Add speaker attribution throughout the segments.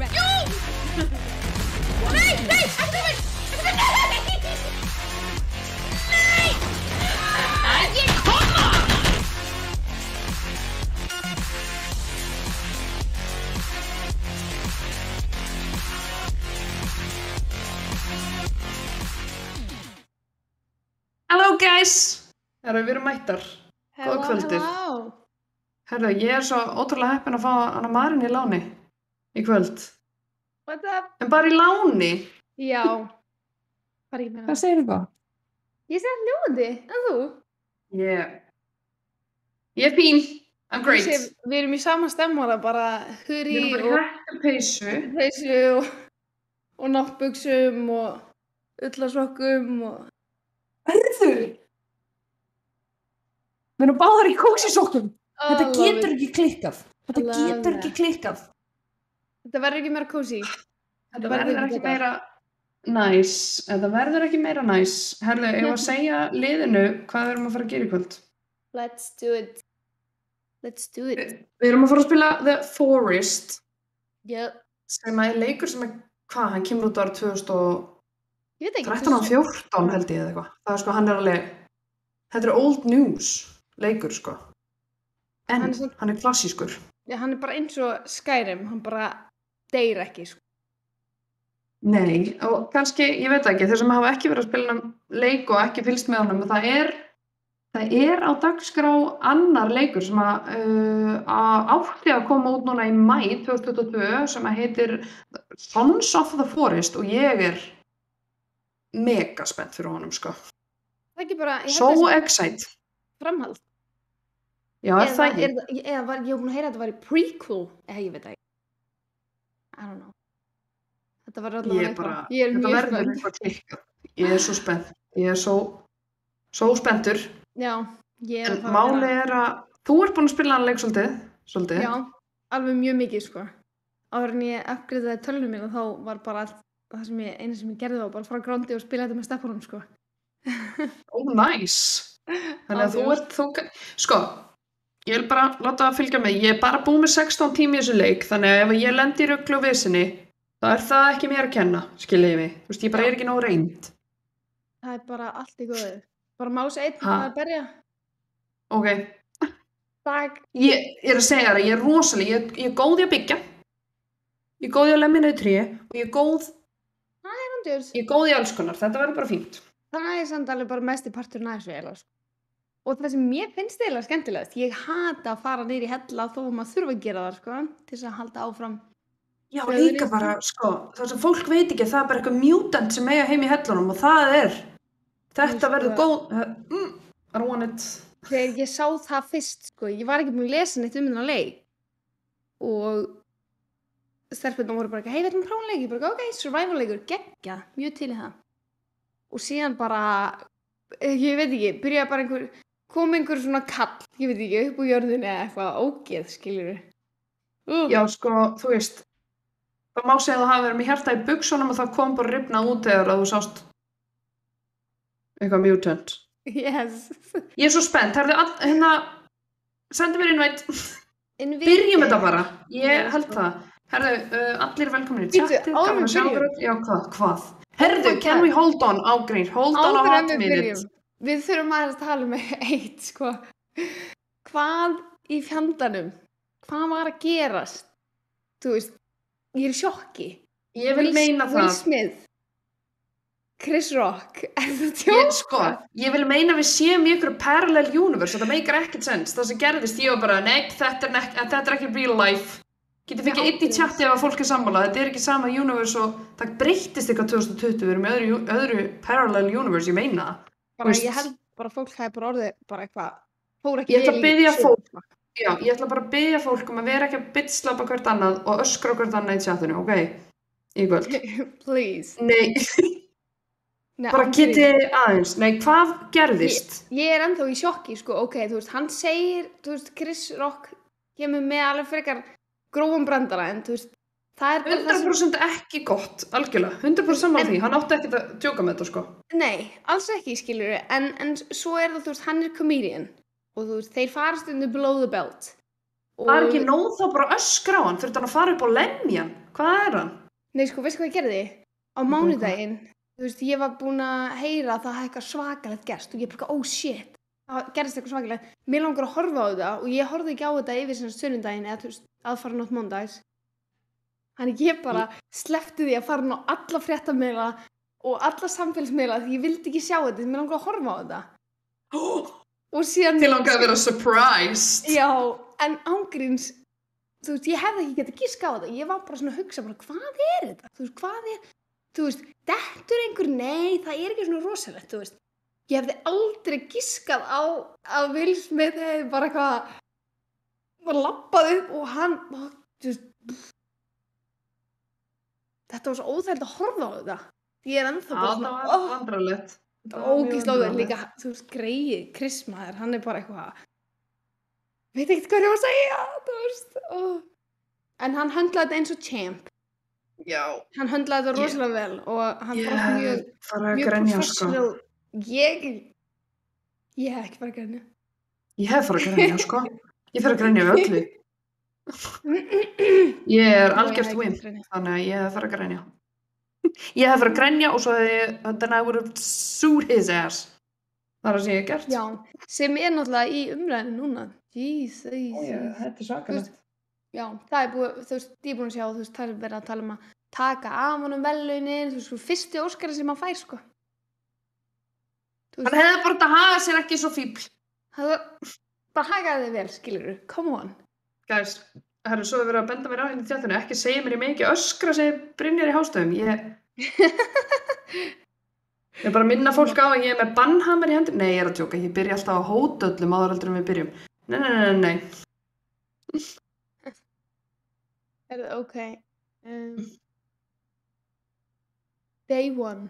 Speaker 1: Nei, ekki mér! Nei! Ég koma!
Speaker 2: Hello guys! Við erum mættar. Góða kvöldið. Herðu, ég svo ótrúlega heppin að fá hana Marín í láni í kvöld.
Speaker 1: What's up?
Speaker 2: En bara í láni?
Speaker 1: Já. Hvað er
Speaker 2: Hvað segirðu það?
Speaker 1: Ég segi ljóðandi, en þú?
Speaker 2: Ég er fín. I'm great.
Speaker 1: Við erum í sama stemmara, bara huri
Speaker 2: Við erum bara í hettupeysu.
Speaker 1: Peysu og náttbuxum og ullasokkum og...
Speaker 2: Herðu! Við erum báðar í kóksisokkum. Þetta getur ekki klikkað. Þetta
Speaker 1: verður ekki meira kósí.
Speaker 2: Þetta verður ekki meira næs. Þetta verður ekki meira næs. Herðu, ég var að segja liðinu hvað við erum að fara að gera í kvöld.
Speaker 1: Let's do it.
Speaker 2: Við erum að fara að spila The Forest.
Speaker 1: Yep.
Speaker 2: Sem er leikur sem hvað, hann kemur út ára 2013 og 14 held ég eða eitthvað. Það er sko, hann er alveg, þetta er old news leikur sko. En hann er klassískur.
Speaker 1: Já, hann er bara eins og Skyrim, hann bara deyr ekki sko.
Speaker 2: Nei, og kannski, ég veit ekki, þeir sem hafa ekki verið að spila leik og ekki fylgst með honum, það er á dagskrá annar leikur sem átti að koma út núna í maí 2022 sem heitir Sons of the Forest og ég er mega spennt fyrir honum sko.
Speaker 1: Það er ekki bara,
Speaker 2: So excited.
Speaker 1: Framhald.
Speaker 2: Já, er það ekki?
Speaker 1: Ég var búin að heyra að þetta var í prequel, ég veit ekki. I don't know. Þetta var allavega eitthvað. Ég er mjög spennt.
Speaker 2: Ég er svo spennt. Ég er svo spenntur.
Speaker 1: Já, ég er
Speaker 2: en máli er að þú ert búin að spila hann leik svolítið.
Speaker 1: Já, alveg mjög mikið sko. Áður en ég uppgreitaði tölvuna mína þá var bara eina sem ég gerði var bara að fara á grándi og spila þetta með steppunum sko.
Speaker 2: Nice. Þannig að sko, ég vil bara láta það fylgja mig. Ég er bara búin með 16 tíma í þessu leik, þannig að ef ég lendi í ruglu og vesinni, þá er það ekki mér að kenna, skiljiði mig. Þú veist, ég bara er ekki nógu reynd.
Speaker 1: Það er bara allt í góðu. Bara mása einn að berja.
Speaker 2: Ok. Ég er að segja það, ég er rosaleg, ég er góð í að byggja. Ég er góð í að lemja niður tré og ég er góð í alls konar. Þetta verður bara fínt.
Speaker 1: Það er samt alveg bara mesti parturinn af þessu eiginlega. Og það sem mér finnst eiginlega skemmtilegast, ég hata að fara niður í hella þó maður þurfa að gera það, sko, til þess að halda áfram. Já,
Speaker 2: líka bara, sko, það sem fólk veit ekki, það er bara eitthvað mutant sem eiga heim í hellunum og það er, þetta verður góð, I don't want it.
Speaker 1: Þegar ég sá það fyrst, sko, ég var ekki búin að lesa neitt þennan leik og stelpurnar voru bara, hei, við ætlum að prófa leik, ég bara, ok, survival leikur, geggja, mjög til í það. Og síðan bara, ég veit ekki, byrjaði bara kom einhver svona kall, ég veit ekki, upp á jörðinni eða eitthvað ógeð, skiljurðu.
Speaker 2: Já, sko, þú veist, það má segja að þú hafi verið með hjarta í buxunum og það kom bara rifnað út þegar að þú sást eitthvað mutant.
Speaker 1: Yes.
Speaker 2: Ég er svo spennt, sendi mér invite. Byrjum þetta bara, ég held það. Allir velkomin í chatið, gaman að sjá ykkur. Já, hvað? Herðu, can we hold on á grín? Hold on á hot minute.
Speaker 1: Við þurfum að tala um eitt, sko. Hvað í fjandanum? Hvað var að gerast? Þú veist, ég er í sjokki.
Speaker 2: Ég vil meina það.
Speaker 1: Will Smith, Chris Rock, það tjóka?
Speaker 2: Sko, ég vil meina við séum í ykkur parallel universe, þetta meikar ekkert sens. Það sem gerðist, ég var bara, nei, þetta er ekki real life. Getið fikk eitt í chati ef að fólk er sammála, þetta er ekki sama universe og það breyttist eitthvað 2020, við erum í öðru parallel universe, ég meina það.
Speaker 1: Ég held bara að fólk hefði bara orðið bara eitthvað, fór ekki
Speaker 2: vel í. Ég ætla bara að biðja fólk um að vera ekki að bitslapa hvert annað og öskra hvert annað í chatinu, ok? Í kvöld.
Speaker 1: Please.
Speaker 2: Nei. Bara getið aðeins, nei, hvað gerðist?
Speaker 1: Ég er ennþá í sjokki, sko, ok, þú veist, hann segir, þú veist, Chris Rock kemur með alveg frekar grófum brandara, en þú veist, það er bara
Speaker 2: 100% ekki gott, algjörlega, 100% saman því, hann átti ekkert að djóka með þetta, sko.
Speaker 1: Nei, alls ekki, skilur við, en svo er það, þú veist, hann er comedian, og þú veist, þeir fara stundum below the belt.
Speaker 2: Það er ekki nóg þá bara öskra á hann, þurfti hann að fara upp á lemjan. Hvað er hann?
Speaker 1: Nei, sko, veistu hvað ég gerði? Á mánudaginn, þú veist, ég var búin að heyra að það hefði eitthvað svakalegt gerst og ég bara, oh shit, það gerist eitthvað svakalegt. Mér langar að horfa á þetta og ég horfði ekki á þetta yfir sem sunnudaginn eða, þú veist, aðfaranótt mánudags. Þannig ég bara sleppti því að fara inn á alla fréttamiðla og alla samfélagsmiðla því ég vildi ekki sjá þetta, mér langar að horfa á þetta. Og síðan...
Speaker 2: Þið langar að vera surprised.
Speaker 1: Já, en ángríns, þú veist, ég hefði ekki getað giska á þetta. Ég var bara svona að hugsa bara, hvað er þetta? Þú veist, hvað er, þú veist, dettur einhver, nei, það er ekki svona rosalegt, þú veist. Ég hefði aldrei giskað á að Will Smith hefði bara eitthvað, bara lappað upp og hann, þú veist, þetta var svo óþægilegt að horfa á þetta. Ég er ennþá bara svona,
Speaker 2: það var vandrarlegt.
Speaker 1: Það var ógeðslega líka, þú veist, greið, Krismaður, hann er bara eitthvað, veit ekkert hvað ég var að segja, þú veist. En hann höndlaði þetta eins og champ.
Speaker 2: Já.
Speaker 1: Hann höndlaði þetta rosalega vel og hann bara mjög
Speaker 2: professional.
Speaker 1: Ég hef ekki farið að grenja.
Speaker 2: Ég hef farið að grenja, sko. Ég fer að grenja við öllu. Ég er algjört wimp, þannig að ég hef farið að grenja. Ég hef farið að grenja og svo then I would have sued his ass. Það er það sem ég hef gert.
Speaker 1: Já, sem er náttúrulega í umræðinu núna. Jesus.
Speaker 2: Þetta er svakalegt.
Speaker 1: Já, það er búið, þú veist, ég er búin að sjá, þú veist, það er verið að tala um að taka af honum verðlaunin, þú veist, fyrsti Óskari sem hann fær, sko.
Speaker 2: Hann hefði bara að haga sér ekki svo fíbl.
Speaker 1: Það var, bara hagaði þig vel, skilurðu, come on.
Speaker 2: Guys, herru, svo er verið að benda mér á hérna í tjaldinu, ekki segja mér ég með ekki öskra sem Brynjar í hástöðum. Ég er bara að minna fólk á að ég er með bannhammer í hendur. Nei, ég er að tjóka, ég byrja alltaf að hóta öllum áður heldur en við byrjum. Nei.
Speaker 1: Er það ok? Day one.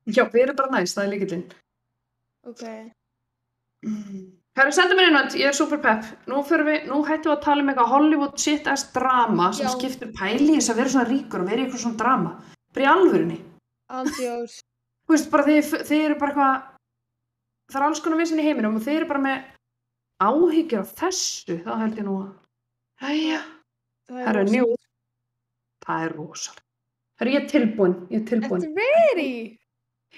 Speaker 2: Já, við erum bara næst, það er lykillinn.
Speaker 1: Ok.
Speaker 2: Herru, sendu mér innvænt, ég er super pepp. Nú hættum við að tala um eitthvað Hollywood shit ass drama sem skiptir pæli í þess að vera svona ríkur og vera í eitthvað svona drama. Bara í alvörunni.
Speaker 1: Aldjós.
Speaker 2: Þú veist, bara þið eru bara eitthvað, það er alls konar vissin í heiminum og þið eru bara með áhyggjur af þessu, það held ég nú að. Jæja. Herru, það er rosalega. Herru, ég er tilbúin.
Speaker 1: Ertu ready?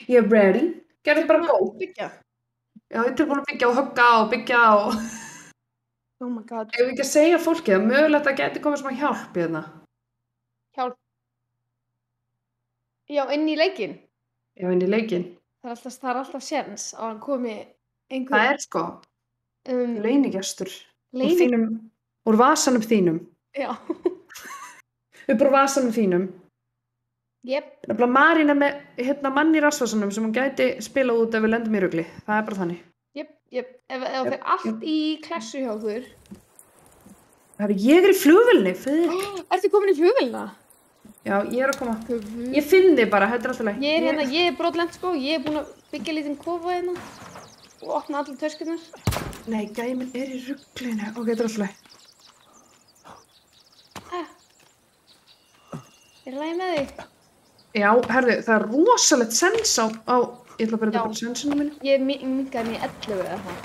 Speaker 2: Ég er ready. Gerðu bara góð.
Speaker 1: Byggja.
Speaker 2: Já, ég er tilbúin að byggja og hugga og byggja og...
Speaker 1: Oh my god.
Speaker 2: Ef við ekki að segja fólki að mögulegt að geti komið smá hjálp í þarna.
Speaker 1: Hjálp? Já, inn í leikinn?
Speaker 2: Já, inn í leikinn.
Speaker 1: Það er alltaf séns á að hann komi einhver...
Speaker 2: Það er sko, leynigestur.
Speaker 1: Leyni...
Speaker 2: Úr vasanum þínum.
Speaker 1: Já.
Speaker 2: Upp úr vasanum þínum.
Speaker 1: Jep.
Speaker 2: Nefnilega Marín er með mann í rassvasanum sem hún gæti spilað út ef við lendum í rugli. Það er bara þannig.
Speaker 1: Jep. Ef það fer allt í klessu hjá þur.
Speaker 2: Ég er í flugvélni.
Speaker 1: Ertu komin í flugvélina?
Speaker 2: Já, ég er að koma. Ég finn þig bara, þetta er alltaf leið.
Speaker 1: Ég er brotlent sko. Ég er búin að byggja lítinn kofa hérna. Og opna allir töskunar.
Speaker 2: Nei, gæminn er í ruglinu. Ok, þetta er alltaf leið.
Speaker 1: Er það lagi með þig?
Speaker 2: Já, herðu, það er rosalegt sens á ég ætla að byrja þetta bara sensinu minni.
Speaker 1: Ég minkaði mig 11 eða það.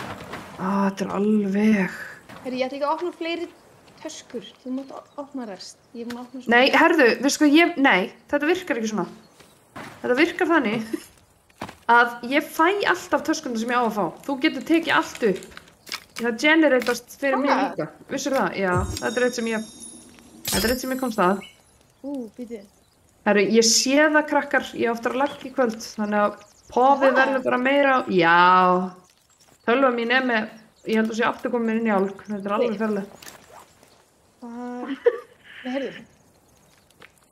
Speaker 2: Þetta er alveg.
Speaker 1: Herru, ég ætla ekki að opna fleiri töskur. Þú mátt opna rest. Ég má opna svona.
Speaker 2: Nei, herðu, veistu hvað nei, þetta virkar ekki svona. Þetta virkar þannig að ég fæ alltaf töskuna sem ég á að fá. Þú getur tekið allt upp. Það generatast fyrir mig líka. Vissir það? Já, þetta er eitt sem ég komst að.
Speaker 1: Býtið.
Speaker 2: Herru, ég sé það krakkar, ég áttur að lagga í kvöld, þannig að pofið verður bara meira á, já, tölva mín er með, ég held að sé aftur komið mér inn í álk, þetta er alveg ferlega.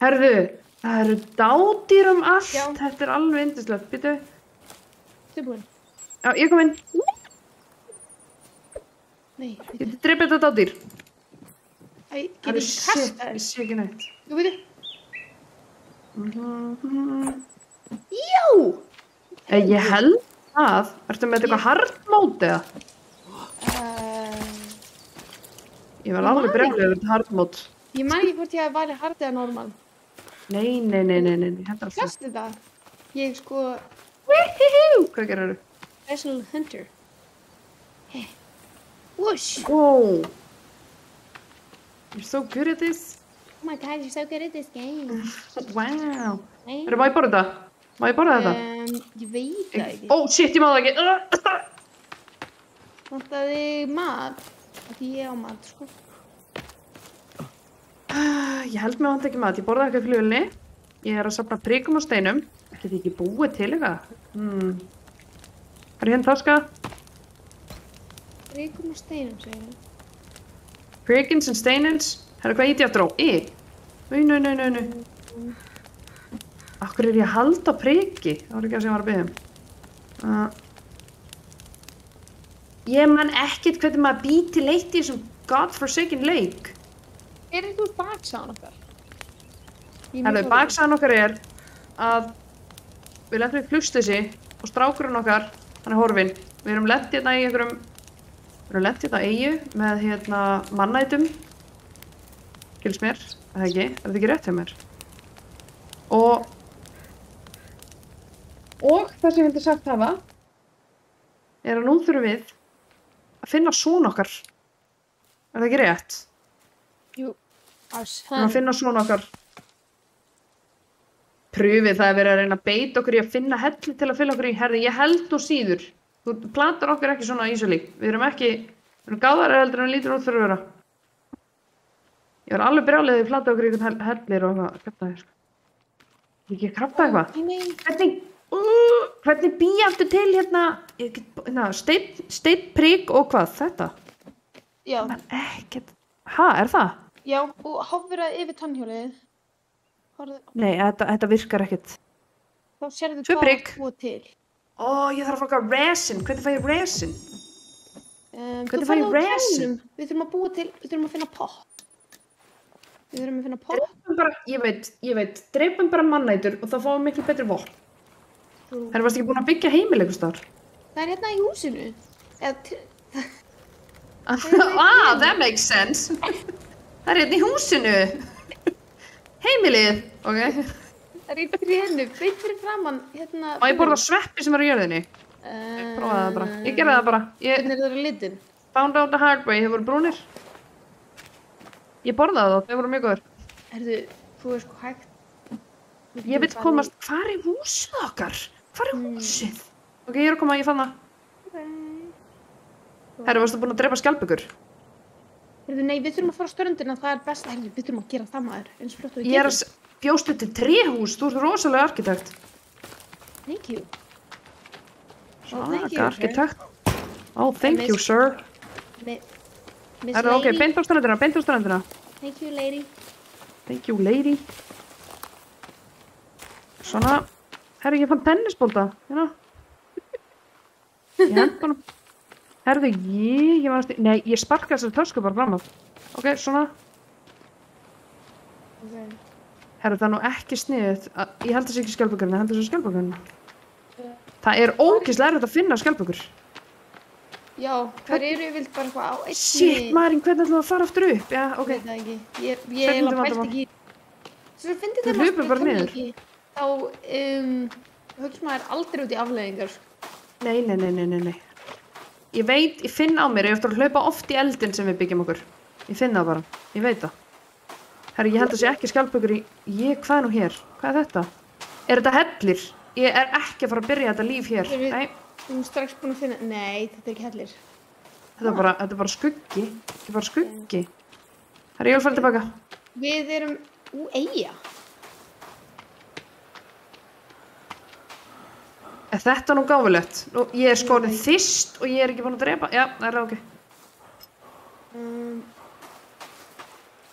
Speaker 2: Herðu, það eru dádýr allt, þetta er alveg yndislegt, býtu.
Speaker 1: Tilbúin.
Speaker 2: Já, ég kom inn.
Speaker 1: Nei,
Speaker 2: býtu. Ég drepið þetta dádýr.
Speaker 1: Getur ekki kastað?
Speaker 2: Ég sé ekki neitt.
Speaker 1: Jú, býtu. Já!
Speaker 2: Ég held það. Ertu með eitthvað hard mode eða? Ég var alveg brjáluð yfir þetta hard mode.
Speaker 1: Ég man ekki hvort ég hafi valið hard eða normal.
Speaker 2: Nei.
Speaker 1: Kast þetta. Ég sko...
Speaker 2: Hvað gerir þú?
Speaker 1: Professional hunter. Whoosh!
Speaker 2: Wow! You're so good at this.
Speaker 1: Oh my god, you're so good at this game.
Speaker 2: Wow. Má ég borða þetta? Má ég borða þetta?
Speaker 1: Ég veit það ekki.
Speaker 2: Oh shit, ég má það ekki.
Speaker 1: Vantaði mat. Því ég á mat, sko.
Speaker 2: Ég held mig vant ekki mat. Ég borða ekki flugulni. Ég að safna prikum og steinum. Geti ekki búið til eitthvað? Hérna taska?
Speaker 1: Prikum og steinum, segir hann.
Speaker 2: Prikins and steinins. Herra, hvað ít ég aftur á? Nei. Akkur ég að halda priki? Það var ekki það sem ég var að biðja Ég man ekkert hvernig maður býr til eitt í þessum godforsaken leik.
Speaker 1: Þú baksaðan okkar?
Speaker 2: Herra, baksaðan okkar að við lentum í flugstleysi og strákurinn okkar, hann horfinn. Við erum lent hérna í einhverjum eyju með mannætum. Gils mér, eða ekki? Er þetta ekki rétt hjá mér? Og það sem ég vildi sagt hafa að nú þurfum við að finna son okkar. Er það ekki rétt?
Speaker 1: Jú.
Speaker 2: Að finna son okkar. Prufið það verið að reyna að beita okkur í að finna helli til að fylla okkur í. Herði, ég held og síður. Þú plantar okkur ekki svona easily. Við erum gáðari heldur en lítur út fyrir að vera. Ég var alveg brjálið að planta okkur í einhvern hellir og eitthvað. Ég ekki krafta eitthvað. Hvernig býja aftur til steinn, prik og hvað? Þetta?
Speaker 1: Já.
Speaker 2: Men ekkert. Er það?
Speaker 1: Já, og hofraði yfir tannhjólið.
Speaker 2: Nei, þetta virkar ekkert.
Speaker 1: Þá sérðu
Speaker 2: hvað
Speaker 1: að búa til.
Speaker 2: Ég þarf að fá resin. Hvernig fæ ég resin?
Speaker 1: Hvernig fæ ég resin? Við þurfum að búa til, við þurfum að finna pott. Við þurfum að finna pott.
Speaker 2: Ég veit, dreipum bara mannætur og þá fáum við miklu betri vopn. Það varst ekki búin að byggja heimil einhvers staðar. Það
Speaker 1: hérna í húsinu.
Speaker 2: That makes sense. Það hérna í húsinu. Heimilið, ok.
Speaker 1: Það í trénu, beint fyrir framann.
Speaker 2: Má ég borða sveppi sem á jörðinni? Prófaði það bara. Ég gerði það bara.
Speaker 1: Hvernig það litin?
Speaker 2: Found out the hard way. Þau voru brúnir. Ég borðaði það, þau voru mjög góður.
Speaker 1: Þú sko hægt.
Speaker 2: Ég vil komast, hvar húsið okkar? Hvar húsið? Ok, ég að koma, ég fann það. Herru, varstu búin að drepa skjaldbökur?
Speaker 1: Nei, við þurfum að fara á ströndina, það er best. Við þurfum að gera það maður, eins fljótt og við
Speaker 2: getum. Ég að bjóstu til tréhús, þú ert rosalega arkitekt.
Speaker 1: Thank you.
Speaker 2: Arkitekt. Oh, thank you, sir. Herru, ok, beint á ströndina.
Speaker 1: Thank you, lady.
Speaker 2: Thank you, lady. Svona. Herru, ég fann tennisbolta. Ég hent honum. Herru, nei, ég sparka þessari tösku bara fram á. Ok, svona. Herru, það nú ekki sniðið. Ég held þessi ekki skjaldbökurinn, ég held þessi skjaldbökurinn. Það ógeðslega erfitt að finna skjaldbökur.
Speaker 1: Já, hver yfirvilt bara eitthvað á einni...
Speaker 2: Shit, Marín, hvernig ætlum við að fara aftur upp? Já, ok.
Speaker 1: Ég veit það ekki. Ég eiginlega pælt ekki. Svo finnst
Speaker 2: þetta maður bara niður.
Speaker 1: Þá, hugsa maður aldrei út í afleiðingar.
Speaker 2: Nei. Ég veit, ég finn á mér, ég eftir að hlaupa oft í eldin sem við byggjum okkur. Ég finn það bara, ég veit það. Herri, ég held að sé ekki skjaldbökur í... Hvað er nú hér? Hvað er þetta? Er þetta hellir? Ég er ekki að fara að byrja þetta líf hér. Nei.
Speaker 1: Þú erum strax búin að finna... Nei, þetta er ekki hellir.
Speaker 2: Þetta er bara skuggi. Þetta er bara skuggi. Herri, ég vil fara tilbaka.
Speaker 1: Við erum... eyja.
Speaker 2: Er þetta nú gáfulegt? Nú, ég er skorin þyst og ég er ekki búin að drepa. Já, það er ok.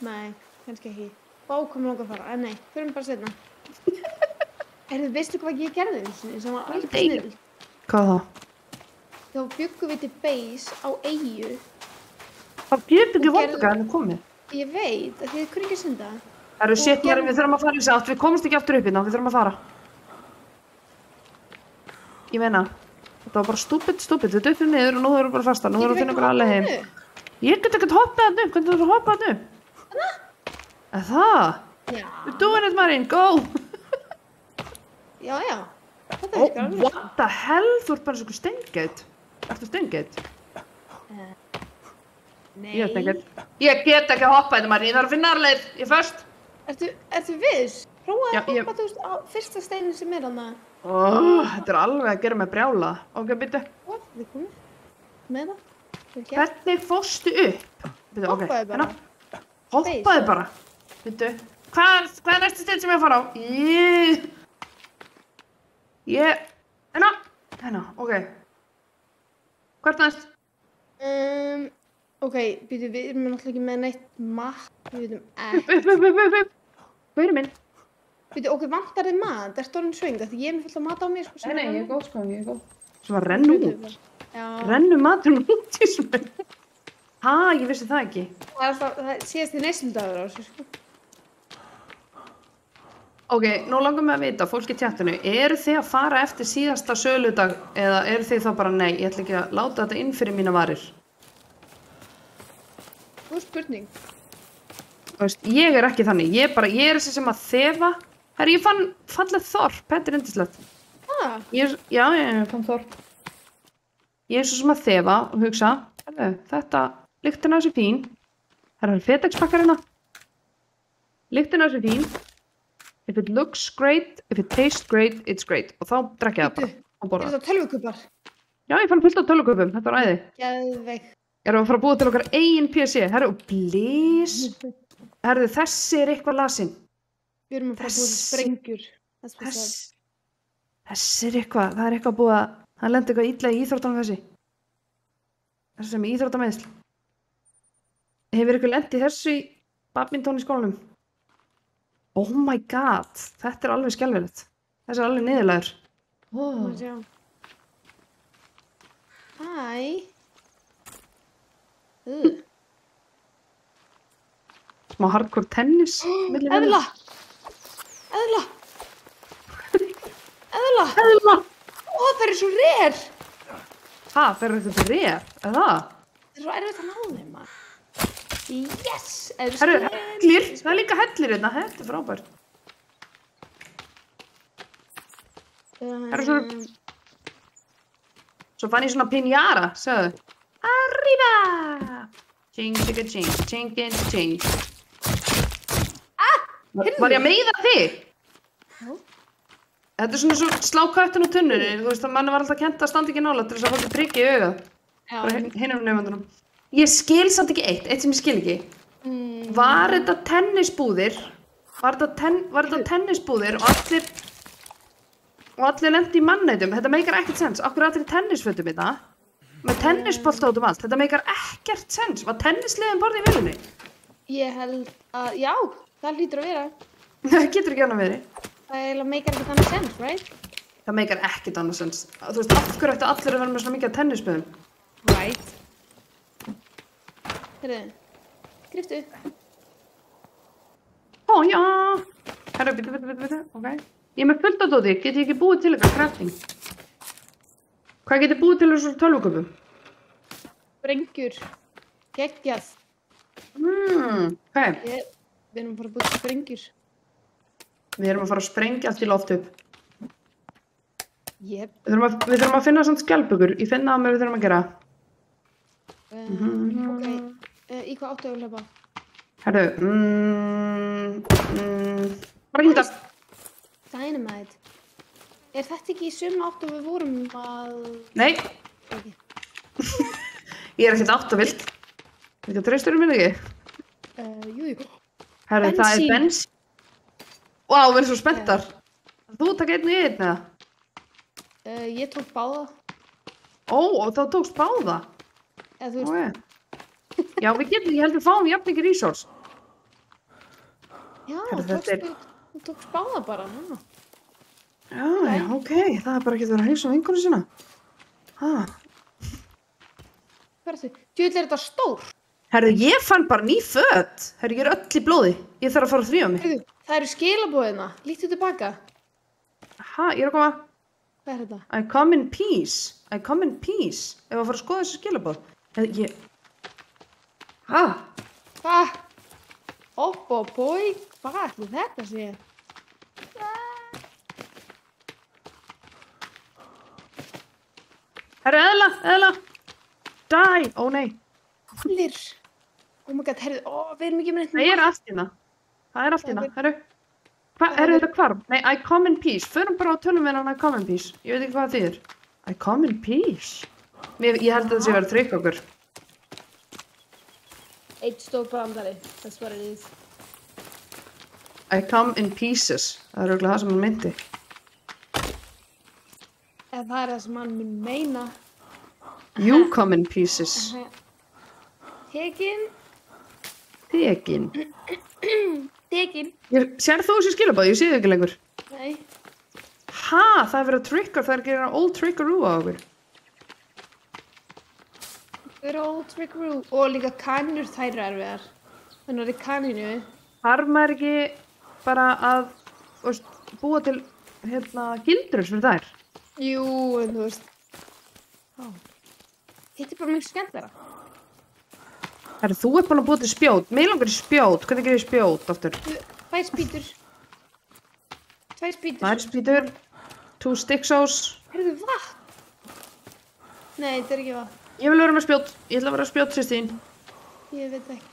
Speaker 1: Nei, kannski ekki. Bákom langar að fara. Nei, förum bara setna. Veistu hvað ég gerði þessu? Sem var alveg snill.
Speaker 2: Hvað það?
Speaker 1: Þá byggum við til base á eyju.
Speaker 2: Það byggum við vonduga en það komið.
Speaker 1: Ég veit, að þið kunni ekki synda.
Speaker 2: Það eru shit, við þurfum að fara í þessu átt. Við komumst ekki aftur upp hérna, við þurfum að fara. Ég meina, þetta var bara stúpid. Við döttum niður og nú þurfum við bara fasta. Nú þurfum við að finna okkur alveg heim. Ég get ekkert hoppað þarna upp. Hvernig þú hoppað þarna upp? Þannig? Það?
Speaker 1: Já.
Speaker 2: We're doing it, Marín. Go!
Speaker 1: Já. Þetta virkar alveg.
Speaker 2: What the hell? Þú ert bara svona steingeit. Ertu steingeit?
Speaker 1: Nei.
Speaker 2: Ég get ekki að hoppa þetta, Marín. Ég þarf að finna aðra leið. Ég först.
Speaker 1: Ertu viss? Prófaðu
Speaker 2: Já,
Speaker 1: að hoppa, þú veist, á fyrsta steinin sem þarna.
Speaker 2: Þetta alveg að gera mig brjála. Ok, byrju.
Speaker 1: Við komum með það.
Speaker 2: Hvernig fórstu upp? Byrju, ok.
Speaker 1: Hoppaðu bara.
Speaker 2: Hoppaðu bara. Byrju. Hvað er næstu stein sem ég að fara á? Hérna, ok. Hvert næst?
Speaker 1: Ok, byrju, við erum náttúrulega ekki með neitt mat. Við veitum ekki.
Speaker 2: Upp. Byrju minn.
Speaker 1: Byrju, ok, vantar þið mat? Það er stórin svöng, því ég er með fullt af mat á mér, sko.
Speaker 2: Nei, ég er góð, sko, ég er góð. Svo að rennu út.
Speaker 1: Já.
Speaker 2: Rennu maturinn út í svöng. Ég vissi það ekki.
Speaker 1: Það síðast í neysludagur á þessu, sko.
Speaker 2: Ok, nú langar mig að vita, fólk í tjattinu, eru þið að fara eftir síðasta söludag eða eru þið þá bara nei, ég ætla ekki að láta þetta inn fyrir mína varir?
Speaker 1: Góð spurning.
Speaker 2: Þú veist, ég er ekki þannig, ég er þessi sem að þefa. Herri, ég fann fallegt þorp, þetta er yndislegt. Ég fann þorp. Ég er svo sem að þefa og hugsa, þetta, lyktin af þessu fín. Það er FedEx-pakkar hérna. Lyktin af þessu fín. If it looks great, if it tastes great, it's great. Og þá drekk ég það bara og borða.
Speaker 1: Er þetta tölvukubbar?
Speaker 2: Já, ég fann fullt af tölvukubum, þetta var æði.
Speaker 1: Geðveik.
Speaker 2: Erum við að fara að búa til okkar eigin PC. Herru, please. Herru, þessi er eitthvað lasin.
Speaker 1: Við erum að fara að búa til sprengjur.
Speaker 2: Þessi er eitthvað, það er eitthvað búið að, það lendi eitthvað illa í íþróttanum þessi. Þessi sem er íþróttameðsl. Hefur eitthvað lendið þessu í badminton í skólanum? Oh my god, þetta er alveg skelfilegt. Þessi er alveg niðurlegur. Smá hardcore tennis.
Speaker 1: Eðla! Ó, það er svo rer!
Speaker 2: Það er eitthvað rer, eða það?
Speaker 1: Það er svo erfitt að ná þeim, maður. Yes!
Speaker 2: Herru, hellir! Það er líka hellir hérna, þetta er frábært. Herru, svo fann ég svona pinjara, segðu. Arriba! Ching, ching, ching, ching, ching. Var ég að meiða þig?
Speaker 1: Já.
Speaker 2: Þetta er svona svo slá köttun og tunnunni, þú veist að manni var alltaf kennt að standa ekki nálægt til þess að fólki prikki í augað. Bara hinum nefndunum. Ég skil samt ekki eitt sem ég skil ekki. Var þetta tennisbúðir? Var þetta tennisbúðir og allir lendi í mannætum? Þetta meikar ekkert sens. Akkur er allir í tennisfötum í það? Með tennisbolt át um allt. Þetta meikar ekkert sens. Var tennisliðin borðið í viljunni?
Speaker 1: Ég held að, já, það hlýtur að vera.
Speaker 2: Það getur ekki annað verið.
Speaker 1: Það meikar ekkert annað sens, right?
Speaker 2: Það meikar ekkert annað sens. Þú veist, af hverju ættu allir að vera með svona mikið tennisböðum?
Speaker 1: Right. Herru, griftu.
Speaker 2: Já. Herru, bitu, ok. Ég er með fullt af dóti, get ég ekki búið til eitthvað crafting? Hvað get ég búið til þessar tölvuköpum?
Speaker 1: Sprengjur. Geggjað.
Speaker 2: Ok.
Speaker 1: Við erum bara búið til sprengjur.
Speaker 2: Við erum að fara að sprengja allt í loft upp.
Speaker 1: Jep.
Speaker 2: Við þurfum að finna svona skjaldbökur. Ég finna að mér við þurfum að gera.
Speaker 1: Ok. Í hvað áttu að hlaupa?
Speaker 2: Herru, bara hýta.
Speaker 1: Dynamite. Er þetta ekki í sömu áttu við vorum að...
Speaker 2: Nei.
Speaker 1: Okay.
Speaker 2: Ég er ekkert áttavilt. Þetta treysturinn minn ekki?
Speaker 1: Jú.
Speaker 2: Herru, það er bensín. Vá, við erum svo spenntar. Þú taka einn í einn, eða?
Speaker 1: Ég tók báða.
Speaker 2: Og þá tókst báða?
Speaker 1: Eða þú veist...
Speaker 2: Já, ég held við fáum jafn ekki resource.
Speaker 1: Já, þú tókst báða bara.
Speaker 2: Já, ok. Það er bara ekki verið að heilsa á vinkonu sína.
Speaker 1: Hvað er þetta? Djöfull er þetta stór.
Speaker 2: Herru, ég fann bara ný föt. Herru, ég er öll í blóði. Ég þarf að fara að þrífa mig.
Speaker 1: Það eru skilaboðina. Líttu tilbaka.
Speaker 2: Ég er að koma.
Speaker 1: Hvað er þetta?
Speaker 2: I come in peace. Ef að fara að skoða þessi skilaboð.
Speaker 1: Hvað? Oppo, bói. Hvað ætli þetta sé?
Speaker 2: Herru, eðla. Die. Ó, nei.
Speaker 1: Allir. Oh my god, herðu, við erum ekki með neitt.
Speaker 2: Það er allt hérna. Það allt hérna, herru. Hvað er þetta hvarf? Nei, I come in peace. Förum bara á tölum við hann I come in peace. Ég veit ekki hvað það þýðir. I come in peace. Ég held að það sé verið að trykka okkur.
Speaker 1: Eitt stór brandari. That's what it is.
Speaker 2: I come in pieces. Það er örugglega það sem hann meinti.
Speaker 1: Ef það er það sem hann mun meina.
Speaker 2: You come in pieces.
Speaker 1: Tekin.
Speaker 2: Tekin.
Speaker 1: Tekin.
Speaker 2: Sér þú þessi skilabóð? Ég sé þau ekki lengur.
Speaker 1: Nei.
Speaker 2: Ha, það er verið að trykka, það er að gera old trickaroo á okkur.
Speaker 1: Það er old trickaroo. Og líka kanínur þær eru erfiðar. Þannig að það er kanínu.
Speaker 2: Þarf maður ekki bara að búa til gildrur fyrir þær?
Speaker 1: Jú, en þú veist. Þetta er bara mjög skemmtilega.
Speaker 2: Herru, þú ert búin að búa til spjót. Mig langar í spjót. Hvernig gerir ég spjót aftur?
Speaker 1: 2 spýtur. 2 spýtur.
Speaker 2: 2 spýtur. 2 sticksós.
Speaker 1: Heyrðu, vatn? Nei, þetta er ekki vatn.
Speaker 2: Ég vil vera með spjót. Ég ætla að vera spjót, Kristín.
Speaker 1: Ég veit ekki.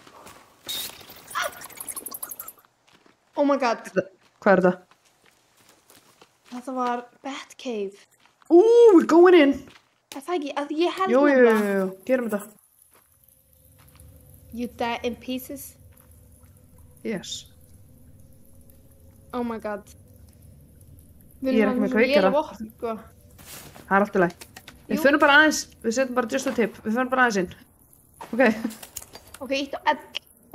Speaker 1: Oh my god.
Speaker 2: Hvað er þetta?
Speaker 1: Þetta var Batcave.
Speaker 2: We're going in.
Speaker 1: Er það ekki? Að ég held
Speaker 2: Jú,
Speaker 1: nefnilega.
Speaker 2: gerum þetta.
Speaker 1: You die in pieces.
Speaker 2: Yes.
Speaker 1: Oh my god.
Speaker 2: Ég er ekki með kveikjara.
Speaker 1: Vopn, sko.
Speaker 2: Það er allt í lagi. Við förum bara aðeins, við setjum bara just a tip. Við förum bara aðeins inn. Ok.
Speaker 1: Ok, ítt og L.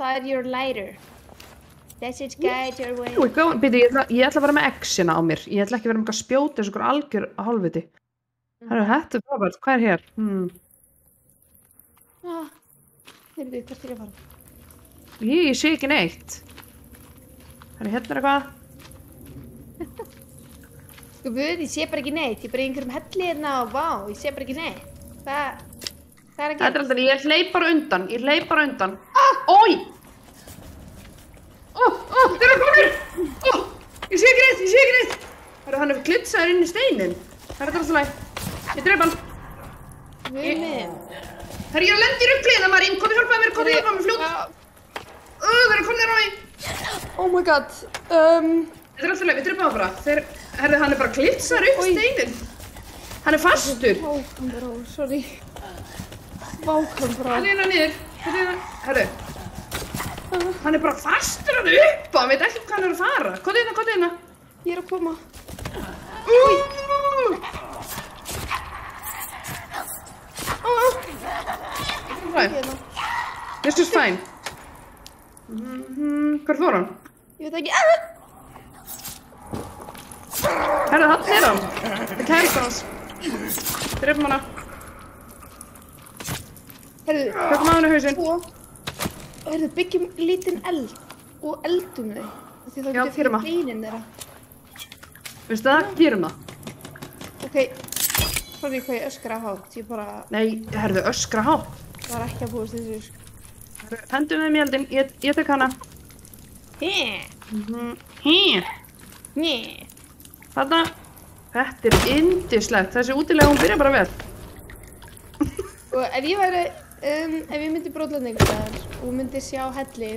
Speaker 1: Það er your lighter. Message guide your way.
Speaker 2: Býti, ég ætla að vera með X hérna á mér. Ég ætla ekki að vera með eitthvað spjóti eins og einhver algjör hálfviti. Þetta er frábært. Hvað er hér?
Speaker 1: Heyrðu, hvert er ég að fara?
Speaker 2: Ég sé ekki neitt. Hérna er eitthvað.
Speaker 1: Sko, ég sé bara ekki neitt. Ég er bara í einhverjum helli hérna og vá, ég sé bara ekki neitt. Hvað er að gera?
Speaker 2: Þetta er alltaf, ég hleyp bara undan. Ói! Þeir eru komnir! Ég sé ekki neitt! Hann er klitsaður inn í steinin. Það er alltaf læg. Ég dreip hann. Herri, ég er að lenda í ruglið, Marín. Komdu hjálpaðu mér, fljótt. Þeir eru komnir á mig.
Speaker 1: Oh my god.
Speaker 2: Þetta er alltaf leið, við drifum á bara. Herri, hann er bara klitsaður upp steinin. Hann er fastur.
Speaker 1: Vákambrá, sorry. Vákambrá.
Speaker 2: Hérna niður. Herri. Hann er bara fastur hann upp. Hann veit ekki hvað hann er að fara. Komdu hérna.
Speaker 1: Ég er að koma.
Speaker 2: This is fine. Hvar fór hann?
Speaker 1: Ég veit ekki.
Speaker 2: Herðu, hann er hann. Það kærist hans. Drefum hana.
Speaker 1: Herðu.
Speaker 2: Tökum á henni hausinn.
Speaker 1: Herðu, byggjum lítinn eld og eldum þau. Því þá getur fyrir beinin þeirra.
Speaker 2: Veistu það? Gerum það.
Speaker 1: Ok. Sorry hvað ég öskra hátt. Ég bara...
Speaker 2: Nei, herðu, öskra hátt.
Speaker 1: Það var ekki að búast þessu.
Speaker 2: Hendum við mjöldin. Ég tek hana. Þarna. Þetta er yndislegt. Þessi útilega, hún byrja bara vel.
Speaker 1: Og ef ég væri... ef ég myndi brotlega einhverstaðar og myndi sjá helli...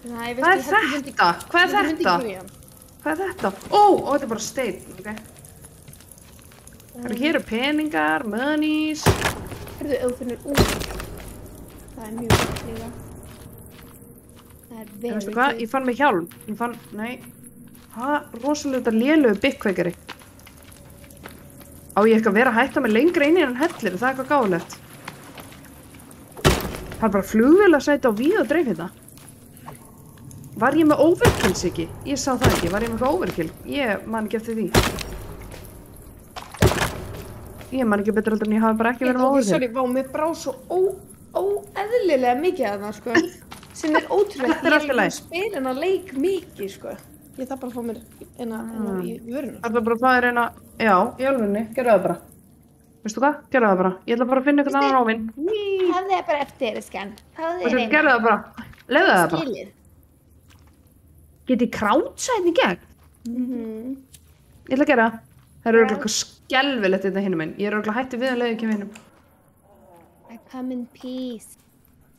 Speaker 2: Hvað er þetta? Hvað er þetta? Ó, þetta er bara steinn, ok. Hér eru peningar, monies.
Speaker 1: Herðu, ef þú finnur út. Það er mjög gott líka. Það er vel.
Speaker 2: Veistu hvað? Ég fann mig hjálm. Nei. Rosalega þetta lélögu byggkveikari. Á ég ekki að vera að hætta mig lengra inn í hann hellir, það er eitthvað gáfulegt. Það er bara flugvél að sæta á víð og dreif hérna. Var ég með overkills ekki? Ég sá það ekki. Var ég með eitthvað overkill? Ég man ekki eftir því. Ég man ekki betur heldur en ég hafi bara ekki verið með overkill.
Speaker 1: Sorry, vá, mér brá svo óeðlilega mikið að það, sko. Sem er ótrúlega.
Speaker 2: Þetta er allt í lagi.
Speaker 1: Ég spil hennar leik mikið, sko. Ég þarf bara að fá mér eina í vöruna.
Speaker 2: Það er bara að fá þér eina... Já, í alvörunni. Gerðu það bara. Veistu hvað? Gerðu það bara. Ég ætla bara að finna eitthvað annan rófinn.
Speaker 1: Hafðu það bara eftir, skan.
Speaker 2: Gerðu það bara. Leyfðu það bara. Get ég krátsað í gegn? Ég ætla að gera það. Það eru örugglega eitthvað skelfilegt þetta hinum minn. Ég er örugglega hætti við að leiða ekki við hinum.
Speaker 1: I come in peace.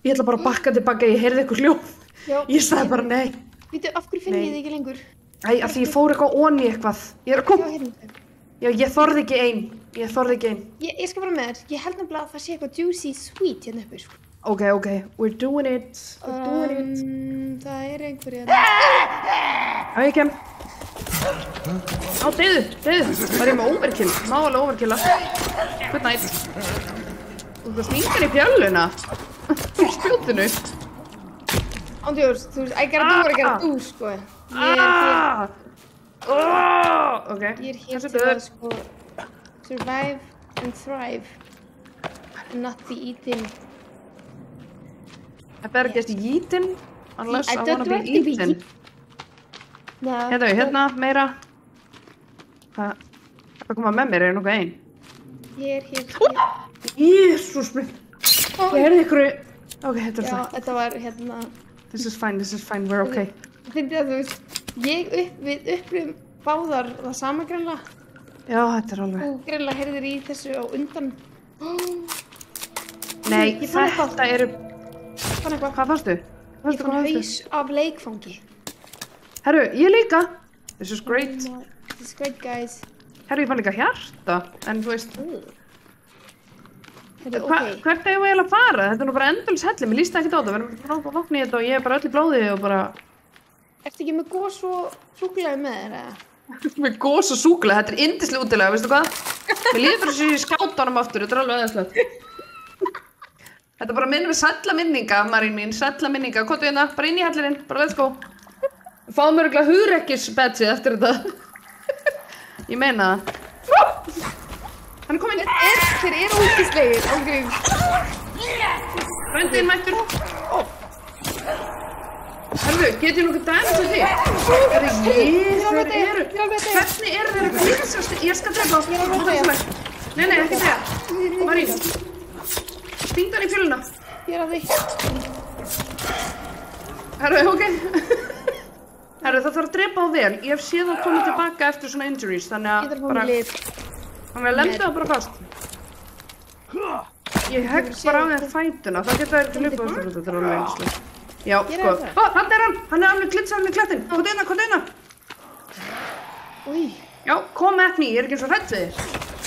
Speaker 2: Ég ætla bara að bakka tilbaka, ég heyrði eitthvað hljóð.
Speaker 1: Já.
Speaker 2: Ég sagði bara nei.
Speaker 1: Vítu, af hverju finn ég þig ekki lengur?
Speaker 2: Æ, af því ég fór eitthvað onni eitthvað. Ég er að koma.
Speaker 1: Já, hérna.
Speaker 2: Já, ég þorði ekki ein.
Speaker 1: Ég skal bara með þér. Ég held nefnilega að það sé eitthvað juicy sweet hérna uppi, sko.
Speaker 2: Ok, we're doing it.
Speaker 1: Það er einhverja.
Speaker 2: Já, ég kem. Á, deyðu. Var ég með overkill? Má alveg overkilla. Good night. Þú veist, stingar í pjöluna. Spjótinu.
Speaker 1: Ándjórs, þú veist, I gotta do, sko.
Speaker 2: Ok.
Speaker 1: Ég er hér til að, sko, survive and thrive and not be eaten.
Speaker 2: I better get eaten unless I wanna be
Speaker 1: like to be
Speaker 2: eaten. Hérna, meira. Það koma með mér, er nokkuð ein?
Speaker 1: Hér.
Speaker 2: Jésús minn. Ég heyrði ykkur. Ok, þetta er
Speaker 1: Já,
Speaker 2: það.
Speaker 1: þetta var hérna.
Speaker 2: This is fine, we're okay.
Speaker 1: Fyndi að þú veist, við upplifum báðar það sama greinlega.
Speaker 2: Já, þetta er alveg.
Speaker 1: Þú greinlega heyrðir í þessu á undan.
Speaker 2: Nei, þetta eru...
Speaker 1: Fann eitthvað.
Speaker 2: Hvað fannstu?
Speaker 1: Ég fann haus af leikfangi.
Speaker 2: Herru, ég líka. This is great.
Speaker 1: This is great, guys.
Speaker 2: Herru, ég fann líka hjarta, en þú veist...
Speaker 1: Þetta er ok.
Speaker 2: Hvert eigum við eiginlega að fara? Þetta er nú bara endalaus helli, mér líst ekki á þetta. Við erum bara að vakna í þetta og ég er bara öll í blóði og bara...
Speaker 1: Ertu ekki með gos og súkkulaði með þér, eða?
Speaker 2: Með gos og súkkulaði, þetta er yndislega útilega, veistu hvað? Mér líður fyrir þessu skátunum aftur, þetta er alveg aðeinslegt. Þetta er bara minnum við sælla minninga, Marín mín, sælla minninga. Kottu hérna, bara inn í hellirinn, bara let's go. Fáum mér örugglega hugrekkisbetsið eftir þetta. Ég meina það. Hann er kominn.
Speaker 1: Þeir eru ógeðslegir, ángríns.
Speaker 2: Röndin mættur. Herðu, get ég nokkuð dæmis af því? Hvernig eru þeir að glýsast? Ég skal drepa á. Nei, ekki segja. Marín. Stingdu hann í fjöluna.
Speaker 1: Ég er að því.
Speaker 2: Herru, ok. Herru, það þarf að drepa á vel. Ég hef séð að koma tilbaka eftir svona injuries, þannig að bara... Þannig að lemdu það bara fast. Ég hegg bara á þér fætuna. Það geta þér til hlupa á þessu, þetta er alveg einslega. Já, sko. Þarna er hann! Hann er alveg glitsaður með klættin. Kottu hérna. Já, come at me. Ég er ekki eins og hrædd við þér.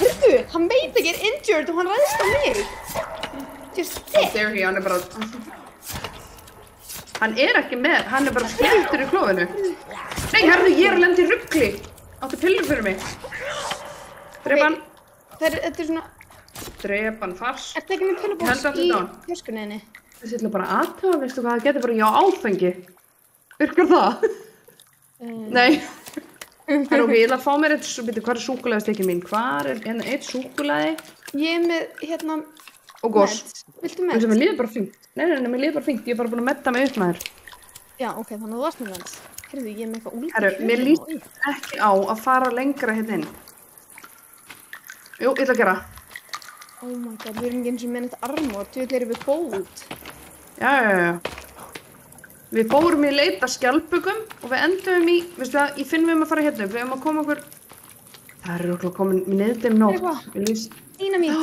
Speaker 1: Hörðu, hann veit ekki, er injured og hann ræðst á mig. Just it.
Speaker 2: There he, hann er bara... Hann er ekki með, hann er bara sklettur í klófinu. Nei, herðu, ég er að lenda í rugli. Áttu pillur fyrir mig. Drepa hann.
Speaker 1: Þetta er svona...
Speaker 2: Drepa hann fast.
Speaker 1: Ertu ekki með pillubós í fjöskunniðinni?
Speaker 2: Þessi ætla bara aðtöða, veistu hvað, það getur bara já áfengi. Virkar það? Nei. Herru, ok, ég ætla að fá mér eitt, hvað er súkkulaðistekkin mín? Hvar er eitt súkkulaði?
Speaker 1: Ég er með, hérna...
Speaker 2: Og gos.
Speaker 1: Viltu með?
Speaker 2: Mér líður bara fínt. Nei, mér líður bara fínt. Ég er bara búin að metta mig upp með þér.
Speaker 1: Já, ok, þannig að þú varst með þess. Herru, ég er með eitthvað úlítið.
Speaker 2: Herru, mér líst ekki á að fara lengra hérna inn. Jú, ég ætla að gera.
Speaker 1: Oh my god, við erum ekki eins og með neitt armor. Þú erum við bóð.
Speaker 2: Já. Við fórum í leita skjaldbökum og við endum í, veistu það, ég finn við að fara hérna upp. Við erum að koma okkur... Það er okkur komin niðdim nótt.
Speaker 1: Ína mín.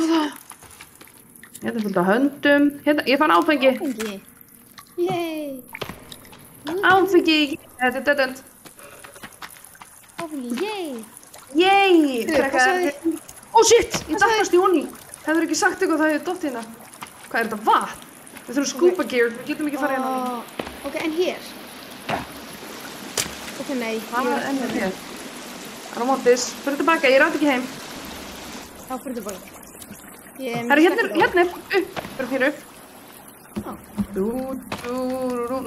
Speaker 2: Hérna er fullt af höndum. Hérna, ég fann áfengi.
Speaker 1: Áfengi. Yay.
Speaker 2: Áfengi. Þetta er dead end.
Speaker 1: Áfengi, yay.
Speaker 2: Yay.
Speaker 1: Hvað sagði þið?
Speaker 2: Oh shit, ég dattast í honni. Hefur ekki sagt eitthvað það hefur dott hérna. Hvað er þetta vatn? Við þurfum scuba gear, við getum ekki farið hérna.
Speaker 1: Ok, en hér? Ok, nei.
Speaker 2: Hvað er ennur hér? Það er á mótis. Fyrir tilbaka, ég rátt ekki heim.
Speaker 1: Já, fyrir tilbaka.
Speaker 2: Herru, hérna upp. Fyrir hér upp.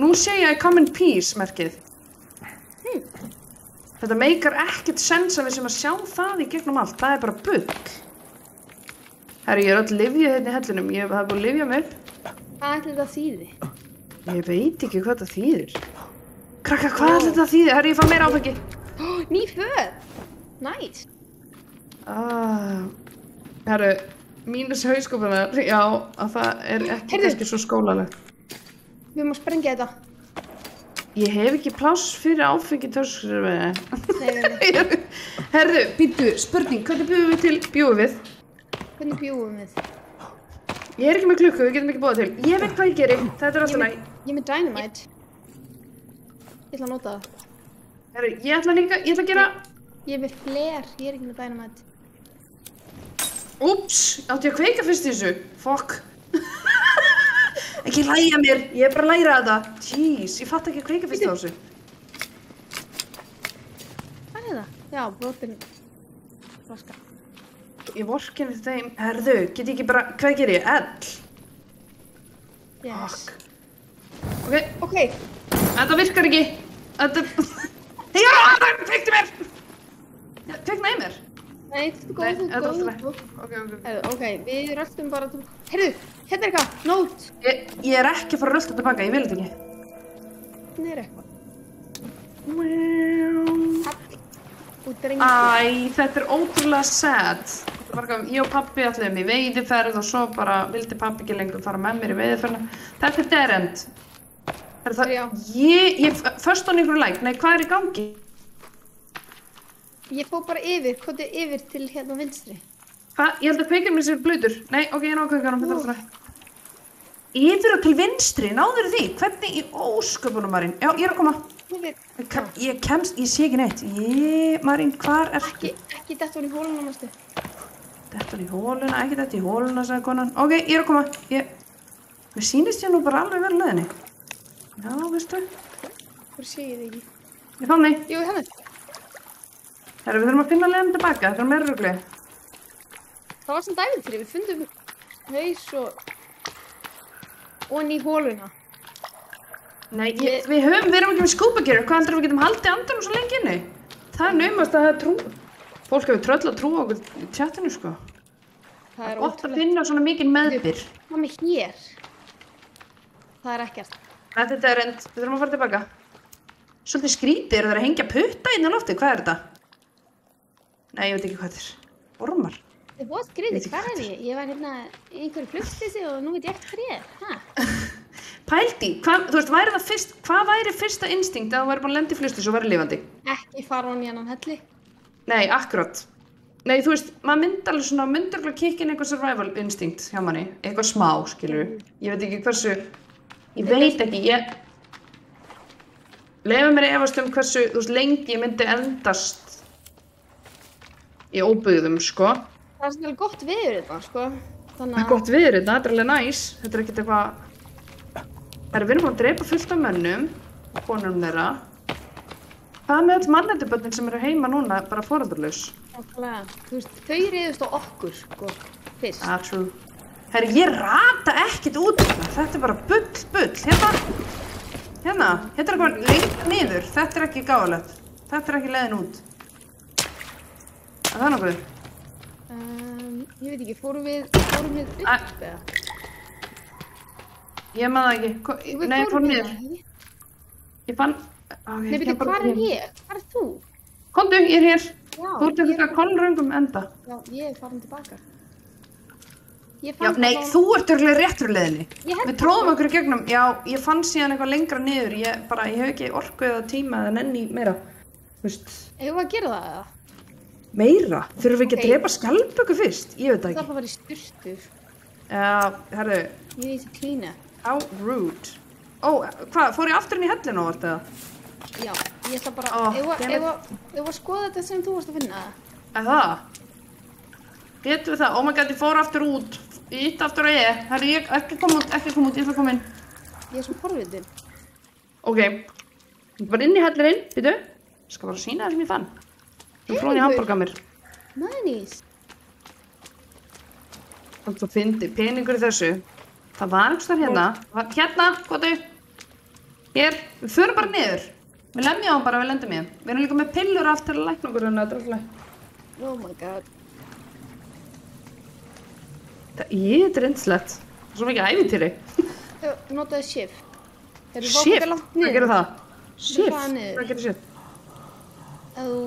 Speaker 2: Nú sé ég come in peace merkið. Þetta meikar ekkert sens að við sem að sjá það í gegnum allt. Það er bara bull. Herru, ég er öll lyfjuð hérna í hellinum. Það er búin að lyfja mig upp.
Speaker 1: Hvað ætli þetta þýði?
Speaker 2: Ég veit ekki hvað þetta þýðir. Krakka, hvað ætli þetta þýðir? Herru, ég fann meira áfengi.
Speaker 1: Ný föt. Nice.
Speaker 2: Herru, mínus hauskúpunar, já, að það er ekki kannski svo skólalegt.
Speaker 1: Við erum að sprengja þetta.
Speaker 2: Ég hef ekki pláss fyrir áfengi törskurverði.
Speaker 1: Nei.
Speaker 2: Herru, býttu, spurning, hvernig bjúum við?
Speaker 1: Hvernig bjúum við?
Speaker 2: Ég er ekki með klukku, við getum ekki búið til. Ég veit hvað ég geri, þetta er alltaf næg.
Speaker 1: Ég er með dynamite. Ég ætla að nota það.
Speaker 2: Herru, ég ætla að gera...
Speaker 1: Ég er með fler, ég er ekki með dynamite.
Speaker 2: Úps, átti ég að kveika fyrst í þessu? Fuck. Ekki hlæja mér, ég er bara að læra þetta. Jeez, ég fatt ekki að kveika fyrst á þessu.
Speaker 1: Hvað er það? Já, brotin flaska.
Speaker 2: Ég vorkenni þeim. Herðu, get ég ekki bara... Hvað ger ég? Ell?
Speaker 1: Yes.
Speaker 2: Ok. Þetta virkar ekki. Þetta... Já, það kveikti mér! Kveiknaði mér?
Speaker 1: Nei, þú góð. Ok, við röltum bara... Heyrðu, hérna er eitthvað, nót.
Speaker 2: Ég er ekki að fara að rölta tilbaka, ég vil þetta ekki.
Speaker 1: Hérna er eitthvað.
Speaker 2: Þetta er ótrúlega sad. Ég og pabbi ætluðum í veiðiferð og svo bara vildi pabbi ekki lengur fara með mér í veiðiferðina. Þetta er dead end. Ég först á einhverju læk. Nei, hvað er í gangi?
Speaker 1: Ég fór bara yfir til hérna vinstri.
Speaker 2: Hvað? Ég held að kveikir mér sér blöytur. Nei, ok, ég ná að kveika hann fyrir það. Yfir og til vinstri, náður því? Hvernig í ósköpunum, Marín? Já, ég er að koma. Ég sé ekki neitt. Marín, hvar ertu?
Speaker 1: Ekki detta hún í hóluna, mástu.
Speaker 2: Detta hún í hóluna, ekki detta í hóluna, sagði konan. Ok, ég er að koma. Mér sýnist ég nú bara alveg vel leiðinni. Já, veistu?
Speaker 1: Hvor sé ég þig ekki?
Speaker 2: Ég fann þig.
Speaker 1: Jú, hérna.
Speaker 2: Herra, við þurfum að finna leiðin tilbaka, þetta er meira rugli.
Speaker 1: Það var samt ævintýri, við fundum haus og í hóluna.
Speaker 2: Nei, við erum ekki með scuba gear, hvað heldur við getum haldið andanum svo lengi inni? Það er naumast að það er trú. Fólk hefur tröll að trúa okkur í chatinu, sko. Það er gott að finna svona mikið meðbyr.
Speaker 1: Hvað með hér? Það er ekkert.
Speaker 2: Þetta er reynd, við þurfum að fara tilbaka. Svolítið skrítið, eru þeir að hengja putta inn á loftið, hvað er þetta? Nei, ég veit ekki hvað þetta er. Ormar.
Speaker 1: Það er búið skrítið, hvað er ég? Ég var hérna í einhverju flugslysi og nú veit ég ekkert hvað ég er.
Speaker 2: Pældi, þú veist, hvað væri fyrsta instinkt að þú væri búin að lenda í flugslysi og væri lifandi?
Speaker 1: Ekki fara hún í annan helli.
Speaker 2: Nei, akkurat. Nei, þú veist, maður myndi alveg svona, myndi alveg kikka inn eitthvað survival instinct hjá manni. Eitthvað smá, skilur. Ég veit ekki hversu, ég veit ekki, Leyfa mér að efast hversu, þú veist, lengi ég myndi endast í óbyggðum, sko.
Speaker 1: Það er svolítið gott viður þetta, sko.
Speaker 2: Það er gott viður þetta er alveg næs. Þetta er ekkert eitthvað... Við erum búin að drepa fullt af mönnum, konunum þeirra. Hvað með öll mannættubörnin sem eru heima núna, bara foreldralaus?
Speaker 1: Nákvæmlega. Þú veist, þau réðust á okkur, sko, fyrst.
Speaker 2: True. Herri, ég rata ekkert út þetta. Þetta er bara bull. Hérna er eitthvað lengt niður. Þetta er ekki gáðalegt. Þetta er ekki leiðin út. Er það nokkuð?
Speaker 1: Ég veit ekki, fórum við upp eða?
Speaker 2: Ég maður það ekki. Nei, ég fór niður. Ég fann...
Speaker 1: Nei, veitu, hvað er ég? Hvað er þú?
Speaker 2: Komdu, ég er hér.
Speaker 1: Já,
Speaker 2: þú ert eitthvað kolröngum enda.
Speaker 1: Já, ég er farin tilbaka.
Speaker 2: Já, nei, þú ert örgulega rétt fyrir leiðinni. Við tróðum okkur í gegnum. Já, ég fann síðan eitthvað lengra niður. Ég hef ekki orku eða tíma eða nenni meira. Þú veist.
Speaker 1: Eigum við að gera það eða?
Speaker 2: Meira? Þurfum við ekki að drepa skjaldböku fyrst? Ég veit það ekki.
Speaker 1: Það var í sturtur.
Speaker 2: Já, herðu.
Speaker 1: Ég veit að klína.
Speaker 2: How rude. Hvað? Fór ég aftur inn í hellinu ávart eða?
Speaker 1: Já, ég ætla bara... Eigum að skoða þetta sem þú varst að finna það?
Speaker 2: Það? Getum við það? Oh my god, ég fór aftur út. Ég ítti aftur að ég. Herri, ekki koma út, ég ætla að koma inn.
Speaker 1: Ég er svo forvitin.
Speaker 2: Ok. Ég var inn í hellirinn, býtu. Ég skal bara sýna það sem ég fann. Ég flóði í hamborga mér.
Speaker 1: Nice.
Speaker 2: Þannig að fyndi peningur í þessu. Það var einhvers þar hérna. Hérna, góðu. Hér, við förum bara niður. Við lemjum á bara, við lendum í þeim. Við erum líka með pillur allt til að lækna okkur hérna, þetta er alltaf.
Speaker 1: Oh my god.
Speaker 2: Þetta er yndislegt. Það er svo mikið ævintýri.
Speaker 1: Notaði shift.
Speaker 2: Shift? Hvað gerir það? Shift? Hvað gerir shift?
Speaker 1: Ef þú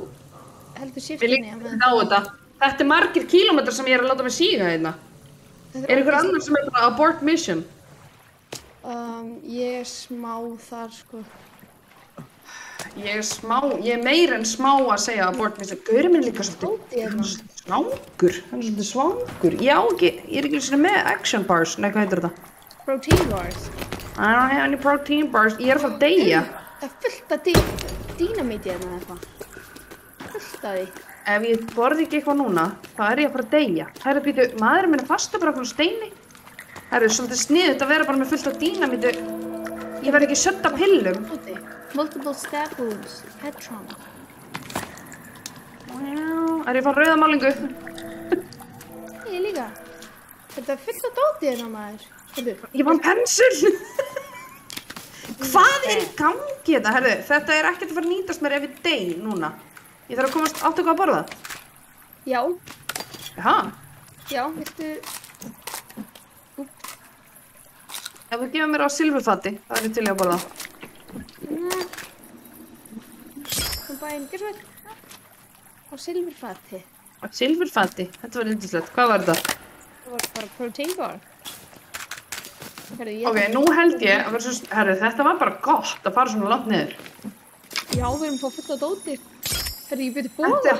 Speaker 1: heldur shiftinni.
Speaker 2: Við líkum á þetta. Þetta er margir kílómetrar sem ég er að láta mig síga hérna. Er einhver annar sem er bara abort mission?
Speaker 1: Ég er smá þar, sko.
Speaker 2: Ég er meir en smá að segja abort mission. Gaurinn minn er líka svolítið svangur. Hann er svolítið svangur. Ég er ekki svona með action bars. Nei, hvað heitir þetta?
Speaker 1: Protein bars.
Speaker 2: I don't have any protein bars. Ég er að fara að deyja.
Speaker 1: Það er fullt af dínamíti hérna eitthvað. Fullt af því.
Speaker 2: Ef ég borði ekki eitthvað núna, þá er ég að fara að deyja. Herru, býtu, maðurinn minn er fastur bara okkur steini. Herru, svolítið sniðugt að vera bara með fullt af dínamíti. Ég verð ekki sött af pillum.
Speaker 1: Multiple stab wounds. Head trauma.
Speaker 2: Er ég að fá rauða málingu?
Speaker 1: Ég líka. Þetta er fullt af dóti hérna maður.
Speaker 2: Ég fann pensil. Hvað er í gangi þetta? Herru, þetta er ekkert að fara að nýtast mér ef ég dey núna. Ég þarf að komast áttu eitthvað að borða.
Speaker 1: Já.
Speaker 2: Jaha.
Speaker 1: Já, viltu...
Speaker 2: Ef þú gefur mér á silfurfati, þá er ég til í að borða.
Speaker 1: Þú bæinn, gerðu vel. Á silfurfati.
Speaker 2: Á silfurfati? Þetta var yndislegt. Hvað var þetta?
Speaker 1: Það var bara protein bar. Herru,
Speaker 2: Ok, nú held ég að vera svo... Herru, þetta var bara gott að fara svona langt niður.
Speaker 1: Já, við erum fá fullt af dóti. Herru, ég byrði bóða.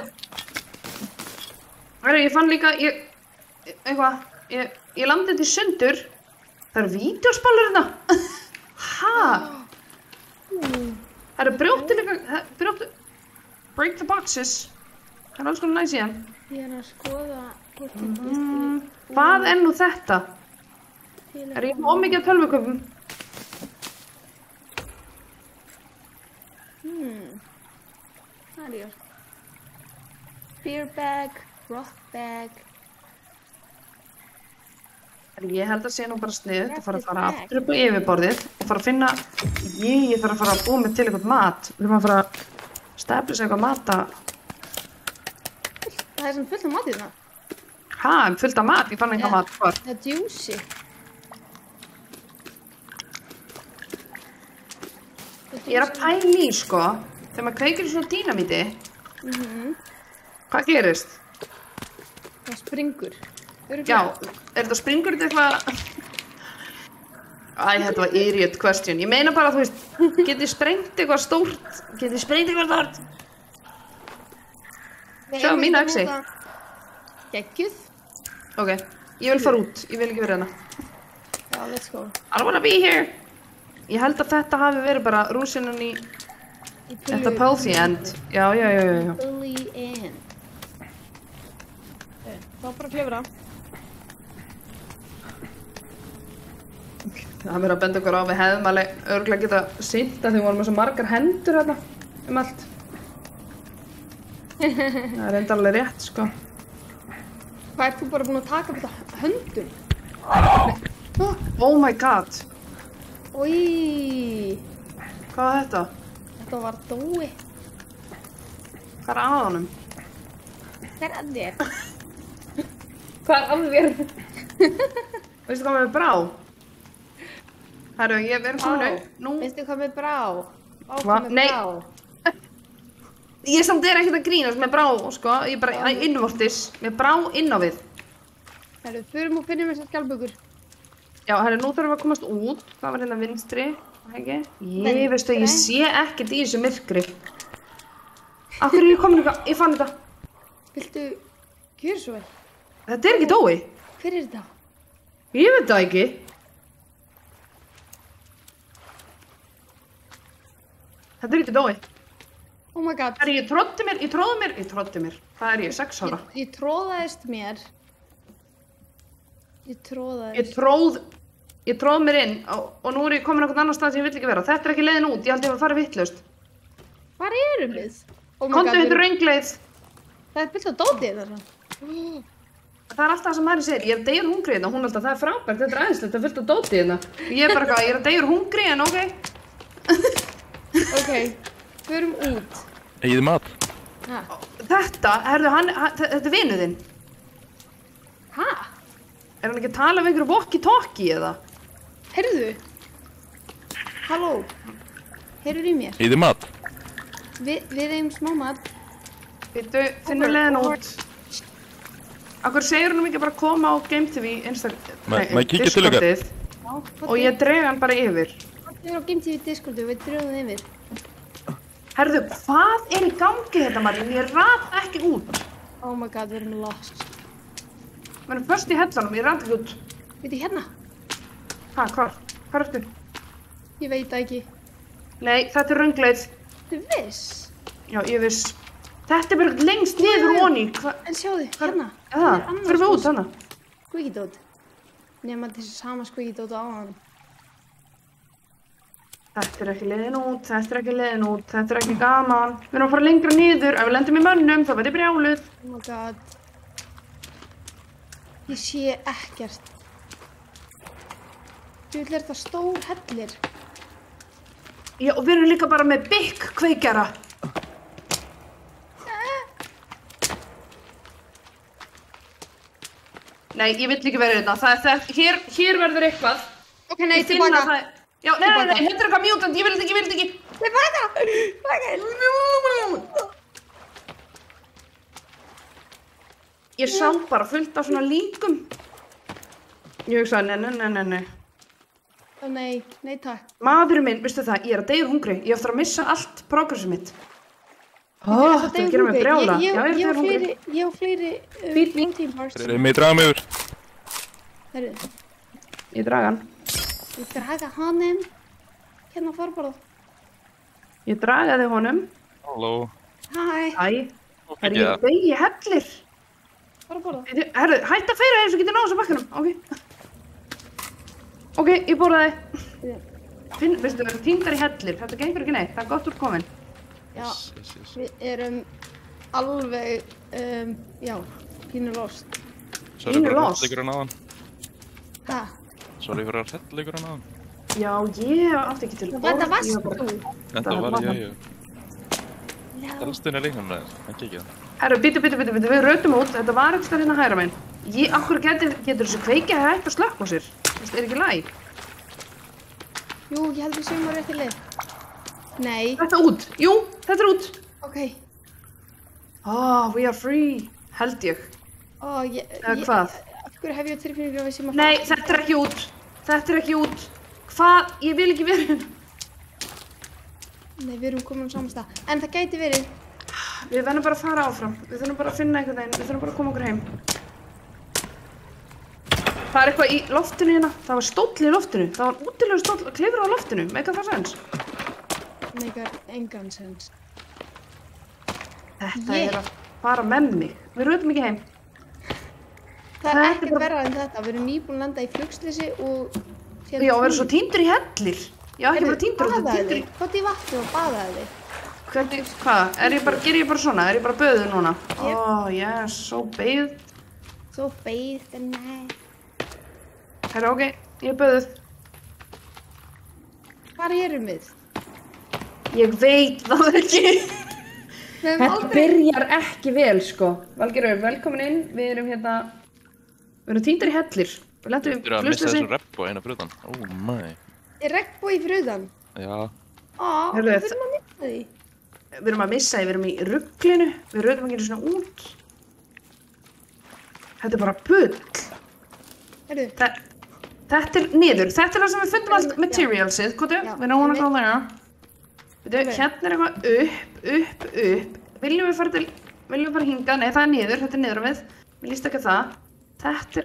Speaker 2: Herru, ég fann líka... Ég landi þetta í sundur. Það eru vídeóspálur hérna. Ha? Það eru brjóttu líka... Break the boxes. Það er alls konar næs í hann.
Speaker 1: Ég er að skoða...
Speaker 2: Hvað er nú þetta? Er ég ómikið af tölvuköpum?
Speaker 1: Það er ég. Beer bag, broth bag.
Speaker 2: Ég held að sé nú bara sniðugt að fara aftur upp á yfirborðið og fara að finna... Ég þarf að fara að búa mig til eitthvað mat. Við þurfum að fara að stefnisa eitthvað mata.
Speaker 1: Það er svona fullt af mat í það.
Speaker 2: Ha, fullt af mat? Ég fann eitthvað mat. Hvað?
Speaker 1: Það er juicy.
Speaker 2: Ég er að pæla í, sko, þegar maður kveikir í svona dínamíti. Hvað gerist?
Speaker 1: Það springur.
Speaker 2: Já, er þetta springur þetta eitthvað... Æ, þetta var idiot question. Ég meina bara, þú veist, getið sprengt eitthvað stórt? Getið sprengt eitthvað stórt? Sjáðu mína öxi.
Speaker 1: Geggjuð.
Speaker 2: Ok, ég vil fara út. Ég vil ekki vera hérna.
Speaker 1: Já, let's go.
Speaker 2: I don't wanna be here. Ég held að þetta hafi verið bara rúsinan í þetta Pulsey End. Já.
Speaker 1: Pulsey End. Þá bara klifra.
Speaker 2: Það verður að benda okkur á við hefðum alveg örugglega geta sýnt að þið vorum með svo margar hendur hérna allt. Það er enda alveg rétt, sko.
Speaker 1: Hvað ert þú bara búin að taka þetta höndum?
Speaker 2: Oh my god.
Speaker 1: Í.
Speaker 2: Hvað var þetta?
Speaker 1: Þetta var dói.
Speaker 2: Hvað er að honum?
Speaker 1: Hvað er að þér?
Speaker 2: Hvað er að þér? Veistu hvað með brá? Herru, við erum komin upp. Nú...
Speaker 1: Veistu hvað með brá?
Speaker 2: Nei. Ég samt ekkert að grínast með brá, sko. Ég er bara innvortis. Með brá inn á við.
Speaker 1: Herru, förum og finnum þessar skjaldbökur.
Speaker 2: Já, herru, nú þurfum við að komast út. Hvað var hérna vinstri? Veistu, ég sé ekkert í þessu myrkri. Af hverju er ég komin eitthvað? Ég fann þetta.
Speaker 1: Viltu gjöra svo vel?
Speaker 2: Þetta er ekki dói.
Speaker 1: Hver er þetta?
Speaker 2: Ég veit það ekki. Þetta er ekki dói.
Speaker 1: Oh my god.
Speaker 2: Herru, ég tróði mér. Hvað er ég, 6 ára?
Speaker 1: Ég tróðaðist mér.
Speaker 2: Ég tróð mér inn og nú er ég komin á einhvern annan stað sem ég vill ekki vera. Þetta er ekki leiðin út, ég held ég að fara vitlaust.
Speaker 1: Hvar erum við?
Speaker 2: Komdu, þetta er röngleið.
Speaker 1: Það er byrjað dótið þarna.
Speaker 2: Það er alltaf það sem Mari segir, ég er að deyja úr hungri hérna. Hún er alltaf, það er frábært, þetta er æðislegt, það er fullt af dótið hérna. Ég er bara eitthvað, ég er að deyja úr hungri en ok.
Speaker 1: Ok, förum út.
Speaker 3: Eigið mat?
Speaker 2: Þetta, herðu, þetta er vinur þinn.
Speaker 1: Hæ?
Speaker 2: Er hann ekki að tala um einhverju walkie-talkie eða?
Speaker 1: Heyrðu. Halló. Heyrðu í mér.
Speaker 3: Eigið mat?
Speaker 1: Við eigum smá mat.
Speaker 2: Býttu, finnur leiðin út. Akkur segir hann ekki bara að koma á Game TV Discordið og ég dreg hann bara yfir.
Speaker 1: Við erum á Game TV Discordið og við drögum það yfir.
Speaker 2: Herðu, hvað er í gangi þetta, Marín? Ég rat ekki út.
Speaker 1: Oh my god, við erum lost.
Speaker 2: Við erum först í hellanum, ég rat ekki út.
Speaker 1: Veitu hérna?
Speaker 2: Ha, hvar? Hvar ertu?
Speaker 1: Ég veit það ekki.
Speaker 2: Nei, þetta er röngleið.
Speaker 1: Þú viss?
Speaker 2: Já, ég viss. Þetta er bara lengst niður ofan í.
Speaker 1: En sjáðu, hérna.
Speaker 2: Fyrir við út hana.
Speaker 1: Squeaky-dót. Nema þessi sama Squeaky-dót á hann.
Speaker 2: Þetta er ekki leiðin út, þetta er ekki leiðin út, þetta er ekki gaman. Við erum að fara lengra niður, ef við lendum í mönnum, þá verður ég brjáluð.
Speaker 1: Oh my god. Ég sé ekkert. Þú vil þetta stór hellir.
Speaker 2: Já, og við erum líka bara með bygg kveikjara. Nei, ég vill ekki vera hérna. Hér verður eitthvað.
Speaker 1: Ok, nei, tilbaka.
Speaker 2: Já, nei, hérna er eitthvað mjútant, ég vil þetta ekki.
Speaker 1: Tilbaka.
Speaker 2: Ég sá bara fullt af svona líkum. Ég hugsaði, nei.
Speaker 1: Ó nei, nei takk.
Speaker 2: Maðurinn minn, veistu það, ég er að deyja úr hungri. Ég eftir að missa allt progressið mitt.
Speaker 1: Það
Speaker 2: gerir mig brjála. Já, ég er að deyja úr hungri.
Speaker 1: Ég á fleiri protein bars.
Speaker 3: Þeir eru mig draga mig yfir.
Speaker 1: Herru,
Speaker 2: Ég draga hann.
Speaker 1: ég draga hann inn. Hérna farborða.
Speaker 2: Ég dragaði honum.
Speaker 3: Halló.
Speaker 1: Hæ,
Speaker 2: Æ,
Speaker 3: Nú
Speaker 2: er
Speaker 3: fikk ég
Speaker 2: ég
Speaker 3: það.
Speaker 2: degi hellir.
Speaker 1: farborða.
Speaker 2: Herru, hætt að feyra þér svo getur náðu þessu bakkanum. Ok. Ok, ég borðaði. Veistu, við erum týndar í hellir. Þetta gengur ekki neitt. Það er gott úr komin.
Speaker 1: Já,
Speaker 3: Yes.
Speaker 1: við erum alveg, já, pínu lost.
Speaker 3: Sorry
Speaker 2: Pínu
Speaker 3: fyrir að
Speaker 2: lost.
Speaker 3: hrettleikurinn aðan.
Speaker 1: Hæ?
Speaker 3: Sorry fyrir að hrettleikurinn aðan.
Speaker 2: Já, ég átti ekki til
Speaker 1: Þetta varst
Speaker 2: Ég var bara-
Speaker 1: þú.
Speaker 3: Þetta var
Speaker 2: var
Speaker 3: ég. Elstin er leiknum með þess, ekki ekki það.
Speaker 2: Herru, bíddu, við rötum út. Þetta var ekki stær hérna hægra megin. Akkur getur þessu kveikja hægt að slökka á sér. Þú veist, er ekki læg.
Speaker 1: Jú, ég held við séum á rétti leið. Nei,
Speaker 2: Þetta út. Jú, þetta er út.
Speaker 1: ok.
Speaker 2: We are free. Held ég. Eða hvað?
Speaker 1: Af hverju hef ég tilfinningu að við séum að
Speaker 2: Nei, þetta er ekki út. Þetta er ekki út. Hvað? Ég vil ekki vera hérna.
Speaker 1: Nei, við erum komin á saman stað. En það gæti verið.
Speaker 2: Við verðum bara að fara áfram. Við þurfum bara að finna einhvern veginn. Við þurfum bara að koma okkur heim. Það er eitthvað í loftinu hérna. Það var stóll í loftinu. Það var útilegur stóll, klifur á loftinu. Meikar það sens?
Speaker 1: Meikar engan sens.
Speaker 2: Þetta er að fara með mig. Við rötum ekki heim.
Speaker 1: Það er
Speaker 2: Þetta er
Speaker 1: ekkert
Speaker 2: bara-
Speaker 1: verra en þetta. Við erum nýbúin að landa í flugsleysi og...
Speaker 2: Já, og vera svo týndur í hellir. Já, ekki bara týndur, þetta
Speaker 1: Baðaði
Speaker 2: týndur í...
Speaker 1: þig. Hvað í vatni og baðaði þig?
Speaker 2: Hvernig, hvað? Ger ég bara svona? Er ég bara böðuð núna?
Speaker 1: Yep.
Speaker 2: Yes, so beigð.
Speaker 1: Svo beið en nei.
Speaker 2: Herra, ok, ég er böðuð.
Speaker 1: Hvar erum við?
Speaker 2: Ég veit það ekki.
Speaker 1: Við höfum
Speaker 2: Þetta
Speaker 1: aldrei...
Speaker 2: byrjar ekki vel, sko. Valgerður, velkomin inn. Við erum hérna... Við erum týndir í hellir. Við lentum
Speaker 3: Þú eru að missa þessu reppu eina frutan. Oh my.
Speaker 1: Er regnbói fyrir utan?
Speaker 3: Já.
Speaker 1: Við erum að missa því.
Speaker 2: Við erum að missa því, við erum í rugglinu. Við röðum ekki svona út. Þetta er bara bull.
Speaker 1: Herru,
Speaker 2: Þetta er niður. Þetta er það sem við fundum allt materialsið. Hvað er?
Speaker 1: Já.
Speaker 2: Við náum að kláða hérna.
Speaker 1: Ok.
Speaker 2: Hérna er eitthvað upp. Viljum við fara hingað? Nei, það er niður. Þetta er niður á við. Mér líst ekki á það.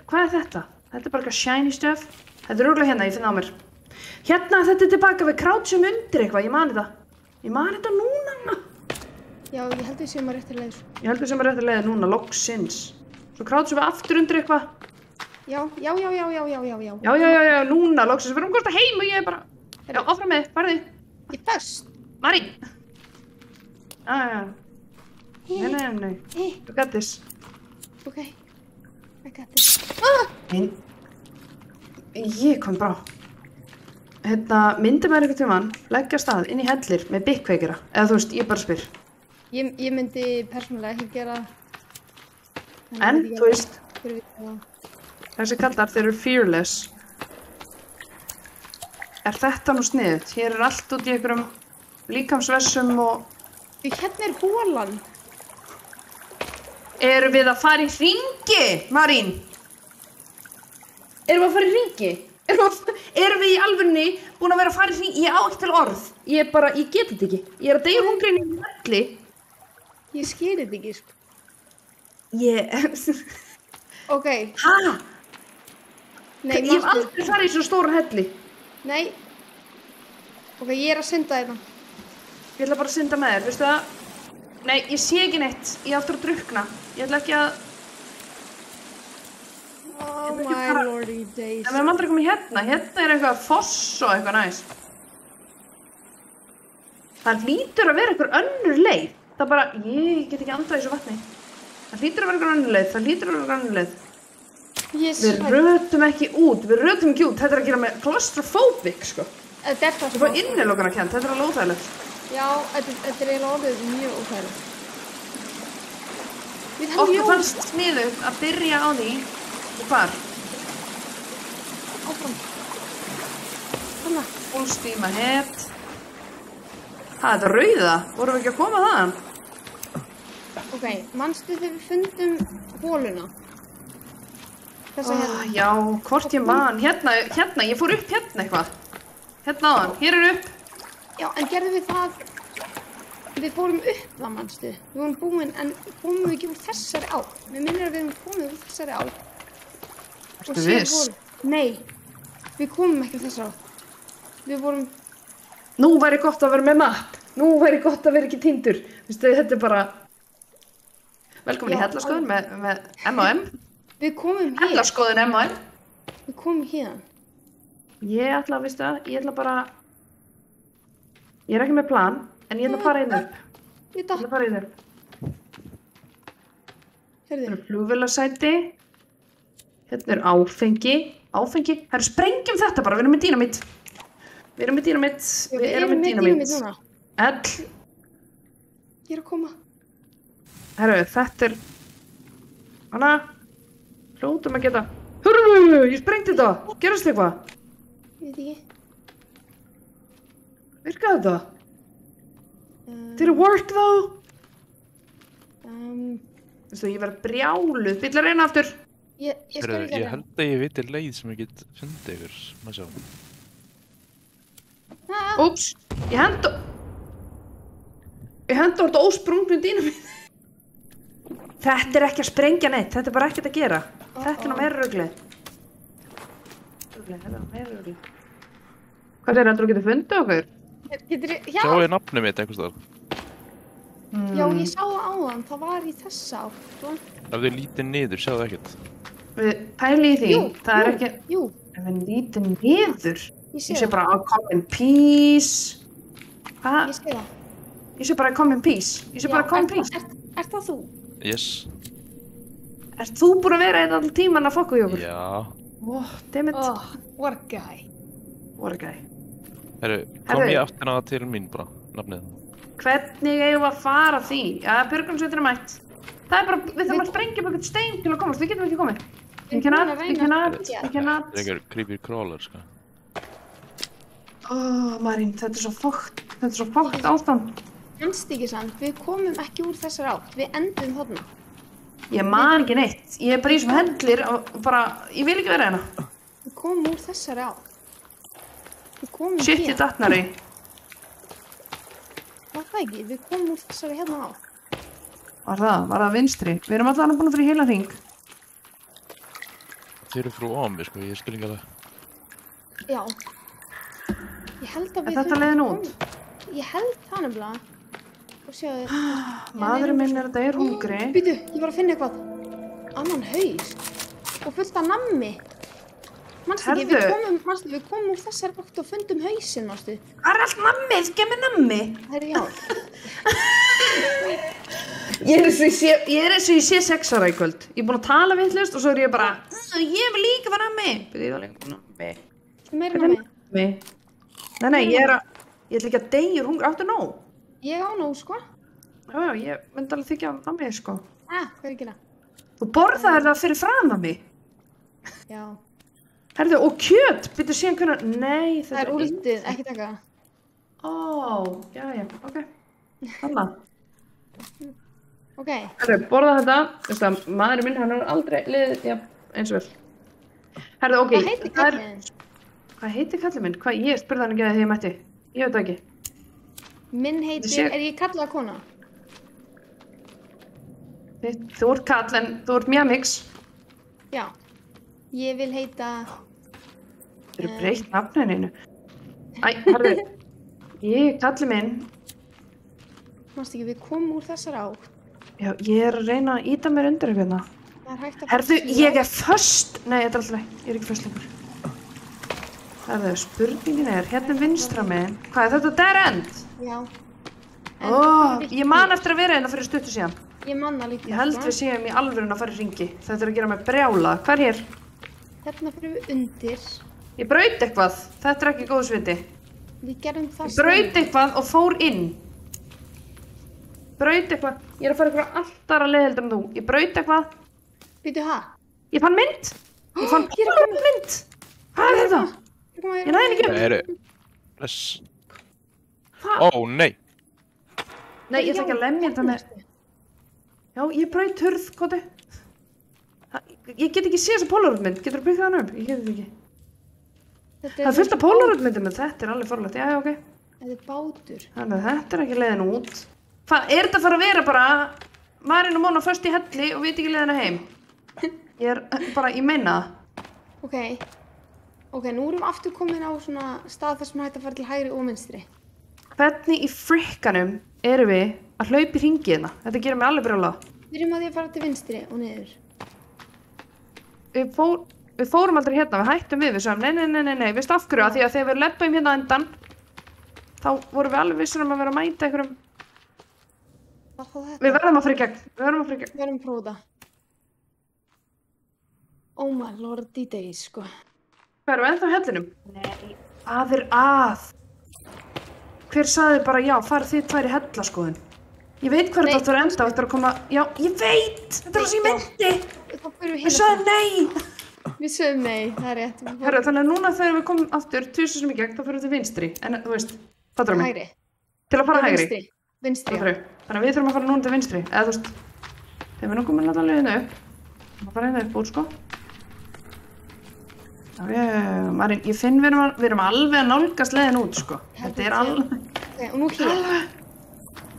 Speaker 2: Hvað er þetta? Þetta er bara eitthvað shiny stuff. Þetta er örugglega hérna, ég finn á mér. Hérna, þetta er tilbaka við crouchum undir eitthvað. Ég man þetta. Ég man þetta núna.
Speaker 1: já, ég held við séum á rétti leið.
Speaker 2: Ég held við sem er rétt að leiða núna, loksins. Svo crouchum við aftur undir eitthvað.
Speaker 1: Já.
Speaker 2: Já, núna, loksins. Við erum komast heim og ég er bara... Já, áfram með, farði.
Speaker 1: Ég föst.
Speaker 2: Mari! Já. Nei. You got this.
Speaker 1: Ok. I got this.
Speaker 2: Ég kom bara. Myndi maður einhvern tímann leggja af stað inn í hellir með byggkveikjara? Eða þú veist, ég bara spyr.
Speaker 1: Ég myndi persónulega ekki gera...
Speaker 2: En, þú veist,
Speaker 1: Fyrir við það.
Speaker 2: þessi kallar, þeir eru fearless. Er þetta nú sniðugt? Hér er allt út í einhverjum líkamsvessum og...
Speaker 1: Hérna er hólan.
Speaker 2: Erum við að fara í hringi, Marín? Erum við að fara í hringi? Erum við í alvörunni búin að vera að fara í hringi? Ég á ekki til orð. Ég get þetta ekki. Ég er að deyja hungri inn í helli.
Speaker 1: Ég skil þetta ekki, sko. Ok.
Speaker 2: Hæ?
Speaker 1: Nei,
Speaker 2: Ég hef aldrei farið í svo stóra helli.
Speaker 1: Nei. Ok, ég að synda þetta.
Speaker 2: Ég ætla bara að synda með þér, veistu það? Nei, ég sé ekki neitt. Ég áttur að drukna. Ég ætla ekki að...
Speaker 1: Oh
Speaker 2: Ég ætla ekki
Speaker 1: my
Speaker 2: að fara-
Speaker 1: lordy days.
Speaker 2: En við erum aldrei komið hérna. Hérna er eitthvað foss og eitthvað næs. Það hlýtur að vera eitthvað önnur leið. Það bara, ég get ekki andað í þessu vatni. Það hlýtur að vera eitthvað önnur leið. Það hlýtur að vera eitthvað önnur leið.
Speaker 1: Ég
Speaker 2: Við rötum ekki út. Þetta er að gera með claustrophobic, sko.
Speaker 1: Þetta er það
Speaker 2: Það er bara innilokunarkennt. Þetta er alveg óþægilegt.
Speaker 1: Já, þetta er eiginlega orðið mjög óþægilegt.
Speaker 2: Okkur fannst sniðugt að byrja á því. Og hvar?
Speaker 1: Áfram. Þannig.
Speaker 2: Full steam ahead. Þetta er rauða. Vorum við ekki að koma þaðan?
Speaker 1: Ok, manstu þegar við fundum hóluna? Þessa hérna.
Speaker 2: Já, hvort ég man. Hérna, ég fór upp hérna eitthvað. Hérna áðan, hér er upp.
Speaker 1: Já, en gerðum við það... Við fórum upp það, manstu. Við vorum búin, en komum við ekki úr þessari á. Mér minnir að við höfum komið úr þessari á.
Speaker 2: Ertu viss?
Speaker 1: Nei, við komum ekki úr þessari á. Við vorum...
Speaker 2: Nú væri gott að vera með mapp. Nú væri gott að vera ekki týndur. Vistu, þetta er bara... Velkomin í hellaskoðun með M&M.
Speaker 1: Við komum hér.
Speaker 2: Hellaskoðun M&M.
Speaker 1: Við komum hér.
Speaker 2: Ég ætla að, veistu það, ég ætla bara... Ég er ekki með plan, en ég ætla að fara inn upp.
Speaker 1: Ég
Speaker 2: Ég ætla að fara inn upp.
Speaker 1: Heyrðu.
Speaker 2: Hérna er flugvélasæti. Hérna er áfengi. Áfengi. Herru, sprengjum þetta bara, við erum með dínamít. Við erum með dínamít.
Speaker 1: Við erum með dínamít núna.
Speaker 2: Ell.
Speaker 1: Ég er að koma.
Speaker 2: Herru, þetta er... Hanna. Hljótum að geta... Hörru, ég sprengti þetta. Gerast eitthvað?
Speaker 1: Ég veit ekki.
Speaker 2: Virkaði þetta? Did it work though? Veistu, ég verð brjáluð. Bílar reyna aftur.
Speaker 1: Ég skal ekki
Speaker 3: Ég held að ég viti leið sem ég get fundið ykkur. Má sjá.
Speaker 2: Úps, ég henda orða ósprungnu dínamít. Þetta er ekki að sprengja neitt, þetta er bara ekkert að gera. Þetta er nú meira ruglið. Þetta er meira ruglið. Hvað er heldur þú getur fundið okkur?
Speaker 1: Já,
Speaker 3: Sjá ég nafnið mitt einhvers staðar.
Speaker 1: já, ég sá það áðan. Það var í þessa átt.
Speaker 3: Ef þið lítið niður, sjáu það ekkert.
Speaker 2: Við pæli í því, það er ekki...
Speaker 1: Jú,
Speaker 2: Ef við lítið niður.
Speaker 1: ég sé
Speaker 2: Ég sé
Speaker 1: það.
Speaker 2: bara að come in peace. Hvað?
Speaker 1: Ég sé það.
Speaker 2: Ég sé bara að come in peace. Ég sé bara að come in peace.
Speaker 1: Er það þú?
Speaker 3: Yes.
Speaker 2: Ert þú búin að vera einn all tíman að fokka í okkur?
Speaker 3: Já.
Speaker 2: Dammit.
Speaker 1: What a guy.
Speaker 2: What a guy.
Speaker 3: Herru, kom
Speaker 2: Herru.
Speaker 3: ég aftur að til mín bara, nafnið.
Speaker 2: Hvernig eigum við að fara því? Já, björgunarsveitin er mætt. Það er bara, við þurfum að sprengja upp eitthvað stein til að komast, við getum ekki komið.
Speaker 1: Við erum búin að reyna að
Speaker 2: Cannot.
Speaker 1: sprengja.
Speaker 3: Það er einhver creepy crawler, sko.
Speaker 2: Marín, þetta er svo fokkt ástand.
Speaker 1: Fannst ekki samt, við komum ekki úr þessari átt. Við endum þarna.
Speaker 2: Ég man ekki neitt. Ég er bara í þessum hendlir og bara, ég vil ekki vera hérna.
Speaker 1: Við komum úr þessari átt. Við komum
Speaker 2: Shit, ég dattnari.
Speaker 1: Var það ekki? Við komum úr þessari hérna átt.
Speaker 2: Var það vinstri? Við erum allan búin að fyrir heila hring.
Speaker 3: Þið eru frú Ómi, sko, ég skil ekki að það.
Speaker 1: Já. Ég held að við...
Speaker 2: þetta
Speaker 1: höfum
Speaker 2: leiðin út?
Speaker 1: komið- Ég held það nefnilega. Og sjáðu...
Speaker 2: Maðurinn minn er að deyja hungri.
Speaker 1: Býtu, ég var að finna eitthvað. Annan haus. Og fullt af nammi. Manstu ekki, við komum úr þessari átt og fundum hausinn, manstu.
Speaker 2: Hvað er allt nammi? Gef mér nammi.
Speaker 1: Það er já.
Speaker 2: Ég er eins og ég sé 6 ára í kvöld. Ég er búin að tala vitlaust og svo er ég bara ég vil líka fara nammi. Byrju, ég var líka nammi.
Speaker 1: Meira nammi.
Speaker 2: Nei, ég ætla ekki að deyja úr hungri. Áttu nóg?
Speaker 1: Ég á nú, sko.
Speaker 2: Já, ég myndi alveg þykja nammi, sko.
Speaker 1: Hvað er ekki það?
Speaker 2: Þú borðaðir það fyrir framan mig.
Speaker 1: Já.
Speaker 2: Herðu, og kjöt. Byrju, síðan hvernig... Nei,
Speaker 1: Það er úldið, ekki taka.
Speaker 2: Já, ok. Þannig.
Speaker 1: Ok.
Speaker 2: Herru, borða þetta. Veistu að maðurinn minn, hann er aldrei liðið, já, eins og vel. Herru, ok.
Speaker 1: Hvað heitir kallinn?
Speaker 2: Hvað heitir kallinn minn? Hvað, ég spurði hann ekki að því ég mætti. Ég veit það ekki.
Speaker 1: Minn heitir, er ég kallað kona?
Speaker 2: Þú ert kall en þú ert mjamix.
Speaker 1: Já. Ég vil heita...
Speaker 2: Þú eru breytt nafninu. Æ, herru. Ég kalli minn.
Speaker 1: Manstu ekki, við komum úr þessar átt.
Speaker 2: Já, ég að reyna að íta mér undir hérna.
Speaker 1: Það hægt að
Speaker 2: Herðu, ég föst. Nei, þetta alltaf ekki. Ég ekki föst lengur. Herðu, spurningin hérna vinstra megin. Hvað þetta dead end?
Speaker 1: Já.
Speaker 2: Ég man eftir að vera hérna fyrir stuttu síðan.
Speaker 1: Ég manna líka.
Speaker 2: Ég held við séum í alvörun að fara í hringi. Þetta að gera mig brjála. Hvað hér?
Speaker 1: Hérna fyrir við undir.
Speaker 2: Ég braut eitthvað. Þetta ekki góðs viti.
Speaker 1: Við gerum það
Speaker 2: Ég braut eitthvað og fór inn. Braut eitthvað. Ég að fara eitthvað allt aðra leið heldur en þú. Ég braut eitthvað.
Speaker 1: Býtu hæ?
Speaker 2: Ég fann mynd. Ég fann mynd. Hvað þetta? Ég næði ekki
Speaker 3: Bless. Ó, nei.
Speaker 2: Nei, ég ætla ekki að lemja þetta með. Já, ég braut hurð, kóti. Ég get ekki séð þessa Polaroid-mynd. Getur þú byggt það upp? Ég get þetta ekki. Það er fullt af Polaroid-myndum, en þetta alveg forlegt. Já, ok.
Speaker 1: Þetta bátur.
Speaker 2: Þannig að þetta ekki leiðin út. Hvað, þetta að fara að vera bara Marín og Móna föst í helli og veit ekki leiðina heim? Ég meina það.
Speaker 1: Ok, nú erum við aftur komin á svona stað þar sem hægt að fara til hægri og vinstri.
Speaker 2: Hvernig í frikkanum erum við að hlaupa í hringi hérna? Þetta gerir mig alveg brjála.
Speaker 1: Byrjum að því að fara til vinstri og niður.
Speaker 2: Við fórum aldrei hérna, við hættum við sögum. Nei, veistu af hverju? Því að þegar við leppum hérna endan, þá vorum við alveg vissir að vera að mæta einhverjum. Við verðum að fara í gegn. Við verðum að
Speaker 1: prófa það. Oh my lordy days, sko.
Speaker 2: Hvað erum við ennþá á hellinum? Nei, að. Hver sagði bara já, farið þið tvær í hellaskoðun? Ég veit hvað þetta áttur að enda, þetta er að koma. Já, ég veit! Þetta er það sem ég myndi! Við sögðum nei!
Speaker 1: Við sögðum nei, það er rétt.
Speaker 2: Herru, þannig að núna þegar við komum aftur tvisvar sem í gegn, þá fyrir við til vinstri. En þú veist, fattar mig?
Speaker 1: Hægri.
Speaker 2: Til að fara hægri?
Speaker 1: Vinstri, já.
Speaker 2: Þannig að við þurfum að fara núna til vinstri. Eða þú veist, þegar við nú komum alltaf leiðinu upp, þá fara hérna upp út, sko. Marín, ég finn við erum alveg að nálgast leiðin út, sko. Þetta er alveg...
Speaker 1: Ok, og nú hér.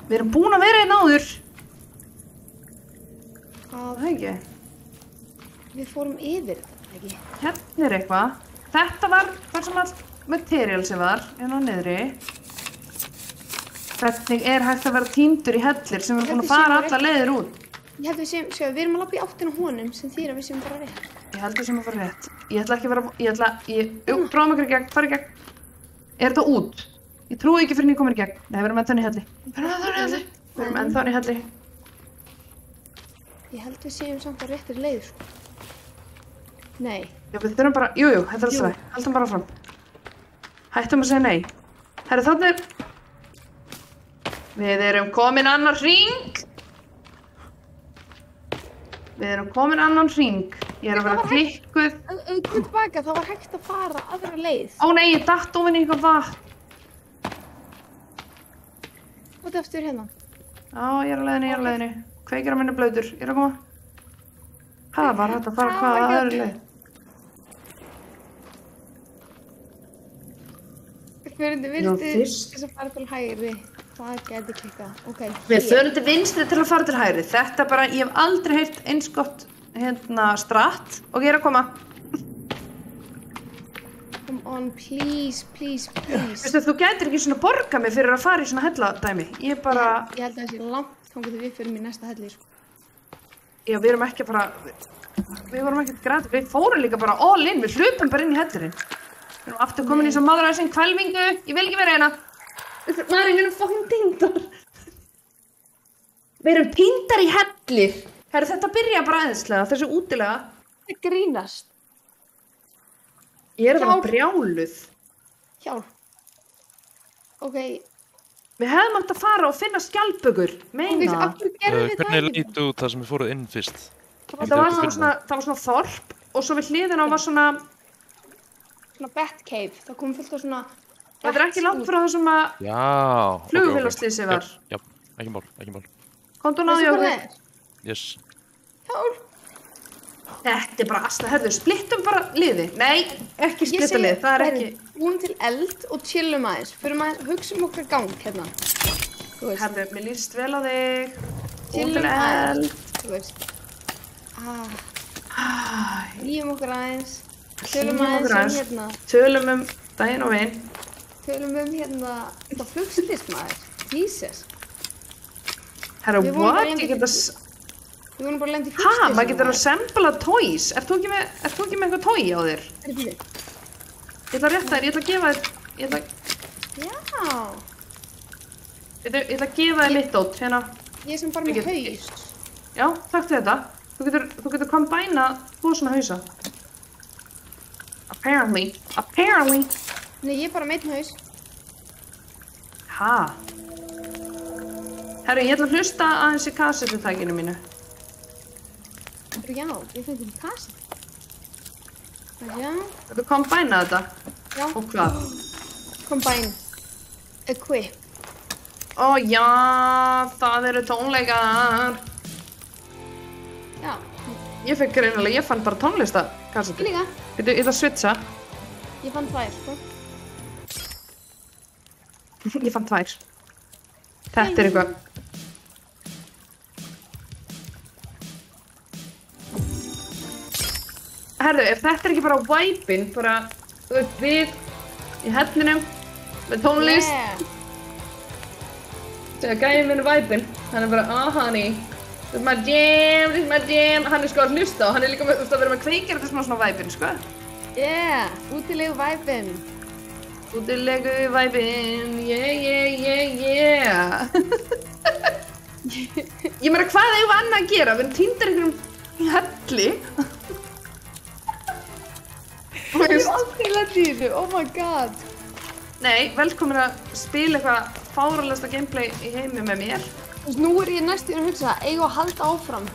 Speaker 2: Við erum búin að vera hérna áður. Það ekki.
Speaker 1: Við fórum yfir þetta, ekki?
Speaker 2: Hérna er eitthvað. Þetta var þar sem allt material sem var, hérna á niðri. Hvernig er hægt að vera týndur í hellir sem við erum búin að fara alla leiðir út?
Speaker 1: Ég held við við erum að labba í áttina á honum sem þýðir að við séum bara rétt.
Speaker 2: Ég held við séum að fara rétt. Ég ætla ekki að vera, prófum ykkur í gegn, fara í gegn. Er þetta út? Ég trúi ekki fyrir en ég komir í gegn. Nei, við erum ennþá í helli. Við erum ennþá í helli.
Speaker 1: Ég held við séum samt á réttir leið, sko. Nei.
Speaker 2: Já, við þurfum bara, jú, þetta er alltaf það. Haldum bara fram. Hættum að segja nei. Herru, þarna er... Við erum komin annan hring. Við erum komin annan hring. Ég er að vera klikkuð.
Speaker 1: Auðvitað tilbaka, það var hægt að fara aðra leið.
Speaker 2: Ó nei, ég datt ofan í eitthvað vatn.
Speaker 1: Og þetta eftir hérna.
Speaker 2: Já, ég er á leiðinni. Kveikir á minni blautur. Ég er að koma. Það var hægt að fara hvað að öðru leið.
Speaker 1: Við förum til vinstri þess að fara til hægri. Það gæti klikkað. Ok.
Speaker 2: Við förum til vinstri til að fara til hægri. Þetta bara, ég hef aldrei heyrt eins gott stratt og ég er að koma.
Speaker 1: Come on, please.
Speaker 2: Veistu, þú gætir ekki svona borga mig fyrir að fara í svona helladæmi. Ég bara...
Speaker 1: Ég held að það sé langt þangað til við förum í næsta helli, sko.
Speaker 2: Já, við erum ekki að fara... Við vorum ekki að græta. Við fórum líka bara all in. Við hlupum bara inn í hellirinn. Við erum aftur komin í svo maðuræðisinn hvelfingu. Ég vil ekki vera hérna. Maður, við erum fucking týndar. Við erum týndar í hellir. Herru, þetta byrja bara æðislega, þessu útilega.
Speaker 1: Það grínast.
Speaker 2: Ég er bara brjáluð.
Speaker 1: Hjálp. Ok.
Speaker 2: Við hefðum átt að fara og finna skjaldbökur. Meina það.
Speaker 3: Hvernig leit út það sem við fóruð inn fyrst?
Speaker 2: Það var svona þorp og svo við hliðina var svona
Speaker 1: Batcave. Það kom fullt á svona...
Speaker 2: Þetta er ekki langt frá það sem að flugvélaslýsi var.
Speaker 3: Já, ekki mál.
Speaker 2: Komdu og náðu okkur.
Speaker 3: Yes.
Speaker 1: Hjálp.
Speaker 2: Þetta er bara aðstæða, herðu, splittum bara liði. Nei, ekki splitta lið, það er ekki...
Speaker 1: Búum til eld og chillum aðeins. Förum að hugsa okkar gang hérna.
Speaker 2: Herðu, mér líst vel á þig. Búum til eld.
Speaker 1: Þú veist. Lífum okkur aðeins. Tölum aðeins hérna.
Speaker 2: Tölum daginn og veginn.
Speaker 1: tölum hérna, þetta flugslist maður. Jesus.
Speaker 2: Herra,
Speaker 1: Við vorum bara
Speaker 2: what?
Speaker 1: lendi
Speaker 2: Ég geta...
Speaker 1: Við vorum bara að lenda í
Speaker 2: Ha,
Speaker 1: flugslist.
Speaker 2: maður getur að sembla toys. Ert þú ekki með eitthvað toy á þér? Ég ætla að rétta þér, ég ætla að gefa þér...
Speaker 1: Já.
Speaker 2: Ég ætla að gefa þér litt át, hérna.
Speaker 1: Ég er sem bara með haus.
Speaker 2: Já, takk þetta. Þú getur kombænað þú svona hausa. Apparently.
Speaker 1: Nei, ég er bara með einn haus.
Speaker 2: Ha? Herru, ég ætla að hlusta aðeins í kassettutækinu mínu.
Speaker 1: Já, ég finn til kassi. Já.
Speaker 2: Þú kombænað þetta?
Speaker 1: Já.
Speaker 2: Og hvað?
Speaker 1: Combine. Equip.
Speaker 2: Ó já, það eru tónleikar.
Speaker 1: Já.
Speaker 2: Ég fann bara tónlistakassetu.
Speaker 1: Líka.
Speaker 2: Ég ætla að switcha.
Speaker 1: Ég fann 2, sko.
Speaker 2: Ég fann 2. Þetta er eitthvað. Herðu, ef þetta er ekki bara vibe-in, bara, þú veist, við í hellinum, með tónlist, þegar gæðin minn er vibe-in, hann er bara, oh honey, this is my jam, hann er sko að hlusta og hann er líka með, þú veist, að vera með kveikir, þetta er svona vibe-in, sko.
Speaker 1: Yeah, útilegu væpinn.
Speaker 2: Útilegu væpinn, yeah. Ég meina, hvað eigum við annað að gera? Við erum týndir einhverjum í helli.
Speaker 1: Ég hef aldrei lent í þessu, oh my god.
Speaker 2: Nei, velkomin að spila eitthvað fáránlegasta gameplay í heimi með mér.
Speaker 1: Þú veist, nú er ég næstum að hugsa, eigum að halda áfram.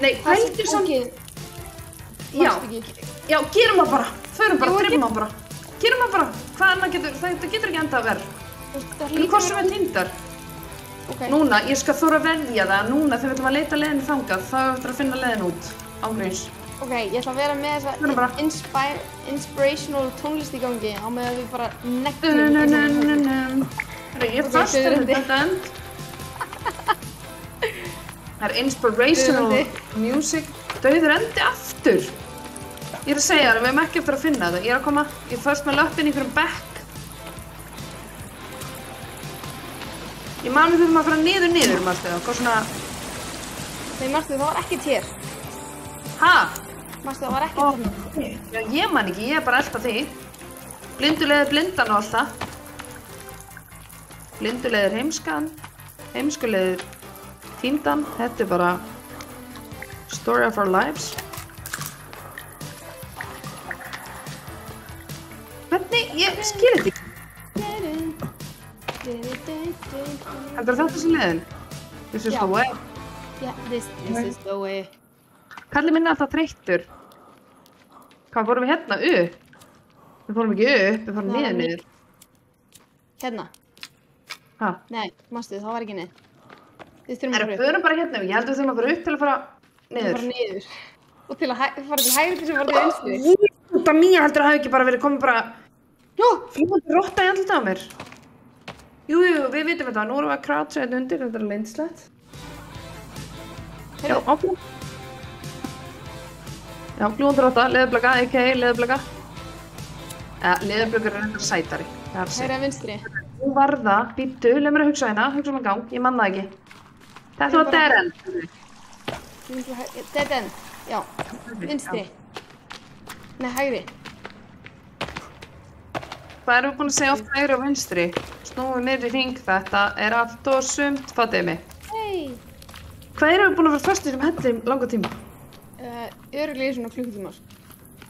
Speaker 2: Nei, hældu samt... Já, gerum það bara. Förum bara, drifum það bara. Gerum það bara. Hvað annað getur, þetta getur ekki enda að verð. Hvort sem við týndar. Núna, ég skal þóra að veðja það, núna þegar við ætlum að leita leiðinu þangað, þá ættum að finna leiðinu út, ángríns.
Speaker 1: Ok, ég ætla að vera með þessa inspirational tónlist í gangi á meðan við bara neglum.
Speaker 2: Ég er fastur þetta end. Það er inspirational music. Dauður endi aftur. Ég er að segja það, við hefum ekki eftir að finna þetta. Ég er fyrst með löppin í einhverjum bekk. Ég man við þurfum að fara niður, Marstu, og svona...
Speaker 1: Nei, Marstu, það var ekkert hér.
Speaker 2: Ha?
Speaker 1: Marstu, það var ekkert hérna.
Speaker 2: Já, ég man ekki, ég er bara að elta því. Blinduleiðir blindan og allt það. Blinduleiðir heimskan. Heimskuleiðir týndan. Þetta er bara... Story of our lives. Hvernig? Ég skil þetta ekki. Heldur þetta sem leiðin? This is the way.
Speaker 1: Yeah, this is the way.
Speaker 2: Kalli minn er alltaf þreyttur. Hvað, fórum við hérna upp? Við fórum ekki upp, við fórum niður.
Speaker 1: Hérna?
Speaker 2: Ha?
Speaker 1: Nei, Marstu, það var ekki niður. Við þurfum
Speaker 2: Við förum bara hérna, ég held að við þurfum að fara upp til að fara niður.
Speaker 1: Bara niður. Og til að fara til hægri til sem var til vinstri.
Speaker 2: Þetta mía heldur að hafa ekki bara verið komið bara... Fljúandi rotta í andlitið á mér. Jú, við vitum þetta. Nú erum við að krátsa hérna undir, þetta er leyndslegt. Já, áfram. Já, fljúandi rotta, leðurblaka, a.k.a. leðurblaka. Leðurblökur er reyndar sætari.
Speaker 1: Hægri að vinstri.
Speaker 2: Nú var það, býttu, leið mér að hugsa hérna, hugsa um að gang, ég man það ekki. Þetta var dead end.
Speaker 1: Dead end, já. Vinstri. Nei, hægri.
Speaker 2: Hvað erum við búin að segja oft hægri og vinstri? Snúum niður í hring, þetta er allt og sumt, fattiði mig.
Speaker 1: Hei!
Speaker 2: Hvað erum við búin að vera föst í þessum helli langa tíma?
Speaker 1: Örugglega í svona klukkutíma.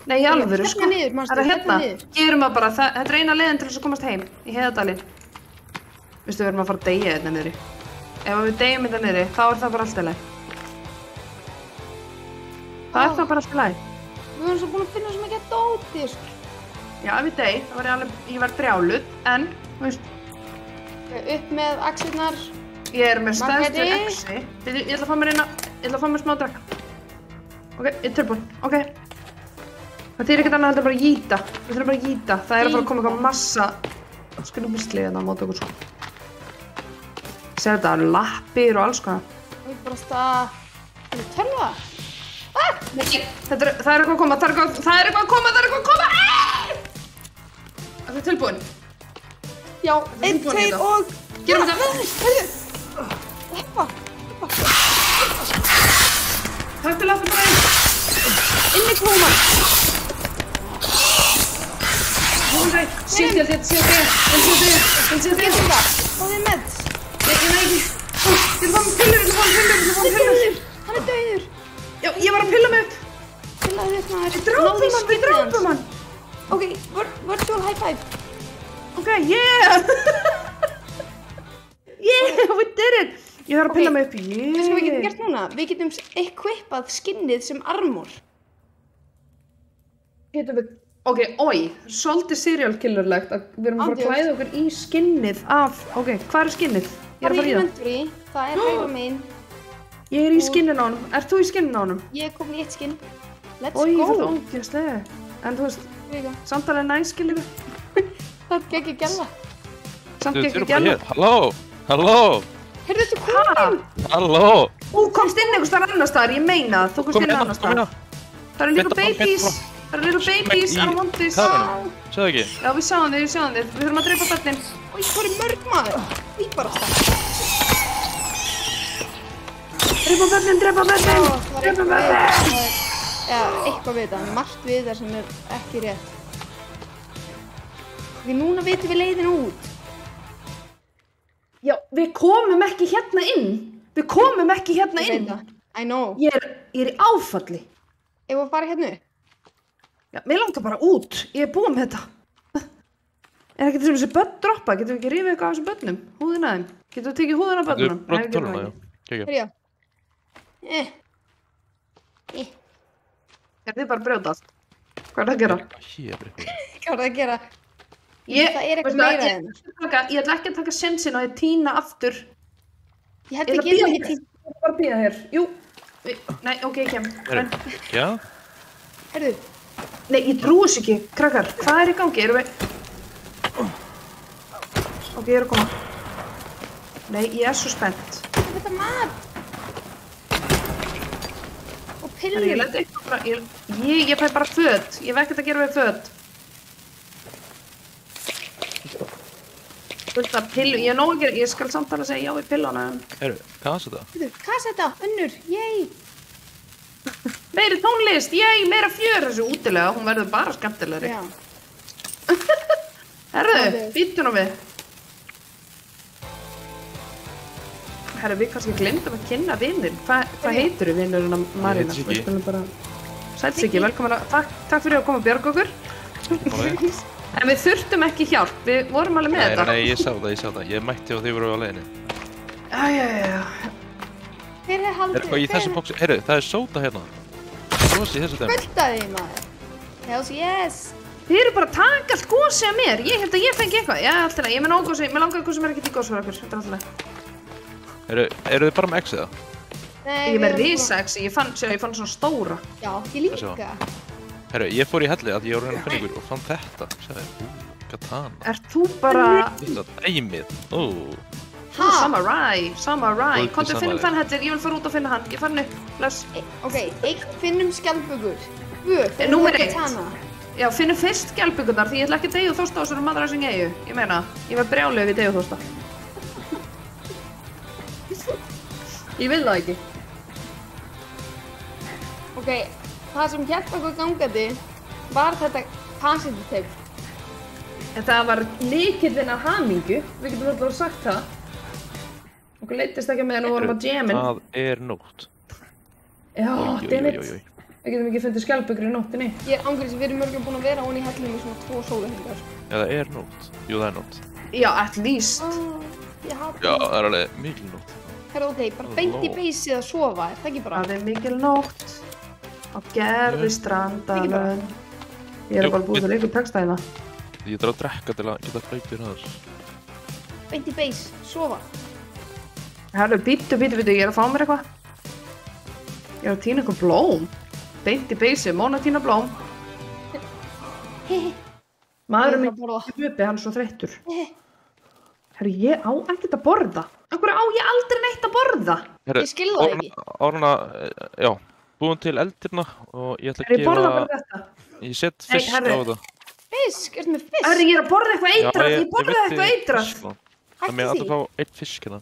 Speaker 2: Nei, í alvöru, sko.
Speaker 1: Hérna niður, Marstu, hérna niður.
Speaker 2: Gerum það bara, þetta er eina leiðin til þess að komast heim, í Heiðadalinn. Vistu, við erum að fara að deyja þetta niðri. Ef við deyjum þetta niðri, þá er það bara allt í lagi. Það er það bara allt í lagi.
Speaker 1: Við erum svo búin að finna svo mikið að dóti, sko.
Speaker 2: Já, ef ég dey, þá var ég verið brjáluð, en, þú veist...
Speaker 1: Upp með axirnar.
Speaker 2: Ég er með stæðstu exi. Ég ætla að fá mér smá drakka. Ok, ég er tilbúin. Ok. Það þýðir ekkert annað heldur bara að jíta. Við þurfum bara að jíta. Það er að fara að koma eitthvað massa skrúfsli hérna á móti okkur sko. Sér þetta, það eru lappir og alls konar.
Speaker 1: Og ég bara stað... Það er tölva.
Speaker 2: Það er eitthvað að koma, það er eitthvað að koma! Það er tilbúin.
Speaker 1: Já,
Speaker 2: Við
Speaker 1: 1,
Speaker 2: erum búin í
Speaker 1: 2
Speaker 2: þetta.
Speaker 1: og...
Speaker 2: Gerum þetta.
Speaker 1: Leppa.
Speaker 2: Takk til aftur bara einn.
Speaker 1: Inni klóman.
Speaker 2: Shit, ég held ég sé þig.
Speaker 1: Og þið meds.
Speaker 2: Ég næ ekki. Ég er fann pillur.
Speaker 1: Hann er dauður.
Speaker 2: Já, ég var að pilla mig upp.
Speaker 1: Pillaðu upp maður.
Speaker 2: Við drápum hann.
Speaker 1: Ok, virtual high five.
Speaker 2: Ok, yeah. Yeah, we did it. Ég þarf að pilla mig upp.
Speaker 1: Veistu hvað við getum gert núna? Við getum equipað skinnið sem armor.
Speaker 2: Getum við... Ok, svolítið serial killerlegt að við erum að fara að klæða okkur í skinnið af... Ok, hvað er skinnið? Ég er að fara í það.
Speaker 1: Inventory, það er hægra megin.
Speaker 2: Ég er í skinninu á honum. Ert þú í skinninu á honum?
Speaker 1: Ég er komin í 1 skinn. Let's
Speaker 2: Það er
Speaker 1: go.
Speaker 2: ógeðslega. En þú veist,
Speaker 1: Líka.
Speaker 2: samt alveg næs skilur við.
Speaker 1: Það er ekki gæla.
Speaker 2: Samt
Speaker 3: Þið
Speaker 2: ekki
Speaker 3: eru bara
Speaker 2: gæla.
Speaker 3: hér. Halló.
Speaker 1: Heyrðu þetta komin?
Speaker 3: Halló.
Speaker 2: Þú komst inn einhvers staðar annars staðar, ég meina það. Þú komst inn annars staðar. Það eru little babies. Það eru little babies, I want this.
Speaker 3: Sjáðu ekki?
Speaker 2: Já, við sjáum þig. Við þurfum að dreipa börnin.
Speaker 1: Í hvað er mörg maður? Í bara stað.
Speaker 2: Dreipa börnin.
Speaker 1: Það var
Speaker 2: Dreipa
Speaker 1: eitthvað
Speaker 2: börnin.
Speaker 1: við Já, eitthvað við þetta. Margt við þetta sem er ekki rétt. Því núna vitum við leiðina út.
Speaker 2: Já, við komum ekki hérna inn. Við komum ekki hérna
Speaker 1: Ég veit
Speaker 2: inn.
Speaker 1: það. I know.
Speaker 2: Ég er í áfalli.
Speaker 1: Ef við fara hérna upp.
Speaker 2: Já, mér langar bara út. Ég er búin með þetta. Er ekki þessum þessi börn droppa? Getum við ekki rífið eitthvað af þessum börnum? Húðina þeim? Getum við tekið húðina af
Speaker 3: Þú
Speaker 2: börnunum?
Speaker 3: brot töluna, já. Kekja.
Speaker 1: Herjá.
Speaker 2: Er þið bara að brjóta allt? Hvað er það að gera?
Speaker 3: Hér er eitthvað.
Speaker 1: Hvað er það að gera? Það er eitthvað
Speaker 2: veistu
Speaker 1: meira
Speaker 2: það,
Speaker 1: hérna.
Speaker 2: ég ætla ekki að taka sjensin á að tína aftur.
Speaker 1: Ég held
Speaker 2: Ég
Speaker 1: að
Speaker 2: ætla að
Speaker 1: geta
Speaker 2: bíða
Speaker 1: ekki
Speaker 2: hér. Ég ætla bara að bíða hér. Jú. Nei, ok, ég kem.
Speaker 3: Já?
Speaker 1: Herðu,
Speaker 2: Nei, ég trúi þessu ekki. Krakkar, hvað er í gangi? Erum við... Ok, ég er að koma. Nei, ég er svo spennt.
Speaker 1: þetta mat. Og
Speaker 2: Ég
Speaker 1: pillur.
Speaker 2: leti eitthvað bara... Ég fæ bara föt. Ég veit ekkert að gera við föt. Fullt af pillu. Ég er nóg að gera... Ég skal samt alveg segja já við pillunum.
Speaker 3: Herru, hvað er þetta?
Speaker 1: Herðu, hvað er þetta? Önnur, yey.
Speaker 2: Meiri tónlist, meira fjör þessu útilega. Hún verður bara skemmtilegri.
Speaker 1: Já.
Speaker 2: Herðu, býttu nú við. Herru, við kannski glemdum að kynna vinnin. Hvað heitir þið vinnurinn af Marina?
Speaker 3: Siggi.
Speaker 2: Við skulum bara... Sæll Siggi, velkomin að... Takk fyrir að koma að bjarga okkur. En við þurftum ekki hjálp, við vorum alveg með þetta.
Speaker 3: Nei, ég sá það. Ég mætti og þið voru á leiðinni.
Speaker 2: Já.
Speaker 1: Hver er haldið?
Speaker 3: Og í þessu bóksi, herru, það er sóda hérna. Gósi í þessu dæmi.
Speaker 1: Kvöldaði maður. Hells yes.
Speaker 2: Þið eru bara að taka allt gósi af mér. Ég held að ég fengi eitthvað. Já, alltaf, ég með nóg gósi. Mér langar eitthvað sem er ekki til gósi fyrir okkur. Þetta er alltaf.
Speaker 3: Herru, eru þið bara með X eða?
Speaker 1: Nei,
Speaker 2: Ég er með risaexi, ég fann svona stóra.
Speaker 1: Já, ég
Speaker 3: Það sjá.
Speaker 1: líka.
Speaker 3: Herru, ég fór í helli að ég voru hérna að finna ykkur og fann þetta. Sæði, katana.
Speaker 2: Ert þú bara...
Speaker 3: Þetta dæmið.
Speaker 2: Samurai.
Speaker 3: Golden
Speaker 2: Komdu, finnum
Speaker 3: samurai.
Speaker 2: þann hellir, ég vil fara út og finna hann. Ég fann upp, bless.
Speaker 1: Ok, 1 finnum skjaldbökur. 2 finnum
Speaker 2: Númer 1.
Speaker 1: katana.
Speaker 2: Já, finnum fyrst skjaldbökurnar því ég ætla ekki að deyja þósta á þessari maður sem ég. Ég meina, ég var brjálið ef ég deyja þósta. Ég vil það ekki.
Speaker 1: Ok, það sem hjálpa okkur gangandi var þetta cassette tape.
Speaker 2: En það var lykillinn af hamingju, við getum alltaf sagt það. Okkur leittist ekki með henni og vorum að jammin.
Speaker 3: Það er nótt.
Speaker 2: Já, dammit.
Speaker 3: Oj.
Speaker 2: Við getum ekki fundið skjaldbökur í nóttinni.
Speaker 1: Ég er ángriðs að við erum mörgum búin að vera onni í hellum í svona 2 sólarhringar.
Speaker 3: Já, það er nótt. Jú, það er nótt.
Speaker 2: Já, at least.
Speaker 1: Ég hata
Speaker 3: Já, það er alveg mikil nótt.
Speaker 1: Herra, ok, bara beint í beysið að sofa, er það ekki bara?
Speaker 2: Það er mikil nótt á gerði strandalön. Ég er bara búið að leika upp texta hérna.
Speaker 3: Ég þarf að drekka til að geta hlaupið aðeins.
Speaker 1: Beint í beys, sofa.
Speaker 2: Herru, bíddu, ég er að fá mér eitthvað. Ég er að tína eitthvað blóm. Beint í beysi, Móna tína blóm. Maðurinn
Speaker 1: Ég er að borða.
Speaker 2: minn uppi, hann er svo þreyttur. Herru, ég á ekkert að borða. Akkur á ég aldrei neitt að borða?
Speaker 3: Herru,
Speaker 1: Ég skil það ekki.
Speaker 3: Áruna, já, búin til eldirna og ég ætla
Speaker 2: Er
Speaker 3: að
Speaker 2: ég borða
Speaker 3: gefa...
Speaker 2: bara þetta?
Speaker 3: Ég set
Speaker 2: Nei,
Speaker 3: fisk á
Speaker 2: herru.
Speaker 3: þetta.
Speaker 1: Fisk, ertu með fisk?
Speaker 2: Ég er að borða eitthvað
Speaker 3: Já,
Speaker 2: eitrað, ég borða eitthvað eitrað.
Speaker 3: Það með
Speaker 1: Hættu
Speaker 3: alltaf
Speaker 1: því.
Speaker 3: fá einn fisk hérna.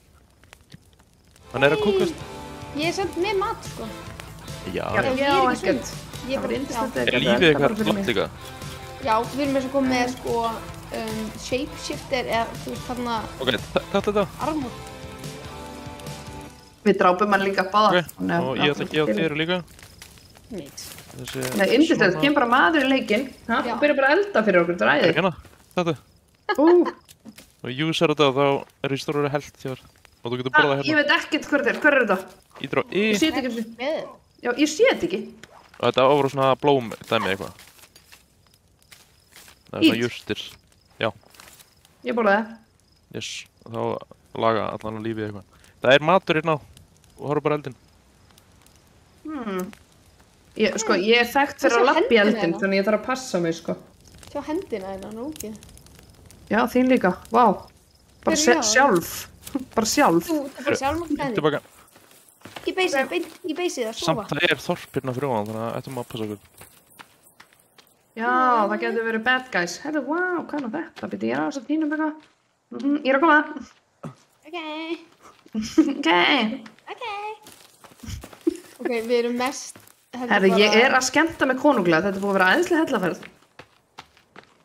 Speaker 3: Hann að kúkast.
Speaker 1: Ég er samt með mat, sko.
Speaker 3: Já,
Speaker 2: Já,
Speaker 1: Ef
Speaker 2: ég
Speaker 1: ég
Speaker 2: á
Speaker 1: er ekki
Speaker 2: ekkert.
Speaker 1: svöng. Ég
Speaker 2: Það var
Speaker 1: bara,
Speaker 2: yndislegt
Speaker 1: já.
Speaker 3: er lífið eitthvað flott líka?
Speaker 1: Já, við erum eins og komið með, sko, shapeshifter eða, þú veist, þarna
Speaker 3: Ok, þetta þetta.
Speaker 1: armor.
Speaker 2: Við drápum hann líka báða.
Speaker 3: Ok, og ég ætla að gefa þér líka.
Speaker 1: Neitt.
Speaker 3: Þessi...
Speaker 2: Nei, yndislegt, kemur bara maður í leikinn.
Speaker 1: Já.
Speaker 2: Og byrja bara að elda fyrir okkur, þetta er æði.
Speaker 3: Hérna, þetta. Og usar þetta og þá restaurar held þér. Og þú getur borðað
Speaker 2: Ég
Speaker 3: hérna.
Speaker 2: veit ekkert hver er þetta?
Speaker 3: Ídra á Y.
Speaker 2: Ég sé þetta ekki eins og...
Speaker 1: Með.
Speaker 2: Já, ég sé þetta ekki.
Speaker 3: Og þetta áfra svona blóm dæmi eitthvað. Það er svona
Speaker 2: Ít?
Speaker 3: jurtir. Já,
Speaker 2: Ég borðaði.
Speaker 3: yes. Og þá laga allan lífið eitthvað. Það er matur hérna á. Og horfa bara eldinn.
Speaker 2: Ég er þekkt fyrir
Speaker 1: Sjá
Speaker 2: að lappa í
Speaker 1: hendina
Speaker 2: eldin,
Speaker 1: hérna.
Speaker 2: þannig ég þarf að passa mig, sko.
Speaker 1: Sjá hendina hérna, nú ekki.
Speaker 2: Já, þín líka. Vá. Bara
Speaker 1: Heyrðu, já.
Speaker 2: sjálf. Bara sjálf.
Speaker 1: Þú, það er bara sjálf með henni.
Speaker 3: Tilbaka.
Speaker 1: Ég beisi það,
Speaker 3: Samt
Speaker 1: sofa.
Speaker 3: það er þorp hérna fyrir ofan, þannig að ættum að passa okkur.
Speaker 2: Já, það getur verið bad guys. Herðu, vá, hvað er þetta? Býttu, ég er á þess að tínum eitthvað. Ég er að koma.
Speaker 1: Ok,
Speaker 2: Ok.
Speaker 1: ok, við erum mest...
Speaker 2: Herðu, ég er að skemmta með konunglega. Þetta er búið að vera æðislega hellaferð.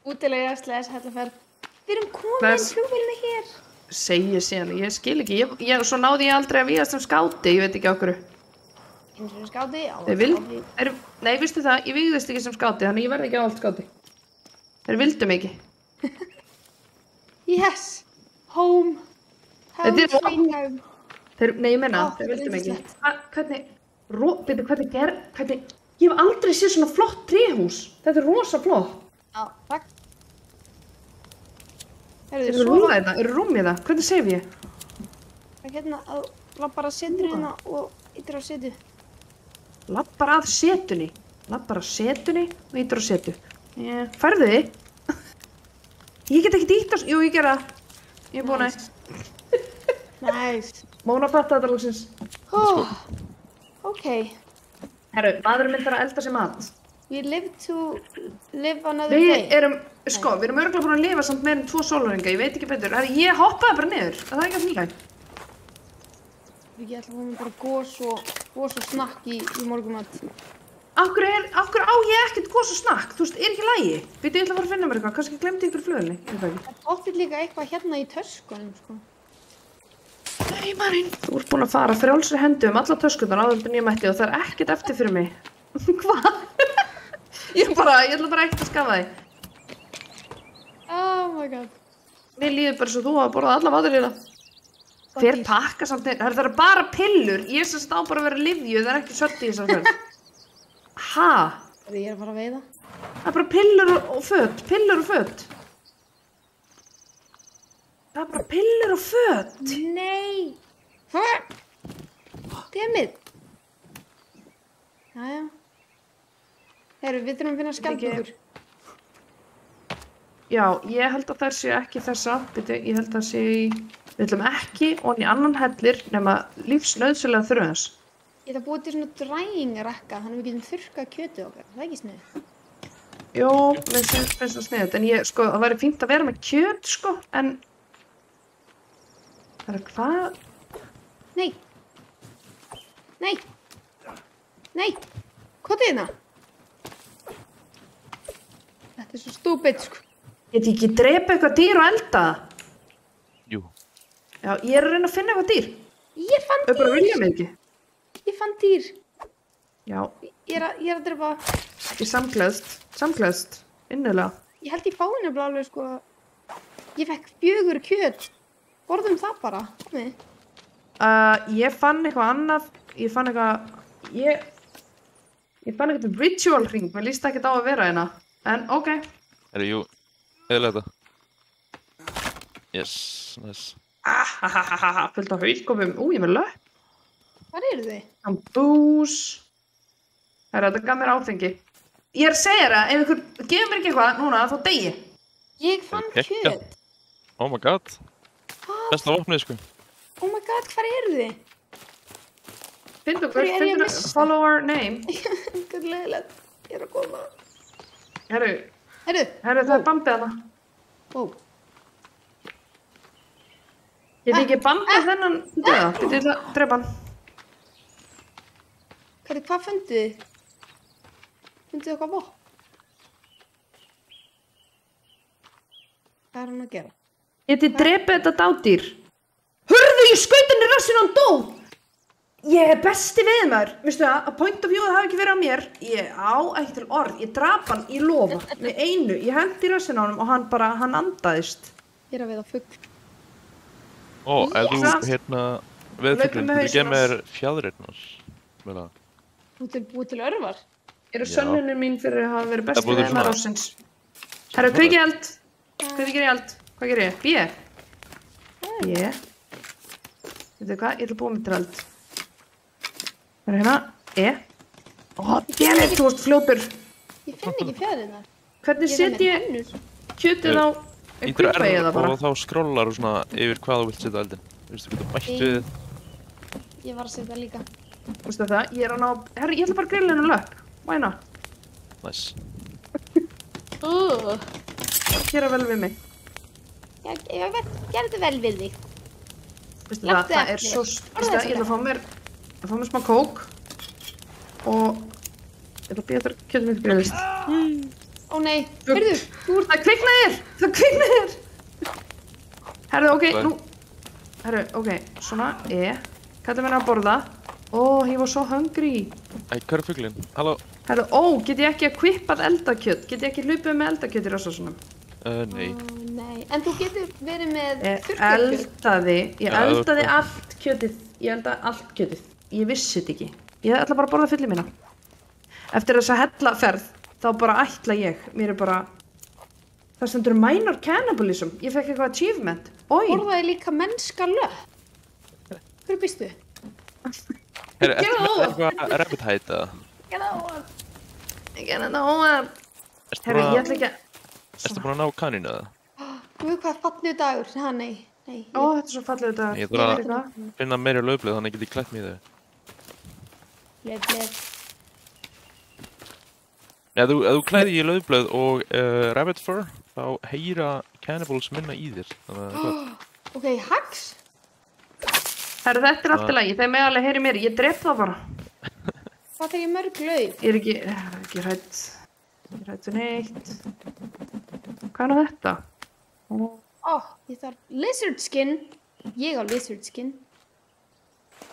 Speaker 1: Útilega hellafærð. Við erum komin
Speaker 2: Bless.
Speaker 1: flugvélina hér.
Speaker 2: Segir síðan, ég skil ekki. Svo náði ég aldrei að vígast sem skáti, ég veit ekki okkur.
Speaker 1: Eins og skáti, já.
Speaker 2: Þeir nei, vistu það, ég vígðist ekki sem skáti, þannig ég verði ekki á allt skáti. Þeir vildu mig ekki.
Speaker 1: Yes, home.
Speaker 2: Þetta er
Speaker 1: Home sweet home.
Speaker 2: Nei, ég menna,
Speaker 1: Ó,
Speaker 2: þeir vildu mig ekki.
Speaker 1: yndislegt.
Speaker 2: Hvernig, ég hef aldrei séð svona flott tréhús. Þetta er rosa flott.
Speaker 1: Já, takk.
Speaker 2: Þeir
Speaker 1: Herðu,
Speaker 2: eru
Speaker 1: svo
Speaker 2: rúmið þetta, eru rúmið það, hvernig sef ég?
Speaker 1: hérna að lappar að setur hérna og yttir á setu.
Speaker 2: Lappar að setunni. Lappar að setunni og ítur á setu. Færðu þið? Ég get ekki dýtt á... Jú, ég gera það. Ég er búin að...
Speaker 1: Nice.
Speaker 2: Móna fatta þetta lóksins.
Speaker 1: Oh, ok.
Speaker 2: Herru, maðurinn minn þarf að elda sér mat.
Speaker 1: We live to live another
Speaker 2: Við
Speaker 1: day.
Speaker 2: erum örugglega búin að lifa samt meira en 2 sólarhringa, ég veit ekki betur. Herru, ég hoppaði bara niður, það er ekki að smíka.
Speaker 1: Ég ætla að fá mér bara gos og snakk í morgumat.
Speaker 2: Akkur á ég ekkert gos og snakk, þú veist, er ekki lægi. Veitu, ég ætla að fara að finna mér eitthvað, kannski glemdi ykkur flugvelni, ég veit ekki.
Speaker 1: Það tóttir líka eitthvað hérna í töskunum, sko.
Speaker 2: Nei, Marín, þú ert búin að fara frjálsri hendi alla töskurnar áður en ég mætti og það er ekkert eftir fyrir mig. Hvað? Ég ætla bara ekkert að skafa þig.
Speaker 1: Oh my god.
Speaker 2: Mér líður bara svo þú hafa borðað alla maturina. Hver pakka samt neina, það eru bara pillur, ég sem stá bara að vera lyfju, það er ekki sött í þessar ferð. Ha?
Speaker 1: Ég er að fara að veiða.
Speaker 2: Það er bara pillur og föt, pillur og föt. Það er bara pillur og föt.
Speaker 1: Nei! Hvað? Dammit! Jæja. Herru, við þurfum að finna skjaldbökur.
Speaker 2: Já, ég held að þær séu ekki þessa, ég held að séu í, við ætlum ekki og í annan hellir nema lífsnauðsynlega þurfa þess.
Speaker 1: Ég ætla að búa til svona drægingarekka, þannig að við getum þurrkað kjötið okkar. Það er ekki snið.
Speaker 2: Jó, mér finnst það sniðugt, en það væri fínt að vera með kjöt, en... Það er hvað?
Speaker 1: Nei! Nei! Nei! Kotið hérna! Þetta er svo stúpid,
Speaker 2: Get ég ekki drepa eitthvað dýr og elda það?
Speaker 3: Jú.
Speaker 2: Já, ég er að reyna að finna eitthvað dýr.
Speaker 1: Ég fann
Speaker 2: Þau bara
Speaker 1: dýr!
Speaker 2: vilja mig ekki.
Speaker 1: Ég fann dýr!
Speaker 2: Já,
Speaker 1: Ég er að drepa...
Speaker 2: ekki samgleðst, innilega.
Speaker 1: Ég held ég fáið nefnilega alveg, Ég fekk 4 kjöt. Borðum það bara. Komið.
Speaker 2: Ég fann eitthvað annað, ég fann eitthvað ritual ring, mér líst ekkert á að vera hérna. En, ok.
Speaker 3: Jú, eðlega þetta. Yes, nice.
Speaker 2: Fullt á hauskopum, ég er með löpp.
Speaker 1: Hvar eru þið?
Speaker 2: Bús. Þetta gaf mér áfengi. Ég er að segja það, ef ykkur gefur mér ekki eitthvað núna, þá dey ég.
Speaker 1: Ég fann
Speaker 3: Geggjað.
Speaker 1: kjöt.
Speaker 3: Oh my god.
Speaker 1: Hvað?
Speaker 3: Besta vopnið, sko.
Speaker 1: Oh my god, hvar eru þið?
Speaker 2: Finndu
Speaker 1: Hverju er ég að
Speaker 2: okkur,
Speaker 1: missa?
Speaker 2: follow our name.
Speaker 1: Hvað leiðilegt. Ég er að koma.
Speaker 2: Herru,
Speaker 1: Herru,
Speaker 2: það er bambið hana.
Speaker 1: ó.
Speaker 2: Ég ekki bambið þennan döða. Þetta er að drepa hann.
Speaker 1: Hvað funduð þið? Funduð þið eitthvað vopn? Hvað er hann að gera?
Speaker 2: Getið drepið þetta dádýr. Hörðu, ég skaut henni rassinn og hann dó. Ég er besti veiðmaður. Veistu það, að point of view það hafi ekki verið á mér. Ég á ekki til orð. Ég drap hann í lofa með einu. Ég hendi rassinn á honum og hann andaðist.
Speaker 1: Ég er að veiða fugl.
Speaker 3: Ó, ef þú veðfuglinn, þú gef mér fjaðrirnar.
Speaker 1: Þú til búið til örvar?
Speaker 2: Eru sönnunin mín fyrir að hafa verið besti veiðmaður ársins. Herru, kveiki eld. Kveiki eld. Hvað gerir ég? B. Veitu hvað? Ég ætla að búa mig til eld. Það er hérna. E. Dammit, þú ert fljótur.
Speaker 1: Ég finn ekki fjaðrirnar.
Speaker 2: Hvernig set ég kjötið á kvipa ég það bara?
Speaker 3: Og þá skrollar þú svona yfir hvað þú vilt setja eldin. Þú veist, þú getur bætt við.
Speaker 1: Ég var að setja líka.
Speaker 2: Vistu það? Ég er að ná... Herri, ég ætla bara að grilla hennar löpp. Why not?
Speaker 3: Nice.
Speaker 2: Gera vel við mig.
Speaker 1: Ég gerði vel við þig.
Speaker 2: Vistu það? Það er svo... Vistu það? Ég ætla að fá mér smá kók. Og... Ég ætla að býja þér kjöldum mitt grillist.
Speaker 1: Ó nei, heyrðu,
Speaker 2: Það kviknaðir! Það kviknaðir! Herðu, ok, nú... Herðu, ok, svona, Kallar mér að borða. Ó, ég var svo hungry.
Speaker 3: Hvað er fuglinn? Halló?
Speaker 2: Herðu, get ég ekki að kvippað eldakjöt? Get ég ekki hlupið með eldakjöt í rassasunum?
Speaker 3: Nei.
Speaker 1: Nei, en þú getur verið með þurrkjöt.
Speaker 2: Ég eldaði allt kjötið. Ég eldaði allt kjötið. Ég vissi þetta ekki. Ég ætla bara að borða fyllir mína. Eftir þessa hellaferð, þá bara ætla ég. Mér er bara... Það stendur minor cannibalism. Ég fekk eitthvað achievement.
Speaker 1: Borðaði líka mennska löpp. Hverju býstu?
Speaker 3: Ertu með eitthvað rabbit hide eða?
Speaker 2: Ég gerði það óvart. Herru, ég ætla ekki að...
Speaker 3: Ertu búin að ná kaninu eða?
Speaker 1: Þú veist hvað fallegu dagur? Nei.
Speaker 2: Þetta er svo fallegu dagur.
Speaker 3: Ég þarf að finna meiri laufblöð þannig get ég klætt mig í þau.
Speaker 1: Laufblöð.
Speaker 3: Ef þú klæði í laufblöð og rabbit fur, þá heyra cannibals minna í þér.
Speaker 1: Ok, hags?
Speaker 2: Herru, þetta er allt í lagi. Þeir með alveg heyri mér. Ég drep það bara.
Speaker 1: Hvað þegar ég mörg lauf?
Speaker 2: Ég er ekki hrædd. Ég er hrædd við neitt. Hvað er þetta?
Speaker 1: Ég þarf lizard skin. Ég á lizard skin.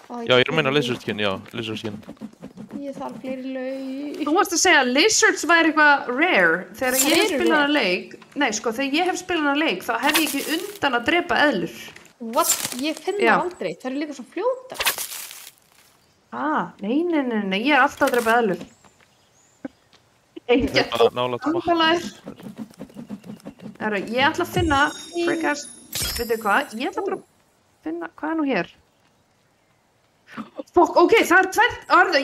Speaker 3: Já, ég er að meina lizard skin, já, lizard skin.
Speaker 1: Ég þarf fleiri lauf.
Speaker 2: Þú varst að segja að lizards væri eitthvað rare. Þegar ég hef spilað hana leik... Nei, sko, þegar ég hef spilað hana leik, þá hef ég ekki undan að drepa eðlur.
Speaker 1: What? Ég finn það aldrei. Það eru líka svo fljótar.
Speaker 2: Nei. Ég er alltaf að drepa eðlur. Ég ætla að finna frikast, veitu hvað, ég ætla bara að finna, hvað er nú hér? Fokk, ok, það er tvenn,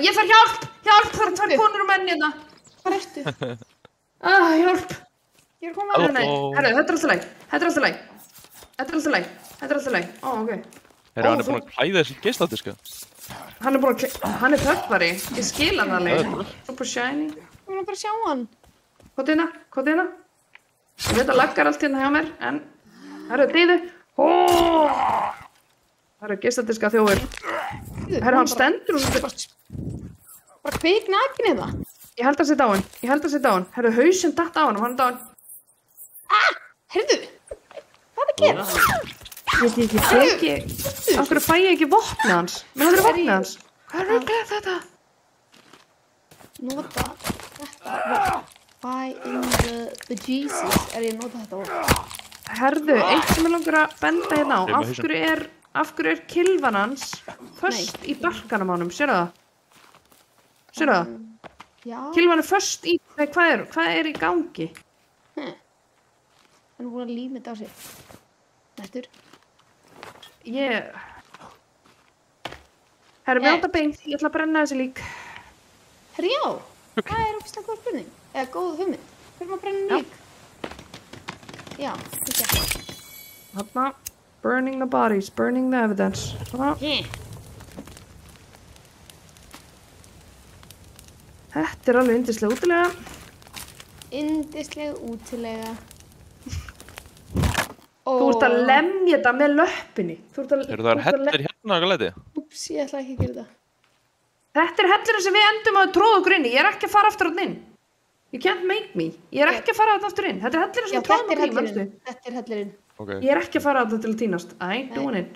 Speaker 2: ég þarf hjálp, það er tvenn konur og menn hérna.
Speaker 1: Hvað ertu?
Speaker 2: Hjálp.
Speaker 1: Ég er að koma að
Speaker 2: Nei, þetta er alltaf læg, ok.
Speaker 3: Hann er búin að klæða þessi geisladiska.
Speaker 2: Hann er pöppari, ég skil hann alveg, super shiny.
Speaker 1: Ég vil bara sjá hann.
Speaker 2: Kótt hérna. Ég veit að laggar allt hérna hjá mér, en það eru dýðu. Það eru geisladiska þjófur. Hann stendur og
Speaker 1: bara kviknakin eða?
Speaker 2: Ég held að sé dáinn. Herru, hausinn datt á hann og hann er dáinn.
Speaker 1: Heyrðu, hvað er að gera?
Speaker 2: Ég veit ekki, af hverju fæ ég ekki vopnið hans? Mér langar vopnið hans. Hvað er þetta?
Speaker 1: Nota þetta. Why in the Jesus er ég að nota þetta vopn?
Speaker 2: Herðu, eitt sem ég langar að benda hérna á. Af hverju er kylfan hans föst í barkanum á honum? Sérðu það?
Speaker 1: Já.
Speaker 2: Kylfan er föst í... Nei, hvað er í gangi?
Speaker 1: Hann er búin að líma þetta á sig. Nættur.
Speaker 2: Herru, mér átt að beint. Ég ætla að brenna þessi lík.
Speaker 1: Herru, já. Það er ógeðslega góð spurning. Eða góð hugmynd. Fyrir maður að brenna lík. Já, ekki.
Speaker 2: Þarna. Burning the bodies, burning the evidence. Svona.
Speaker 1: Þetta
Speaker 2: er alveg yndislega útilega.
Speaker 1: Yndisleg útilega.
Speaker 2: Þú ert að lemja þetta með löppinni.
Speaker 3: Eru það hellir hérna að glæti?
Speaker 1: Úps, ég ætla ekki að gera það.
Speaker 2: Þetta hellirinn sem við endum að tróða okkur inn í. Ég er ekki að fara aftur inn. You can't make me. Ég er ekki að fara aftur inn. Þetta hellirinn sem við tróðum okkur í, manstu?
Speaker 1: Þetta hellirinn.
Speaker 3: Okay.
Speaker 2: Ég er ekki að fara til að tínast. I ain't doing it.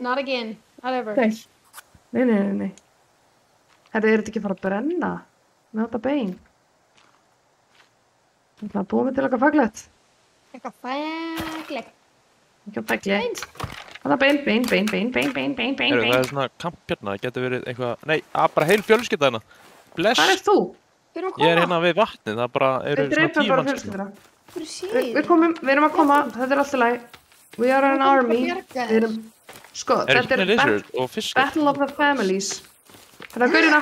Speaker 1: Not again. Not ever.
Speaker 2: Nei. Þetta er ekki að fara að brenna með þetta bein. Ég ætla að búa mig til eitthvað faglegt.
Speaker 1: Eitthvað faglegt.
Speaker 2: Eitthvað faglegt. Það er bein.
Speaker 3: Það er svona kamp hérna, það getur verið eitthvað... Nei, bara heil fjölskylda hérna. Bless.
Speaker 2: Hvað er þú?
Speaker 3: Ég er hérna við vatnið, það bara eru svona 10 manns.
Speaker 2: Við erum að koma, þetta er alltaf læg. We are an army. Við erum... Sko, þetta er Battle of the Families. Þetta er gaurina.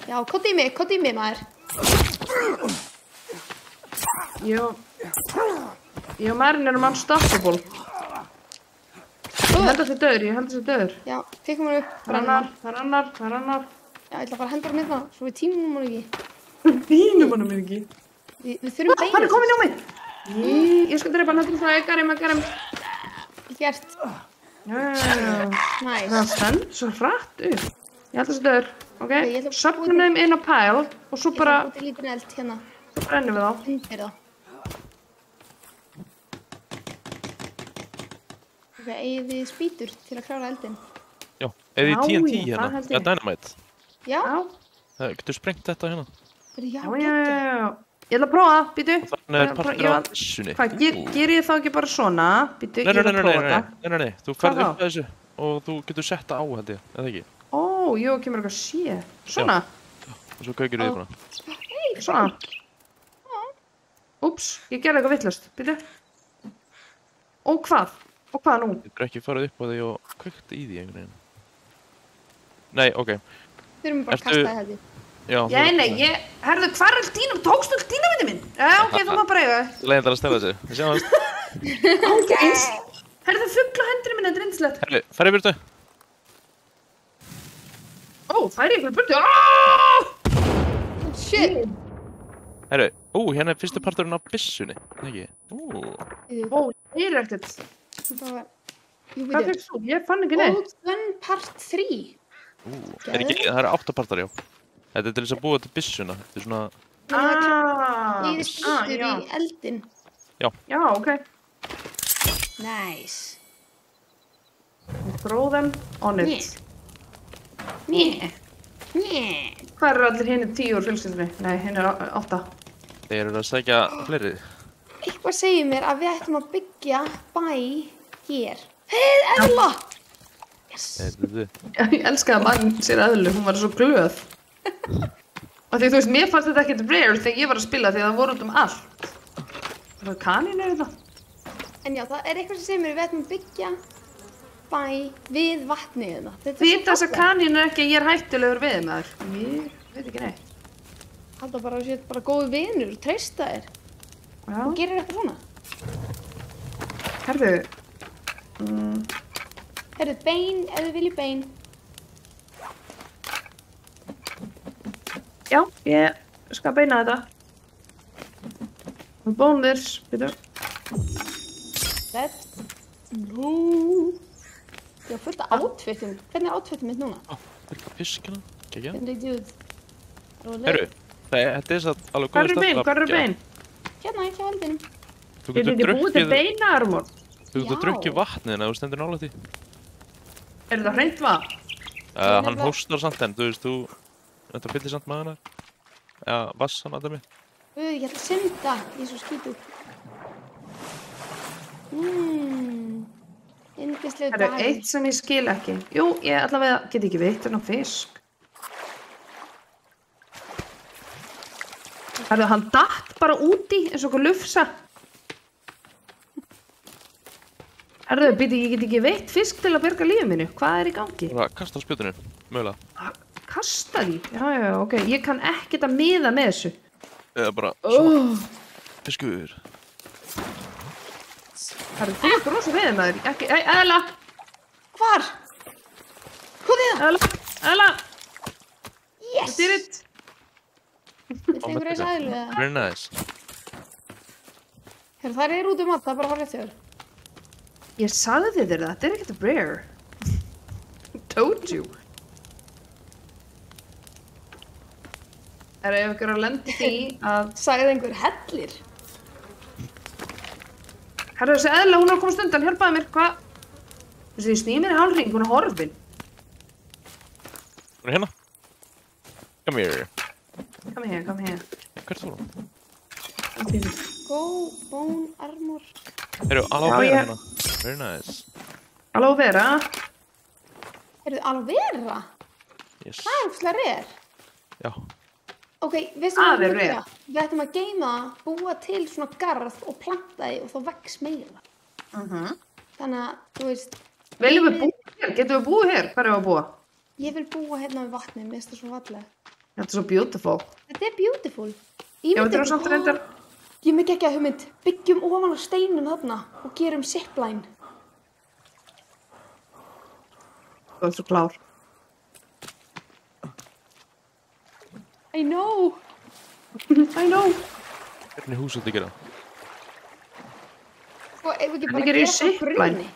Speaker 1: Já, kott í mig maður.
Speaker 2: Ég og Marin erum unstoppable. Ég held að þetta er döður.
Speaker 1: Já, tekum hann upp.
Speaker 2: Það er annar.
Speaker 1: Já, ég ætla að fara að henda hann hérna, svo við tímum hann ekki.
Speaker 2: Tímum hann ekki?
Speaker 1: Við þurfum beina.
Speaker 2: Hann er komin á mig! Ég skal drepa hann hættum frá Garim.
Speaker 1: Gert.
Speaker 2: Næs. Það stend svo hratt upp. Ég held að þetta döður. Ok, söfnum þeim inn á pæl og svo bara...
Speaker 1: Ég ætla að búti lítinn eld hérna.
Speaker 2: Svo brennum við þá.
Speaker 1: Undir þá. Ok, eigið þið spýtur til að klára eldin?
Speaker 3: Já, eigið þið TNT hérna, eða Dynamite.
Speaker 1: Já.
Speaker 3: Getur sprengt þetta hérna?
Speaker 1: Já.
Speaker 2: Ég ætla að prófa það, býtu.
Speaker 3: Þannig er partur af byssunni.
Speaker 2: Hvað, ger ég þá ekki bara svona? Býtu, ég ætla að prófa þetta.
Speaker 3: Nei, þú ferð upp að þessu og þú getur sett það á, held ég, eða ekki?
Speaker 2: Jú, kemur eitthvað sé. Svona?
Speaker 3: Og svo kaukir við bara.
Speaker 2: Svona? Úps, ég gerði eitthvað vitlaust, býtu. Og hvað? Og hvað nú?
Speaker 3: Þú getur ekki farið upp á því og kveikt í því einhvern veginn. Nei, ok.
Speaker 1: Við erum bara að kasta það hefði.
Speaker 3: Já,
Speaker 2: herðu, hvar er dínum? Tókstu dínamiti minn? Já, ok, þú má bara eiga.
Speaker 3: Leiðin þar að stela þessu. Við sjáum það.
Speaker 2: Ok. Herðu, fugla hendurinn minn, þetta er yndislegt.
Speaker 3: Herðu, farið burtu.
Speaker 2: Færi ykkur burtu.
Speaker 1: Shit.
Speaker 3: Herru, hérna er fyrstu parturinn af byssunni. Ekki?
Speaker 2: Ég er ekkert. Hvað fyrst þú? Ég fann ekki neitt.
Speaker 1: Old Gun Part 3.
Speaker 3: Það eru 8 partar, já. Þetta er til þess að búa til byssuna. Þetta er svona...
Speaker 1: Eigið spýtur í eldin.
Speaker 3: Já.
Speaker 2: Já, ok.
Speaker 1: Nice.
Speaker 2: Throw them on it. Hvað eru allir hinni 10 úr fjölskyldunni? Nei, hinni 8.
Speaker 3: Þeir eru að sækja fleiri.
Speaker 1: Eitthvað segir mér að við ættum að byggja bæ hér. Hei, eðla! Yes.
Speaker 2: Ég elska að mann sér eðlu, hún var svo glöð. Og því þú veist, mér fannst þetta ekkert rare þegar ég var að spila því að það voru út allt. Það var kanínur þetta.
Speaker 1: En já, það er eitthvað sem segir mér að við ættum að byggja bæ við vatnið hérna.
Speaker 2: Vita þess að kanínur ekki að ég er hættulegur við með þér? Ég veit ekki neitt.
Speaker 1: Halda bara að sér bara góðu vinur og treysta þér. Og gerir eitthvað svona.
Speaker 2: Herðu.
Speaker 1: Herðu, bein, ef þið viljið bein.
Speaker 2: Já, ég skal beina þetta. Bónir, byrju.
Speaker 1: No. Ég har fullt af outfitum. Hvernig er outfitum mitt núna?
Speaker 3: Fiskina, ekki?
Speaker 1: Hvernig er djúð?
Speaker 3: Herru, þetta er satt alveg
Speaker 2: góð stað. Hvað eru bein?
Speaker 1: Hérna, ekki á eldinum.
Speaker 3: Þú getur
Speaker 2: búið til beinaarmor.
Speaker 3: Þú getur drukkið vatnið en þú stendur nálægt því.
Speaker 2: Er þetta hreint vatn?
Speaker 3: Hann hóstar samt en, þú veist, þetta fyllir samt maðurnar. Já, vass hann að það mig.
Speaker 1: Ég ætla að synda í svo skítu. Yndislegu
Speaker 2: dagur. Það er eitt sem ég skil ekki. Jú, ég allavega get ekki veitt hann á fisk. Herðu, hann datt bara úti eins og okkur lufsa. Herðu, ég get ekki veitt fisk til að bjarga lífið mínu. Hvað er í gangi?
Speaker 3: Kasta spjótunum, mögulega.
Speaker 2: Kasta því? Já, ok. Ég kann ekkert að miða með þessu.
Speaker 3: Eða bara svona. Fiskur.
Speaker 2: Herðu, þú er rosa veið með þér. Ekki, eðla.
Speaker 1: Hvar? Hvað er það?
Speaker 2: Eðla.
Speaker 1: Yes.
Speaker 2: Styrir.
Speaker 1: Vill einhver eins aðilu eða?
Speaker 3: Very nice.
Speaker 1: Herru, þær eru út um allt, það er bara að fara rétt hjá þér.
Speaker 2: Ég sagði þér það, þetta er ekkert rare. Told you. Ef ykkur að lendi því að...
Speaker 1: Sagði einhver hellir?
Speaker 2: Herru, þessi eðla, hún er að komast undan, hjálpaði mér, hvað? Þessi, ég snýð mér í hálfring, hún er horfin.
Speaker 3: Hún er hérna. Come here.
Speaker 2: Come here.
Speaker 3: Hvert fór hún?
Speaker 1: Go, bone, armor.
Speaker 3: Heyrðu, aloe vera hérna. Very nice.
Speaker 2: Aloe vera.
Speaker 1: Heyrðu, aloe vera?
Speaker 3: Yes.
Speaker 1: Það er ógeðslega rare.
Speaker 3: Já.
Speaker 1: Ok, veistu
Speaker 2: Það
Speaker 1: hvað
Speaker 2: er
Speaker 1: við
Speaker 2: rare.
Speaker 1: gera? Við ættum að geyma, búa til svona garð og planta því og þá vex meira. Þannig að, þú veist...
Speaker 2: Viljum við búa hér? Getum við búið hér? Hvar er við að búa?
Speaker 1: Ég vil búa hérna við vatnið, mér finnst það svo fallega.
Speaker 2: Þetta er svo beautiful.
Speaker 1: Þetta er beautiful.
Speaker 2: Já, þetta er samt reyndar.
Speaker 1: Ég er með geggjaða hugmynd. Byggjum ofan á steinum þarna og gerum zipline.
Speaker 2: Það er svo klár.
Speaker 1: I know.
Speaker 2: I know.
Speaker 3: Hvernig hús þetta gera?
Speaker 1: Sko, ef við ekki
Speaker 2: Hvernig
Speaker 1: bara
Speaker 2: gerir
Speaker 1: gera
Speaker 2: ég
Speaker 1: frá
Speaker 2: zipline?
Speaker 1: grunni.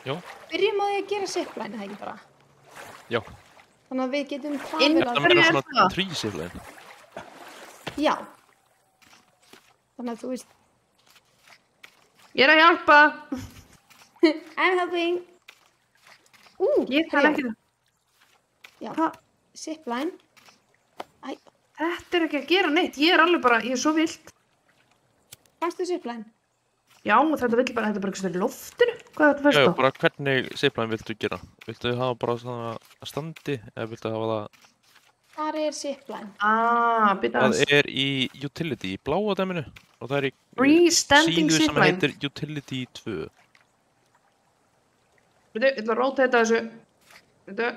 Speaker 3: Já.
Speaker 1: Byrjum á því að gera zipline, það ekki bara.
Speaker 3: Já.
Speaker 1: Þannig að við getum
Speaker 2: Inn-
Speaker 1: traðið
Speaker 3: Það
Speaker 1: að...
Speaker 3: meina
Speaker 2: er
Speaker 3: svona
Speaker 2: það?
Speaker 3: trísiflegin.
Speaker 1: Já. Þannig að þú veist...
Speaker 2: Ég er að hjálpa.
Speaker 1: I'm helping.
Speaker 2: Ég kann ekki það.
Speaker 1: Já,
Speaker 2: Hvað?
Speaker 1: zipline. Æ,
Speaker 2: Þetta er ekki að gera neitt. Ég er alveg bara, ég er svo vilt.
Speaker 1: fannstu zipline?
Speaker 2: Já, þetta vill bara, þetta er bara eitthvað í loftinu. Hvað er þetta
Speaker 3: Já,
Speaker 2: fyrst
Speaker 3: já,
Speaker 2: á?
Speaker 3: bara hvernig zipline viltu gera? Viltu hafa bara svona standi eða viltu hafa það...
Speaker 1: Þar er zipline.
Speaker 2: Býta
Speaker 3: Það
Speaker 2: hans.
Speaker 3: er í utility, í bláa dæminu og það er í
Speaker 2: Freestanding
Speaker 3: síðu sem
Speaker 2: zipline.
Speaker 3: heitir utility 2.
Speaker 2: Býta, ég ætla að róta þetta þessu. Býta.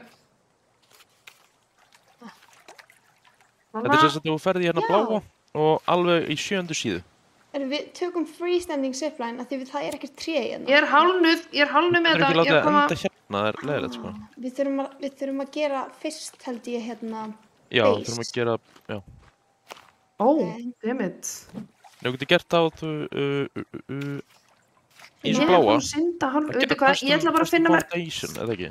Speaker 3: Þetta er sem sagt að þú ferði hérna
Speaker 1: Já.
Speaker 3: bláa og alveg í 7. síðu.
Speaker 1: Við tökum freestanding zipline af því það er ekkert tré hérna.
Speaker 2: Ég er hálfnuð með
Speaker 3: Það er
Speaker 2: þetta.
Speaker 3: ekki
Speaker 2: Ég
Speaker 3: látið
Speaker 2: er
Speaker 3: að
Speaker 2: koma...
Speaker 3: enda hérna, það er leiðilegt sko.
Speaker 1: Við þurfum að gera fyrst held ég hérna...
Speaker 3: Já,
Speaker 1: Base.
Speaker 3: þurfum að gera, já.
Speaker 2: Ó, dammit.
Speaker 3: Þú getur gert það í
Speaker 2: Ég
Speaker 3: þessu
Speaker 2: er
Speaker 3: bláa.
Speaker 2: búin að synda hálf... Veitu hvað, ég ætla bara að finna mér...
Speaker 3: Foundation, eða ekki?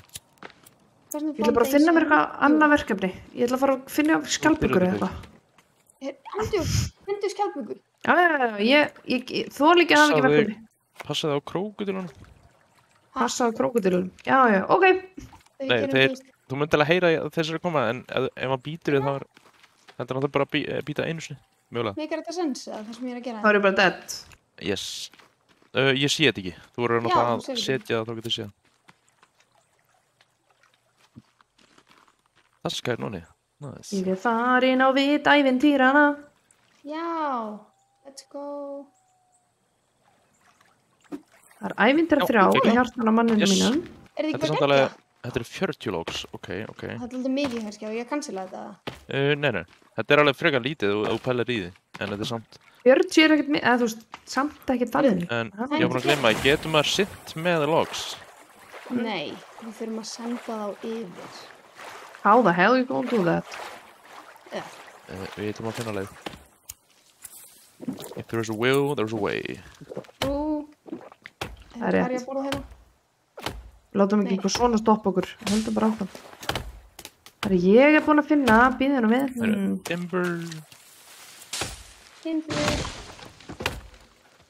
Speaker 2: Ég ætla bara að finna mér eitthvað annað verkefni. Ég ætla að fara að finna skjaldbökur eða eitthvað.
Speaker 1: Andjó, findu skjaldbökur.
Speaker 2: Já, ég þoli ekki að hafa ekki verkefni.
Speaker 3: Passaði á krókudilunum.
Speaker 2: Passa á krókudilunum. Já, ok.
Speaker 3: Nei, þú myndi alveg heyra að þessi er að koma, en ef maður býtur þið þá er þetta náttúrulega bara að býta einu sinni, mögulega.
Speaker 1: Meikar þetta sens eða það sem ég er að gera?
Speaker 2: Það eru bara dead.
Speaker 3: Yes. Ég sé þetta ekki. Þú verður náttúrulega
Speaker 1: þú
Speaker 3: að
Speaker 1: sérðu
Speaker 3: setja það þá getur séð. Það skæri núni. Nice.
Speaker 2: Ég er farin á vit ævintýrana.
Speaker 1: Já, let's go.
Speaker 2: Það er ævintýra
Speaker 3: Já,
Speaker 2: 3
Speaker 3: ok.
Speaker 2: í hjartan á manninu
Speaker 3: Yes.
Speaker 2: mínum.
Speaker 1: Er
Speaker 3: Þetta er
Speaker 1: þið ekki
Speaker 3: samt
Speaker 1: bara
Speaker 3: alveg,
Speaker 1: geggja?
Speaker 3: þetta er 40 logs, ok.
Speaker 1: Það er alltaf mikið kannski og ég cancela þetta.
Speaker 3: Nei, þetta er alveg frekar lítið og þú pælir í því, en þetta er samt.
Speaker 2: 40 er ekkert, eða þú veist, samt ekkert farið.
Speaker 3: En
Speaker 2: Það
Speaker 3: ég var búin að glemma, getur maður sitt með logs?
Speaker 1: Nei, við þurfum að senda þá yfir.
Speaker 2: How the hell you gonna do that?
Speaker 3: Við ætlum að finna leið. If there's a will, there's a way.
Speaker 1: Það
Speaker 2: er rétt.
Speaker 1: Hvað er ég að borða hérna?
Speaker 2: Látum ekki eitthvað svona stoppa okkur. Höldum bara áfram. Það er ég er búin að finna, býðinu við.
Speaker 3: Timber.
Speaker 1: Hindrið.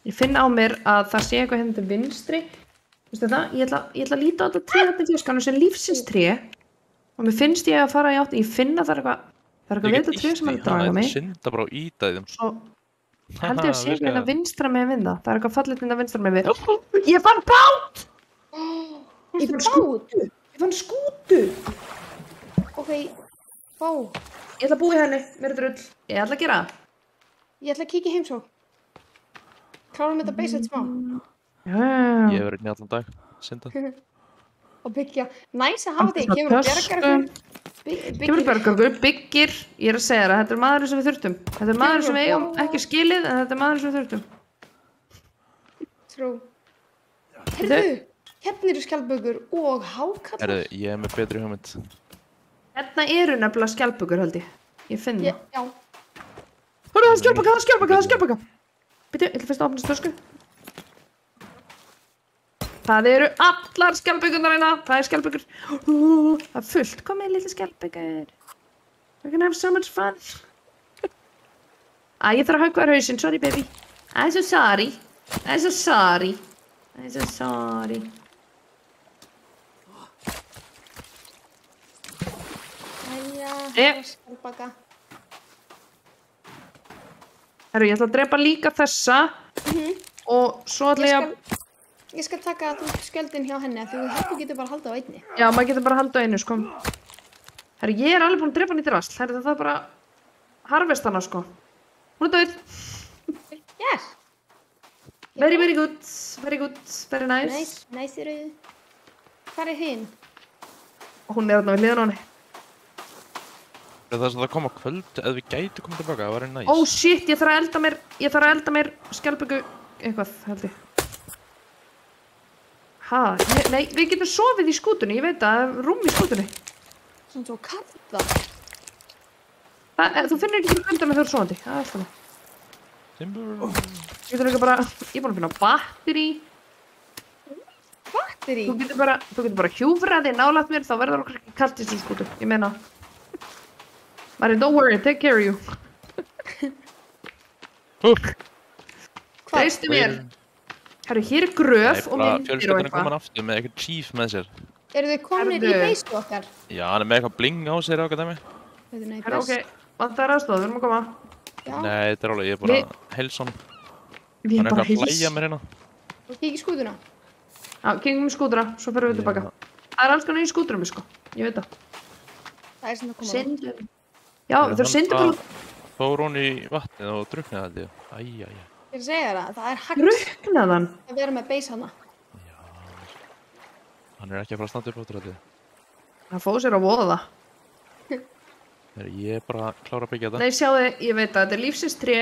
Speaker 2: Ég finn á mér að það sé eitthvað hérna til vinstri. Vistu það? Ég ætla að líta á þetta tré hérna í fjöskanum sem lífsins tré. Og mér finnst ég að fara í átt. Ég finn að það er eitthvað við þetta tré sem er að draga mig.
Speaker 3: Ég synda bara á ítaðum.
Speaker 2: Svo held ég að sé ekki hérna vinstra með vinda. Það er eitthvað fallit hérna vinstra með við. Ég fann bát! Ég fann skútu. Ég fann skútu.
Speaker 1: Ok, vá.
Speaker 2: Ég ætla að búa í henni. Mér er drull. Ég ætla að gera það.
Speaker 1: Ég ætla að kíkja heimsók. Klárum þetta base eitt smá.
Speaker 2: Já.
Speaker 3: Ég hefur einnig allan dag, synda.
Speaker 1: Og byggja. Næs að hafa þig. Kemur að bjarga ykkur.
Speaker 2: Kemur bjargargur, byggir. Ég er að segja það. Þetta er maðurinn sem við þurftum. Þetta er maðurinn sem við eigum ekki skilið, en þetta er maðurinn sem við þurftum.
Speaker 1: Trú. Herðu, hérna eru skjaldbökur og hákallar.
Speaker 3: Herðu, ég er með betri hugmynd.
Speaker 2: Hérna eru nefnilega skjaldbökur held ég. Ég finn það.
Speaker 1: Já.
Speaker 2: Hörru, það er skjálpaka. Bíddu, ég ætla fyrst að opna stösku. Það eru allar skjálpökurnar hérna. Það er skjálpökur. Það er fullt. Kom með litla skjálpökur. We're gonna have so much fun. Ég þarf að höggva þér hausinn. Sorry, baby. I'm so sorry.
Speaker 1: Æja,
Speaker 2: Eh.
Speaker 1: skjálpaka.
Speaker 2: Herru, ég ætla að drepa líka þessa. Og svo ætla ég að...
Speaker 1: Ég skal taka skjöldin hjá henni, þú getur bara að halda á einni.
Speaker 2: Já, maður getur bara að halda á einu, sko. Herru, ég er alveg búin að drepa hann í drasl. Herru, það er bara harvest hana, sko. Hún er döið.
Speaker 1: Yes!
Speaker 2: Very good. Very nice.
Speaker 1: Nice í rauðu. Hvar er hinn?
Speaker 2: Og hún er þarna við hliðan á henni.
Speaker 3: Það er það að koma kvöld, eða við gætu komið tilbaka, það væri næs.
Speaker 2: Oh shit, ég þarf að elda mér skjálpöku eitthvað, held ég. Nei, við getum sofið í skútunni, ég veit það, rúm í skútunni.
Speaker 1: Svona svo kalla.
Speaker 2: Þú finnir ekki kvölda með þau eru sofandi, það er alltaf það.
Speaker 3: Timbur.
Speaker 2: Ég er búin að finna batteri.
Speaker 1: Batteri?
Speaker 2: Þú getur bara hjúfraði nálægt mér, þá verður okkur ekki kalt í þessu skútu, ég meina. Mari, don't worry, take care of you. Treystu mér. Herru, hér er gröf og myndir og
Speaker 3: Fjölskyldan er
Speaker 2: eitthvað.
Speaker 3: komin aftur með eitthvað chief með sér.
Speaker 1: Eru þau komnir í
Speaker 2: Herðu.
Speaker 1: beisu okkar?
Speaker 3: Já, hann er með eitthvað bling á sér og eitthvað dæmi.
Speaker 2: Herru, ok, það er aðstoð, við erum að koma.
Speaker 1: Já.
Speaker 3: Nei, þetta er alveg, ég er bara að heilsa hann.
Speaker 2: Við
Speaker 3: Hann
Speaker 2: erum
Speaker 3: er
Speaker 2: bara
Speaker 3: eitthvað að hlæja mér hérna.
Speaker 1: Kík í skútuna.
Speaker 2: Já, kengum í skútuna, svo ferum við tilbaka. Það er alls konar í skúturum, sko. Ég veit það.
Speaker 1: Það er sem að koma.
Speaker 2: Syndum. Já, þau syndu bara...
Speaker 3: Fór hún í vatnið og druknaði held ég. Æjæjæ.
Speaker 1: Ég er að segja það er hægt
Speaker 2: Ruknaðan.
Speaker 1: að vera með beis hana.
Speaker 3: Hann er ekki að fara að standa upp áttur held ég.
Speaker 2: Það fóð sér að voða það.
Speaker 3: Ég er bara að klára að byggja þetta.
Speaker 2: Nei, sjáðu, ég veit það, þetta er lífsins tré.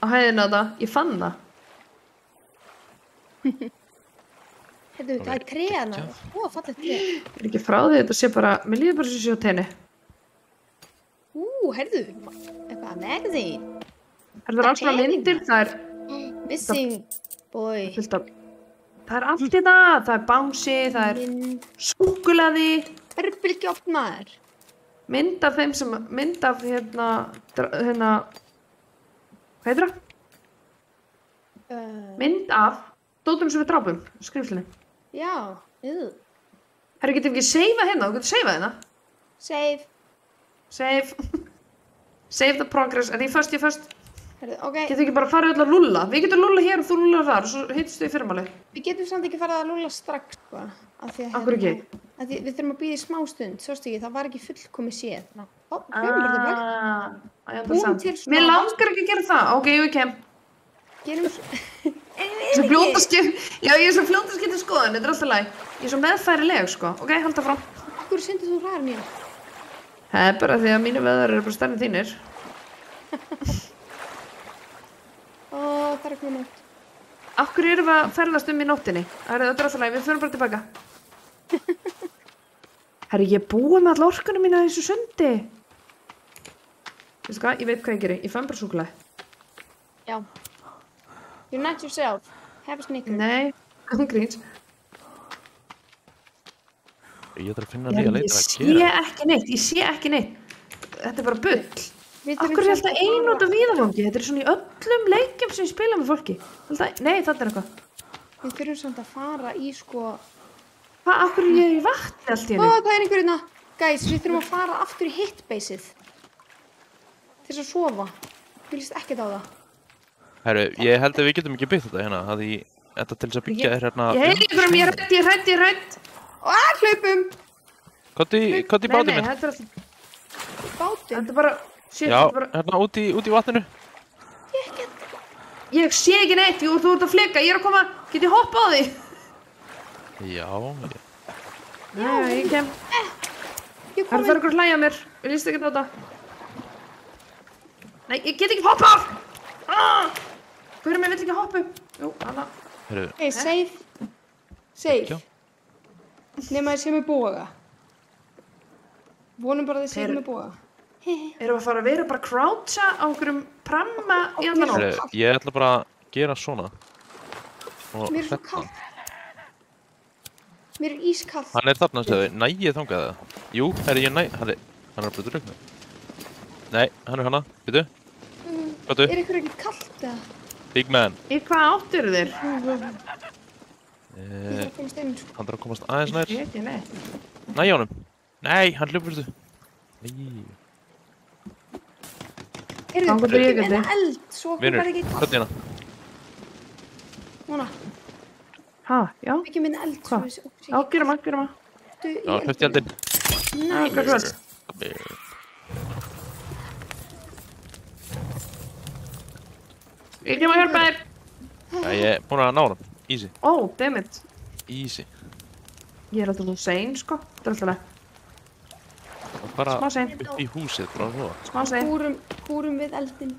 Speaker 2: Á hæðina þetta, ég fann það.
Speaker 1: Heyrðu, það er tré hana. Ó, fallegt tré.
Speaker 2: Ég er ekki frá því, þetta sé bara, mér líður bara sem sé á tenni.
Speaker 1: Heyrðu, eitthvað magazine.
Speaker 2: Það er alls konar myndir, það er
Speaker 1: Missing boy.
Speaker 2: fullt af... Það er allt í það er bánsi, það er súkkulaði.
Speaker 1: Örbylgjuofnar.
Speaker 2: Mynd af þeim sem, mynd af hérna, hvað heitir það? Mynd af dótum sem við drápum, skriflinni.
Speaker 1: Já,
Speaker 2: Herru, getum við ekki seifað hérna, þú getur seifað hérna.
Speaker 1: Save.
Speaker 2: Save. Save the progress, er ég föst?
Speaker 1: Heyrðu, ok.
Speaker 2: Getum við ekki bara farið öll að lulla? Við getum lulla hér og þú lullar þar og svo hittstu í fyrrmáli.
Speaker 1: Við getum samt ekki farið að lúlla strax, sko. Af því að,
Speaker 2: Af hverju
Speaker 1: hérna, af því við þurfum að bíða í smá stund, sástu ekki, það var ekki fullkomið séð. Ó, hljómar þetta bara. Búum til smá.
Speaker 2: Mér langar ekki að gera það. Ok, ég kem.
Speaker 1: Gerum svo.
Speaker 2: Svo já, ég er svo fljóta að skipta skoðun, þetta er alltaf læg. Ég er svo meðfærileg, sko. Ok, halda fram.
Speaker 1: Akkur syndir þú hraðar mér?
Speaker 2: Það er bara því að mínu veðar eru bara stærri en þínir.
Speaker 1: Ó, það er komið nótt.
Speaker 2: Af hverju erum við að ferðast í nóttinni? Þetta er alltaf læg, við förum bara tilbaka. Herri, ég búið með all orkunum mína í þessu sundi. Veistu hvað, ég veit hvað ég gerir. Ég fann bara súkkulaði.
Speaker 1: Já. You're not yourself. Have a snicker.
Speaker 2: Nei, gríns.
Speaker 3: Ég þarf að finna nýja leitar að
Speaker 2: Ég
Speaker 3: gera.
Speaker 2: sé ekki neitt. Þetta er bara bull.
Speaker 1: Við
Speaker 2: Af
Speaker 1: þurfum
Speaker 2: hverju er
Speaker 1: samt
Speaker 2: alltaf einnóta víðafangi? Þetta er svona í öllum leikjum sem ég spila með fólki. Nei, þetta er eitthvað.
Speaker 1: Við þurfum samt að fara í, sko.
Speaker 2: Hvað, af hverju ég er í vatni allt í
Speaker 1: Ó,
Speaker 2: henni?
Speaker 1: það er einhver hérna. Guys, við þurfum að fara aftur í hitbaseið. Til þess að sofa. Ég líst ekkert á það.
Speaker 3: Herru, ég held að við getum ekki byggt þetta hérna. Þetta til þess að byggja þér hérna.
Speaker 2: Ég heyri ykkur ég er hrædd.
Speaker 1: Ó, hlaupum!
Speaker 3: Kottu í bátinn minn.
Speaker 2: Þetta er alltaf,
Speaker 1: Bátinn.
Speaker 2: þetta er bara, shit,
Speaker 3: Já,
Speaker 2: þetta er bara,
Speaker 3: hérna út í vatninu.
Speaker 2: ég sé ekki neitt, þú ert að flika, ég er að koma, get ég hoppa á því?
Speaker 3: Já.
Speaker 2: Já, ég kem.
Speaker 1: Ég
Speaker 2: Það
Speaker 1: kom
Speaker 2: er ykkur að hlæja mér, ég líst ekki á þetta. Nei, ég get ekki hoppað! Hverjum ég vill ekki hoppa upp? Jú, hana.
Speaker 3: Herru,
Speaker 1: Hey, save. Save.
Speaker 3: Já.
Speaker 1: Nema þið sé með boga. Vonum bara að þið sé með boga.
Speaker 2: Erum við að fara að vera bara að croucha á einhverjum pramma í allan
Speaker 1: Mér er
Speaker 2: nótt?
Speaker 1: svo
Speaker 3: Ég ætla bara að gera svona. Og
Speaker 1: Mér er svo
Speaker 3: hérna.
Speaker 1: kallt. Mér er ískallt.
Speaker 3: Hann er þarna, stöðu. Næ, ég þangað það. Jú, ég næ. Hann er bara drukna. Nei, hann er hana. Býtu. Hvað
Speaker 1: Er ykkur ekki kallt eða?
Speaker 3: Big man.
Speaker 2: Í hvað áttur þér?
Speaker 1: Ég þarf að komast inn, sko.
Speaker 3: Hann þarf að komast aðeins nær.
Speaker 2: Ég ekki neitt.
Speaker 3: Næ, honum. Nei, hann hljópur stu. Nei.
Speaker 1: Heyrðu,
Speaker 2: Þangað til ég
Speaker 1: ekki
Speaker 2: geti.
Speaker 1: með eld, svo okkur
Speaker 3: Vinur,
Speaker 1: var ekki kallt.
Speaker 3: hvað er hérna?
Speaker 1: Núna,
Speaker 2: Ha, já.
Speaker 1: ekki með eld, svo
Speaker 2: Hvað?
Speaker 1: við okkur sé
Speaker 2: Já,
Speaker 1: ekki
Speaker 2: gerum að.
Speaker 1: kallt í
Speaker 3: Já, hlöft í
Speaker 1: eldinum.
Speaker 3: eldin.
Speaker 1: Nei,
Speaker 2: Hvað er það? Ég kem að hjálpa þér.
Speaker 3: Já, ég er búinn að ná honum. Easy.
Speaker 2: Ó, dammit.
Speaker 3: Easy.
Speaker 2: Ég er alltaf nú sein, sko. Það er alltaf leið.
Speaker 3: Og bara
Speaker 2: Smá sein.
Speaker 3: upp í húsið, bara svo.
Speaker 2: Smá sein.
Speaker 1: Kúrum við eldin.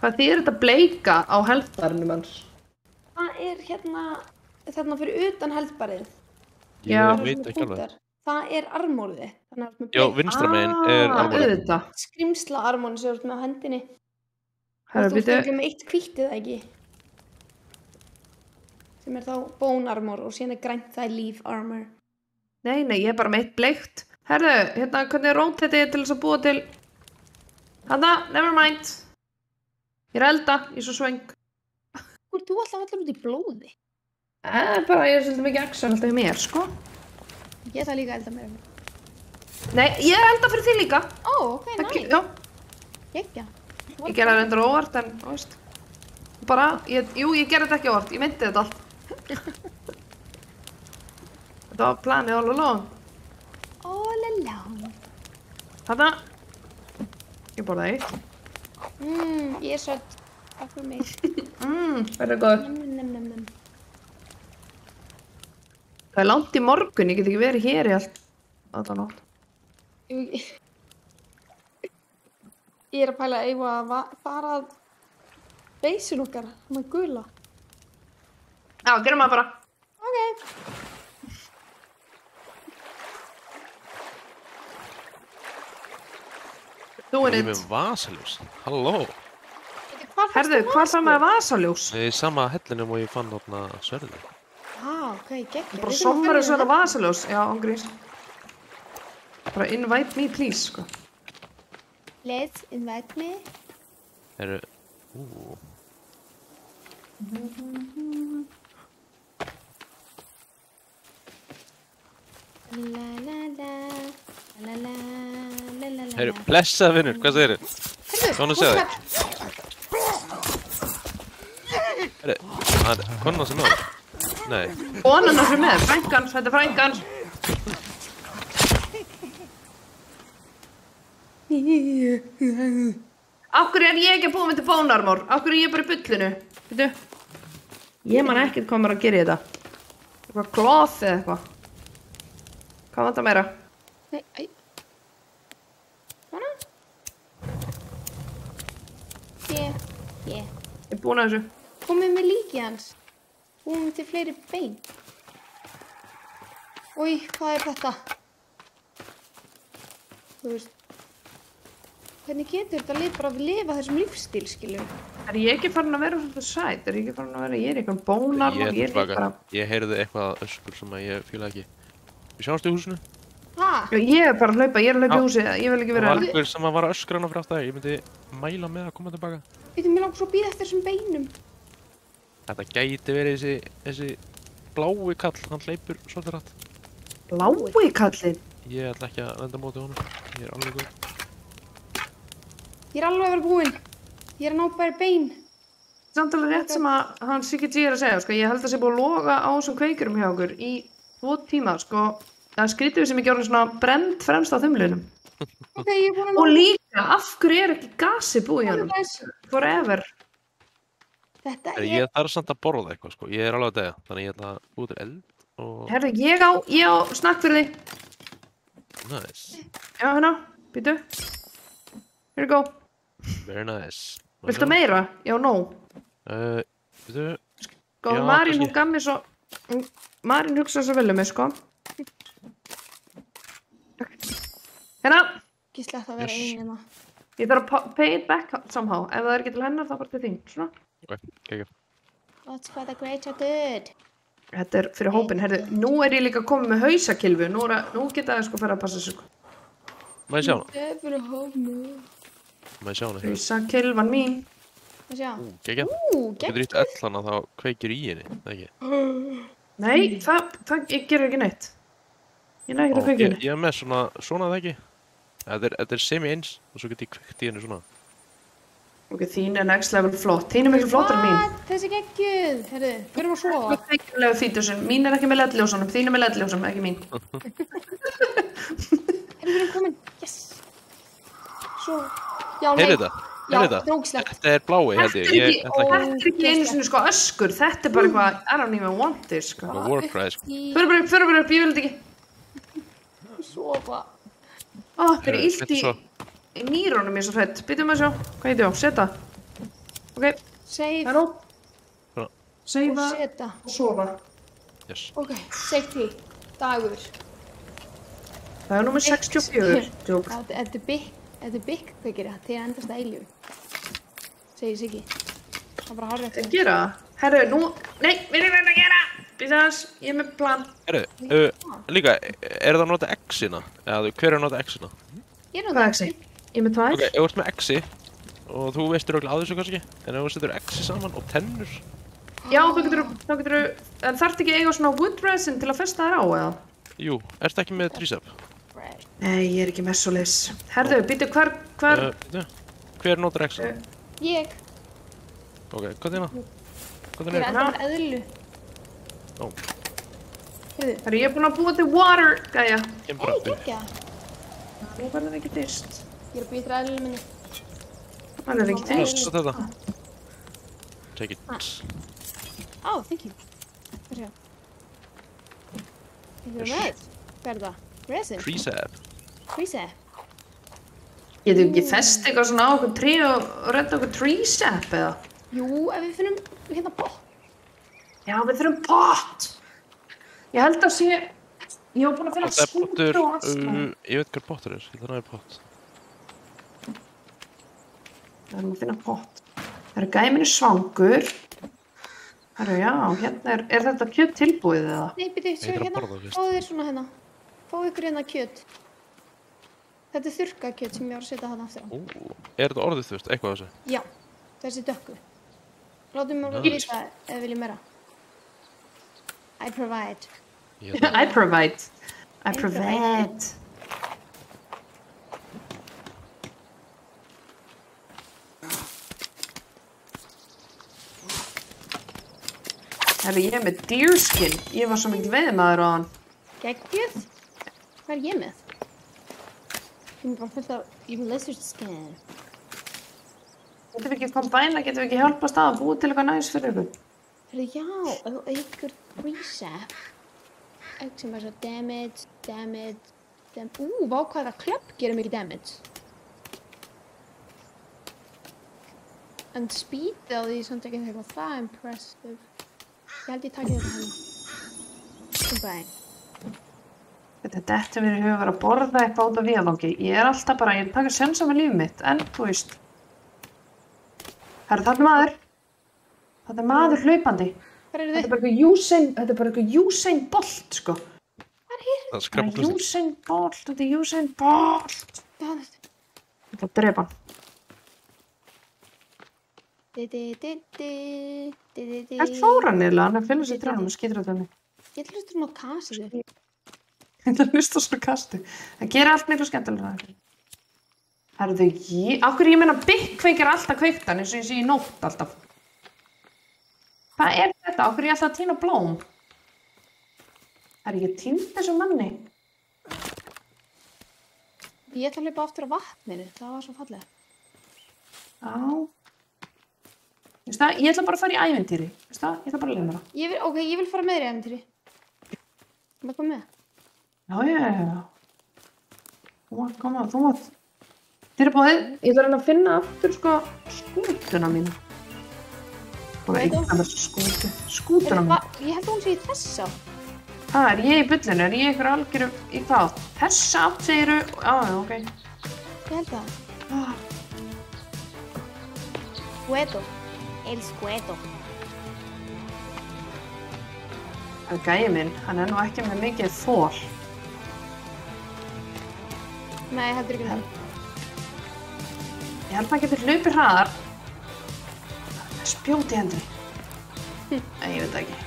Speaker 2: Hvað þýðir þetta bleika á helftarnum hans?
Speaker 1: Það er þarna fyrir utan heldbarið.
Speaker 3: Ég
Speaker 2: Já.
Speaker 3: veit ekki alveg.
Speaker 1: Það er armórið. Þannig að
Speaker 3: Já, vinstra megin er armorið.
Speaker 2: Auðvitað.
Speaker 1: skrimsla armónu sem þú ert með á hendinni.
Speaker 2: Herra,
Speaker 1: Og þú
Speaker 2: býtu.
Speaker 1: fengið með eitt hvítið ekki. Sem er þá bone armor og síðan er grænt það er leaf armor.
Speaker 2: Nei, ég er bara með eitt bleikt. Herðu, hérna, hvernig rót þetta til þess að búa til... Hanna, never mind. Ég er að elda, ég er svo svöng.
Speaker 1: Þú ert alltaf allar út í blóði.
Speaker 2: Bara, ég er svolítið mikið action alltaf í mér, sko.
Speaker 1: Ég ætla líka að elda meira.
Speaker 2: Nei, ég er að elda fyrir því líka.
Speaker 1: Ó, ok, næ.
Speaker 2: Já,
Speaker 1: Gekja.
Speaker 2: ég gerði það reyndar óvart, en, þú veist. Bara, jú, ég gerði þetta ekki óvart, ég myndi þetta allt. Þetta var planið all along.
Speaker 1: All alone.
Speaker 2: Hanna, ég borða eitt.
Speaker 1: Ég er sött. Takk fyrir mig.
Speaker 2: Verður góð.
Speaker 1: Nem.
Speaker 2: Það er langt í morgun, ég get ekki verið hér í allt nótt.
Speaker 1: Ég er að pæla að eiga að fara að beysin okkar, hann að gula.
Speaker 2: Já, gerum það bara.
Speaker 1: Ok.
Speaker 2: Doing
Speaker 3: Ég er
Speaker 2: it.
Speaker 3: með vasaljós. Halló.
Speaker 2: Herðu, hvað fann maður vasaljós?
Speaker 3: Það er í sama hellinum og ég fann þarna sörði.
Speaker 1: Ok, geggjað.
Speaker 2: Bara sommarið svona vasaljós. Já, ángríns. Bara invite me please, sko.
Speaker 1: Let's invite me.
Speaker 3: Eru... Herru, blessað vinnur, hvað segir þið? Svona segðu þig. Herru, hann er konan sem náður. Nei,
Speaker 2: Konan er fyrir með, frænkans, þetta er frænkans. Af hverju er ég ekki að búa mig til bónarmór? Af hverju er ég bara í bullinu? Veitu? Ég man ekkert hvað maður að gera í þetta. Eitthvað cloth eða eitthvað. Hvað vantar meira?
Speaker 1: Nei, æ. Svona? Ég.
Speaker 2: Ég er búin að þessu.
Speaker 1: Komið með líkið hans. Búum til fleiri bein. Új, hvað er þetta? Þú veist. Hvernig getur þetta bara að lifa þessum lífstíl, skiljum?
Speaker 2: Er ég ekki farin að vera svolítið sæt? Er ég ekki farin að vera, ég er eitthvað bónarmór, ég er
Speaker 3: tilbaka.
Speaker 2: bara...
Speaker 3: Ég heyrði eitthvað öskur sem að ég fíla ekki. Við sjáumst í húsinu.
Speaker 1: Hæ?
Speaker 2: Já, ég er bara að hlaupa, ég er að hlaupa í
Speaker 3: Já.
Speaker 2: húsið, ég vil ekki
Speaker 3: Það
Speaker 2: vera...
Speaker 3: var einhver sem að var að öskra hana fyrir aftur. Ég myndi mæla með að koma tilbaka.
Speaker 1: Veitum, mér langar svo að býða eftir þessum beinum.
Speaker 3: Þetta gæti verið þessi blái kall, hann hleypur svolítið rætt.
Speaker 2: Blái kallinn.
Speaker 3: Ég ætla ekki að lenda á móti honum. Ég er alveg góð.
Speaker 1: Ég er alveg að vera búinn. Ég er að ná bara bein.
Speaker 2: Samt alveg rétt sem að hann Siggi G er að segja, sko, ég held að það sé búið að loga á þessum kveikurum hjá okkur í 2 tíma, sko. Það skrítið við sem ekki orðin svona brend fremst á þumlinum.
Speaker 1: Ok, ég er búin að
Speaker 2: Og líka, af hverju er ekki gasi búið í honum?
Speaker 1: Þess.
Speaker 2: Forever.
Speaker 1: Þetta
Speaker 3: Ég
Speaker 1: er...
Speaker 3: þarf samt að borða eitthvað, sko. Ég er alveg að deyja. Þannig ég ætla að búið til eld og...
Speaker 2: Herru, ég á snakk fyrir því.
Speaker 3: Nice.
Speaker 2: Já, hérna, býtu. Here you go.
Speaker 3: Very nice.
Speaker 2: Viltu meira? Já, no.
Speaker 3: Veitu...
Speaker 2: Sko,
Speaker 3: Já,
Speaker 2: Marín,
Speaker 3: kannski.
Speaker 2: hún gaf mér svo... Marín hugsaði svo vel um mig, sko. Hérna,
Speaker 1: Ekki slett að vera
Speaker 3: Yes.
Speaker 1: ein hérna.
Speaker 2: ég þarf að pay it back somehow. Ef það ekki til hennar, þá bara til þín. Svona.
Speaker 3: Ok, kekja.
Speaker 1: What's for the greater good?
Speaker 2: Þetta fyrir hópin. Herðu, nú ég líka komið með hausakilfu. Nú geta það sko fara að passa sig. Sko.
Speaker 3: Má ég sjá hana?
Speaker 1: Það er fyrir hófnu.
Speaker 3: Má ég sjá hana?
Speaker 2: Hausakilfan mín.
Speaker 1: Það sjá.
Speaker 3: Kekja.
Speaker 1: Gegn.
Speaker 3: Getur ítt öll hana þá kveikir í henni, það ekki?
Speaker 2: Nei, það ég gerur ekki neitt. Ég næði ekki að kveikja henni.
Speaker 3: Ég er með svona það ekki. Þetta er semi eins og svo get ég kveikt í henni svona.
Speaker 2: Ok, þín er next level flott. Þín er miklu flottar en mín.
Speaker 1: What? Þessi geggjuð. Herru, förum að sofa.
Speaker 2: Kveikjulega fítusin. Mín er ekki með ledljósunum. Þín er með ledljósunum, ekki mín.
Speaker 1: Herru, við erum komin. Yes. Svo. Já, nei.
Speaker 3: Heyrðu þetta?
Speaker 1: Já,
Speaker 3: Heyrðu þetta?
Speaker 1: drókslegt.
Speaker 3: Þetta er blái held ég.
Speaker 2: Þetta er ekki einu sinni sko öskur. Þetta er bara eitthvað, I don't even want this sko.
Speaker 3: Bara war cry, sko.
Speaker 2: Förum bara upp, ég vil þetta ekki.
Speaker 1: Sofa.
Speaker 2: Ó, það er
Speaker 3: Heyrðu,
Speaker 2: illt
Speaker 3: þetta er svo.
Speaker 2: í nýrónum ég svo hrætt. Býtum að sjá. Hvað heiti á? Seta. Ok,
Speaker 1: Save
Speaker 2: það er
Speaker 1: og
Speaker 2: Seifa
Speaker 1: seta.
Speaker 2: og sofa.
Speaker 3: Yes.
Speaker 1: Ok, safety. Dagur.
Speaker 2: Það er númer 64. Jók.
Speaker 1: Þetta er bygg kveikir til að endast að eilju. Segir Siggi. Það er bara harrið eftir.
Speaker 2: Gera það? Herru, nú... Nei, við erum að gera! Býtast, ég er með plan.
Speaker 3: Heyrðu, líka, er það að nota X-ina? Eða hver er að nota X-ina?
Speaker 1: Ég er
Speaker 2: Hvað er X-i? Ég er með tvær.
Speaker 3: Ok, ef þú ert með X-i og þú veistur örugglega að þessu kannski, en ef þú setur X-i saman og tennur.
Speaker 2: Já, þá getur en þarft ekki að eiga svona wood resin til að festa þær á, eða?
Speaker 3: Jú, ertu ekki með trísep?
Speaker 2: Nei, ég er ekki með svo leys. Herðu, býtu, hvar...
Speaker 3: Hver notar X-i?
Speaker 1: Ég.
Speaker 3: Ok, hvað er hérna? Hvað
Speaker 1: Ég
Speaker 3: er
Speaker 1: er
Speaker 3: hérna?
Speaker 1: enda eðlu.
Speaker 3: Ó,
Speaker 1: Heyrðu.
Speaker 2: Herru, ég er búin að búa til water, gæja.
Speaker 3: kem bara
Speaker 1: Ei,
Speaker 3: upp.
Speaker 1: geggja.
Speaker 2: Nú verður ekki dyrst.
Speaker 1: Ég er að býja til eðlu minni.
Speaker 2: Það er ekki dyrst.
Speaker 3: Svo þetta. Take it.
Speaker 1: Oh, thank you. Hvað sjá? Ég er með. Hvað er það? Resin?
Speaker 3: Trísep.
Speaker 1: Reset?
Speaker 2: Getum við ekki fest eitthvað svona á okkur trí og redda okkur tree-sap, eða?
Speaker 1: Jú, ef við finnum hérna bótt.
Speaker 2: Já, við þurfum pott. Ég held að sé... Ég var búin að finna
Speaker 3: Það er
Speaker 2: skútu
Speaker 3: pottur,
Speaker 2: og allt.
Speaker 3: ég veit hver pottur er, ég þarf að það er pott.
Speaker 2: Við erum að finna pott. Það eru gæminu svangur. Herru, já, hérna er þetta kjöt tilbúið, eða?
Speaker 1: Nei, byrju, sjá
Speaker 3: þarf að
Speaker 1: hérna.
Speaker 3: borða það fyrst.
Speaker 1: Fáðu þér svona hérna. Fáðu ykkur hérna kjöt. Þetta er þurrkað kjöt sem ég var að setja þarna aftur á.
Speaker 3: Er þetta orðið þú veist, eitthvað af þessu?
Speaker 1: Já, þessi dökku. Látum mig
Speaker 3: Nice.
Speaker 1: vita ef við viljum meira. I provide.
Speaker 3: Ég held að-
Speaker 2: I provide. I provide. Herru, ég er með deerskin. Ég var svo mikil veiðmaður á hann.
Speaker 1: Geggjuð? Hvað er ég með? Ég er bara fullt af lizard skin.
Speaker 2: Getum við ekki kombæna, getum við ekki hjálpast að búa til eitthvað næs fyrir ykkur?
Speaker 1: Herru, já, ef þú eigur reset. Ekki sem er svo damage. Vá hvað það klöpp gerir mikið damage. En speedið á því samt ekki eitthvað það impressive. Ég held ég taki þetta hérna. Kombæn.
Speaker 2: Þetta dettur mér í huga að vera að borða eitthvað út af vélangi. Ég er alltaf bara, ég taka sjensa með lífið mitt, en þú veist. Herru, þarna er maður. Þetta er maður hlaupandi.
Speaker 1: Hvað eru
Speaker 2: Þetta
Speaker 1: þið?
Speaker 2: er bara eitthvað Usain Bolt, sko.
Speaker 3: Það er skrapa
Speaker 2: Þetta er Usain Bolt, þetta er Usain Bolt.
Speaker 1: Það
Speaker 2: Ég ætla að drepa hann. Hvert fór hann eiginlega? Hann er að finna sér trænum og skýtur á þenni.
Speaker 1: Ég ætla að hlusta á kassiðu.
Speaker 2: Ég ætla að hlusta á svona kasti. Það gerir allt miklu skemmtilega. Herðu, ákveður ég meina Big kveikir alltaf kveiktan eins og ég sé í nótt alltaf. Hvað er þetta? Ákveður ég alltaf að tína blóm? Herru, ég týndi þessu manni.
Speaker 1: Ég ætla að hlaupa aftur á vatninu. Það var svo fallega.
Speaker 2: Já. Veist það, ég ætla bara að fara í ævintýri. Veist það, ég ætla bara að leiða mér það.
Speaker 1: Ok, ég vil fara með þér í æventýri. Það kom með.
Speaker 2: Já. Þú mátt. Þér er búið. Ég ætla að reyna að finna aftur sko skútuna mína. Og
Speaker 1: Veit þú?
Speaker 2: eitthvað með skútuna mína.
Speaker 1: Ég held að hún sé í þessa.
Speaker 2: Er ég í bullinu? Er ég ykkur algjöru í hvað? Þessa átt segiru? Já, ok.
Speaker 1: Ég held það. Squedo. El Squedo.
Speaker 2: Það er gæi minn, hann nú ekki með mikið þol.
Speaker 1: Nei, heldur ekki það.
Speaker 2: Ég held maður getur hlaupið hraðar. Spjót í hendri. Nei, ég veit það ekki.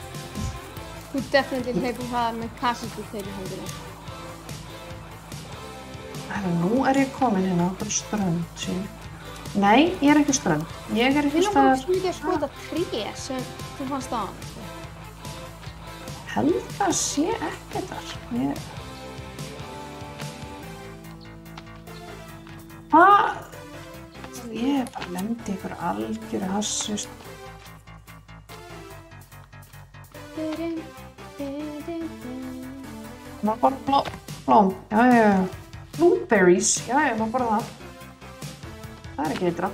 Speaker 1: Þú definitely hlaupir hraðar með kassaskút þeirri hendina.
Speaker 2: Nú ég komin hérna á okkur strönd, síðan. Nei, ég ekki strönd. Ég ekki
Speaker 1: Við
Speaker 2: staðar...
Speaker 1: langar svo mikið að skota tré sem þú fannst á hann.
Speaker 2: Held að sé ekki þar. Hvað? Ég bara lendi ykkur algjöru hassust. Má borða blóm. Já. Blueberries. Já, má borða það. Það ekki eitra.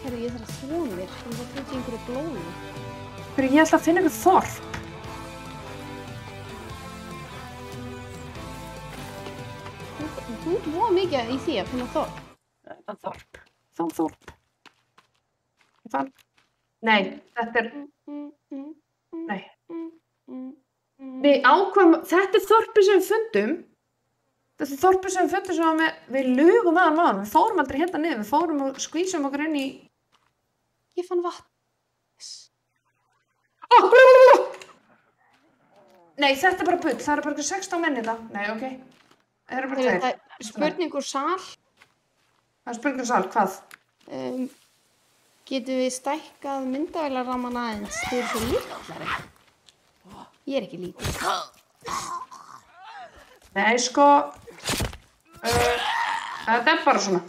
Speaker 1: Herru, ég þarf að þvó mér. Ég þarf að tróti einhverju blómi.
Speaker 2: Fyrir ég ætla að finna ykkur þorp.
Speaker 1: Þú ert voða mikið í því að finna þorp.
Speaker 2: Þorp. Ég fann... Nei, þetta er... Nei. Við ákvæmum... Þetta er þorpið sem við fundum. Þetta er þorpið sem við fundum sem við lugum aðan maður. Við fórum aldrei hérna niður. Við fórum og skvísum okkur inn í...
Speaker 1: Ég fann vatn.
Speaker 2: Nei, þetta er bara bull. Það eru bara 16 menn í það. Nei, ok. Það eru bara tveir.
Speaker 1: Það er spurning úr sal.
Speaker 2: Það er spurning úr sal. Hvað?
Speaker 1: Getum við stækkað myndavélarramman aðeins? Þau eru svo lítlari. Ég er ekki lítil.
Speaker 2: Nei, sko... þetta er bara svona.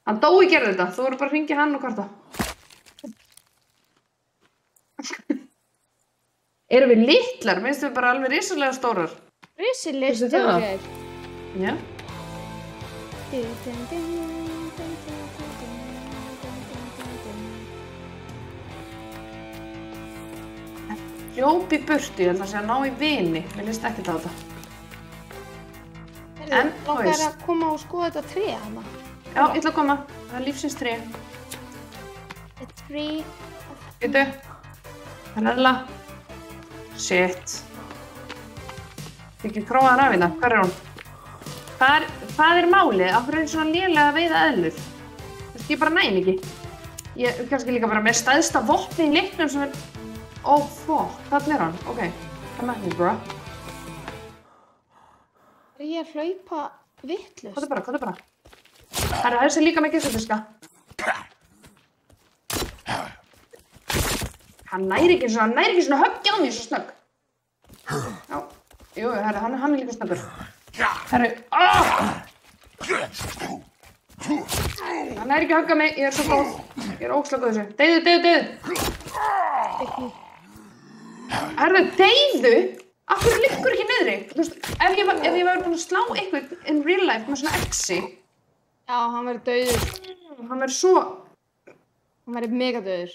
Speaker 2: Hann Dói gerði þetta. Þú voru bara að hringja hann og kvarta. Erum við litlar? Minnst við bara alveg risalega stórar?
Speaker 1: Risalega stórar?
Speaker 2: Já. Hljóp í burtu, ég ætla að segja ná í vini. Mér líst ekkert á þetta. En, þú
Speaker 1: veist. Það að koma og skoða þetta tré hana.
Speaker 2: Já, ég ætla að koma. Það er lífsins tré.
Speaker 1: A tree of...
Speaker 2: Býtu. Það er eðla. Shit. Ég ekki króaðan af hérna. Hvar er hún? Hvað er málið? Af hverju er svona lélega að veiða eðlur? Þú veist, ég bara næn ekki. Ég er kannski líka bara með stæðsta vopni í leiknum sem er... Ó, fuck. Þarna er hann. Ok. Það með mér, bro.
Speaker 1: Er ég að hlaupa vitlaust?
Speaker 2: Hvað er bara? Það er þessi líka með geislafiska. Hann næri ekki svona höggja á mig svo snögg. Já. Jú, herri, hann er líka snöggur. Herri, Hann næri ekki að högga mig, ég er svo góð. Ég er ógeðslega góð þessu. Deyðu. Herri, deyðu? Af hverju liggur ekki niðri? Þú veist, ef ég var búin að slá eitthvað in real life með svona exi.
Speaker 1: Já, hann verður dauður.
Speaker 2: Hann verður svo...
Speaker 1: Hann verður mega dauður.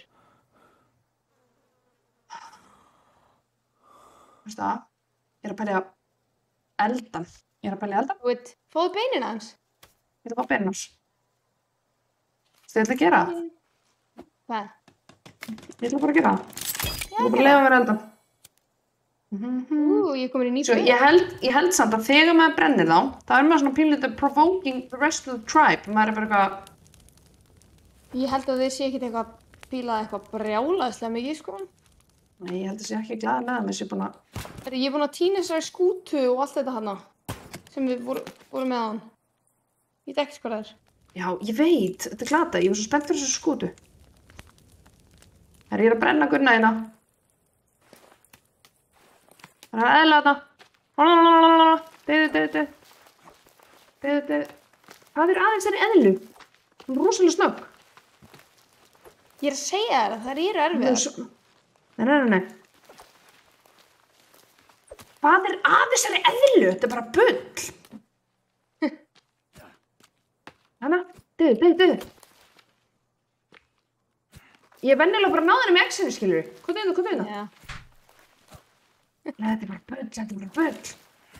Speaker 2: Þú veist það? Ég er að pæla eldan.
Speaker 1: Þú veit, fóðu beinin hans.
Speaker 2: Ég ætla að fá beinin hans. Þú ætla að gera það?
Speaker 1: Hvað?
Speaker 2: Ég ætla bara að gera það. Ég ætla bara að leiða mér eldan.
Speaker 1: Ég komur í nýtt.
Speaker 2: Svo ég held samt að þegar maður brennir þá, það er maður svona pínlítið provoking the rest of the tribe. Maður er bara eitthvað...
Speaker 1: Ég held að þið sé ekkert eitthvað pílað eitthvað brjálaðslega mikið, sko.
Speaker 2: Nei, ég held að sé ekki glaðlega með þessi búin að...
Speaker 1: Ég er búin að tína þessari skútu og allt þetta hana sem við vorum með hann. Ég veit ekki hvað það er.
Speaker 2: Já, ég veit. Þetta er glata. Ég var svo spennt fyrir þessu skútu. Herri, ég er að brenna Gunna hérna. Það er eðla þetta. Deyðu. Hvað er aðeins þeirri eðlu? Hún er rosalega snögg.
Speaker 1: Ég er að segja þér að það eru erfiðar.
Speaker 2: Nei. Hvað er aðeins þeirri eðlu? Þetta er bara bull. Hanna, deyðu. Ég er venjulega bara náðinu með X-inu, skilur. Hvað er það?
Speaker 1: Já.
Speaker 2: Þetta er bara bull.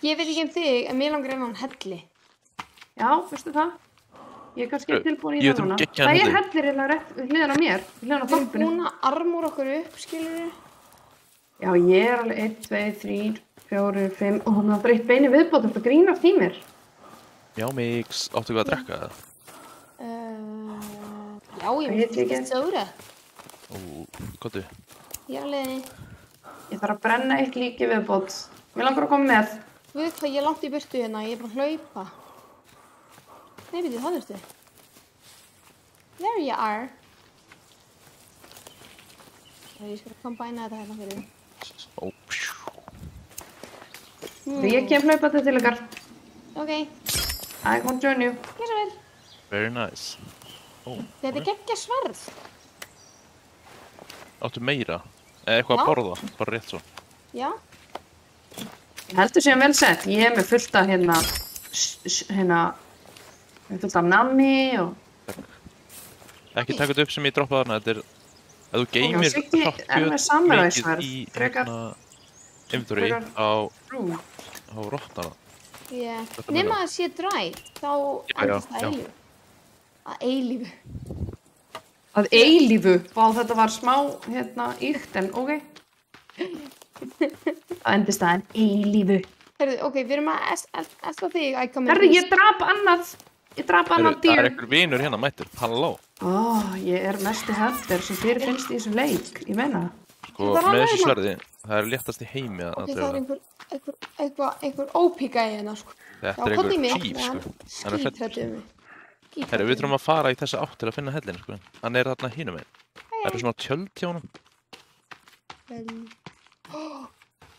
Speaker 1: Ég veit ekki þig, en mér langar hann helli.
Speaker 2: Já, veistu það? Ég er kannski tilbúin í
Speaker 3: Ég
Speaker 2: það núna.
Speaker 3: veit
Speaker 2: Það er hellir hérna rétt hliðan á mér, hliðan á
Speaker 1: Við erum
Speaker 2: þorpinu.
Speaker 1: búin að armúra okkur upp, skilur.
Speaker 2: Já, ég er alveg 1, 2, 3, 4, 5 og hún var bara eitt beini viðbót, þetta grínast í mér.
Speaker 3: Já, Mix, áttu hvað að drekka það?
Speaker 1: Já, ég
Speaker 2: Hvað
Speaker 1: veit
Speaker 2: get ég
Speaker 1: ekki stóra.
Speaker 3: Ó, kottu.
Speaker 1: Ég er alveg,
Speaker 2: Ég þarf að brenna eitt líki viðbót. Mér langar að koma með.
Speaker 1: þú veit hvað ég er langt í burtu hérna, ég er bara að hlaupa. Nei, veitu, það veistu. There you are. Ég skal kombæna þetta hérna fyrir.
Speaker 3: Ó, pjú.
Speaker 2: Ég kem hlaupandi til ykkar.
Speaker 1: Ok,
Speaker 2: I won't join you.
Speaker 1: gjör svo vel.
Speaker 3: Very nice. Ó,
Speaker 1: Þetta er geggja sverð.
Speaker 3: áttu meira? Eða eitthvað
Speaker 1: Já.
Speaker 3: að borða, bara rétt svo.
Speaker 1: Já,
Speaker 2: Ég heldur séum vel sett. Ég hef með fullt af fullt af nammi og...
Speaker 3: Ekki taka þetta upp sem ég droppaði þarna, þetta er... Ef þú geymir
Speaker 2: Siggi
Speaker 3: hrátt
Speaker 2: er með
Speaker 3: kjöt
Speaker 2: samuræsverð,
Speaker 3: mikið í
Speaker 2: frekar-
Speaker 3: inventory
Speaker 2: frekar-
Speaker 3: á rottana.
Speaker 1: yeah.
Speaker 3: Þetta
Speaker 1: Nema
Speaker 3: meina.
Speaker 1: að sé dræ, þá
Speaker 3: Já,
Speaker 1: endist það
Speaker 3: já.
Speaker 1: eilífu. Að eilífu.
Speaker 2: Að eilífu. Vá, þetta var smá, íkt, en ok. Það endist það en eilífu.
Speaker 1: Herðu, ok, við erum að elta þig, Æka
Speaker 2: Herri, ég drap annað. Ég drap
Speaker 3: Heyrðu,
Speaker 2: annað
Speaker 3: það er
Speaker 2: dýr.
Speaker 3: einhver vinur hérna mættur, halló.
Speaker 2: Ég er mesti hefður sem fyrir finnst í þessum leik. Ég meina það.
Speaker 3: Sko,
Speaker 1: Það er
Speaker 3: með
Speaker 1: alveg
Speaker 3: þessu
Speaker 1: hérna.
Speaker 3: sverði, það er léttast í heimi að
Speaker 1: Ok, það
Speaker 3: drefa
Speaker 1: er einhver ópíka í hérna, sko.
Speaker 3: Þetta er
Speaker 1: komdu í
Speaker 3: einhver
Speaker 1: mig,
Speaker 3: chief,
Speaker 1: hann
Speaker 3: sko. Hann er hræddur.
Speaker 1: skítræddur mig.
Speaker 3: Herru, við þurfum að fara í þessa átt til að finna hellin, sko. Hann er þarna hinum megin. Það eru svona tjöld hjá honum.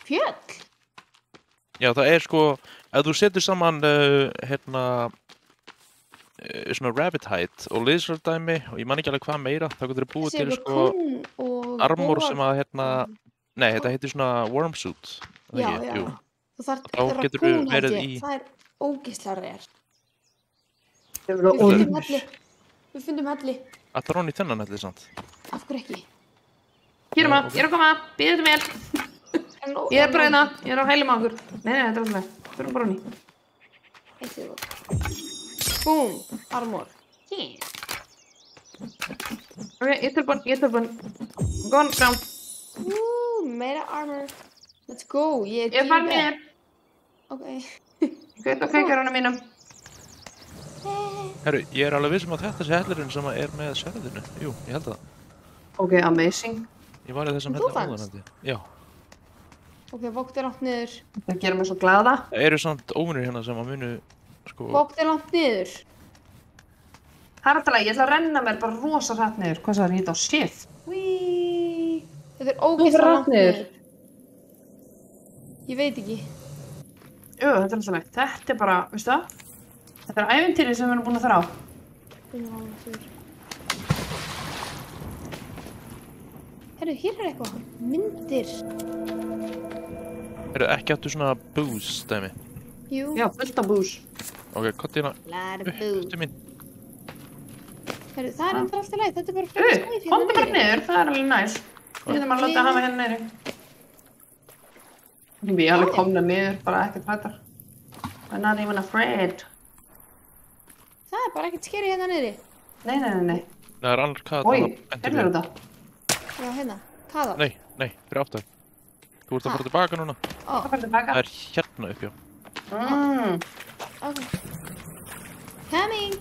Speaker 1: Fjöll?
Speaker 3: Já, það er sko, ef þú setur saman, svona rabbit hide og lizard dæmi og ég man ekki alveg hvað meira, þá getur þið búið til sko armor sem að, nei, þetta heitir svona worm suit.
Speaker 1: Já, já.
Speaker 3: Jú.
Speaker 1: Þú þarft
Speaker 3: Þá geturðu verið í-
Speaker 1: Það er ógeðslega reyr.
Speaker 2: Við
Speaker 1: Við fundum
Speaker 2: erum
Speaker 1: helli. Við fundum helli.
Speaker 3: Allar honni í þennan helli, sant?
Speaker 1: Af hverju ekki?
Speaker 2: Hér maður, ég er að koma. Býðið vel. Ég er bara hérna. Ég er á hælum á okkur. Nei, þetta er alltaf. Fyrir bara ný.
Speaker 1: Búm, armor.
Speaker 2: Ok, ég er tilbúin. Gone down.
Speaker 1: Meira armor. Let's go. Ég
Speaker 2: Ég er bara með.
Speaker 1: Ok.
Speaker 2: Kveit og kveikjarunum mínum.
Speaker 3: Herru, ég er alveg vissum að þetta sé hellirinn sem er með sverðinu. Jú, ég held það.
Speaker 2: Ok, amazing.
Speaker 3: Ég var í þessum
Speaker 1: Þú
Speaker 3: helli
Speaker 1: fannst?
Speaker 3: áðan, held ég. Já.
Speaker 1: Ok, vókt er langt niður.
Speaker 2: Það gerir mig svo glaða.
Speaker 3: Það eru samt óvinir hérna sem að munu, sko...
Speaker 1: Vókt er langt niður.
Speaker 2: Það er alltaf leið, ég ætla að renna mér bara rosa hratt niður. Hvað sagði ég á shit?
Speaker 1: Wíííí. Þetta er
Speaker 2: fer
Speaker 1: ógeðslega
Speaker 2: hratt
Speaker 1: langt
Speaker 2: niður.
Speaker 1: niður. Ég veit ekki.
Speaker 2: Jú, þetta er alltaf leið. Þetta er bara, veistu það? Þetta er ævintýri sem við erum búin að þrá.
Speaker 1: Herru, hér er eitthvað. Myndir.
Speaker 3: Herru, ekki áttu svona booze dæmi.
Speaker 1: Jú.
Speaker 2: Já, fullt af bús.
Speaker 3: Ok, kotti hérna
Speaker 1: Læra
Speaker 3: upp
Speaker 1: bú.
Speaker 3: til mín.
Speaker 1: Herru, það er endur alltaf leið. Þetta er bara fyrir skæð hérna
Speaker 2: Komdu bara niður, það er alveg næs. Ég getum að láta hafa hérna niður. Við erum alveg komna niður, bara ekkert hrættar. I'm not even afraid.
Speaker 1: Það er bara ekkert skeri hérna niðri.
Speaker 2: Nei.
Speaker 3: Það er annar katt.
Speaker 2: Ói, hérna er þetta.
Speaker 1: Já, hérna. Kaða.
Speaker 3: Nei, fyrir aftar. Þú ert að fara tilbaka núna.
Speaker 1: Ó,
Speaker 2: Það fær tilbaka.
Speaker 3: Það er hérna upp, já.
Speaker 1: ok. Coming.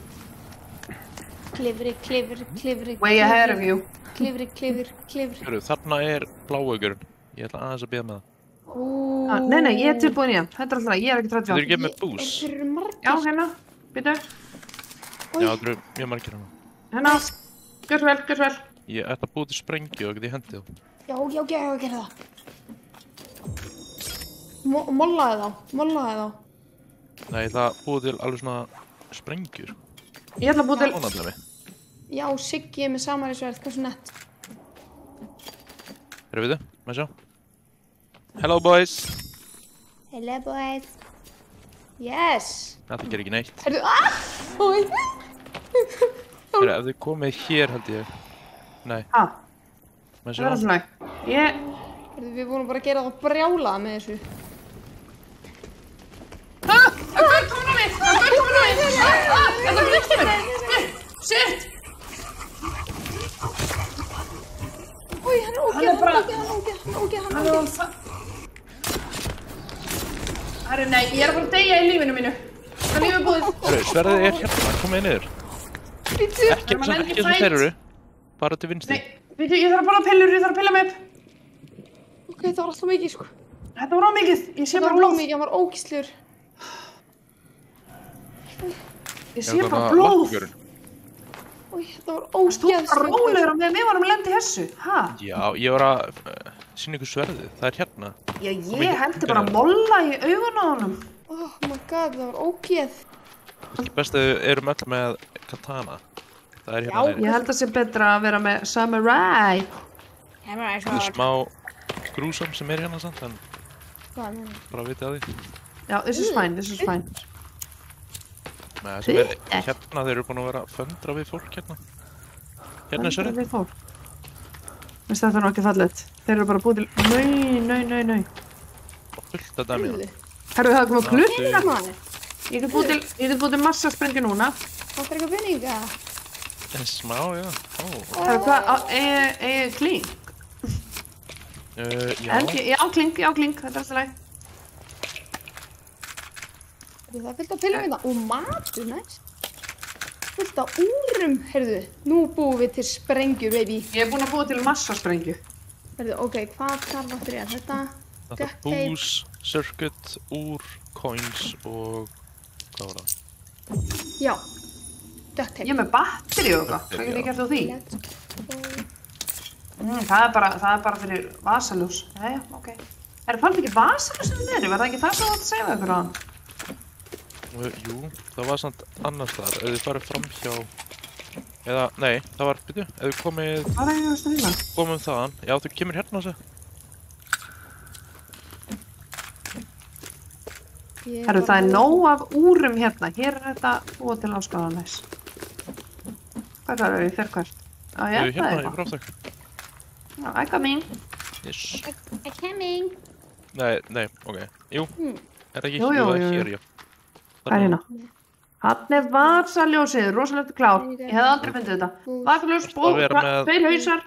Speaker 1: Klifri, klifri, klifri.
Speaker 2: Way ahead of you.
Speaker 1: Klifri, klifri, klifri.
Speaker 3: Herru, þarna er bláaugurinn. Ég ætla aðeins að bíða með það.
Speaker 2: Nei, ég er tilbúin í hann. Þetta er alltaf, ég er ekki
Speaker 3: Þú
Speaker 2: trætt
Speaker 3: eru ekki með booze?
Speaker 1: Þeir eru margir.
Speaker 2: Já, hérna. Býtu.
Speaker 3: Já, það eru mjög margir hérna.
Speaker 2: Hérna. Gjör svo vel, gjör svo vel.
Speaker 3: Ég ætla að búið til sprengju og geti hendið þá.
Speaker 1: Já, gera það. Mollaði þá.
Speaker 3: Nei, ég ætla að búið til alveg svona sprengjur.
Speaker 2: Ég ætla að búið til...
Speaker 3: Ánægðlega mig.
Speaker 1: Já, Siggi er með samarísverð, hvað svo nett.
Speaker 3: Herru, við þau? Maður sjá. Hello, boys.
Speaker 1: Hello, boys. Yes.
Speaker 3: Þetta gerir ekki neitt.
Speaker 1: Herru, Ói.
Speaker 3: Herru, ef þið komið hér held ég. Nei,
Speaker 2: Ha, Það er alltaf næg.
Speaker 1: Við vorum bara að gera það brjála með þessu.
Speaker 2: Hvað er komin á mig? Þetta er ekki mér! Shit!
Speaker 1: Új, hann er ógeð, hann er ógeð.
Speaker 2: Herru, nei, ég er að fara að deyja í lífinu mínu. Það er lífið búið.
Speaker 3: Herru, sverðið er hérna, komið niður. Ekki sem þeir eru, bara til vinstri.
Speaker 2: Nei, veitu, ég þarf að borða pillur, ég þarf að pilla mig upp.
Speaker 1: Ok, það var alltaf mikið, sko.
Speaker 2: Þetta var ómikið, ég sé bara
Speaker 1: Það var
Speaker 2: blóð.
Speaker 1: ómikið, hann var ógíslur.
Speaker 2: Ég sé bara blóð.
Speaker 1: Új, þetta var
Speaker 2: Þú
Speaker 1: ógeð.
Speaker 2: bara rólegur á meðan við varum að lenda í þessu. Ha?
Speaker 3: Já, ég var að sýna ykkur sverðið, það er hérna.
Speaker 2: Já, ég hendi bara molla í augun á honum.
Speaker 1: Oh my god, það var ógeð.
Speaker 3: Ekki best að við erum öll með katana. Það er hérna
Speaker 1: Já.
Speaker 3: niður.
Speaker 2: Ég held að sé betra að vera með samurai.
Speaker 3: Það er smá grúsam sem er hérna samt, en
Speaker 1: Hvað?
Speaker 3: bara að vita að því.
Speaker 2: Já, this is fine, this is fine.
Speaker 3: Nei, það sem er hérna, þeir eru búin að vera að föndra við fólk hérna. Hérna er sverðið.
Speaker 2: Við fór. Veist þetta er nú ekki fallegt. Þeir eru bara búið til... Nei.
Speaker 3: Fullt að dæmi hérna.
Speaker 2: Herru, það er komið klutt.
Speaker 1: Peningar maður.
Speaker 2: Ég get búið til massa sprengju núna.
Speaker 1: Það er eitthvað peninga.
Speaker 3: Smá, já. Ó.
Speaker 2: Herru, hvað? Klink?
Speaker 3: Já.
Speaker 2: Já, klink. Þetta er alltaf læg.
Speaker 1: Það er fullt af pillum hérna. Og matur, næst. Fullt af úrum, heyrðu. Nú búum við til sprengjur, baby.
Speaker 2: Ég er búin að búið til massa sprengju.
Speaker 1: Heyrðu, ok, hvað þarf aftur ég? Þetta,
Speaker 3: Þetta er boost, circuit, úr, coins og... Hvað var það?
Speaker 1: já, duct tape.
Speaker 2: Ég er með batteri og eitthvað. Hvað get ég gert á því?
Speaker 1: Let's go.
Speaker 2: Það er bara fyrir vasaljós. Jæja, ok. Fann ekki vasaljós sem þeirri? Var það ekki það sem þú átt að segja við ykkur á hann?
Speaker 3: Jú, það var samt annars þar. Ef þið farið fram hjá... Eða, nei, það var, byrju, ef þið komið...
Speaker 2: Hvað er það að finna?
Speaker 3: Komum þaðan. Já, þú kemur hérna á sig.
Speaker 2: Herru, það er nóg af úrum hérna. Hér er þetta búið til áskaða næs. Hvað er það? Ég fer hvert. Já, ég
Speaker 3: Hérna,
Speaker 2: það
Speaker 3: ég
Speaker 2: eitthvað.
Speaker 3: fráþekk.
Speaker 2: Já, ekki mín.
Speaker 3: Yes.
Speaker 1: I'm coming.
Speaker 3: Nei, ok. Jú, er það ekki?
Speaker 2: Jú,
Speaker 3: Það er
Speaker 2: jú.
Speaker 3: hér, já.
Speaker 2: Hvað er hérna? Hann er vasaljósið, rosalegt klár. Ég hefði aldrei fundið þetta. Vasaljós,
Speaker 3: Það vera með-
Speaker 2: tveir hausar.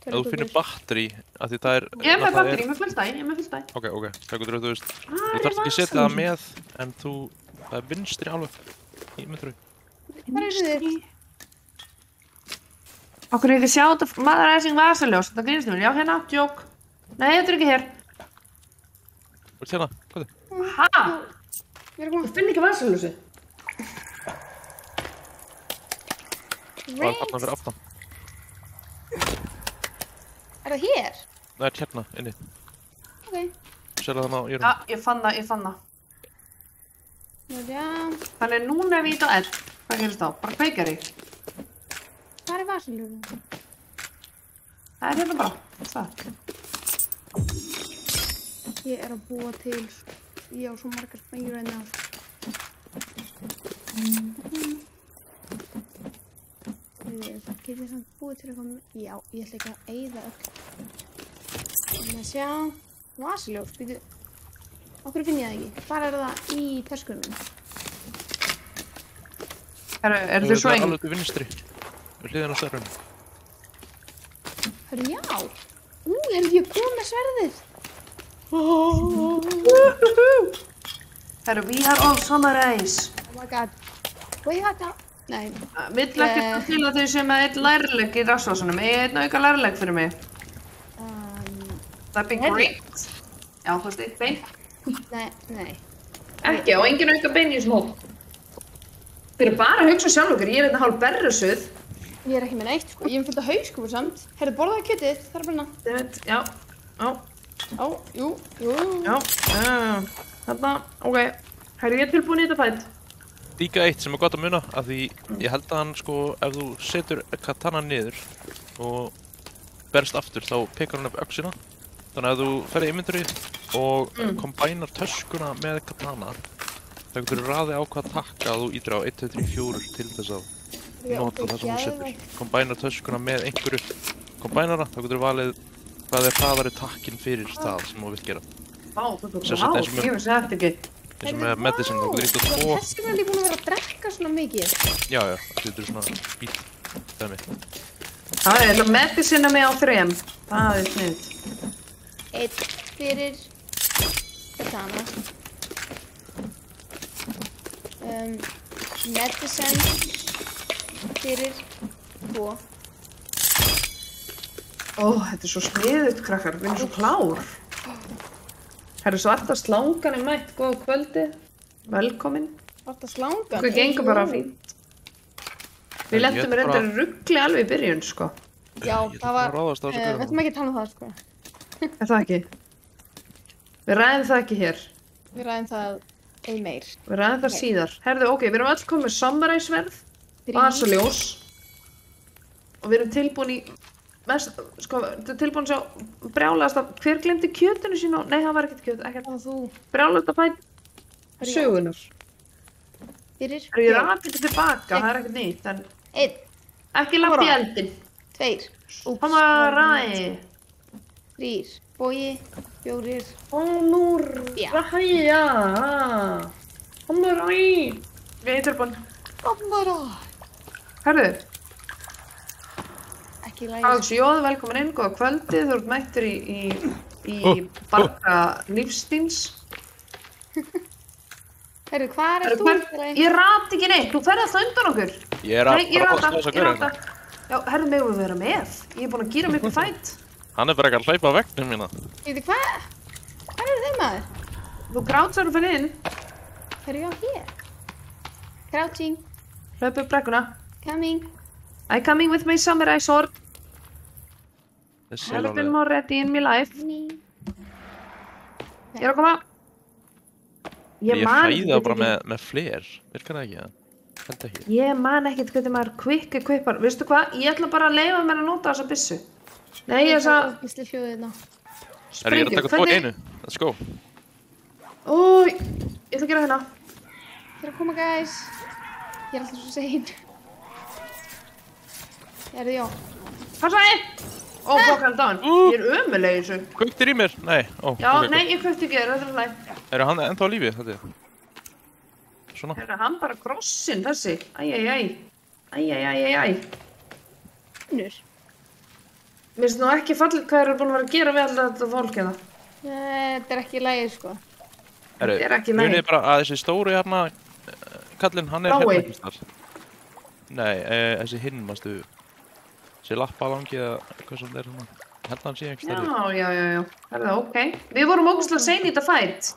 Speaker 3: Ef þú finnur batteri, af því það er...
Speaker 2: Ég er með batteri, ég er með fullt dæ.
Speaker 3: Ok. Það getur þú veist...
Speaker 2: Ah,
Speaker 3: Þú þarft ekki að setja það með, en þú... Það er vinstri alveg. Í myndru.
Speaker 1: Hvað er þið?
Speaker 2: Okkur hefði sjá þetta maðuræsing vasaljós. Þetta grínst mér. Já, hérna, djók. Nei, þetta er ekki hér.
Speaker 3: Og hérna, hvað er?
Speaker 2: Ha?
Speaker 1: Ég er að koma.
Speaker 2: Ég finn ekki vasaljósið.
Speaker 3: Það var þarna fyrir aftan.
Speaker 1: Er það hér?
Speaker 3: Það er hérna, inni.
Speaker 1: Ok.
Speaker 3: Sér það þarna á
Speaker 2: Já,
Speaker 3: jörðum.
Speaker 2: ég fann það.
Speaker 1: Já,
Speaker 2: Þannig núna er vít og edd. Hvað gerist þá? Bara kveikari.
Speaker 1: hvað er vasaljóðum?
Speaker 2: Það er hérna bara. Það.
Speaker 1: Ég er að búa til, ég á svo margar sprengjur hérna. Get ég samt búið til eitthvað, já, ég ætla ekki að eyða öll. Þannig að sjá, vasaljós, býtu, okkur finn ég það ekki. Hvar er það í töskunum minn?
Speaker 2: Er þið svo
Speaker 3: Það er
Speaker 2: ein?
Speaker 3: alveg til vinstri. Við hliðin á stærrum.
Speaker 1: Hörru, já. Herru, ég kom með sverðið.
Speaker 2: Herru, we are all samurais.
Speaker 1: Oh my god. Wait, þetta, nei.
Speaker 2: Vill ekki til að þau séu með einn lærleik í rassvásunum. Einn auka lærleik fyrir mig. That'd be great. Já, þú veist, eitt bein.
Speaker 1: Nei.
Speaker 2: Ekki, og engin auka bein í þessum hóp. Þeir eru bara að hugsa sjálf okkur. Ég er þetta hálf berrusuð.
Speaker 1: Ég er ekki með neitt, sko. Ég er með fullt af hauskúfur samt. Herru, borðaðu kjötið, það er bara hana.
Speaker 2: Þið veit, já.
Speaker 1: Já, jú.
Speaker 2: Þarna, ok. Herru, ég er tilbúin í þetta fætt.
Speaker 3: Líka eitt sem er gott að muna, af því ég held að hann sko, ef þú setur katanan niður og berst aftur, þá pekar hann upp öxina. Þannig að ef þú ferði í inventory og kombænar töskuna með katana, þá getur þú raðið á hvað takka þú ítir á 1, 2, 3, 4 til þess að nota það sem þú setur. Kombænar töskuna með einhverju kombænara, þá getur valið hvað hraðari takkinn fyrir það sem þú vilt gera.
Speaker 2: Vá, þú
Speaker 3: Sem sagt, eins og með-
Speaker 2: ég veist þetta ekki.
Speaker 3: Eins og með medicine, þá getur ítt á 2.
Speaker 1: Þess vegna er ég búin að vera að drekka svona mikið.
Speaker 3: Já, þetta er svona bíl. Dæmi.
Speaker 2: Já, ég ætla að medicina mig á 3. Það er sniðt.
Speaker 1: 1 fyrir katana. Medicine fyrir 2.
Speaker 2: Ó, þetta er svo sniðut, krakkar. Við erum svo klár. Herru, svarta slangan er mætt. Góða kvöldi. Velkomin.
Speaker 1: Varta slanga.
Speaker 2: Okkur gengur bara fínt. Við lentum reyndar ruggli alveg í byrjun, sko.
Speaker 1: Já, það var...
Speaker 3: ráðast á þessu
Speaker 1: Við
Speaker 3: gaurum.
Speaker 1: ætlum ekki að tala um það, sko.
Speaker 2: Er það ekki? Við ræðum það ekki hér.
Speaker 1: Við ræðum það ein meir.
Speaker 2: Við ræðum það síðar. Herðu, ok, við erum öll komið með samuræsverð,
Speaker 1: 3.
Speaker 2: vasaljós og við erum tilbúin í mest, sko, við erum tilbúin að sjá brjálaðast af, hver glemdi kjötinu sínu? Nei, það var ekkert kjöt, ekkert.
Speaker 1: Og þú
Speaker 2: Brjálaðast af fætt sögunar.
Speaker 1: fyrir
Speaker 2: Ég rati þetta tilbaka, það er ekkert nýtt, en
Speaker 1: 1,
Speaker 2: ekki lappa í eldin.
Speaker 1: 2,
Speaker 2: Samuræ.
Speaker 1: 3, bogi, 4.
Speaker 2: Samuræja. Samuræ. Ég er tilbúin.
Speaker 1: Kamara.
Speaker 2: Herðu.
Speaker 1: Ekki lægir.
Speaker 2: Alex Jóð, velkomin inn, góða kvöldið, þú ert mættur í barka lífstíns.
Speaker 1: Herru, hvað er þú?
Speaker 2: Ég rati ekki neitt, þú ferð alltaf undan okkur.
Speaker 3: Ég er að ráðast á þessa gaurum.
Speaker 2: Já, herru, megum við vera með. Ég er búin að gýra mig upp í fætt.
Speaker 3: Hann er bara ekki að hlaupa á veggnum mína.
Speaker 1: Veitu hvað? Hvað eru þeim maður?
Speaker 2: Þú grátsar og ferð inn,
Speaker 1: Herru, já, hér. Crouching,
Speaker 2: hlaup upp brekkuna.
Speaker 1: coming.
Speaker 2: I coming with my samurai sword.
Speaker 3: Þessi
Speaker 2: Haven't
Speaker 3: er
Speaker 2: been
Speaker 3: alveg...
Speaker 2: more ready in my life.
Speaker 1: Ný.
Speaker 2: Ég er að koma.
Speaker 3: Ég
Speaker 2: man
Speaker 3: hræði það bara
Speaker 2: ekkert-
Speaker 3: með fler. Virkar það ekki það? Held ekki.
Speaker 2: Ég man ekkert hvernig maður quick equipar. Veistu hvað? Ég ætla bara að leyfa mér að nota þessa byssu. Nei, ég þess að
Speaker 1: Misli hljóðið hérna.
Speaker 3: Er ég að
Speaker 2: sprengju.
Speaker 3: taka 2 í einu? Let's go.
Speaker 2: Új, ég ætla að gera hérna.
Speaker 1: Hér að koma, guys. Ég er alltaf svo sein. Herru, já.
Speaker 2: Passaði! Ó, fokk hann dáinn. Ég er ömuleg í þessu.
Speaker 3: Kveiktir í mér? Nei. Ó,
Speaker 2: Já,
Speaker 3: ok,
Speaker 2: nei, ég kvökti ekki þér, þetta er hlæg.
Speaker 3: Er hann ennþá á lífi? Þetta er... Svona.
Speaker 2: Hérna, hann bara krossinn, þessi. Æjæjæj. Æjæjæjæjæj.
Speaker 1: Finnur.
Speaker 2: Mér finnst nú ekki fallið hvað eru búin að vera að gera við alltaf þetta fólk hérna.
Speaker 1: Þetta er ekki lægir, sko.
Speaker 3: Herru,
Speaker 2: Þetta er ekki í lagi.
Speaker 3: munið bara að þessi stóri hérna, kallinn, hann er
Speaker 2: Blái.
Speaker 3: hérna einhvers staðar. Nei, þessi hinn, mástu, þessi lappalangi eða eitthvað sem er hérna. Ég held að hann sé einhvers staðar.
Speaker 2: Já. Það er ok. Við vorum ógustlega sein í þetta fætt.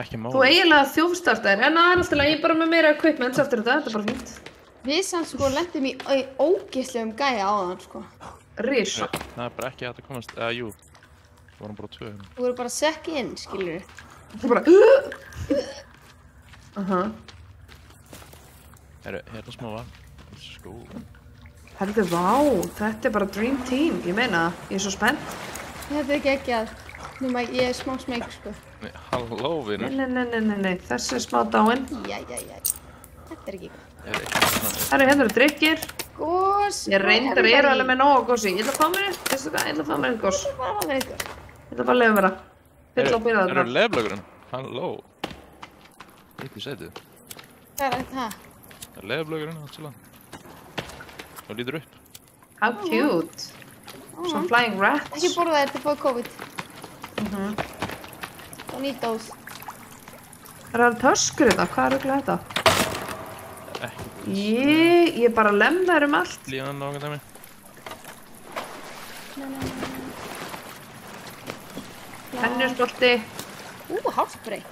Speaker 3: Ekki máli.
Speaker 2: Þú eiginlega þjófstartar, en það er alltaf ég er bara með meira equipment eftir þetta er bara fínt.
Speaker 1: Við samt sko lendum í ógeðslegum gæja áðan, sko.
Speaker 2: Risa.
Speaker 3: Það er bara ekki hægt að komast, eða jú. Það vorum bara 2 hérna.
Speaker 1: Þú voru bara sekk inn, skilur.
Speaker 2: Þú bara Aha.
Speaker 3: Herru, hérna smá vatn. Sko.
Speaker 2: Herðu, vá, þetta er bara dream team, ég meina það, ég er svo spennt.
Speaker 1: Þetta er ekki ekki að. Núma, ég er smá smeyk, sko.
Speaker 3: Nei, halló, vinur.
Speaker 2: Nei, þessi er smá dáinn.
Speaker 1: Jæja. Þetta er ekki eitthvað.
Speaker 2: Herru, hérna eru drykkir.
Speaker 1: Gós.
Speaker 2: Ég reyndar eru alveg með nóg gósi. Ég ætla að fá mér eitt, veistu hvað, ég ætla að fá mér eitt gós.
Speaker 1: Ég bara hafa eitthvað.
Speaker 2: Ég ætla bara að leiða mér það. Fyll á byrða
Speaker 3: Eru
Speaker 2: þetta.
Speaker 3: leflögurinn? Halló. Ekki setið.
Speaker 1: Hvað er þetta?
Speaker 3: Leflögurinn, allt svolítið. Þú lítur upp.
Speaker 2: How cute. Some flying rats.
Speaker 1: Ekki borða þetta til að fá COVID. Og nýtós.
Speaker 2: Er það töskur þetta? Hvað er auðvitað þetta? Ég bara lemma þér allt.
Speaker 3: Líðan á okkur dæmi.
Speaker 2: Pennustolti.
Speaker 1: Hálsbrey.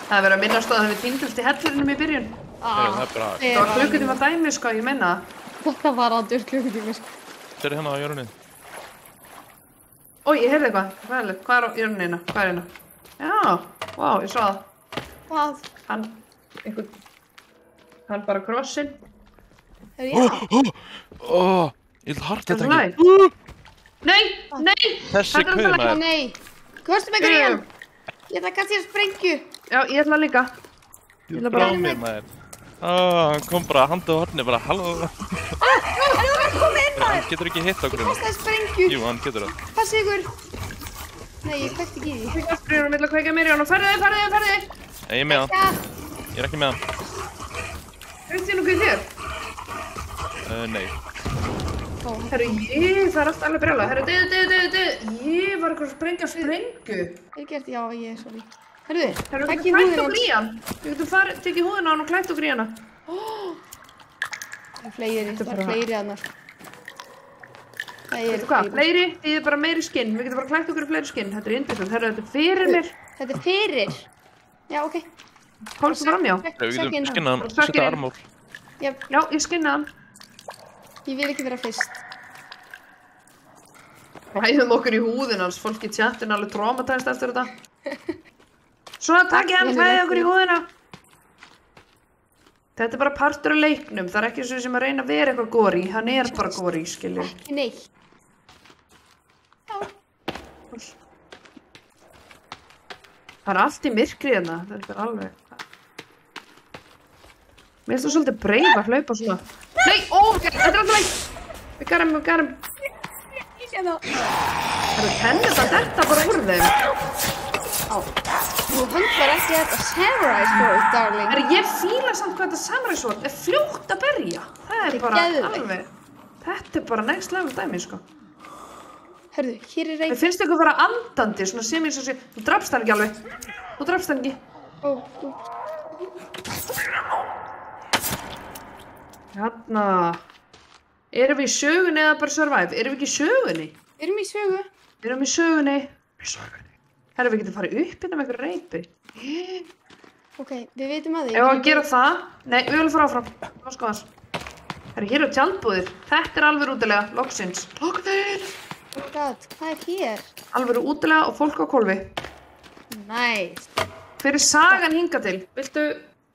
Speaker 2: Það er verið að minnast á það við týndust í hellurinnum í byrjun.
Speaker 3: Það er bara...
Speaker 2: Það var klukkutíma dæmi, sko, ég meina það.
Speaker 1: Þetta var aldur klukkutími, sko.
Speaker 3: Þetta er hérna á jörunni.
Speaker 2: Ó, ég heyrði eitthvað. Hvað er á jörnina? Hvað er hérna? Já, vá, ég sá það.
Speaker 1: Hvað?
Speaker 2: Hann bara krossinn.
Speaker 1: Já.
Speaker 3: Ég vil harta
Speaker 2: Þetta
Speaker 3: þetta
Speaker 2: er
Speaker 3: ekki.
Speaker 2: Nei!
Speaker 3: Þessi
Speaker 2: Þetta er
Speaker 3: kauð
Speaker 1: Ó
Speaker 3: maður.
Speaker 1: nei. Hvað erstu með ykkur í hann? Ég ætla að kasta þér sprengju.
Speaker 2: Já, ég ætla líka.
Speaker 3: Þú
Speaker 2: ætla bara-
Speaker 3: brá mér maður. Hann kom bara handið á horni, bara halló.
Speaker 1: Það var að koma inn
Speaker 3: Hann getur ekki hitt okkur hérna.
Speaker 1: Það er sprengju.
Speaker 3: Jú, hann getur það.
Speaker 1: Passi ykkur. Nei, ég kveikti ekki í því.
Speaker 2: Kveikja aftur í honum, ég ætla að kveikja mér í honum. Farðu þig!
Speaker 3: Nei, ég er með hann.
Speaker 1: Já.
Speaker 3: Ég er ekki með hann.
Speaker 2: Kristín og hvað þér?
Speaker 3: Nei.
Speaker 2: Herru, það er allt alveg brjálað. Herru, deyðu. Ég var eitthvað að sprengja sprengu.
Speaker 1: Ég gert, já, ég er sorry. Herru,
Speaker 2: Herru, við
Speaker 1: ekki
Speaker 2: getum klætt
Speaker 1: húðina
Speaker 2: okkur í hann. Við getum tekið húðina á hann og klætt okkur í hana.
Speaker 1: Það er fleiri annars. Það
Speaker 2: Veitu hvað, fleiri, þið er bara meiri skinn. Við getum bara klætt okkur í fleiri skinn. Þetta er indislegt. Herru, þetta er fyrir mér.
Speaker 1: Þetta er fyrir. Já, ok.
Speaker 2: Komstu framjá.
Speaker 3: Við getum skinnað hann, setja armór.
Speaker 2: Já, ég skinnaði hann.
Speaker 1: Ég vil ekki vera fyrst.
Speaker 2: Ræðum okkur í húðin hans, fólk í chattin alveg traumatized eftir þetta. Svona, takk hann, fæði okkur í húðina. Þetta er bara partur af leiknum, það er ekki svo sem að reyna að vera eitthvað góri. Hann er bara góri, skilju.
Speaker 1: Ekki neitt. Já.
Speaker 2: Það er allt í myrkri hérna, þetta er alveg... Mér finnst það svolítið breið að hlaupa svona. Nei, þetta er alltaf leik! Við garum.
Speaker 1: Ég sé það.
Speaker 2: Það er tennið að þetta bara úr þeim.
Speaker 1: Á. Þú höndlar ekki þetta samurai sword, darling.
Speaker 2: Ég fíla samt hvað þetta samurai sword er fljótt að berja. Það er bara alveg... Þetta er bara next level dæmi, sko.
Speaker 1: Hörðu, hér er reyn.
Speaker 2: Mér finnst ykkur vera andandi, svona sem ég svo sé... Þú drafst hann ekki alveg. Þú drafst hann ekki. Hérna. Erum við í sögunni eða bara survive? Erum við ekki í sögunni?
Speaker 1: Við erum í sögu.
Speaker 2: Við erum í sögunni. Herra, við getum farið upp hérna með einhverju reipi.
Speaker 1: Ok, við veitum að því.
Speaker 2: Ef að gera það? Nei, við viljum fara áfram. Nó sko þess. Herra, hér eru tjaldbúðir. Þetta er alveg útilega. Loksins. Loksins.
Speaker 1: Oh god, hvað er hér?
Speaker 2: Alveg útilega og fólk á hvolfi.
Speaker 1: Nice.
Speaker 2: Hver er sagan hingað til? Viltu...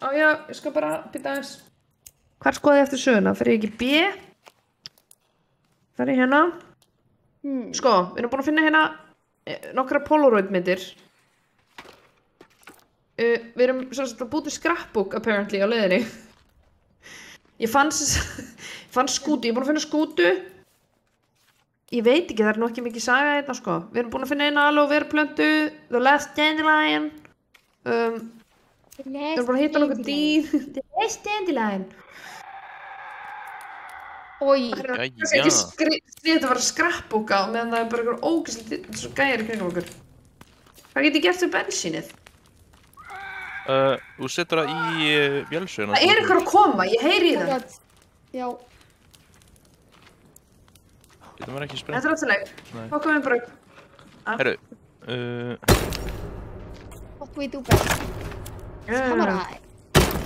Speaker 2: Á já, ég skal bara býta aðeins. Hvar skoði ég eftir söguna? Fer ég ekki B? Fer ég hérna? Sko, við erum búin að finna hérna nokkra Polaroid myndir. Við erum svona að búið til scrapbook apparently á leiðinni. Ég fann skútu, ég er búin að finna skútu. Ég veit ekki, það er nú ekki mikið saga hérna sko. Við erum búin að finna eina aloe vera plöntu, The Last Dandelion. Við erum búin að hitta nokkuð dýr. The Last Dandelion.
Speaker 1: Oj.
Speaker 2: Það er ekki skrítið að vera skrappbúka meðan það er bara einhver ógeðslega svo gæri kringum okkur. Hvað get ég gert við bensínið?
Speaker 3: Þú setur það í vélsöguna.
Speaker 2: Það er einhver að koma, ég heyri í það.
Speaker 1: Já.
Speaker 3: Þetta var ekki sprengt.
Speaker 2: Þetta er alltaf leik. Þá komum við bara upp.
Speaker 3: Herru.
Speaker 1: What we do best. Samurai.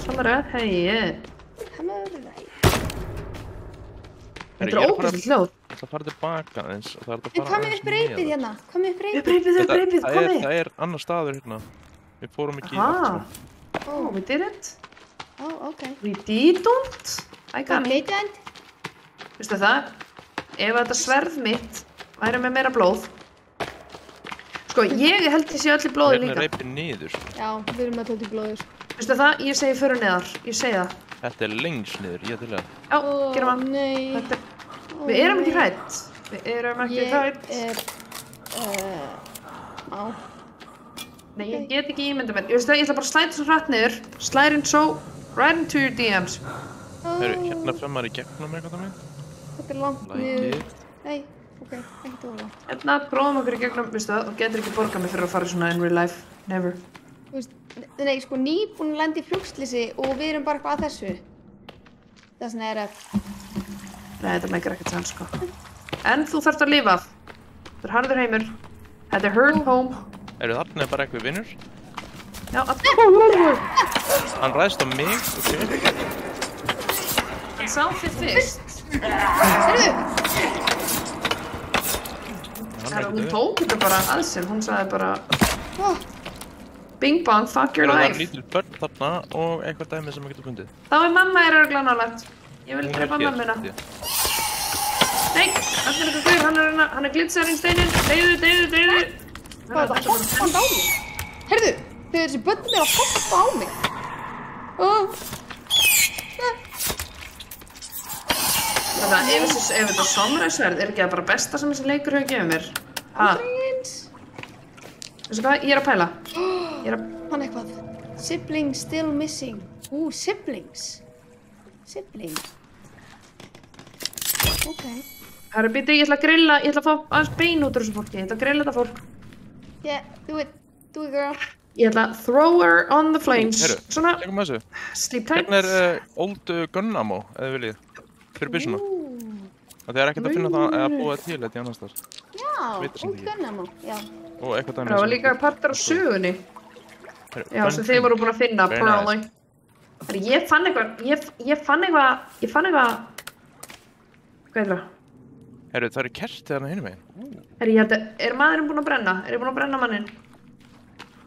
Speaker 2: Samurai, hei.
Speaker 1: Samurai.
Speaker 2: Þetta er ógeðslega hljóð.
Speaker 3: Það ætla að fara tilbaka eins og það er að
Speaker 1: En hvað með upp reypið hérna? Hvað með upp reypið?
Speaker 2: Upp reypið, komið.
Speaker 3: Það er annar staður hérna. Við fórum ekki í
Speaker 2: allt. Oh, we didn't.
Speaker 1: Oh, ok.
Speaker 2: We didn't. I got it.
Speaker 1: Didn't.
Speaker 2: Vistu það? Ef þetta sverð mitt væri með meira blóð. Sko, ég held ég sé öll í blóði líka.
Speaker 3: Hérna er reypið niður.
Speaker 1: Já, við erum með tótt í blóður.
Speaker 2: Vistu það? Ég segi fyrir neðar. Ég segi það.
Speaker 3: Þetta er lengst niður, ég til það.
Speaker 2: Já, gerum hann.
Speaker 1: Nei.
Speaker 2: Við erum ekki hrædd. Við erum ekki hrædd.
Speaker 1: Á.
Speaker 2: Nei, ég get ekki ímynda mér. Ég veist það, ég ætla bara að slæta svo hrætt niður. Slide so right into your DMs.
Speaker 3: Heru, hérna fremmar í gegnum eitthvað það minn.
Speaker 1: Þetta er langt niður. Nei, ok, ekki tóla.
Speaker 2: Hérna, prófum okkur í gegnum, veistu það, og getur ekki borgað mig fyrir að fara svona in real life. Never.
Speaker 1: Þú veist, nei, sko, nýbúin að lenda í flugslýsi og við erum bara eitthvað að þessu. Það er svona
Speaker 2: Nei, þetta meikar ekkert sann, sko. En þú þarft að lifa af. Þetta er harður heimur. Þetta er hurt home.
Speaker 3: Eru þarna bara eitthvað vinnur?
Speaker 2: Já, að...
Speaker 3: Hann ræðst á mig, ok.
Speaker 2: Hann sá þig fyrst.
Speaker 1: Sérðu?
Speaker 2: Hún tók þetta bara að sér. Hún sagði bara... Bing bong, fuck your life.
Speaker 3: Það var lítil börn þarna og eitthvað dæmi sem maður getur fundið.
Speaker 2: Þá er mamma örugglega nálægt. Ég vil drepa mömmuna. Nei, það er eitthvað gaur, hann er glitserinn steinin. Deyðu.
Speaker 1: Hvað er það? Hoppand á mig? Heyrðu, þegar þessi börn er að hoppa á mig.
Speaker 2: Ef þetta samræðsverð er ekki það bara besta sem þessi leikur hefur gefið mér.
Speaker 1: Aldreins.
Speaker 2: Veistu hvað, ég er að pæla.
Speaker 1: Hann eitthvað. Siblings still missing. Siblings. Sibling. Ok.
Speaker 2: Herru, býttu, ég ætla að grilla, ég ætla að fá aðeins bein út úr þessu fólki. Ég ætla að grilla þetta fólk.
Speaker 1: Yeah, do it. Do it, girl.
Speaker 2: Ég ætla að throw her on the flames.
Speaker 3: Herru,
Speaker 2: Svona,
Speaker 3: tekum þessu.
Speaker 2: sleep tight.
Speaker 3: Hérna old gun ammo, ef þið viljið. Fyrir byssuna. Það er ekkert að finna það að búa til þetta í annars þar.
Speaker 1: Já,
Speaker 3: Veitir sem
Speaker 1: old
Speaker 3: ekki.
Speaker 1: gun ammo. Já.
Speaker 3: Og eitthvað dæmi
Speaker 2: Það var líka partur á sögunni. Já, sem þið voru búin að finna,
Speaker 3: Very
Speaker 2: probably. Herru, ég fann eitthvað, Hvað heitir það?
Speaker 3: Herru, það eru kertið þarna hinum megin.
Speaker 2: Herru, ég held að, er maðurinn búinn að brenna? Er ég búinn að brenna mannin?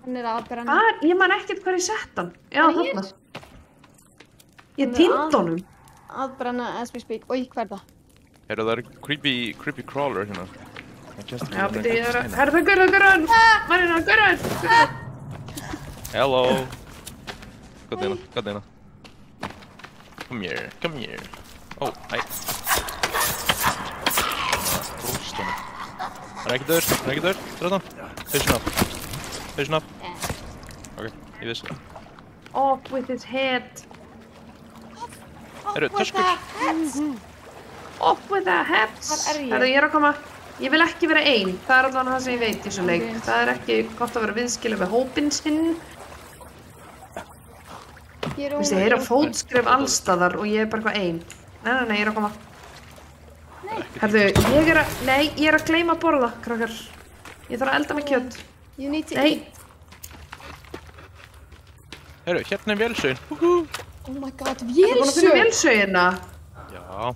Speaker 1: Hann er að brenna.
Speaker 2: Ég man ekkert hvað ég sett hann. Já,
Speaker 1: Er ég?
Speaker 2: þarna. Ég týnd honum.
Speaker 1: Að brenna as we speak. Oj, hvað er það?
Speaker 3: Herru, það eru creepy crawler hérna.
Speaker 2: Já, beti, ég er að... Herru, það er gaurðan! Marina, gaurðan!
Speaker 3: Hello. Hvað er hérna? Come here. Ó, hæ. Rúst honum. Hann er ekki dör, Dröðan. Hausinn af. Ok, ég vissi það.
Speaker 2: Off with his head.
Speaker 3: Herru, töskur.
Speaker 2: Off with the heads.
Speaker 1: Hvar er ég?
Speaker 2: Herru, ég er að koma. Ég vil ekki vera ein. Það er allavega það sem ég veit í þessum leik. Það er ekki gott að vera viðskilið við hópinn sinn. Ég heyra fótskref allstaðar og ég er bara eitthvað ein. Nei, ég er að koma. Herru, ég er að gleyma að borða, krakkar. Ég þarf að elda með kjöt.
Speaker 1: You need to
Speaker 2: Nei.
Speaker 1: eat.
Speaker 3: Herru, hérna er vélsögin.
Speaker 1: Oh my god,
Speaker 2: Ég er búin að finna
Speaker 1: vélsög.
Speaker 2: vélsögina.
Speaker 3: Já.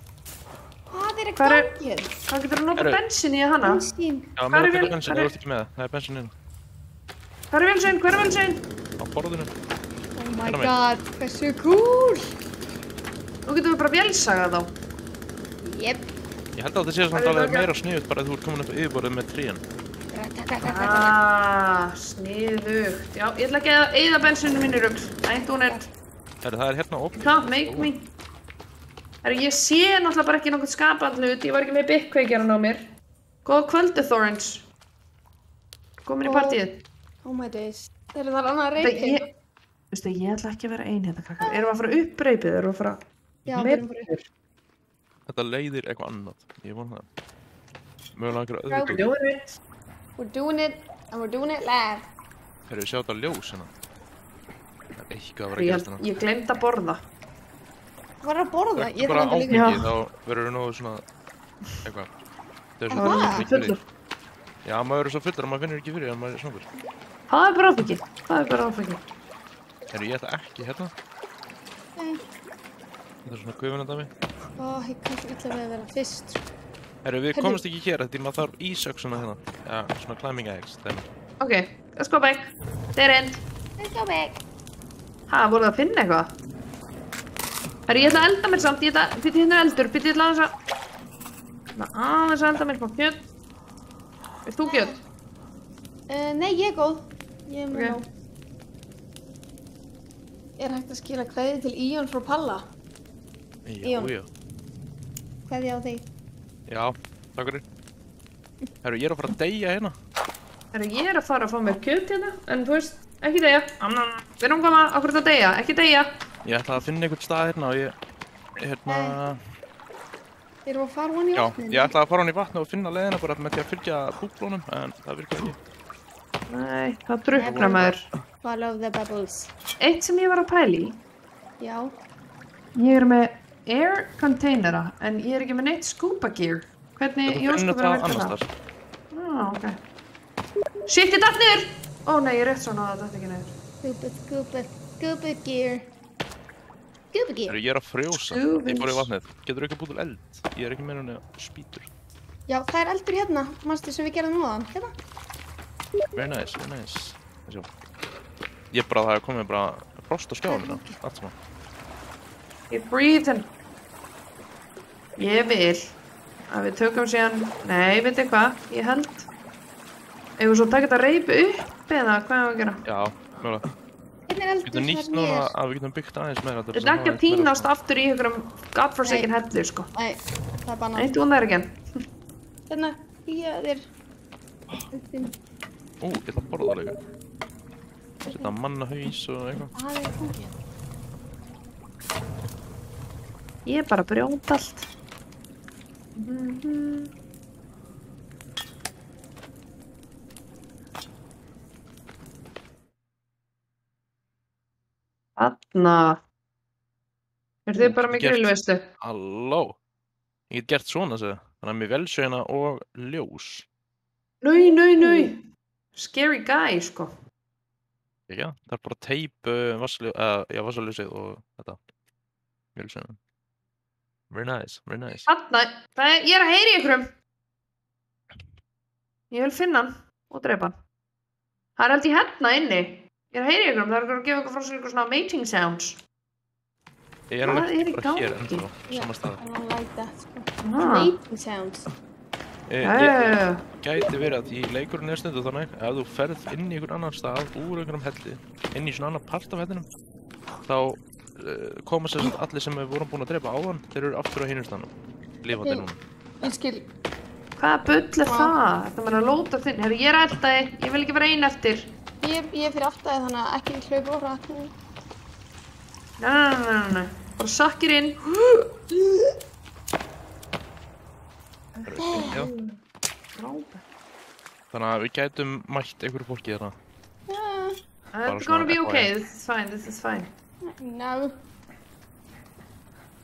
Speaker 1: Hvað er
Speaker 2: Hvar er-
Speaker 1: gangið?
Speaker 2: Hvað getur að nota
Speaker 3: Herru.
Speaker 2: bensin í hana?
Speaker 1: Bensín.
Speaker 3: Já,
Speaker 2: Hvar er
Speaker 3: með
Speaker 2: vél-
Speaker 3: bensin,
Speaker 2: hvar er-
Speaker 3: þú ert ekki með það. Það er bensin inn
Speaker 2: Hvar er vélsögin? Hver er vélsögin?
Speaker 3: á borðinu.
Speaker 1: Oh my
Speaker 3: Hérna megin.
Speaker 1: god, hversu cool.
Speaker 2: Nú getum við bara vélsaga þá.
Speaker 1: Jep.
Speaker 3: Ég held að þetta sé
Speaker 2: Hvað
Speaker 3: samt
Speaker 2: er
Speaker 3: alveg
Speaker 2: það?
Speaker 3: meira sniðut bara að þú ert komin upp á yfirborðið með trían.
Speaker 2: Sniðugt. Já, ég ætla ekki að eyða bensinu mínu rugl. Ain't doing it.
Speaker 3: Herru, það er hérna opið.
Speaker 2: Can't make me. Herru, ég sé náttúrulega bara ekki nokkuð skapað hlut. Ég var ekki með bygg-kveikjaran á mér. Góða kvöldu, Thorns. Komin í partíið.
Speaker 1: Oh my days. Þeir eru þar annað
Speaker 2: Þetta
Speaker 1: reykir.
Speaker 2: Veistu, ég ætla ekki að vera ein hérna, krakkar. Erum við að fara upp reipið? Erum við að fara...
Speaker 1: Já, við erum bara upp.
Speaker 3: Þetta leiðir eitthvað annað. Ég vona það. Mögulega einhverja
Speaker 1: We're
Speaker 3: öðru.
Speaker 2: Doing it.
Speaker 1: We're doing it, and we're doing it live.
Speaker 3: Herru, sjá þetta ljós hérna. Það er eitthvað að vera að
Speaker 2: Ég,
Speaker 3: gerast hérna.
Speaker 2: ég gleymd að borða.
Speaker 1: Hvað er að borða?
Speaker 3: Ekki
Speaker 1: Ég
Speaker 3: bara
Speaker 1: þarf að líka.
Speaker 3: áfengi, þá verður þú nógu svona... eitthvað. Það er
Speaker 1: Aha.
Speaker 3: svona
Speaker 2: Fullur.
Speaker 3: fullur. Já, maður er svo fullur að maður finnur ekki fyrir að maður er svangur.
Speaker 2: Það er bara áfengi. Það er bara áfengi.
Speaker 3: Herru, ég ætla ekki hérna.
Speaker 1: Nei.
Speaker 3: Þetta er svona gufunandami.
Speaker 1: Ó, ég kannski illa við að vera fyrst.
Speaker 3: Herru, við
Speaker 1: Herru.
Speaker 3: komumst ekki hér, því maður þarf ísöksuna hérna. Já, svona climbing eggs, þeim.
Speaker 2: Ok, let's go back. Dead end.
Speaker 1: Let's go back.
Speaker 2: Ha, voruð það að finna eitthvað? Herri, ég ætla að elda mér samt. Ég ætla, byrju hérna er eldur. Byrju, ég ætla aðeins að... aðeins að elda mér smá kjöt. Vilt þú kjöt?
Speaker 1: Nei, ég er góð. Ég er með
Speaker 2: Ok.
Speaker 1: nóg. Er hægt að skila kveðið til Íon frá Palla?
Speaker 3: Já, já.
Speaker 1: Kveðið á þig.
Speaker 3: Já, takk fyrir. Herru, ég er að fara að deyja hérna.
Speaker 2: Herri, ég er að fara að fá mér kjöt hérna. En þú veist, ekki deyja. Við erum koma, okkur þetta deyja. Ekki deyja.
Speaker 3: Ég ætla að finna einhvern stað hérna og hérna...
Speaker 1: Þeir eru að fara honi í
Speaker 3: Já,
Speaker 1: vatninu.
Speaker 3: ég ætla að fara hann í vatni og finna leiðina bara með því að fylgja búklónum, en það virkar ekki.
Speaker 2: Nei, það druknar maður.
Speaker 1: Follow the bubbles.
Speaker 2: Eitt sem ég var að pæla í.
Speaker 1: Já.
Speaker 2: Ég er með air containera, en ég er ekki með neitt scuba gear. Hvernig
Speaker 3: Þú
Speaker 2: ég
Speaker 3: finnur
Speaker 2: ósköpunum
Speaker 3: það
Speaker 2: virkar
Speaker 3: annars
Speaker 2: það?
Speaker 3: þar.
Speaker 2: Ok. Shit, ég datt niður! Ó nei, ég er rétt svona að það datt ekki niður.
Speaker 1: Scuba gear. Scuba gear.
Speaker 3: Herru, ég er að frjósa.
Speaker 2: Stúfins.
Speaker 3: Ég fór í vatnið. Getur ekki búið til eld? Ég er ekki meira en spýtur.
Speaker 1: Já, það er eldur hérna. Manstu sem við gerðum núðan? Hérna.
Speaker 3: Very nice, very nice. Sjá. Ég bara, það er komið bara frost á skjáðum hérna. Allt saman.
Speaker 2: Ég breathe. Ég vil að við tökum síðan... Nei, veitu hvað? Ég held... Ef við svo taka þetta reipi upp eða hvað er að gera?
Speaker 3: Já, mögulega.
Speaker 1: eldur
Speaker 3: getum nýtt
Speaker 1: þar
Speaker 3: núna
Speaker 1: mér.
Speaker 3: að við getum byggt aðeins meira.
Speaker 2: Þetta er ekki að týnast aftur í einhverjum godforsaken hellu, sko.
Speaker 1: Nei, það er bannað.
Speaker 2: Ain't doing that again.
Speaker 1: Hérna, hýja þér.
Speaker 3: Ég ætla að borða það líka. Setja mannahaus og eitthvað.
Speaker 1: Það er fungið.
Speaker 2: Ég er bara að brjóta allt. Þarna. Þið bara með grillveislu?
Speaker 3: Halló. Ég get gert svona, segja. Þannig að með velsveina og ljós.
Speaker 2: Nei. Scary guy, sko.
Speaker 3: Já, það er bara teip, vassaljósið og þetta. Velsveina. Very nice.
Speaker 2: Þarna, ég er að heyra í einhverjum. Ég vil finna hann og drepa hann. Það er held í hérna inni. Ég er að heyra í einhverjum, það er að gefa eitthvað frá sér eitthvað svona mating sounds.
Speaker 3: Ég er
Speaker 2: Hvað er í
Speaker 3: bara hér
Speaker 2: gangi?
Speaker 3: ennþá, sama stað.
Speaker 1: I don't like that, sko.
Speaker 2: Ah.
Speaker 1: Mating sounds.
Speaker 3: Ég gæti verið að í leikurinn stundu þannig ef þú ferð inn í einhvern annan stað úr einhverjum helli, inn í svona annan part af hellinum, þá koma sér samt allir sem við vorum búin að drepa áðan, þeir eru aftur á hinum staðnum, lifandi núna.
Speaker 1: Ég skil.
Speaker 2: Hvaða bull er það? Þetta maður að lóta þinn. Herru, ég er að elda þig. Ég vil ekki vera ein eftir.
Speaker 1: Ég er fyrir aftæði þannig að ekki hlaupa og hratt.
Speaker 2: Nei. Bara sakkir inn.
Speaker 3: Já.
Speaker 2: Frábært.
Speaker 3: Þannig að við gætum mætt einhverju fólki þarna.
Speaker 2: It's gonna be okay. This is fine.
Speaker 1: No.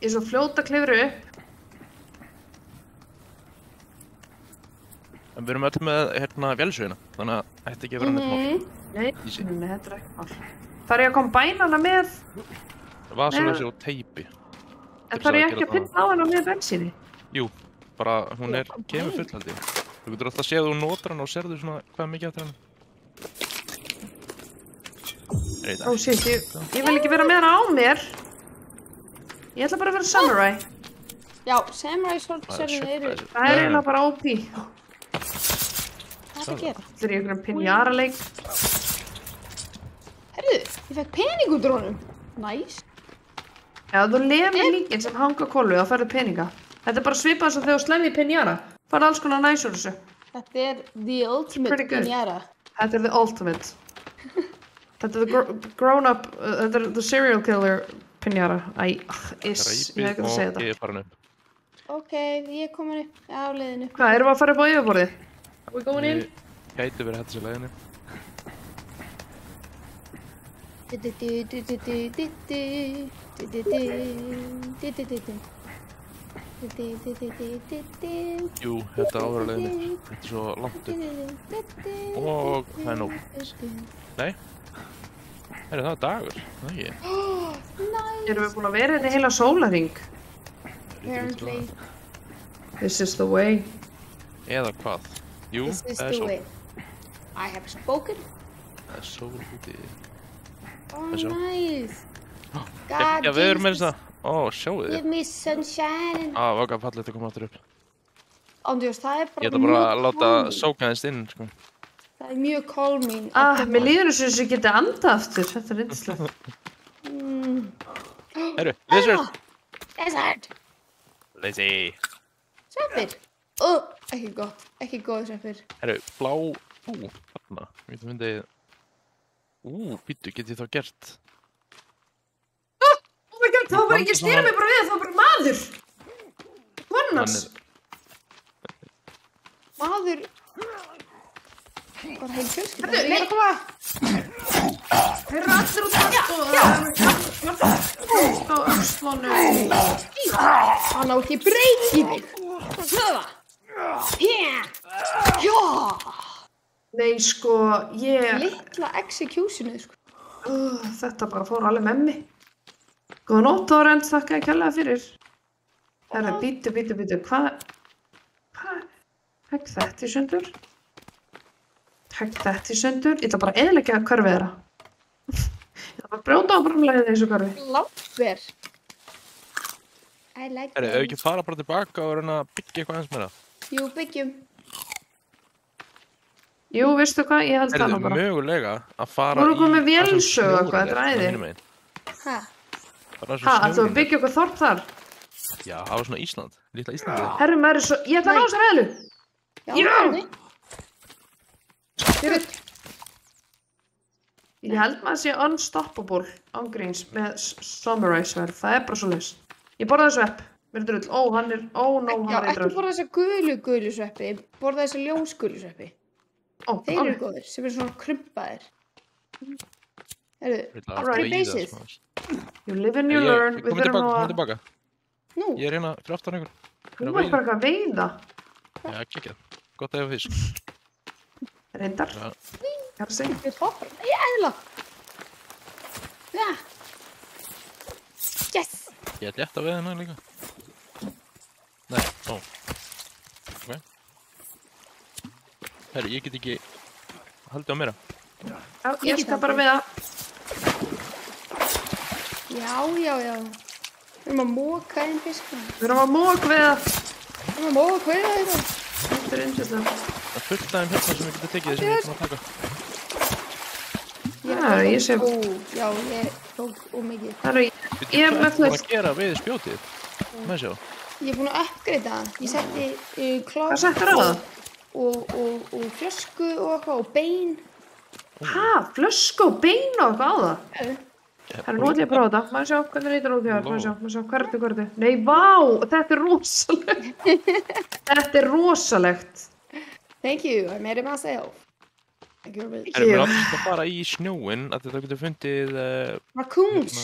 Speaker 2: Ég er svo fljót að klifra upp.
Speaker 3: En við erum öll með hérna vélsveina, þannig að þetta ætti ekki að vera neitt mál.
Speaker 2: Nei,
Speaker 3: Easy.
Speaker 2: þetta er ekki mál. Þarf ég að koma bænana með?
Speaker 3: Vasaljósi og teipi.
Speaker 2: En þarf ég ekki að pinna á hana með bensíni?
Speaker 3: Jú, bara hún kemur full held ég. Þú getur alltaf séð þú notar hana og sérðu svona hvað mikið eftir hana.
Speaker 2: Ó, shit, ég vil ekki vera með hana á mér. Ég ætla bara að vera samurai.
Speaker 1: Já, samurai svolítið eru...
Speaker 2: Það er eiginlega bara OP.
Speaker 1: Hvað er það að gera?
Speaker 2: Þetta er í einhverjum pinjara-leik.
Speaker 1: Herru, ég fekk pening út úr honum. Nice.
Speaker 2: Já, þú lemir líkin sem hanga á kolu og færðu peninga. Þetta er bara svipað eins og þegar þú slemmi í pinjara. Færðu alls konar næs úr þessu.
Speaker 1: Þetta er the ultimate pinjara.
Speaker 2: Þetta er the ultimate. Þetta er the grown-up, þetta er the serial killer pinjara. Ég hef ekki að segja þetta.
Speaker 3: Og ég er farin upp.
Speaker 1: Ok, ég er komin upp á leiðinu.
Speaker 2: Hvað, erum við að fara upp á yfirborðið? Are we going in?
Speaker 3: Gæti verið hægt sér leiðinu. Jú, þetta áður að leiðinu. Þetta er svo langt upp. Og það er nóg. Nei? Það er dagur. Það er ekki.
Speaker 2: Erum við búin að vera þetta heila sólarhring?
Speaker 1: Apparently.
Speaker 2: This is the way.
Speaker 3: Eða hvað? Jú,
Speaker 1: This is
Speaker 3: það er
Speaker 1: the
Speaker 3: sól.
Speaker 1: way. I have spoken.
Speaker 3: Það er sól úti.
Speaker 1: Oh,
Speaker 3: Þessu.
Speaker 1: nice.
Speaker 3: Já, við erum með þess að. Ó, sjáu þið.
Speaker 1: Give me sunshine.
Speaker 3: Vaka fallegt að koma aftur upp.
Speaker 1: Ándjós, það er bara
Speaker 3: Ég ætla bara að láta
Speaker 1: calming.
Speaker 3: sóka þess inn, sko.
Speaker 1: Það er mjög calming.
Speaker 2: Mér líður eins og ég geti andað aftur. Þetta er yndislegt.
Speaker 3: Herru, lizard!
Speaker 1: Lizard.
Speaker 3: Lazy.
Speaker 1: Sveppir. Ekki gott. Ekki góð sveppir.
Speaker 3: Herru, blá. Þarna. Við getum myndið. Býttu, get ég þá gert?
Speaker 2: Oh my god, það var bara ekki stýra mig bara við, það var bara maður. Hvernars?
Speaker 1: Maður. Bara heil fjölskylda.
Speaker 2: Herru,
Speaker 1: Ég er að koma.
Speaker 2: Þeir eru allir út af og öxlunum.
Speaker 1: Hann á ekki breyki þig. Hlöða. Já.
Speaker 2: Nei, sko,
Speaker 1: Litla executionið, sko.
Speaker 2: Þetta bara fór alveg með mig. Góða nótt, Þórend, þakka ég kærlega fyrir. Herru, bítu, hvað? Hegg þetta í sundur. Ég ætla bara að eyðileggja hverfið þeirra. Ég ætla bara að brjóta á bramlegið þessu hverfi.
Speaker 1: Láttver. I like
Speaker 3: Herru, ef við ekki fara bara tilbaka og reyna að byggja eitthvað eins meira.
Speaker 1: Jú, byggjum.
Speaker 2: Jú, veistu hvað, ég held það nú
Speaker 3: Heyrðu,
Speaker 2: bara.
Speaker 3: mögulega að fara
Speaker 2: Voru komið
Speaker 3: þar sem
Speaker 2: vélsögu
Speaker 3: snjórinn
Speaker 2: eitthvað, þetta er
Speaker 3: svona
Speaker 2: æði.
Speaker 3: hinum megin.
Speaker 1: Hæ?
Speaker 3: Bara þar sem
Speaker 2: Ha, ætlaðu að
Speaker 3: snjórinn
Speaker 2: byggja okkur þorp þar?
Speaker 3: Já, það var svona Ísland, litla Íslandi.
Speaker 2: Herru, maður er svo, ég ætla að ná þessar eðlu. Já! Ég held maður sé unstoppable ángríns með samurai-sverð, það er bara svo leys. Ég borða þessu epp, mér er drull, hann er
Speaker 1: Já, ekki
Speaker 2: eitrar.
Speaker 1: borða þessa gulu sveppi, borða þessa ljósgulu sveppi. Þeir eru góðir, sem eru svona krumpaðir. Aftur í beysið.
Speaker 2: You live and you learn, við þurfum nú að...
Speaker 3: tilbaka.
Speaker 1: Nú,
Speaker 3: Ég er hérna fyrir aftan ykkur.
Speaker 2: Þú er bara eitthvað að veiða.
Speaker 3: Já, kikið. Gott að hefa fisk.
Speaker 2: Reyndar.
Speaker 3: Já.
Speaker 2: Karsi.
Speaker 1: við hoppar. Ég eðla. Já. Yes.
Speaker 3: Ég er létt að veða hérna líka. Nei, Ok. Herri, ég get ekki haldið á meira.
Speaker 2: Já, ég skal bara veiða.
Speaker 1: Já. Við erum að móka einn fisk.
Speaker 2: Við erum að mók veiða.
Speaker 1: Við erum að móka þetta.
Speaker 2: Þetta er yndislegt.
Speaker 3: Það er fullt aðeim hérna sem ég geti tekið sem ég er búin að taka.
Speaker 2: Já, ég sé.
Speaker 1: Já, ég tók ómikið.
Speaker 2: Herru, ég er með
Speaker 3: Hvað
Speaker 2: flest.
Speaker 3: að gera við spjótið? Með sjá.
Speaker 1: Ég er búin að uppgreita það. Ég setti klór
Speaker 2: Hvað settir á það?
Speaker 1: og flösku og eitthvað og bein.
Speaker 2: Ha, flösku og bein og eitthvað á það? Herru, nú ætlum ég að prófa þetta. Maður sjá hvernig reytir út hér. Maður sjá, hvað er þetta? Nei, vá, þetta er rosalegt. Þetta er rosalegt.
Speaker 1: Thank you, I made it myself. Thank you very much.
Speaker 3: Erum við alltaf að fara í snjóinn að þetta getur fundið
Speaker 1: Raccoons.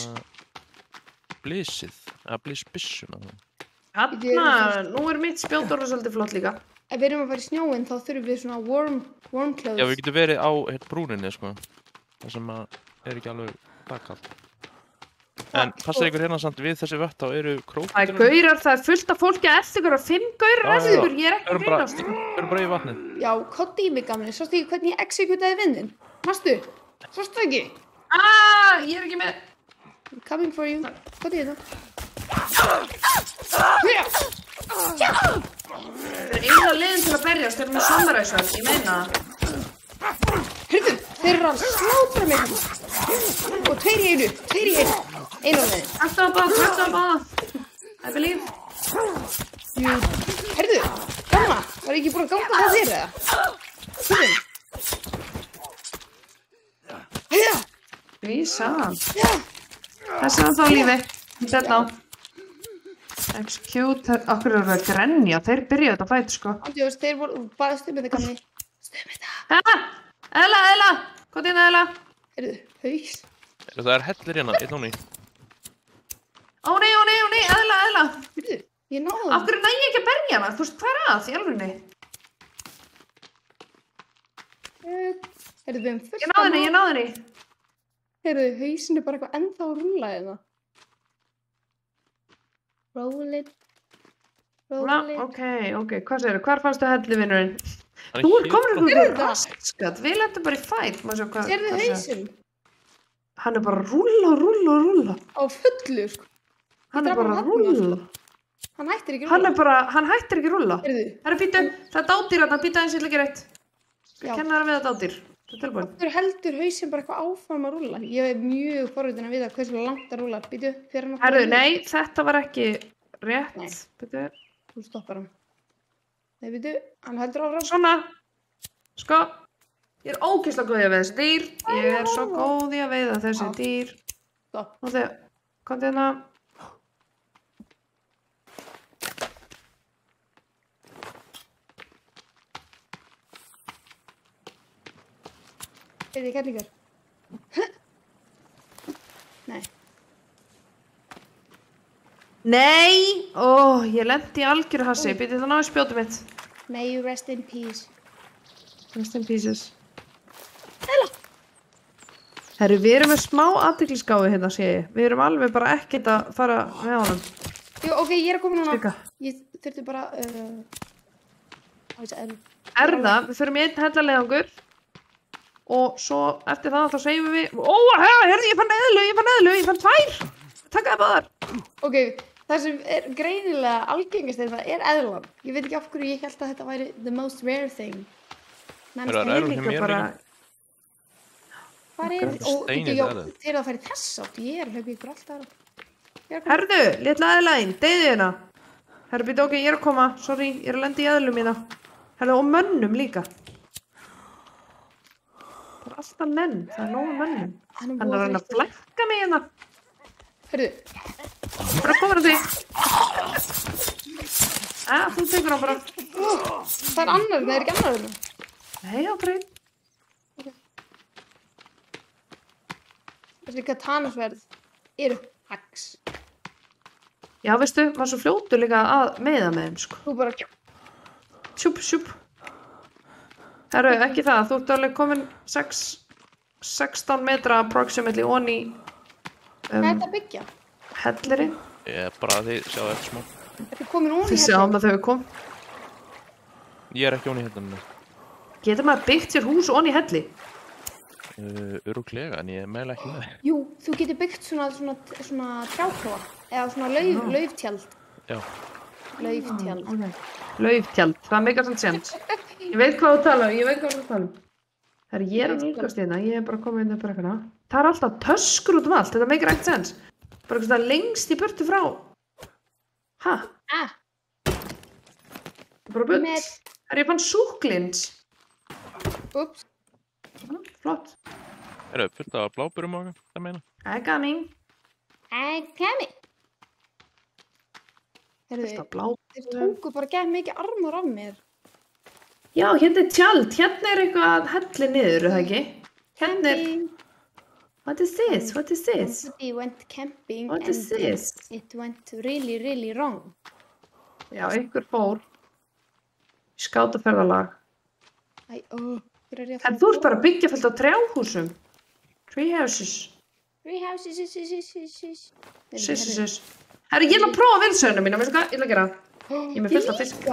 Speaker 3: blissið, eða blissbyssuna.
Speaker 2: Hanna, nú er mitt spjótorður svolítið flott líka.
Speaker 1: Ef við erum að fara í snjóinn þá þurfum við svona warm clothes.
Speaker 3: Já, við getum verið á brúninni, sko. Það sem er ekki alveg bakkalt. En passa ykkur hérna samt við þessi vött á eru krókdýr.
Speaker 2: Það er gaurar, það er fullt af fólki að eftir ykkur og 5 gaurar eftir ykkur, ég er ekki að grínast.
Speaker 3: Við erum bara í vatnið.
Speaker 1: Já, koddi í mig gamli, sástu ekki hvernig ég executaði vindin? Mástu? Sástu ekki?
Speaker 2: Ég er ekki með.
Speaker 1: I'm coming for you. Koddi í þetta.
Speaker 2: Það er eina leiðin til að berjast, þeir eru með samuræsverð, ég meina það.
Speaker 1: Heyrðu, þeir eru að slátra mig hérna. Og 2 í einu. Einu á leiðin.
Speaker 2: Hættu að báða. I believe.
Speaker 1: Heyrðu, gamla, var ég ekki búin að ganga það þér eða? Hérna. Heiða.
Speaker 2: Vísan.
Speaker 1: Já.
Speaker 2: Þessi var þá lífi. Þetta á. Execute. Akkur eru að grenja. Þeir byrja þetta fætt, sko.
Speaker 1: Andjóðs, þeir voru bara stuðmið það gamli. Stuðmið það.
Speaker 2: Eðla. Hvað er eðla?
Speaker 1: Heyrðu, haus.
Speaker 3: Það er hellir hérna, einn og ný.
Speaker 2: Ó nei, eðla.
Speaker 1: Heyrðu, ég náði það.
Speaker 2: Af hverju næ ég ekki að berja hana? Þú veist, hvað er að, í alvörunni?
Speaker 1: Heyrðu, við erum fullt
Speaker 2: Ég náði henni.
Speaker 1: Heyrðu, hausin er bara eitthvað ennþá að rúlla hérna. Roll it.
Speaker 2: Ok, hvað segirðu? Hvar fannstu hellivinnurinn?
Speaker 3: Hann
Speaker 2: Þú
Speaker 3: er
Speaker 2: ert komin
Speaker 1: Sérðu
Speaker 2: úr
Speaker 1: það?
Speaker 2: raskat, við lendum bara í fætt.
Speaker 1: Sérðu hausinn?
Speaker 2: Hann er bara að rúlla.
Speaker 1: Á fullu, sko.
Speaker 2: Hann er
Speaker 1: draf
Speaker 2: bara
Speaker 1: hann
Speaker 2: að
Speaker 1: þarna,
Speaker 2: rúlla.
Speaker 1: Hann hættir ekki að rúlla.
Speaker 2: Hann hættir ekki að rúlla.
Speaker 1: Heyrðu,
Speaker 2: Herru, býttu, það er dádýr þarna, býttu aðeins, ég ætla ekki rétt.
Speaker 1: já.
Speaker 2: Kenna þér að veiða dádýr. Þú er tilbúin.
Speaker 1: Þú heldur hausinn bara eitthvað áfram að rúlla. Ég er mjög forvitin að vita hversu langt það rúlar. Býtu, fyrir hann
Speaker 2: Herru, nei, þetta var ekki rétt.
Speaker 1: Nei.
Speaker 2: Býttu.
Speaker 1: Þú stoppar hann. Nei, býtu, hann heldur áfram.
Speaker 2: Svona. Sko, ég er ógeðslega góð í að veiða þessi dýr. Ég er svo góð í að veiða þessi dýr.
Speaker 1: Stopp.
Speaker 2: Og þegar, komdu hérna.
Speaker 1: Heyrðu, kellingar. Nei.
Speaker 2: Nei! Ég lendi í algjöru hassi. Býttu það náðu spjótið mitt.
Speaker 1: May you rest in peace.
Speaker 2: Rest in pieces. Herru, við erum með smá athyglisgáfu hérna, sé ég. Við erum alveg bara ekkert að fara með honum.
Speaker 1: Jú, ok, ég er að koma núna.
Speaker 2: Svika.
Speaker 1: Ég þurfti bara,
Speaker 2: Við förum í einn hellaleiðangur. Og svo eftir það þá segjum við... Herru, ég fann eðlu, ég fann 2! Takk að báðar.
Speaker 1: Ok, það sem er greinilega algengast þetta er eðlan. Ég veit ekki af hverju ég held að þetta væri the most rare thing. Menn,
Speaker 3: Það er
Speaker 4: Ég
Speaker 3: eðlur hjá
Speaker 4: líka
Speaker 3: mér
Speaker 4: bara,
Speaker 3: líka.
Speaker 1: Hvað er, og
Speaker 3: Steinið
Speaker 1: bíddu, já,
Speaker 3: eðlið.
Speaker 1: þeir eru að fara í þess átt, ég er að hlaupa ykkur alltaf ára.
Speaker 4: herðu, litla eðlaðinn, deyðu hérna. Herru, býta, ok, ég er að koma, sorry, ég er að lenda í eðlum mína. Herðu, og mönnum líka. Það er alltaf menn, það er nógu mönnum. Hann er að reyna að flækka mig hérna.
Speaker 1: Hörðu,
Speaker 4: Bara komur að því. Þú tekur hann bara.
Speaker 1: það er annar, það er ekki annar þarna.
Speaker 4: Nei, okkur.
Speaker 1: Þessi katanasverð eru hags.
Speaker 4: Já, veistu, maður er svo fljótur líka að meiða með þeim, sko.
Speaker 1: Þú bara,
Speaker 4: Sjúp, sjúp. Herru, ekki það, þú ert alveg komin 16 metra approximately onni
Speaker 1: hvað er þetta að byggja?
Speaker 4: hellirinn.
Speaker 3: Ég bara þið sjáðu eftir smá.
Speaker 1: Þetta er komin hún í
Speaker 4: Þið sjáum að þau kom.
Speaker 3: Ég er ekki onni hérna.
Speaker 4: Getur maður byggt sér hús onni helli?
Speaker 3: Örugglega, en ég meðlega ekki með.
Speaker 1: Jú, þú getur byggt svona trjákróa eða svona lauftjald.
Speaker 3: Já.
Speaker 1: Lauftjald.
Speaker 4: Lauftjald, það meikar svona sens. Ég veit hvað þú tala um, Það er ég er að nálgast hérna, ég er bara komið inn að bara eitthvað. Það er alltaf töskur út um allt, þetta meikar ekkert sens. Bara eitthvað það lengst í burtu frá. Ha? Bara bull. Ég fann súklins.
Speaker 1: Ups.
Speaker 4: Flott.
Speaker 3: Eru fullt af bláburum og eitthvað, það meina?
Speaker 4: Coming.
Speaker 1: Coming.
Speaker 4: Fullt af blá.
Speaker 1: Þeir tóku bara gett mikið armur af mér.
Speaker 4: Já, hérna er tjald, hérna er eitthvað helli niður, er það ekki? Hérna er... What is this? What is this?
Speaker 1: Somebody went camping
Speaker 4: What is this?
Speaker 1: It went really, really wrong.
Speaker 4: Já, einhver fór. Skátaferðalag.
Speaker 1: Hver er ég að
Speaker 4: En þú ert bara að byggja fullt á trjáhúsum. Treehouses. Sissis. Herru, ég ætla að prófa vilsöðuna mína, veistu hvað? Ég ætla að gera. Ég er með fullt af fisk.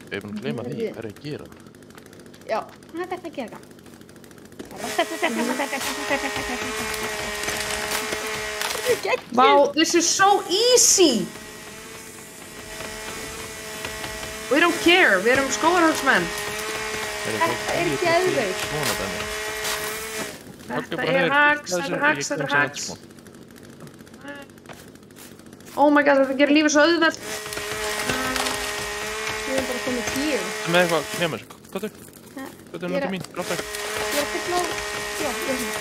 Speaker 3: Ég er búin að gleyma því, hvað er að gera?
Speaker 1: Já, hvað er þetta að gera?
Speaker 4: Wow, this is so easy. We don't care, við erum skógarhálsmenn.
Speaker 1: Þetta er geðveikt.
Speaker 3: Svona þannig.
Speaker 4: Þetta er hax, þetta er hax, þetta er hax. Oh my god, þetta gerir lífið svo auðvelt.
Speaker 1: Við erum bara komið 10.
Speaker 3: Með eitthvað, nema þessu, hvað er? Hvað er
Speaker 1: Ég er
Speaker 3: náttúrulega mín, grátt
Speaker 1: Ég er að fylla á... Já,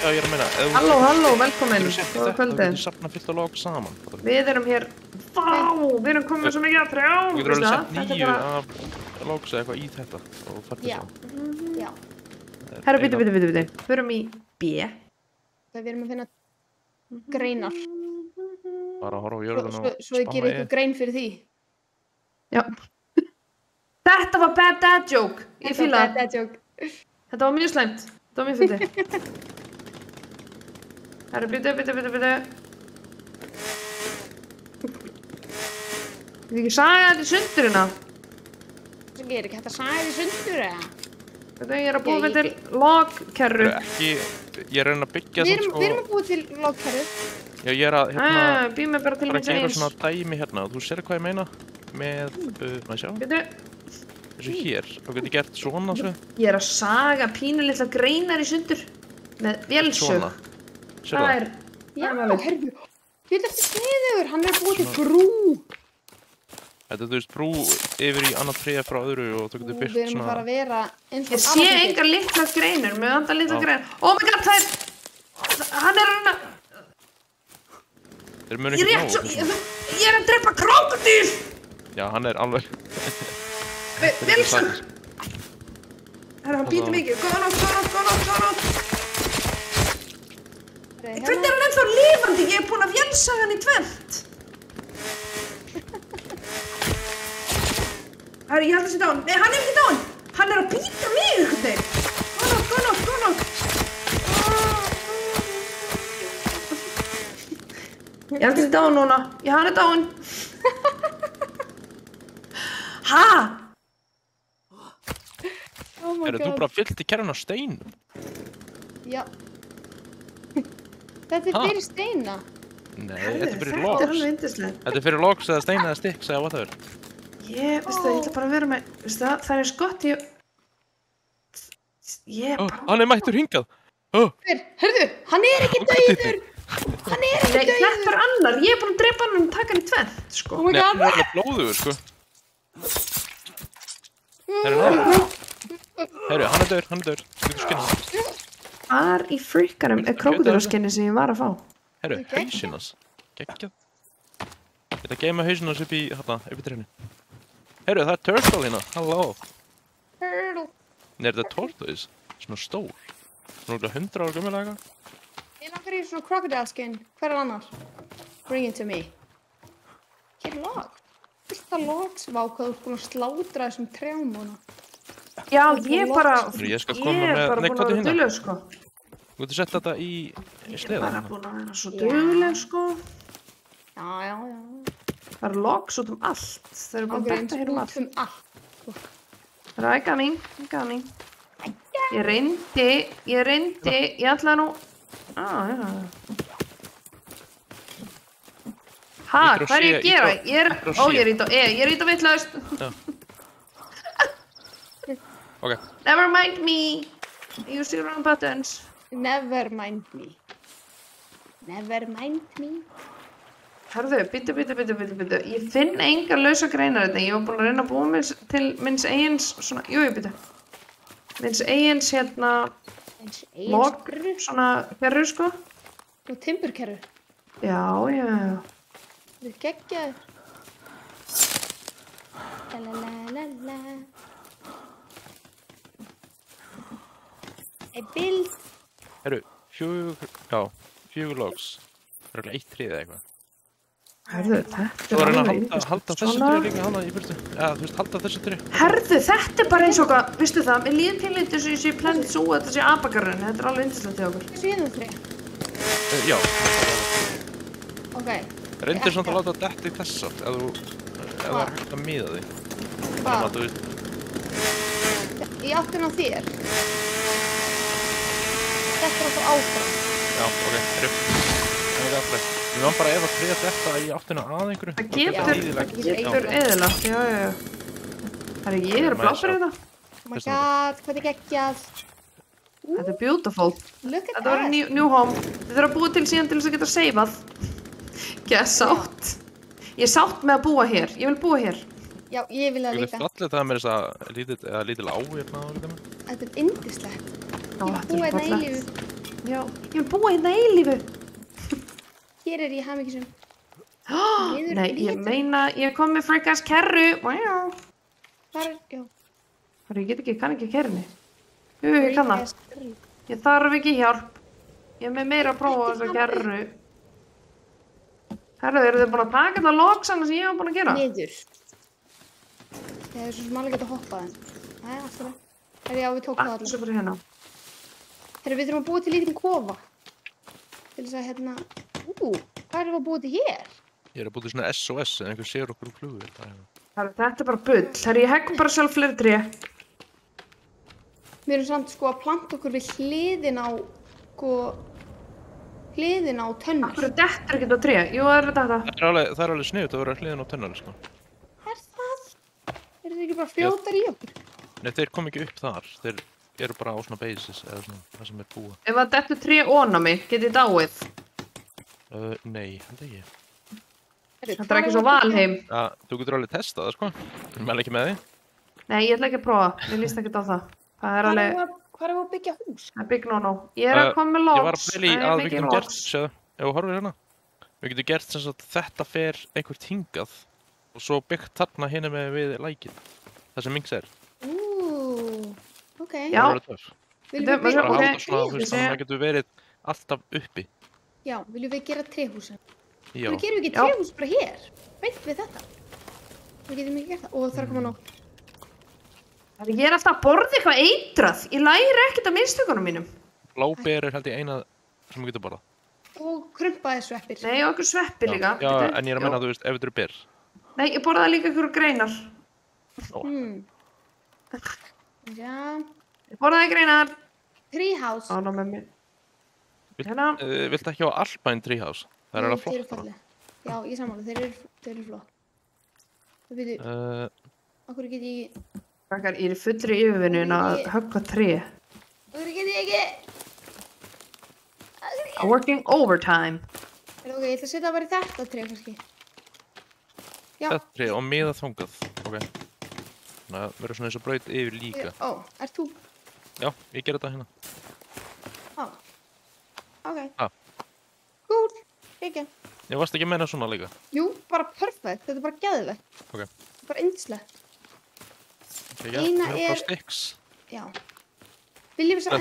Speaker 3: Já, ég er að meina, ef þú
Speaker 4: Halló, velkomin.
Speaker 3: getur sett
Speaker 4: Góða
Speaker 3: þetta, þú
Speaker 4: kvöldið.
Speaker 3: getur safna fullt á log saman.
Speaker 4: Við erum hér, við erum komið með svo mikið að trjá.
Speaker 3: Þú getur alveg sett
Speaker 4: Þetta er
Speaker 3: 9
Speaker 4: bara-
Speaker 3: af logs eða eitthvað í þetta og fært
Speaker 1: Já.
Speaker 3: þessu.
Speaker 1: Já.
Speaker 4: Herru, bíddu. Förum í B.
Speaker 1: Það við erum að finna greinar.
Speaker 3: Bara að horfa á jörðun og
Speaker 1: Svo ég gerir ykkur grein fyrir því.
Speaker 4: Já. Þetta var bad dad joke. Ég fíla það.
Speaker 1: Þetta er joke.
Speaker 4: Þetta var mjög slæmt. Þetta var mjög fyndið. Herru, bíddu. Við ekki saga þetta í sundurina.
Speaker 1: Svo gerir ekki hægt að saga því sundur eða?
Speaker 4: Þetta ég er að búa með til logkerru.
Speaker 3: Ekki, ég er að reyna að byggja
Speaker 1: Við erum að búa til logkerru.
Speaker 3: Já, ég er að,
Speaker 4: Býð mér bara til
Speaker 3: bara
Speaker 4: mín
Speaker 3: að gera
Speaker 4: eins.
Speaker 3: svona dæmi hérna og þú sér hvað ég meina með, maður sjá,
Speaker 4: Bíddu.
Speaker 3: þessu hér, þá getur ég gert svona svo,
Speaker 4: Ég er að saga pínu litla greinar í sundur. Með vélsög.
Speaker 3: svona, sér
Speaker 4: Það
Speaker 3: það?
Speaker 4: er...
Speaker 1: Já, herru. Ég vil eftir sniður. Hann er að búa til brú.
Speaker 3: Þetta, þú veist, brú yfir í annað tré frá öðru og þú getur
Speaker 1: Við
Speaker 3: byggt
Speaker 1: erum að
Speaker 3: svona,
Speaker 1: fara að vera eins og
Speaker 4: Ég sé engar litla greinur, með andar litla
Speaker 3: Já.
Speaker 4: greinar. Oh my god, það er... Hann er að reyna...
Speaker 3: þeir munu
Speaker 4: Ég er
Speaker 3: ekki
Speaker 4: rétt svo...
Speaker 3: nóg.
Speaker 4: Ég er að drepa krókudýr!
Speaker 3: Já, hann er alveg,
Speaker 4: Vélsög! Herra, hann býtur mikið. Góða nótt. Hvernig er hann ennþá lifandi? Ég er búin að vélsaga hann í tvennt. Herra, ég held að sé dáinn. Nei, hann er ekki dáinn. Hann er að býta mig einhvern veginn. Góða nótt. Ég held að sé dáinn núna. Já, hann er dáinn. Ha?
Speaker 1: Oh my
Speaker 3: eru þú
Speaker 1: god.
Speaker 3: bara fyllt í kerfin á steinum?
Speaker 1: Já. Þetta er
Speaker 3: Ha?
Speaker 1: fyrir steina.
Speaker 3: Nei, þetta er fyrir
Speaker 4: Þetta er
Speaker 3: logs.
Speaker 4: alveg yndislegt.
Speaker 3: Þetta er fyrir logs eða steina eða sticks eða whatever.
Speaker 4: Veistu það, ég ætla bara að vera með, veistu það, það er eins gott Ég
Speaker 3: Ó,
Speaker 4: bara...
Speaker 3: hann er mættur hingað. Ó,
Speaker 1: Hörðu, hann er ekki dauður. Hann er ekki
Speaker 4: Nei,
Speaker 1: dauður.
Speaker 4: þetta er annar. Ég er búin að drepa hann og taka hann í tvennt, sko.
Speaker 1: Oh my
Speaker 3: nei,
Speaker 1: god.
Speaker 3: hann er alveg blóðugur, sko. Herru, hann er dauður. Getur skinnað hann.
Speaker 4: Hvar í frikarum er krókódílaskinni sem ég var að fá?
Speaker 3: Herru,
Speaker 1: Ok.
Speaker 3: hausinn hans. Geggjað. Þetta geima hausinn hans upp í trénu. Herru, það er turtle hérna. Halló.
Speaker 1: Turtle.
Speaker 3: Nei, er þetta tortoise? Svona stór. Svona 100 ára gömul eða eitthvað.
Speaker 1: Ég langar í svona crocodile skin. Hver er annar? Bring it to me. Hér er log. Fullt af logs. Vá, hvað þú ert búin að slátra þessum trjám hana.
Speaker 4: Já, ég bara...
Speaker 3: Ég skal koma
Speaker 4: Ég er
Speaker 3: með-
Speaker 4: bara
Speaker 3: nei,
Speaker 4: búin
Speaker 3: komdu
Speaker 4: að vera
Speaker 3: hingað.
Speaker 4: dugleg, sko.
Speaker 3: Þú getur sett þetta í
Speaker 4: Ég er
Speaker 3: sleða.
Speaker 4: bara búin að vera svo dugleg, sko.
Speaker 1: Já.
Speaker 4: Það eru logs út allt. Þeir eru búin að
Speaker 1: Ágreins
Speaker 4: detta hér allt.
Speaker 1: út allt.
Speaker 4: Það er coming. Ég reyndi, ég ætlaði nú... já. Ha,
Speaker 3: Ítrá
Speaker 4: hvað er ég að
Speaker 3: C,
Speaker 4: gera?
Speaker 3: ítrá-
Speaker 4: Ég er...
Speaker 3: ítrá
Speaker 4: Ó,
Speaker 3: C.
Speaker 4: ég er ít á E, ég er ít á vitlaust.
Speaker 3: Ok,
Speaker 4: Never mind me. Use your own buttons.
Speaker 1: Never mind me.
Speaker 4: Herðu, byttu. Ég finn engar lausa greinar þetta. Ég var búin að reyna að búa mér til minns eigins svona... Jú, byttu. Minns eigins hérna...
Speaker 1: Eins
Speaker 4: Log,
Speaker 1: skurru
Speaker 4: svona kerru, sko.
Speaker 1: og timburkerru.
Speaker 4: Já.
Speaker 1: Þú er geggjaður. La. Bill.
Speaker 3: herru, 4 logs. Það er eitt tríð eða eitthvað.
Speaker 4: Herðu, þetta
Speaker 3: Svo er hann að
Speaker 4: alveg
Speaker 3: halda þessu
Speaker 4: svona-
Speaker 3: tré líka hana í burtu. Já, þú veist, halda þessu tré.
Speaker 4: Herðu, þetta er bara eins og hvað, veistu það, mér líður pínlítið svo ég sé Planet Zoo, þetta sé abakarinn, þetta er alveg yndislegt til okkur.
Speaker 1: Þessu hérna þrjá.
Speaker 3: Já,
Speaker 1: Ok.
Speaker 3: reyndir samt að láta þetta í þess átt, ef það er hægt að miða því. Þannig
Speaker 1: Hvað?
Speaker 3: að þú veist,
Speaker 1: Í áttina á þér. Þetta er okkur áfram.
Speaker 3: já, ok, herru. Það er alltaf. Við varum bara ef að tríða þetta í áttina að einhverju.
Speaker 4: Það
Speaker 3: þá getur
Speaker 4: getur
Speaker 3: eyðilagt.
Speaker 4: eðilagt, já. Herru, ég er bláfrið þetta.
Speaker 1: Oh my god, hvað er geggjað.
Speaker 4: Þetta er beautiful.
Speaker 1: Look at
Speaker 4: Þetta var
Speaker 1: that.
Speaker 4: new home. Þið þurfa að búa til síðan til þess að geta seifað. Ekki að sátt. Ég er sátt með að búa hér, ég vil búa hér.
Speaker 1: Já, ég vil það
Speaker 3: Þú
Speaker 1: líka.
Speaker 3: getur fallið það með þess að lítil á hérna á þetta með.
Speaker 1: Þetta er yndislegt.
Speaker 4: Já,
Speaker 1: Ég
Speaker 4: þetta
Speaker 1: vil búa
Speaker 4: er
Speaker 1: hérna
Speaker 4: fallegt.
Speaker 1: eilífu.
Speaker 4: Já, ég vil búa hérna eilífu.
Speaker 1: Hér er ég hamingjusum.
Speaker 4: Nei, ég meina, ég kom með frikast kerru. Wow.
Speaker 1: Hvar er, já.
Speaker 4: Herru, ég kann ekki kerrinni. Jú, ég kann það.
Speaker 1: Freak-ass.
Speaker 4: Ég þarf ekki hjálp. Ég er með meira að prófa þessa kerru. Herru, eru þið búin að taka þetta logsana sem ég var búin að gera?
Speaker 1: Niður. Það er svo sem alveg geta hoppað en. Það er alltaf það. Herri, já, við tókum það
Speaker 4: Svo
Speaker 1: allir.
Speaker 4: bara hérna.
Speaker 1: Herri, við þurfum að búa til lítinn kofa. Til þess að hérna... hvað erum við að búa til hér?
Speaker 3: Ég er að búið svona SOS en einhver sér okkur úr flugu.
Speaker 4: Herru, þetta er bara bull. Herru, ég hegg bara sjálf fleiri tré.
Speaker 1: Við erum samt sko að planta okkur við hliðin á, sko, hliðin á tönnur.
Speaker 4: Akkur dettur ekkert á tré. Jú, það er þetta.
Speaker 3: Það er alveg sniðut að vera hliðin á tennari, sko.
Speaker 1: Er það? Eru þið ekki bara fljótar í okkur?
Speaker 3: Nei, þeir kom ekki upp þar. Þeir eru bara á svona basis eða svona, það sem er búið.
Speaker 4: Ef það dettur tré ón á mig, get ég dáið.
Speaker 3: Nei, þetta ekki.
Speaker 1: Herri,
Speaker 4: Þetta er ekki svo Valheim.
Speaker 3: Þú getur alveg testað það, sko. Ég mæla ekki með því.
Speaker 4: Nei, ég ætla ekki að prófa. Mér líst ekkert á það. Það er alveg...
Speaker 1: Hvað erum við að byggja hús?
Speaker 4: Það er big no-no. Ég er að koma með logs.
Speaker 3: Ég var að pæla í
Speaker 4: Það er
Speaker 3: að við
Speaker 4: mikið
Speaker 3: getum gert,
Speaker 4: logs.
Speaker 3: séðu, ef þú horfir hérna. Við getum gert sem sagt þetta fer einhvert hingað og svo byggt þarna hinna með við lækinn. Það sem Minx er.
Speaker 1: Ok.
Speaker 4: Já.
Speaker 3: Það er alveg töff.
Speaker 1: Viljum
Speaker 4: Þetta-
Speaker 1: við byggja
Speaker 3: Bara
Speaker 4: ok.
Speaker 3: halda svona, þú veist,
Speaker 4: Ég sé-
Speaker 3: þannig að það getur verið alltaf uppi.
Speaker 1: Já, viljum við gera tréhús?
Speaker 3: Já.
Speaker 1: Við gerum ekki
Speaker 4: Já.
Speaker 1: tréhús bara hér. Beint við þetta. Við getum ekki gert það. Og það er að koma nótt.
Speaker 4: Ég er alltaf að borða eitthvað eitrað. Ég læri ekkert af mistökunum mínum.
Speaker 3: Bláber er held ég eina sem við getum borðað.
Speaker 1: Og krumpaði sveppir.
Speaker 4: Nei, og okkur sveppi líka.
Speaker 3: Já,
Speaker 4: Bíddu.
Speaker 3: en ég er að menna að þú veist, ef þetta eru ber.
Speaker 4: Nei, ég borðaði líka ykkur greinar.
Speaker 1: Já.
Speaker 4: Ég borðaði greinar.
Speaker 1: Treehouse.
Speaker 4: Ána með mér. Hérna.
Speaker 3: Viltu ekki á Alpine Treehouse? Það er alveg
Speaker 1: Þeir eru
Speaker 3: flott bara.
Speaker 1: falleg. Já, ég sammála. Þeir eru flott. Þú veitir, okkur get ég...
Speaker 4: Krakkar, ég er í fullri yfirvinnu að höggva tré.
Speaker 1: Það get ég ekki.
Speaker 4: Working overtime.
Speaker 1: Ok, ég ætla að setja bara í þetta tré kannski. Já.
Speaker 3: Þetta tré og miða þangað. Ok. Þannig að verður svona eins og braut yfir líka.
Speaker 1: Ó, ert þú?
Speaker 3: Já, ég ger þetta hérna.
Speaker 1: Á. Ok.
Speaker 3: Cool.
Speaker 1: Ekki.
Speaker 3: Ég varst ekki að meina svona líka.
Speaker 1: Jú, bara perfekt. Þetta er bara geðvegt.
Speaker 3: Ok.
Speaker 1: Bara yndislegt.
Speaker 3: Okay,
Speaker 1: Eina
Speaker 3: er...
Speaker 1: sticks. Já. Viljum við
Speaker 3: Það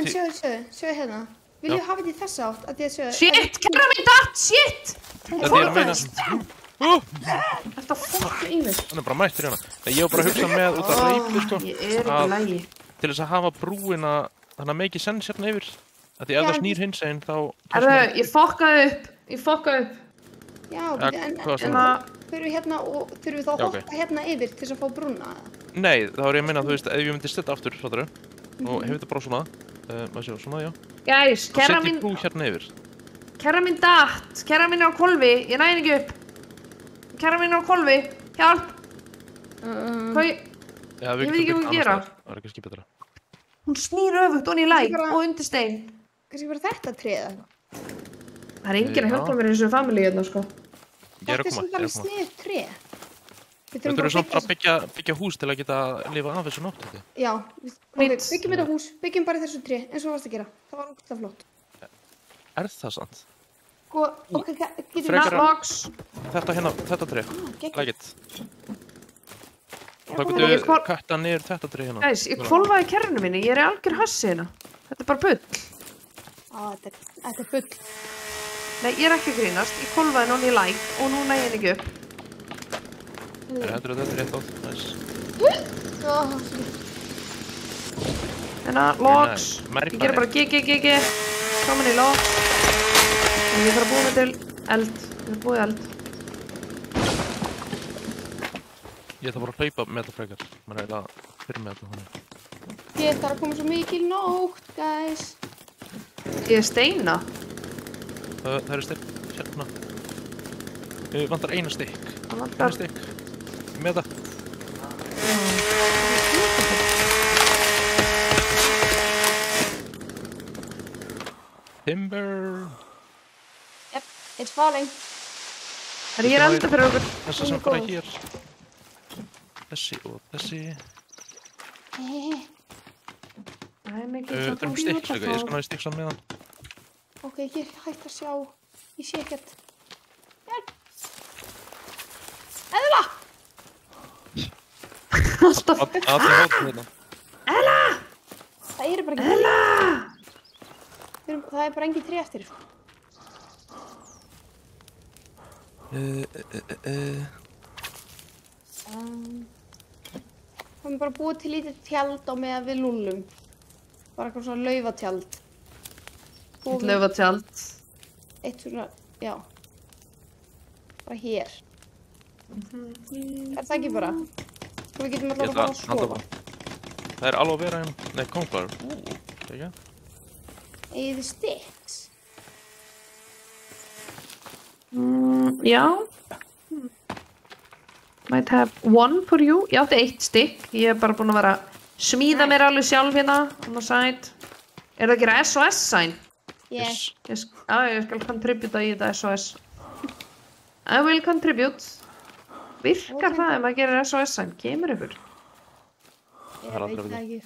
Speaker 1: sjöðu hérna. Viljum við hafa þetta í þessa átt að því að sjöðu...
Speaker 4: Shit, kæra mín datt, shit!
Speaker 3: Þetta er að meina
Speaker 4: Þetta fokk í mig.
Speaker 3: Hann er bara mættur hérna. Nei, ég var bara að hugsa með út af reyfli, sko.
Speaker 4: Ég er ekki lægi.
Speaker 3: Til þess að hafa brúina, þannig að make sense hérna yfir. Af því ef það snýr hins einn, þá...
Speaker 4: Ég fokkaði upp.
Speaker 1: Já, en þurfum við hérna og þurfum við þá að hoppa hérna yfir til þess að fá brúna?
Speaker 3: Nei, þá er ég að minna, þú veist, ef ég myndi stilla aftur, fattarðu, og hefur þetta bara svona, maður sjá, svona, já.
Speaker 4: Guys, kæra mín...
Speaker 3: Setjum brú hérna yfir.
Speaker 4: Kæra mín datt, kæra mín er á hvolfi, ég næði ekki upp. Kæra mín er á hvolfi, hjálp. Hvað ég...
Speaker 3: Já, við
Speaker 4: veit ekki hvað að gera.
Speaker 3: Það er kannski betra.
Speaker 4: Hún snýr öfugt onni í læk og undir stein.
Speaker 1: Kannski bara þetta tréð?
Speaker 4: Það er enginn að hjálpa mér í þessu familíu hérna, sko.
Speaker 1: Þetta er sem bara sniðugt tréð.
Speaker 3: Við þurfum samt að byggja hús til að geta lifa af þessu nótt, þetta.
Speaker 1: Já, byggjum þetta hús, byggjum bara þessu tré, eins og varst að gera. Það var ógeðslega flott.
Speaker 3: Er það sant?
Speaker 1: Sko, ok, getum
Speaker 3: við... Þetta hérna, þetta tré. Lækitt. Og þá getum við katta niður þetta tré hérna.
Speaker 4: Gæs, ég hvolfaði kerrinu minni, ég er í algjör hassi hérna. Þetta er bara bull.
Speaker 1: Þetta er bull.
Speaker 4: Nei, ég er ekki að grínast. Ég hvolfaði núna í læk og nú næði ég ekki upp.
Speaker 3: Þetta er rétt átt, næs.
Speaker 4: Hérna, logs. Ég ger bara GG. Komin í logs. Og ég þarf að búa mig til eld. Ég þarf að búa í eld.
Speaker 3: Ég ætla bara að hlaupa með þetta frekar. Maður er eiginlega fyrir með þetta þannig.
Speaker 1: Ég þarf að koma svo mikil nótt, guys.
Speaker 4: Ég er steina.
Speaker 3: Það eru stykk, hérna. Við vantar eina stykk. Eina stykk. Með það. Timber.
Speaker 1: Yep, it's falling.
Speaker 4: Það er elda fyrir okkur.
Speaker 3: Þessa sem fara hér. Þessi og þessi.
Speaker 4: Það er mikið svona.
Speaker 3: Þurfum stykk líka, ég skal ná í stykk saman með hann.
Speaker 1: Ok, ég er hægt að sjá. Ég sé ekkert. Hjálp! Eðla!
Speaker 4: Alltaf.
Speaker 3: Allir hóttum hérna.
Speaker 4: Ella!
Speaker 1: Það eru bara ekki tré. Það er bara engin tré eftir. Það er bara búið til lítið tjald á meðan við lúllum. Bara eitthvað svona laufatjald.
Speaker 4: Eitt laufatjald.
Speaker 1: Eitt svona, já. Bara hér. Er það ekki bara? Sko við getum alltaf bara að sofa.
Speaker 3: Það er alveg að vera hérna. Nei, kónglar. Ekki?
Speaker 1: Eigið þið sticks?
Speaker 4: Já. Might have one for you. Ég átti 1 stick. Ég er bara búin að vera að smíða mér alveg sjálf hérna. On the side. Er það að gera SOS sign?
Speaker 1: Yes.
Speaker 4: Ég skal contributa í þetta SOS. I will contribute. Virkar það ef maður gerir SOS sign? Kemur ykkur?
Speaker 1: Ég veit það ekki.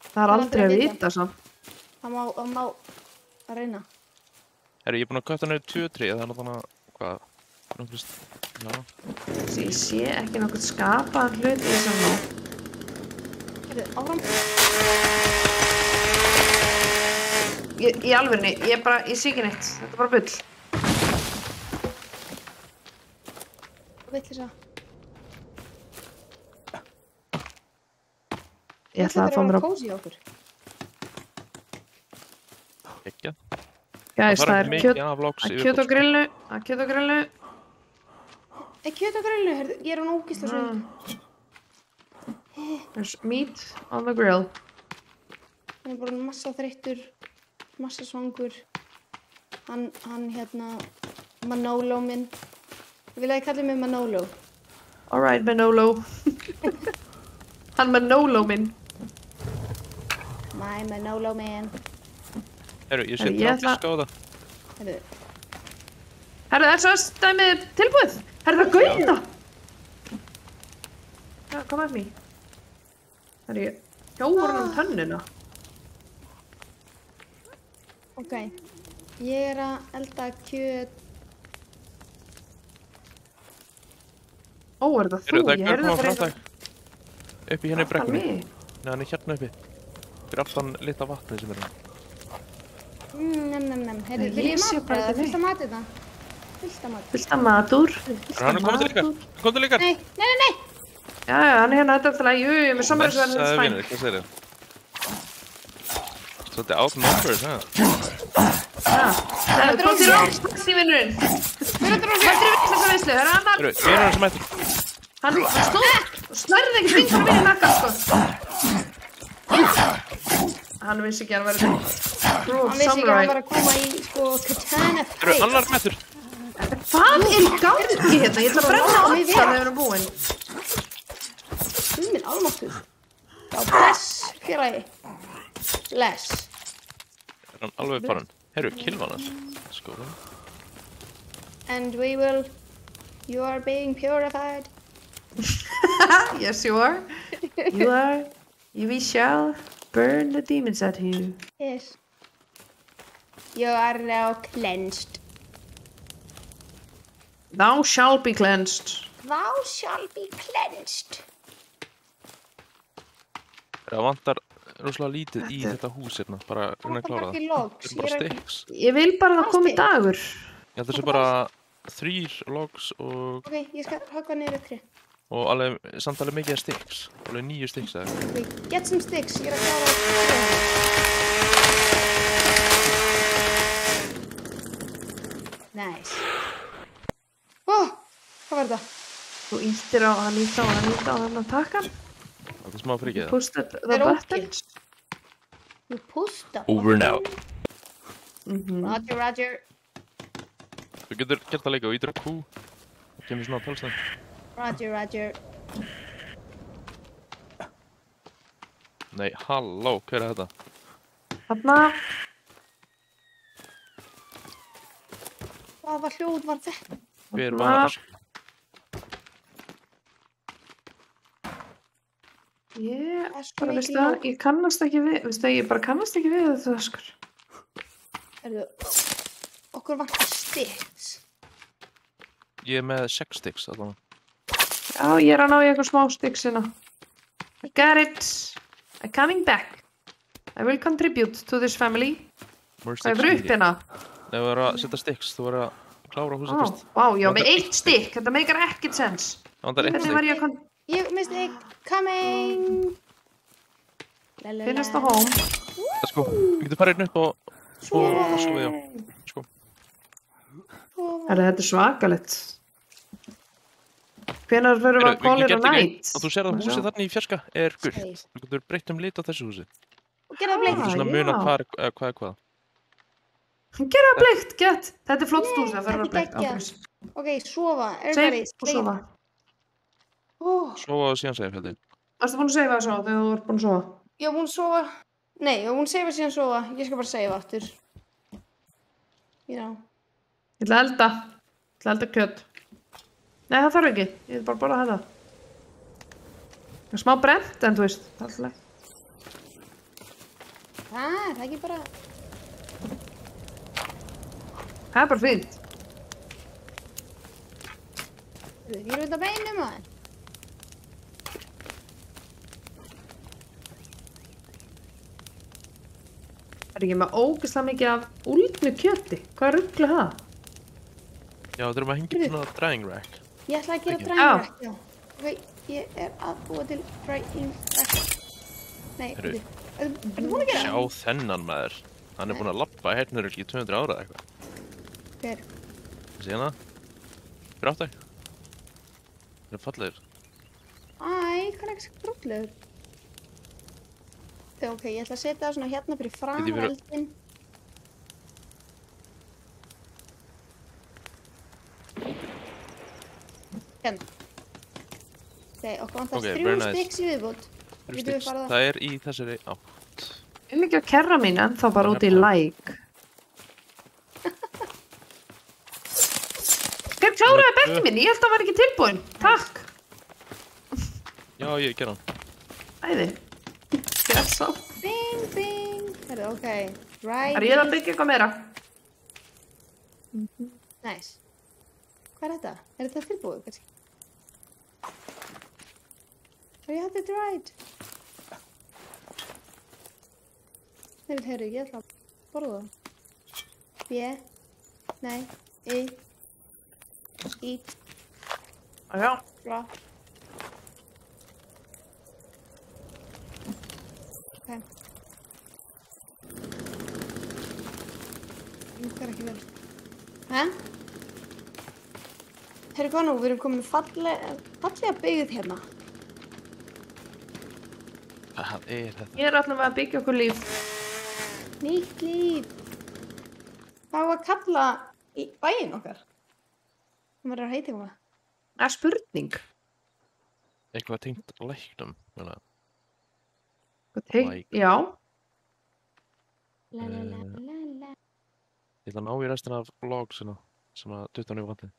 Speaker 4: Það er aldrei að vita samt.
Speaker 1: Það má að reyna.
Speaker 3: Herru, ég er búin að kötta niður 2 tré, þannig að hvað? Já.
Speaker 4: Ég sé ekki nokkuð skapaðan hlut í þessum nú.
Speaker 1: Herru, áfram.
Speaker 4: Í alvörni, ég sé ekki neitt. Þetta er bara bull.
Speaker 1: Vitleysa.
Speaker 4: Ég ætla að fá mér á...
Speaker 1: kósí okkur.
Speaker 3: Ekki.
Speaker 4: Gæs, það er kjöt á grillinu. Kjöt á grillinu.
Speaker 1: Kjöt á grillinu, herðu, ég er hún ógeðslega svöng.
Speaker 4: There's meat on the grill.
Speaker 1: Hann er bara massa þreyttur, massa svangur. Hann hérna, Manolo minn. Vil að ég kalli mig Manolo?
Speaker 4: Alright, Manolo. Hann Manolo minn.
Speaker 1: I'm a no-lo man.
Speaker 3: Herru, ég
Speaker 4: Herru,
Speaker 3: set
Speaker 4: ég
Speaker 3: rátt
Speaker 4: ætla-
Speaker 3: diska á það.
Speaker 1: Heyrðu,
Speaker 4: Herru, SOS dæmið tilbúið. Herru, það gauða. Já, come at me. Herru, ég hjóður hann tönnina.
Speaker 1: ok. Ég að elda kjöt.
Speaker 4: Ó, er það
Speaker 3: Herru,
Speaker 4: þú?
Speaker 3: það er
Speaker 4: Ég
Speaker 3: gaur
Speaker 4: heyrði
Speaker 3: koma
Speaker 4: það
Speaker 3: framtæk. Uppi hérna í brekkunni.
Speaker 4: mig.
Speaker 3: Nei, hann er hérna uppi. Fyrir aftan lita vatnið sem er hann.
Speaker 1: Nem. Heyrðu,
Speaker 4: Ég
Speaker 1: vil ég
Speaker 4: sé bara
Speaker 1: matbræða?
Speaker 4: þetta
Speaker 1: Fyrsta mat þetta? Fyrsta mat.
Speaker 4: Fylta matur.
Speaker 3: Hann er komið til ykkar. Komið til ykkar.
Speaker 1: Nei.
Speaker 4: Já, hann er hérna, þetta er alltaf læg. Jú, með samræðisverðin
Speaker 3: Blessaði
Speaker 4: er
Speaker 3: vinur,
Speaker 4: fæn.
Speaker 3: hvað segir þið? Svolítið outnumbered, ha?
Speaker 4: Það er tóttir á, strax í vinnurinn. Mættir í þessa veislu, það er annar.
Speaker 3: Herru, vinur hann sem mættur.
Speaker 4: Hann stóð og snærði ekki fingur að vinna í nakka, sko. Hann vissi ekki að hann verið true
Speaker 1: Hann vissi ekki að hann var
Speaker 4: samurai.
Speaker 1: að koma í, sko, katana
Speaker 3: Herru,
Speaker 1: fight.
Speaker 3: annar mættur.
Speaker 4: Hvað er í gangi hérna? Ég ætla að brenna á allt þegar við erum búin.
Speaker 1: Guð minn almáttur. Já, bless, félagi. Bless.
Speaker 3: Er hann alveg farin? Herru, kilvan hans. Skóla.
Speaker 1: And you are being purified.
Speaker 4: Yes, you are. We shall burn the demons out of you.
Speaker 1: Yes. You are now cleansed.
Speaker 4: Thou shall be cleansed.
Speaker 1: Thou shall be cleansed.
Speaker 3: Það vantar rosalega lítið í þetta hús hérna. Bara reyna að klára það.
Speaker 1: Ekki logs.
Speaker 3: Þetta er bara sticks.
Speaker 4: Ég vil bara að það komi dagur.
Speaker 3: Já, þessi er bara 3 logs og
Speaker 1: Ok, ég skal höggva niður eitt tré.
Speaker 3: alveg, samt alveg mikið sticks. Alveg 9 sticks eða eitthvað.
Speaker 1: Ok, get some sticks. Ég er að klára tré. Nice. Hvað var þetta?
Speaker 4: Þú íttir á, hann ítt á hann að taka hann.
Speaker 3: Það er smá frikið það.
Speaker 4: Push the
Speaker 1: er
Speaker 4: buttons.
Speaker 1: You pushed up.
Speaker 3: Over now.
Speaker 1: Roger.
Speaker 3: Þú getur gert það líka og ítir á Q. Það kemur svona á talsnæð.
Speaker 1: Roger.
Speaker 3: Nei, halló, hver er þetta?
Speaker 4: Þarna.
Speaker 1: Hvaða hljóð var þetta?
Speaker 3: Hver var það?
Speaker 4: Ég
Speaker 1: Það er svo
Speaker 4: bara,
Speaker 1: mikið
Speaker 4: veistu það, ég kannast ekki við, veistu það, ég bara kannast ekki við þetta, skur.
Speaker 1: Herðu, okkur vantar sticks.
Speaker 3: Ég er með 6 sticks allavega.
Speaker 4: Já, ég er að ná í eitthvað smá sticks hérna. I got it. I'm coming back. I will contribute to this family. Hvað er upp hérna?
Speaker 3: Nei, þú verður að setja sticks, þú verður að klára húsið
Speaker 4: Ó,
Speaker 3: fyrst.
Speaker 4: vá, já, með 1 stick. Þetta meikar ekkert sens.
Speaker 3: Það vantar 1
Speaker 4: Hvernig
Speaker 3: stick.
Speaker 4: var ég að
Speaker 1: Ég misti egg coming.
Speaker 4: finnast á home?
Speaker 3: Sko, við getum farið inn upp og svo, já. Sko.
Speaker 4: Þetta er svakalegt. Hvenær verðum við að call it a night?
Speaker 3: Og þú sér að húsið þarna í fjarska er gult.
Speaker 1: Nei.
Speaker 3: Þú getur breytt lit á þessu húsi.
Speaker 1: Og gerða
Speaker 3: Þú
Speaker 1: bleik.
Speaker 3: getur svona
Speaker 4: já.
Speaker 3: munað hvað er hvað.
Speaker 4: Gera bleikt, gett. Þetta er flott stús, það verður
Speaker 1: þetta
Speaker 4: að
Speaker 1: er
Speaker 4: bleikt
Speaker 1: geggjað.
Speaker 4: áfrís.
Speaker 1: Ok, sofa. Everybody,
Speaker 4: Save og sofa.
Speaker 3: Svo og síðan segja fjalli.
Speaker 4: Varstu búin að seifa þessu á þegar þú ert búin að sofa?
Speaker 1: Ég var búin að sofa. Nei, ég var búin að seifa síðan sofa. Ég skal bara seifa aftur. You know.
Speaker 4: Ég ætla að elda. Ég ætla að elda kjöt. Nei, það þarf ekki. Ég ætla bara að borða þetta. Það er smá brent, en þú veist. Það er alltaf leið.
Speaker 1: Það er ekki bara...
Speaker 4: Það er bara fínt.
Speaker 1: Ég er út af beinum á þeim.
Speaker 4: Það er ekki með ógeðslega mikið af úldnu kjöti. Hvað er ruggla það?
Speaker 3: Já, þurfum að hengja upp svona drying rack.
Speaker 1: Ég ætla að gera
Speaker 3: Ekki.
Speaker 1: drying rack, já. Ok, ég er að búa til drying rack. Nei,
Speaker 3: Heyrðu.
Speaker 1: Ertu búin að gera það?
Speaker 3: Sjá þennan maður. Hann er búinn að labba hérna í 200 ára eða eitthvað.
Speaker 1: Hver?
Speaker 3: Sér það? Fyrir áttæk. Það er fallegir.
Speaker 1: Æ, hvað er ekki brútlegur? Ok, ég ætla að setja það svona hérna fyrir fram
Speaker 3: Get ég verið-
Speaker 1: eldinn. Hérna. Ok, okkur vantar
Speaker 3: Ok,
Speaker 1: 3
Speaker 3: very nice.
Speaker 1: sticks í viðbútt. Getum við farið að...
Speaker 3: Það er í þessari átt.
Speaker 4: Ég vil ekki að kerra mín en þá bara út í læk. Hver kláraði bekki minn? Ég held að það var ekki tilbúin. Takk.
Speaker 3: Já, ég ger hann.
Speaker 4: Æði. Gerð svo.
Speaker 1: Bing, bing. Herðu, ok. Right.
Speaker 4: Er ég að byggja eitthvað meira?
Speaker 1: Nice. Hvað er þetta? Er þetta tilbúið, kannski? Oh, you have it right. Nei, heyrðu, ég ætla að borða það. B. Nei. I. Eat.
Speaker 4: Já.
Speaker 1: Bra. Ok. Það ekki vel. Hæ? Heyrðu hvað nú, við erum komin fallega byggð hérna.
Speaker 3: Hvað er þetta?
Speaker 4: Ég er alltaf að byggja okkur líf.
Speaker 1: Nýtt líf. Hvað var að kalla í bæinn okkar? Það verður að heita eitthvað.
Speaker 4: Það er spurning.
Speaker 3: Eitthvað tengt læknum, meina.
Speaker 4: Læk. Já.
Speaker 1: La la la la la.
Speaker 3: Ég ætla að ná í restina af vlogsina sem að duttan yfir vantið.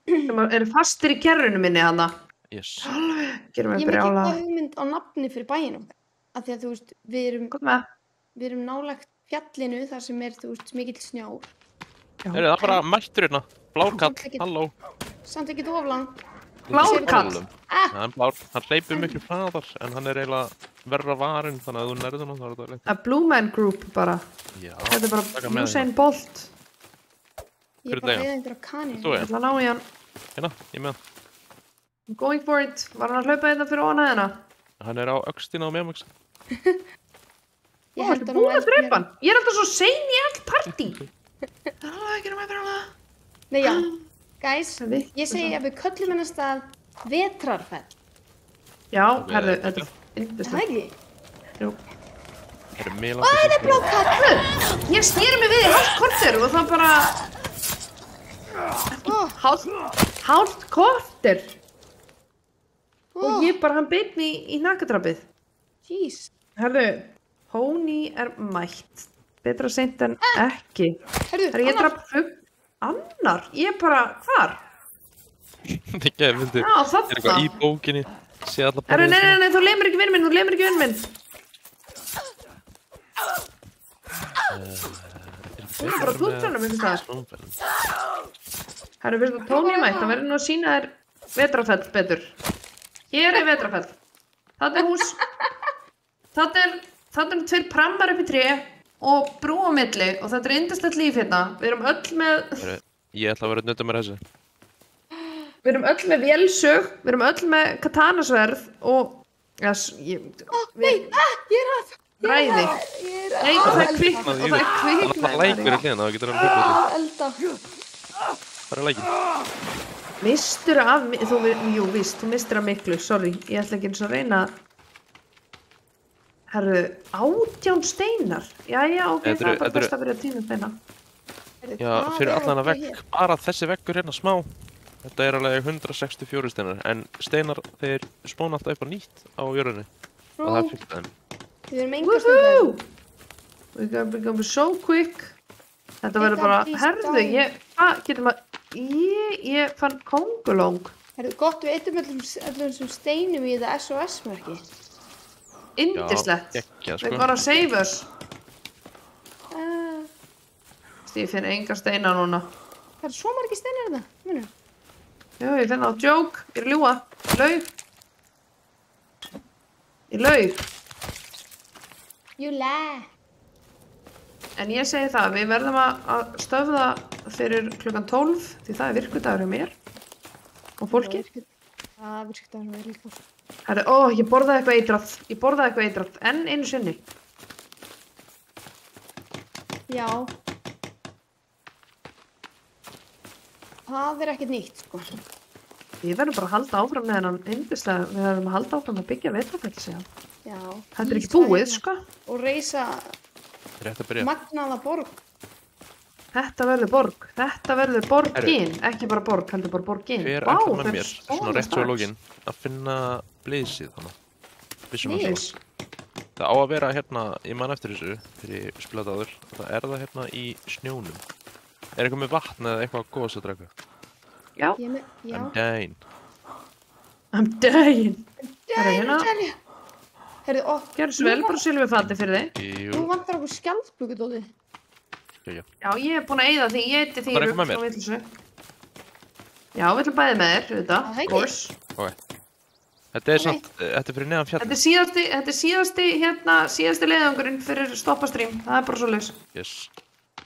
Speaker 4: Sem eru fastir í kerrunu minni hana.
Speaker 3: Yes.
Speaker 4: Gerum við
Speaker 1: Ég með
Speaker 4: brjála.
Speaker 1: ekki hugmynd á nafni fyrir bæinn okkar. Af því að þú veist,
Speaker 4: Góð með.
Speaker 1: við erum nálægt fjallinu þar sem er, þú veist, mikill snjór.
Speaker 3: Heyrðu, það er bara mættur hérna. Blárkall,
Speaker 1: Samt ekki-
Speaker 3: halló.
Speaker 1: Samt ekki oflan.
Speaker 4: Blárkall?
Speaker 3: Það er blár. Hann hleypur miklu hraðar en hann er eiginlega verra varinn þannig að þú nærður hann þá er þetta leitt.
Speaker 4: A Blue Man Group bara.
Speaker 3: Já.
Speaker 4: Þetta er bara
Speaker 3: taka með
Speaker 4: Usain Bolt.
Speaker 1: Ég er
Speaker 3: Hver er
Speaker 1: bara
Speaker 3: það?
Speaker 1: reyða einhverja kaninu.
Speaker 3: Þú
Speaker 4: Ég ætla að ná í hann.
Speaker 3: Hérna, ég með hann.
Speaker 4: I'm going for it. Var hann að hlaupa þetta fyrir ofan hæðina?
Speaker 3: Hann er á öxtina á mér.
Speaker 1: Ég
Speaker 4: Ó,
Speaker 1: held
Speaker 4: ertu
Speaker 1: að
Speaker 4: búin að drepa hann? Ég er alltaf svo sein í allt partí. Það er ekki með brjála.
Speaker 1: Nei, já. Guys,
Speaker 4: Það er vitt.
Speaker 1: ég segi að við köllum hennar stað Vetrarfell.
Speaker 4: Já, herðu, þetta er
Speaker 1: Er það
Speaker 4: yndislegt.
Speaker 1: ekki?
Speaker 4: Jú.
Speaker 3: Það er mjög
Speaker 1: Ó, þetta er blóðkall!
Speaker 4: Ég snýri mig við í hálft korter og það bara... Hálft korter? Og ég bara, hann beit mig í nakadrapið.
Speaker 1: Jeez.
Speaker 4: Herðu, Pony er mætt. Betra seint en ekki.
Speaker 1: Herðu,
Speaker 4: Herðu, ég draf fugg. Annar? Ég bara, hvar?
Speaker 3: Það er ekki að myndi.
Speaker 4: Já,
Speaker 3: Er eitthvað
Speaker 4: þarna.
Speaker 3: í bókinni. Sé alla
Speaker 4: Herru,
Speaker 3: borðið svona.
Speaker 4: nei, þú lemur ekki vinn minn, þú lemur ekki vinn minn. Þú er bara tútranum einhvers staðar.
Speaker 3: Snúmfell.
Speaker 4: Herru, finnst þú Tony mætt, það verður nú að sína þér Vetrarfell betur. Hér er Vetrarfell. Þetta er hús. Þetta er tveir prammar upp í tré og brú á milli og þetta er yndislegt líf hérna. Við erum öll með,
Speaker 3: Heyrðu, ég ætla að vera nötta með þessu.
Speaker 4: við erum öll með vélsög, við erum öll með katanasverð og, ja,
Speaker 1: Nei, ég er að.
Speaker 4: ræði.
Speaker 1: Ég er
Speaker 4: Nei, og það er kvikk, og það er
Speaker 3: Þannig
Speaker 4: kvikk.
Speaker 3: að lækur í hliðina, þá getur hann hlutið þessu.
Speaker 1: að elda.
Speaker 3: Það er lækin.
Speaker 4: Mistur af, jú víst, þú mistur af miklu, sorry, ég ætla ekki eins og að reyna. Herru, 18 steinar, jæja, ok,
Speaker 3: Þetta
Speaker 4: það er
Speaker 3: eru-
Speaker 4: bara
Speaker 3: þetta eru-
Speaker 4: best að byrja tíma steina.
Speaker 3: Já, fyrir allan að vegg, bara þessi veggur hérna smá. Þetta er alveg 164 steinar, en steinar þeir spóna alltaf upp á nýtt á jörðinni. Og það er fyllt af þeim.
Speaker 1: Við erum enga stundar.
Speaker 4: Woohoo! We gotta become so quick. Þetta verður bara, herðu, getur maður, ég fann kóngulóng.
Speaker 1: Herðu, gott við eittum öllum þessum steinum í það SOS-merki.
Speaker 4: Yndislegt.
Speaker 3: Geggjað,
Speaker 4: They
Speaker 3: sko.
Speaker 4: gotta save us. Ég finn enga steina núna.
Speaker 1: Það eru svo margir steinar þetta. Munu.
Speaker 4: Já, ég finn á joke, ég er að ljúga. Ég laug.
Speaker 1: You lie.
Speaker 4: En ég segi það, við verðum að stöfða fyrir klukkan 12 því það er virkudagur hjá mér og fólki.
Speaker 1: Það virkta sem er líka.
Speaker 4: Herri, ég borðaði eitthvað eitrað. Enn einu sinni.
Speaker 1: Já. Það er ekkert nýtt, sko.
Speaker 4: Við verðum bara að halda áfram með hennan yndislega, við verðum að halda áfram að byggja Vetrarfell síðan.
Speaker 1: Já.
Speaker 4: Þetta er ekki
Speaker 1: Ísla
Speaker 4: búið,
Speaker 1: hérna.
Speaker 4: sko.
Speaker 1: Og reisa
Speaker 3: Rétt að byrja.
Speaker 1: magnaða borg.
Speaker 4: Þetta verður borg. Þetta verður borgin. Ekki bara borg, heldur bara borgin.
Speaker 3: Hver
Speaker 4: Vá,
Speaker 3: ætlar með
Speaker 4: það er
Speaker 3: mér, svona rétt svo í lógin, að finna blísið þannig. Vissum að
Speaker 1: Blys?
Speaker 3: Það á að vera hérna, ég man eftir þessu, þegar ég spilaði áður, það er það hérna í snjónum. Er eitthvað með vatn eða eitthvað gos að draka?
Speaker 4: Já.
Speaker 1: Já.
Speaker 3: I'm dying.
Speaker 4: I'm dying. Herru, hérna.
Speaker 1: Herru,
Speaker 4: Gjörðu svo vel, bara silfur fati fyrir þig.
Speaker 3: Jú,
Speaker 1: Nú vantar okkur skjaldbökudóti.
Speaker 3: já.
Speaker 4: Já, ég er búin að eyða því, ég heiti því
Speaker 3: Það er eitthvað með mér.
Speaker 4: vitleysu. Já, við ætlum bæði með þér,
Speaker 1: Já,
Speaker 4: auðvitað,
Speaker 1: það ekki.
Speaker 4: course.
Speaker 3: Ok. Þetta er samt, þetta er fyrir neðan fjall.
Speaker 4: Þetta er síðasti leiðangurinn fyrir stoppastrím, það er bara svo laus.
Speaker 3: Yes.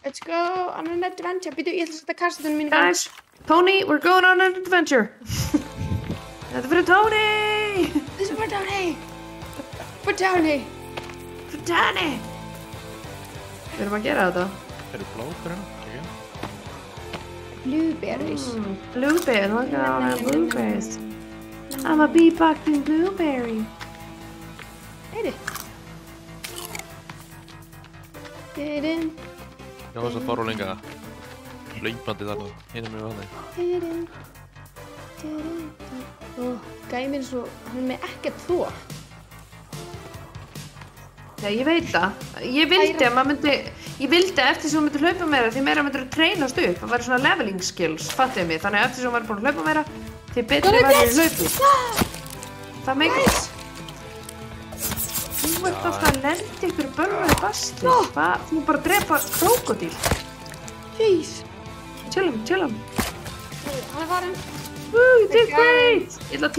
Speaker 1: Let's go on an adventure. Býtu, ég ætla að setja kassetunum mínu í gang.
Speaker 4: Guys, Tony, we're going on an adventure. Þetta er fyrir Tony!
Speaker 1: This is for Tony. For Tony.
Speaker 4: Fyrir Tony! Við erum að gera þetta.
Speaker 3: Eru blákur hérna?
Speaker 1: Blueberries.
Speaker 4: Blueberries, look at all that blueberries. I'm a beatboxing blueberry.
Speaker 1: Heyri. Didin.
Speaker 3: Já, þess að fara og lenga löngmandi þarna, hérna með vatni.
Speaker 1: Didin. Didin. Ó, gæminn svo, hann er með ekkert þó.
Speaker 4: Já, ég veit það. Ég vildi að maður myndi, eftir sem þú myndir hlaupa meira, því meira myndir þú treinast upp. Það væri svona leveling skills, fattuðu mig. Þannig að eftir sem þú væri búin að hlaupa meira, því betri væri í hlaupi. Það meikar. Þú ert alltaf að lenda ykkur bölvaði basli. Hvað? Þú bara drepa krókódíl.
Speaker 1: Jeez.
Speaker 4: Chillum.
Speaker 1: Hann er farin.
Speaker 4: Woo, you did great! Ég ætla að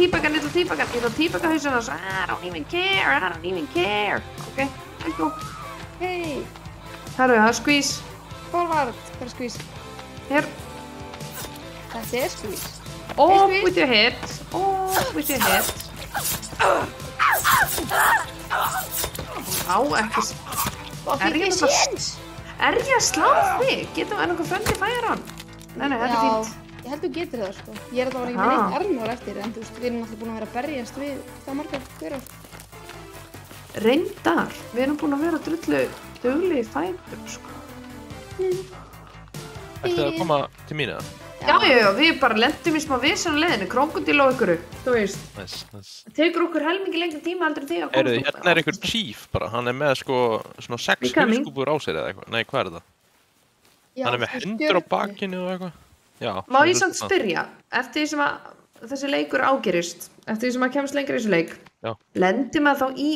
Speaker 4: típaka hausinn hans. I don't even care. Ok, let's go.
Speaker 1: Hey.
Speaker 4: Herru, það er squeeze.
Speaker 1: Forward. Hvað er squeeze?
Speaker 4: Hér.
Speaker 1: Þetta er squeeze.
Speaker 4: Off
Speaker 1: squeeze.
Speaker 4: with your head. Á, ekki.
Speaker 1: Og
Speaker 4: Er ég
Speaker 1: fikk
Speaker 4: bara-
Speaker 1: séns.
Speaker 4: Er ég að slá þig? Getum við einhver friendly fire hann? Nei, þetta er fínt.
Speaker 1: Ég held þú getur það, sko. Ég er alltaf ekki með neitt armor eftir, en þú veist, við erum alltaf búin að vera að berjast við það margar hverjar.
Speaker 4: Reyndar. Við erum búin að vera drullu dugli í fætur, sko.
Speaker 3: Ætti það að koma til mín eða?
Speaker 4: Já, við bara lentum í smá vesen á leiðinu, krókódíl á ykkur, þú veist.
Speaker 3: Nice.
Speaker 4: Það tekur okkur helmingi lengri tíma heldur en þig að komast
Speaker 3: Heyrðu,
Speaker 4: út.
Speaker 3: hérna er einhver chief bara, hann er með sko svona 6
Speaker 4: Becoming.
Speaker 3: hugskúpur á sér eða eitthvað. Nei, hvað er það?
Speaker 1: Já,
Speaker 3: Hann er með
Speaker 1: þú
Speaker 3: hendur á
Speaker 1: stjörnu.
Speaker 3: bakinu og eitthvað. Já.
Speaker 4: Má ég
Speaker 3: svona
Speaker 4: samt
Speaker 3: svona.
Speaker 4: spyrja, eftir því sem að þessi leikur ágerist, eftir því sem að kemst lengra í þessu leik,
Speaker 3: Já.
Speaker 4: lendir maður þá í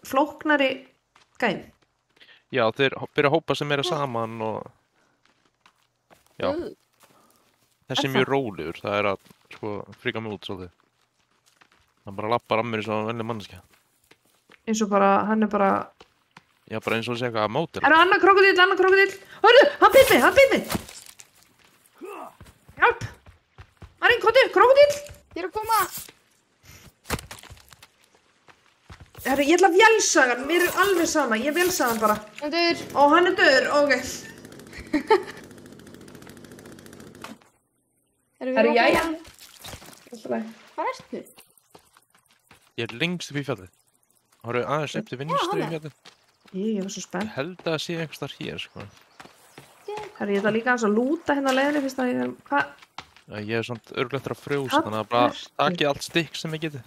Speaker 4: flóknari gæm?
Speaker 3: Já, þeir byrja að hópa sig meira saman og já. Þessi er
Speaker 4: Er
Speaker 3: mjög rólegur, það er að sko fríka mig út svolítið. Hann bara lappar að mér eins og vennileg manneskja.
Speaker 4: Eins og bara, hann er bara...
Speaker 3: Já, bara eins og sé eitthvað að móta.
Speaker 4: Er það annar krókódíll? Hörru, hann beit mig! Hjálp! Marín, komdu, krókódíll!
Speaker 1: Ég er að koma.
Speaker 4: Herru, ég ætla að vélsaga hann, mér er alveg sama, ég vélsaga hann bara.
Speaker 1: Hendur.
Speaker 4: Ó, hann er döður, ok. Herru, jæja.
Speaker 1: Hvað ertu?
Speaker 3: Ég er lengst upp í fjallið. Hóru aðeins upp til vinstri í
Speaker 1: hana.
Speaker 3: fjallið.
Speaker 4: Ég var svo
Speaker 3: Ég
Speaker 4: spennt.
Speaker 3: held að það sé einhvers þar hér, sko.
Speaker 4: Herru, ég ætla líka aðeins að lúta hérna á leiðinni fyrst að ég er... Hvað?
Speaker 3: Ég er samt örglega eftir að frjósa,
Speaker 4: Hvað
Speaker 3: þannig að bara
Speaker 4: ertu?
Speaker 3: takið allt stikk sem ég geti.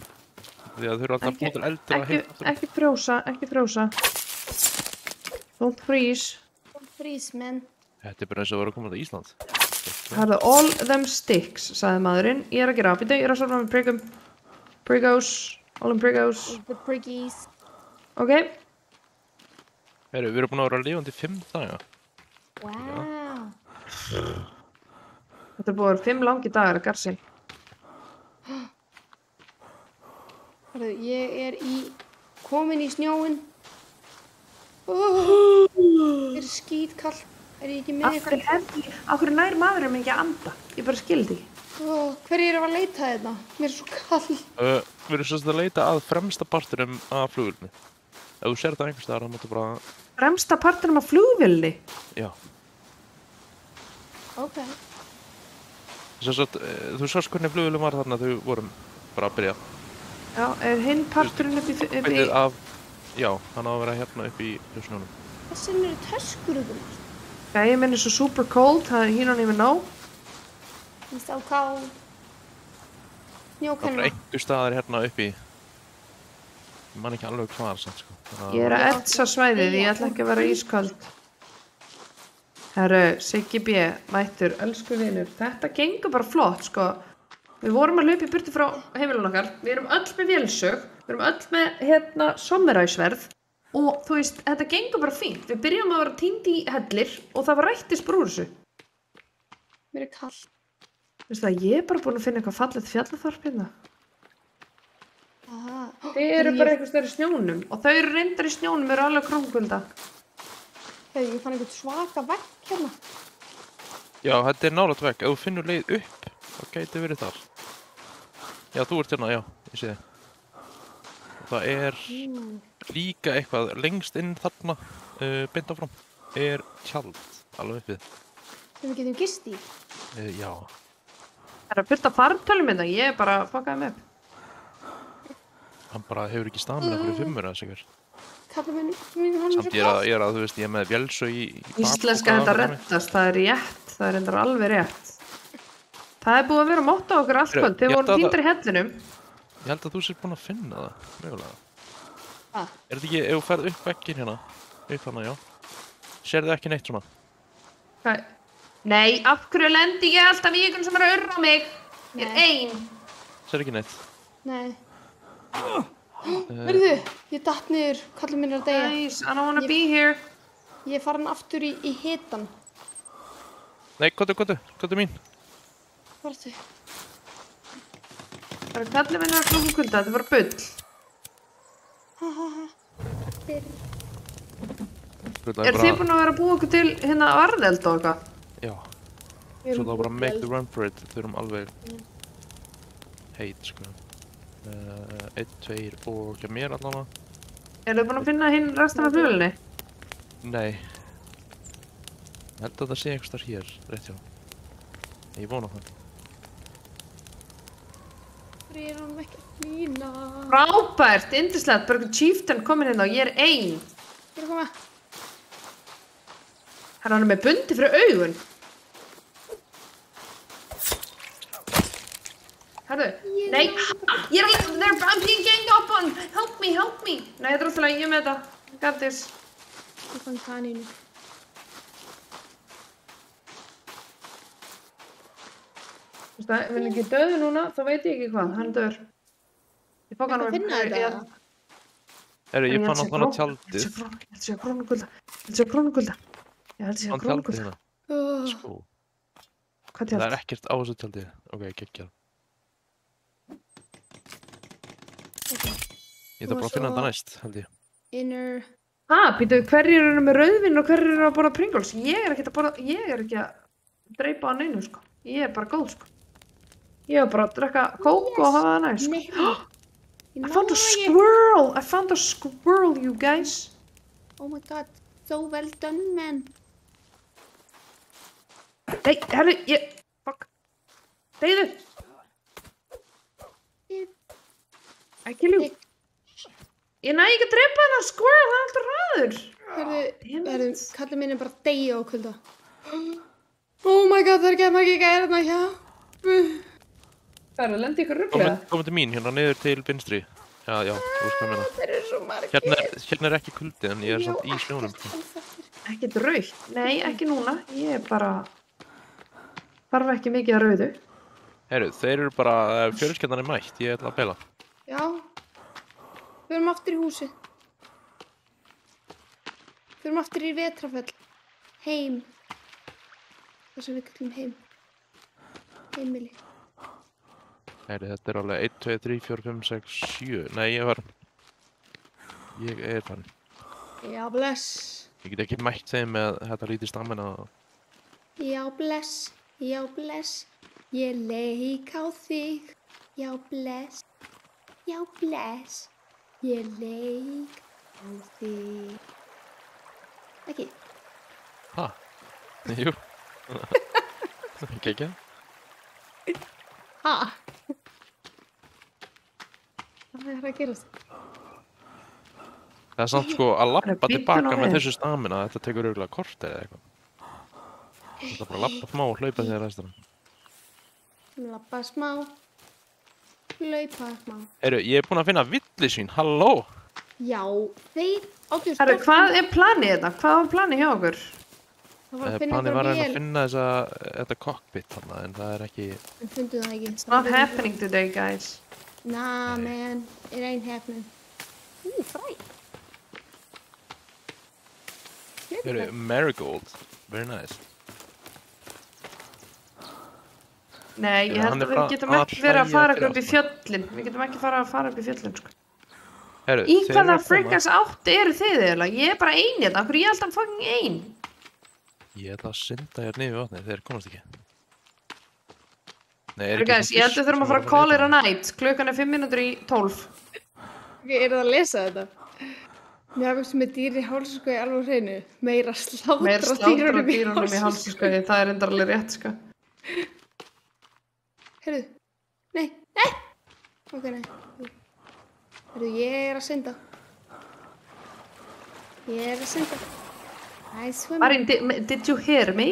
Speaker 3: Því að þau eru alltaf að búið til eldur að heita.
Speaker 4: Ekki frjósa. Don't freeze.
Speaker 1: Freeze, man.
Speaker 3: Þetta er bara eins og að vera að koma til Ísland.
Speaker 4: Herru, all them sticks, sagði maðurinn. Ég er að gera ábyrðu, ég er að sorfa með Prigos, all them Prigos.
Speaker 1: The priggies.
Speaker 4: Ok,
Speaker 3: Heru, við erum búin að vera lifandi í 5 daga.
Speaker 1: Wow.
Speaker 4: þetta er búið að vera 5 langi dagar að garsi.
Speaker 1: Herru, ég er komin í snjóin. Ég er skítkall. Er ég ekki með
Speaker 4: Af hverju nær maðurinn mig ekki að anda? Ég bara skildi ekki.
Speaker 1: Hverju er að leita þetta? Mér er svo kall.
Speaker 3: Við erum svolítið að leita að fremsta parturum af flugvélni. Ef þú sér það einhvers staðar, þá máttu bara...
Speaker 4: Fremsta parturum af flugvélni?
Speaker 3: Já.
Speaker 1: Ok.
Speaker 3: Þú sást hvernig flugvélum var þarna þegar við vorum bara að byrja.
Speaker 4: Já, er hinn parturinn upp í...
Speaker 3: Veitir af... Já, hann á að vera hérna upp í snjónum.
Speaker 1: Þessi eru töskur út um allt.
Speaker 4: Gæi minn er svo super cold, he don't even know.
Speaker 1: Ég stá káð.
Speaker 3: Það er
Speaker 1: Snjókenna.
Speaker 3: bara einhver staðar hérna upp í... Ég man ekki alveg hvað samt, sko.
Speaker 4: Ég er að etsa svæðið, ég ætla ekki að vera ísköld. Herru, Siggi B, mættur, elsku vinur. Þetta gengur bara flott, sko. Við vorum að hlaupa í burtu frá heimilun okkar. Við erum öll með vélsög. Við erum öll með, sommeræsverð. Og þú veist, þetta gengur bara fínt. Við byrjum að vera týnd í hellir og það var rættis brúr þessu.
Speaker 1: Mér er kallt.
Speaker 4: Veistu það, ég er bara búin að finna eitthvað fallegt fjallaþorp hérna.
Speaker 1: Aha.
Speaker 4: Þið eru bara eitthvað stöður í snjónum og þau eru reyndar í snjónum, eru alveg króngulda.
Speaker 1: Hey, ég fann einhvern svaka vegg hérna.
Speaker 3: Já, þetta er nálægt vegg. Ef þú finnur leið upp, þá gæti verið þar. Já, þú ert hérna, já, ég sé þið. Það er líka eitthvað lengst inn þarna, beint áfram, er tjald, alveg uppið.
Speaker 1: Sem við getum gist í.
Speaker 3: Já.
Speaker 4: Það er að byrta farmtölum hérna, ég er bara að fokkaði mig upp.
Speaker 3: Hann bara hefur ekki stamina fyrir 5 eða sigur.
Speaker 1: Kallar minn, hann er svo
Speaker 3: Samt ég er að, þú veist, ég er með vélsög í
Speaker 4: Íslenska þetta reddast, það er rétt, það er reyndar alveg rétt. Það er búið að vera mótt á okkur allt kvöld, þegar vorum týndir í hellinum.
Speaker 3: Ég held að þú sér búin að finna það, mögulega.
Speaker 1: Ah.
Speaker 3: Er þetta ekki, ef þú ferð upp vegginn hérna, upp hana, já. Sérðu ekki neitt svona?
Speaker 4: Hvað? Nei, af hverju lendi ég alltaf í ykkur sem er að urra mig? Ég er ein.
Speaker 3: Sérðu ekki neitt?
Speaker 1: Nei. Verðu, ég datt niður, kallar minn er að deyja.
Speaker 4: Nice, I don't wanna be here.
Speaker 1: Ég er farin aftur í hitan.
Speaker 3: Nei, kottu mín.
Speaker 1: Hvað ertu?
Speaker 4: Það er kallið minna að klúkulda, þetta er bara bull. Er þið búin að vera að búa okkur til hérna varðeld og eitthvað?
Speaker 3: Já. Svo þá bara make the run for it, þau erum alveg heit, sko. 1, 2 og hjá mér allavega.
Speaker 4: Er þið búin að finna hinn restan af flugulni?
Speaker 3: Nei. Ég held að það sé einhvers þar hér, rétt hjá. Ég vona það.
Speaker 1: Það er hann ekki að flýna.
Speaker 4: Frábært, yndislegt, bara einhvern chieftain komin hérna og ég er ein.
Speaker 1: Ég er að koma.
Speaker 4: Hann er með bundi fyrir augun. Herðu, nei, ég er alveg, I'm being ganged up on, help me. Nei, þetta er alltaf ég er með þetta, got this.
Speaker 1: Ég fann kanínu.
Speaker 4: Þú veist það, ef hann ekki döðu núna, þá veit ég ekki hvað, hann dör. Ég fokk hann
Speaker 1: Ertu að finna þetta?
Speaker 3: Ég fann hann á tjaldið.
Speaker 4: Ég held að sé krónugulda. Ég held að sé
Speaker 3: Hann tjaldið
Speaker 4: krónugulda.
Speaker 3: hérna. Sko.
Speaker 4: Hvað
Speaker 3: Það
Speaker 4: tjald?
Speaker 3: er ekkert á þessu tjaldið. Ok, geggjað. Ég þarf bara að finna þetta næst, held ég.
Speaker 1: Inner.
Speaker 4: Býtu, hverjir eru með rauðvin og hverjir eru að borða Pringles? Ég er ekki að dreipa á neinu, sko. Ég er bara góð, sko. Ég er bara að drekka kók og hafa það næst, sko. I found a squirrel, you guys.
Speaker 1: Oh my god, so well done, man.
Speaker 4: Nei, herru, fuck. Deyðu. I kill you. Ég næ ekki að drepa hana squirrel, það er alltaf hraður.
Speaker 1: Herðu, kallar minn er bara að deyja á kulda. Oh my god, það er ekki gæra hérna hjá.
Speaker 4: Það er að lenda ykkur ruglega.
Speaker 3: Komum til mín, hérna niður til vinstri. Já, þú veist hvað ég meina.
Speaker 1: Þeir eru svo margir.
Speaker 3: Hérna er ekki kuldi, en ég er samt í snjónum.
Speaker 4: Ekkert rautt. Nei, ekki núna. Ég er bara... Þarf ekki mikið að rauðu.
Speaker 3: Heyrðu, þeir eru bara... Fjölskyldan er mætt, ég ætla að bela.
Speaker 1: Já. Við erum aftur í húsi. Við erum aftur í Vetrafell. Heim. Það sem við kallum heim. Heimili.
Speaker 3: Heyrðu, þetta er alveg 1, 2, 3, 4, 5, 6, 7. Nei, ég er farin.
Speaker 1: Já, bless.
Speaker 3: Ég get ekki mætt þeim með þetta lítið stamina.
Speaker 1: Já, bless. Já, bless. Ég leik á þig. Já, bless. Já, bless. Ég leik á þig. Ekki.
Speaker 3: Ha? Jú. Ekki.
Speaker 1: Ha? Það er að gerast.
Speaker 3: Það er samt sko að lappa
Speaker 4: bíddu
Speaker 3: tilbaka
Speaker 4: nú
Speaker 3: með
Speaker 4: við.
Speaker 3: þessu stamina, þetta tekur örugglega korter eða eitthvað. Þetta er bara að lappa smá og hlaupa þegar restina.
Speaker 1: Lappa smá. Hlaupa smá.
Speaker 3: Heyrðu, ég er búinn að finna villisvín, halló!
Speaker 1: Já, þeir áttu
Speaker 4: Herru, hvað er planið þetta? Hvað var planið hjá okkur?
Speaker 1: Það var að finna
Speaker 3: Planið var
Speaker 1: einhverja
Speaker 3: að
Speaker 1: vél.
Speaker 3: finna þetta cockpit þarna, en það er ekki...
Speaker 1: En fundu það ekki.
Speaker 4: It's not happening today, guys.
Speaker 1: Nah, man. It ain't happening. Fræ.
Speaker 3: Heyrðu, marigold. Very nice.
Speaker 4: Nei, ég held
Speaker 3: Hann er
Speaker 4: að við
Speaker 3: bara
Speaker 4: getum ekki
Speaker 3: að
Speaker 4: verið að
Speaker 3: hlæja
Speaker 4: fara
Speaker 3: fyrir
Speaker 4: upp í fjöllin. Við getum ekki fara upp í fjöllin, sko.
Speaker 3: Heyrðu,
Speaker 4: Í
Speaker 3: þeir eru
Speaker 4: hvaða
Speaker 3: að koma.
Speaker 4: freakers átti eru þið eiginlega? Ég er bara ein hérna. Af hverju ég er alltaf fucking ein?
Speaker 3: Ég ætla að synda hérna yfir vatnið, þeir komast ekki. Nei,
Speaker 4: Herru, guys, ég held að við þurfum að fara að call it a night. Klukkan er 5 mínútur í 12.
Speaker 1: Ok, er það að lesa þetta? Mér hafði sem með dýr í hálsskói alveg á hreinu. Meira slátra
Speaker 4: Meir slátur á dýrunum í
Speaker 1: hálsskói.
Speaker 4: hálsskói. Það er endar alveg rétt, sko.
Speaker 1: Heyrðu. Nei, nei! Ok, nei. Heyrðu, ég er að synda. Ég er að synda. I swim.
Speaker 4: Marín, did you hear me?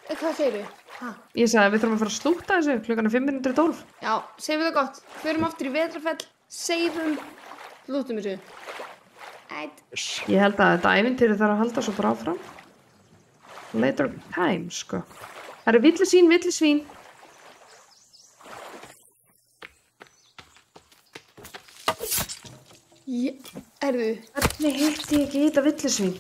Speaker 1: Hvað segirðu? Ha?
Speaker 4: Ég sagði að við þurfum að fara að slúta þessu. Klukkan er 5 mínútur í 12.
Speaker 1: Já, segjum við það gott. Förum aftur í vetrafell, seifum, lútum þessu. Ætt.
Speaker 4: Ég held að þetta ævintýri þarf að halda svo bara áfram. Later time, sko. Það eru villisvín.
Speaker 1: Erðu,
Speaker 4: Hvernig hitti ég ekki þetta villisvín?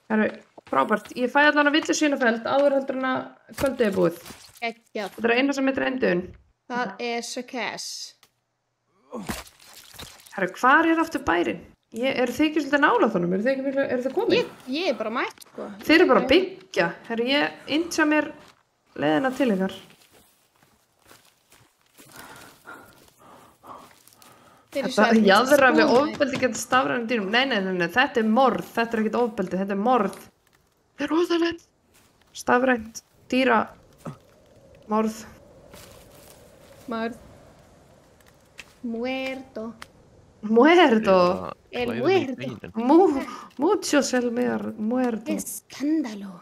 Speaker 4: Það eru frábært. Ég fæ allan að villisvínafeld áður heldur en að kvöldið er búið.
Speaker 1: geggjað.
Speaker 4: Þetta er eina sem heitir endun.
Speaker 1: Það er Success.
Speaker 4: Herru, hvar er aftur bærinn? Eru þið ekki svolítið nála þhonum? Eru þið komin?
Speaker 1: Ég er bara mætt, sko.
Speaker 4: Þeir eru bara að byggja. Herru, ég inntja mér leiðina til ykkar. Þetta jaðra við ofbeldi getur stafrænum dýrum. Nei, þetta er morð. Þetta er ekkert ofbeldi, þetta er morð. Þetta er óþægilegt. Stafrænt, dýra, morð.
Speaker 1: Mörð. Muerto.
Speaker 4: Muerto.
Speaker 1: El muerto.
Speaker 4: Mucho el muerto.
Speaker 1: Escándalo.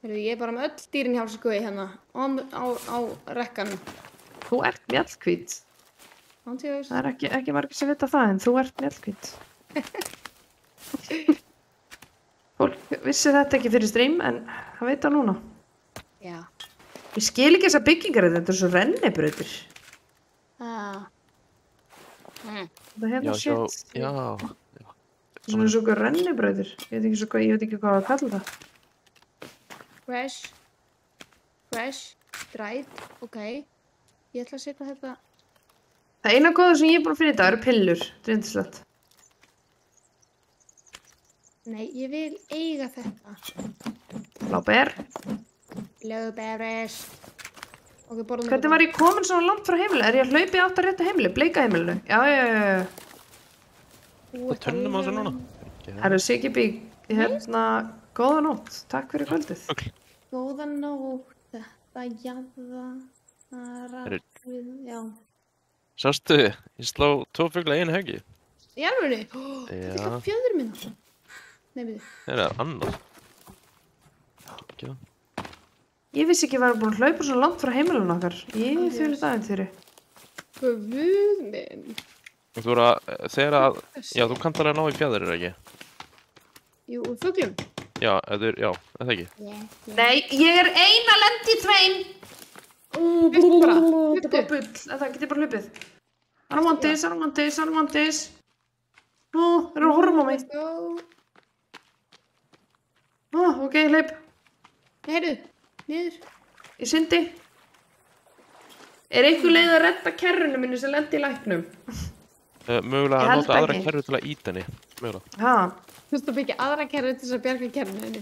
Speaker 1: Heyrðu, ég er bara með öll dýrin hjá sko hérna. Á rekkanum.
Speaker 4: Þú ert mjallhvít.
Speaker 1: Ántjóðs.
Speaker 4: Það er ekki margir sem vita það, en þú ert mjallhvít. Fólk vissi þetta ekki fyrir stream, en það veit það núna.
Speaker 1: Já.
Speaker 4: Ég skil ekki þessar byggingar, þetta er svo rennibrautir. Það
Speaker 3: Já,
Speaker 4: hérna shit.
Speaker 3: já.
Speaker 4: Svona svo okkur rennibrautir. Ég veit ekki hvað að kalla það.
Speaker 1: Fresh. Dried. Ok. Ég ætla að setja þetta.
Speaker 4: Það eina góða sem ég er búin að finna í dag eru pillur. Drindislegt.
Speaker 1: Nei, ég vil eiga þetta.
Speaker 4: Bláber.
Speaker 1: Blöðberis. Ok, borðum
Speaker 4: Hvernig var ég komin svona langt frá heimili? Er ég að hlaupa í átt að réttu heimili? Bleika heimilinu? Já.
Speaker 3: Það tönnum á þessu núna.
Speaker 4: Herru, Siggi Bík, hérna, góða nótt. Takk fyrir kvöldið.
Speaker 1: Góða nótt. Þetta jaða. Já.
Speaker 3: Sástu, ég slá 2 fugla í einu höggi.
Speaker 1: Í alvörunni?
Speaker 3: Já.
Speaker 1: Þetta er fjöður minna. Nei, við.
Speaker 3: Það er annað. Ekki það.
Speaker 4: Ég vissi ekki að vera búin að hlaupa svo langt frá heimilinu okkar. Ég fyrir það einn fyrir.
Speaker 1: Guð minn.
Speaker 3: Þú voru að, þegar að, já, þú kannt alveg að ná í fjæðir, ekki?
Speaker 1: Jú, fuglum.
Speaker 3: Já, það er ekki.
Speaker 4: Nei, ég er ein að lenda í tveim.
Speaker 1: Hluptu bara.
Speaker 4: Þetta er bara bull. Það getur bara hlupið. Armandis. Ó, þeir eru að horfa á mig. Ó, ok, hlaup.
Speaker 1: Heyrðu, niður.
Speaker 4: Ég syndi. Er einhver leið að redda kerrunum minni sem lendi í læknum?
Speaker 3: Mögulega
Speaker 4: Ég
Speaker 3: að
Speaker 4: held
Speaker 3: nota aðra
Speaker 4: ekki.
Speaker 3: kerru til að íta henni. Mögulega.
Speaker 4: Ha,
Speaker 1: Þú veist að byggja aðra kerru til þess að bjarga kerrunni.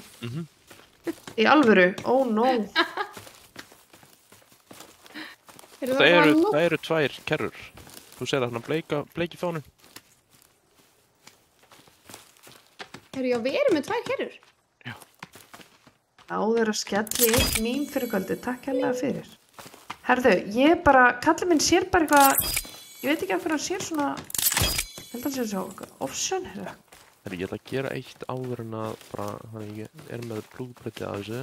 Speaker 4: í alvöru? Ó, no.
Speaker 1: Heyrðu,
Speaker 3: Það eru 2 kerrur. Þú segir þarna bleiki fánun.
Speaker 1: Heyrðu, já, við erum með 2 kerrur.
Speaker 4: Áður að skelli eitt mín fyrir kvöldi. Takk hérlega fyrir. Herðu, ég bara, kallið minn sér bara eitthvað, ég veit ekki af hverju hann sér svona, ég held að hann sér svo option, hérna.
Speaker 3: Þegar ég ætla að gera eitt áður en að bara, þannig ég er með blúðbreytið að þessu.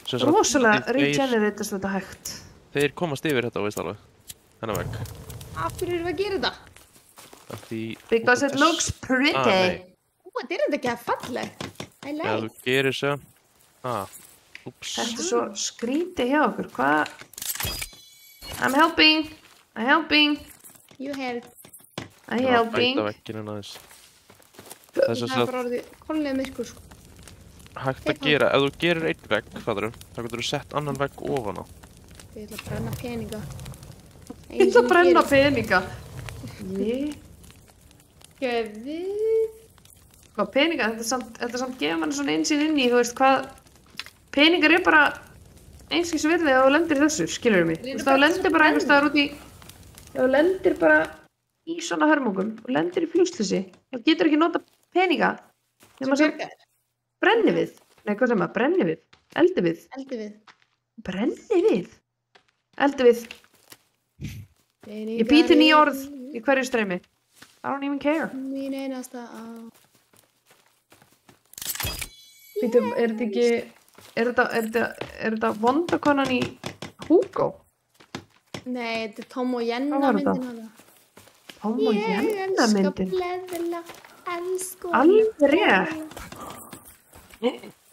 Speaker 3: Sem sagt,
Speaker 4: Rosalega
Speaker 3: þeir-
Speaker 4: regeneratast þetta hægt.
Speaker 3: Þeir komast yfir þetta, veist alveg. Þennan vegg.
Speaker 1: Af hverju erum við að gera þetta?
Speaker 3: Af því...
Speaker 4: Because it looks pretty.
Speaker 3: nei.
Speaker 1: Þetta er þetta ekki að fallegt. I
Speaker 3: Ef
Speaker 1: like.
Speaker 3: þú gerir svo... Úps.
Speaker 4: Þetta er svo skrítið hjá okkur. Hvað? I'm helping. I'm helping.
Speaker 1: You help.
Speaker 4: I'm helping.
Speaker 3: Bæta vegginu aðeins. Það er
Speaker 1: Það
Speaker 3: svo
Speaker 1: er bara orðið kollega myrkur, sko.
Speaker 3: hægt að gera, ef þú gerir einn vegg, fattarðu, þá getur þú sett annan vegg ofan á.
Speaker 1: Ég ætla að brenna peninga.
Speaker 4: Ég ætla að brenna peninga. Ég...
Speaker 1: Gefið.
Speaker 4: Hvað peninga? Þetta er samt gefur mann svona einsinn inn í, þú veist hvað... Peningar er bara einskis virði að þú lendir í þessu, skilur mig. Þú veist, þá lendir bara einhvers staðar út í... Ef þú lendir bara í svona hörmungum og lendir í fljúsleysi, þá getur ekki nota peninga. Nema sem brennivið. Nei, hvað sem að? Brennivið. Eldivið.
Speaker 1: Eldivið.
Speaker 4: Brennivið. Eldivið. Ég bý til ný orð í hverju streymi. I don't even care.
Speaker 1: Mín einasta á.
Speaker 4: Býtum, er þetta ekki... Er þetta vondakonan í Hugo?
Speaker 1: Nei, þetta er Tom og Jenna
Speaker 4: Hvað var þetta?
Speaker 1: myndin hana.
Speaker 4: Tom og Jenna myndin.
Speaker 1: Ég elska bleðla, elsku.
Speaker 4: Alveg rétt.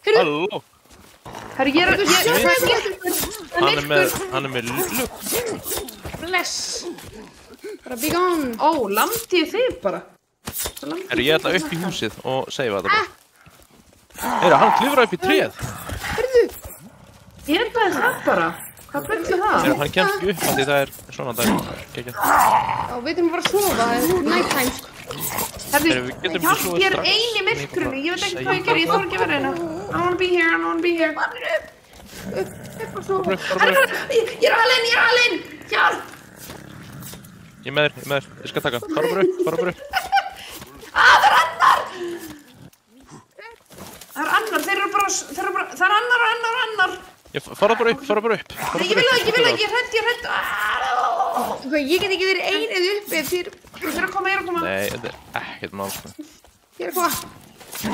Speaker 3: Halló!
Speaker 4: Herri, ég
Speaker 3: Hann er með lukt.
Speaker 1: Bless. Bara be gone.
Speaker 4: Ó, lamdið þið bara.
Speaker 3: Ég ætla upp í húsið og seifa þetta bara. Hann klifrar upp í tréð.
Speaker 4: Ég er það það bara. Hvað byrju það?
Speaker 3: Hann kemst ekki upp af því það er svona dag.
Speaker 1: Já, við þurfum bara að sofa, það er night time, sko.
Speaker 4: Herri,
Speaker 3: Við getum ekki sofið
Speaker 4: ég er
Speaker 3: strax.
Speaker 4: ein í myrkrunni. Ég veit ekki hvað ég gerir. Ég þarf ekki að vera hérna. I wanna be here, I wanna be here. Herri, ég er alinn. Hjálp.
Speaker 3: Ég er með þér. Ég skal taka. Fara bara upp.
Speaker 4: Það er annar. Það er annar.
Speaker 3: Fara bara upp.
Speaker 4: Nei, ég vil það ekki, ég er hrædd.
Speaker 1: Ég get ekki verið ein eða uppi þér.
Speaker 4: Ég er að koma.
Speaker 3: Nei, þetta er ekkert mál, sko.
Speaker 1: Ég er að koma.
Speaker 4: Ég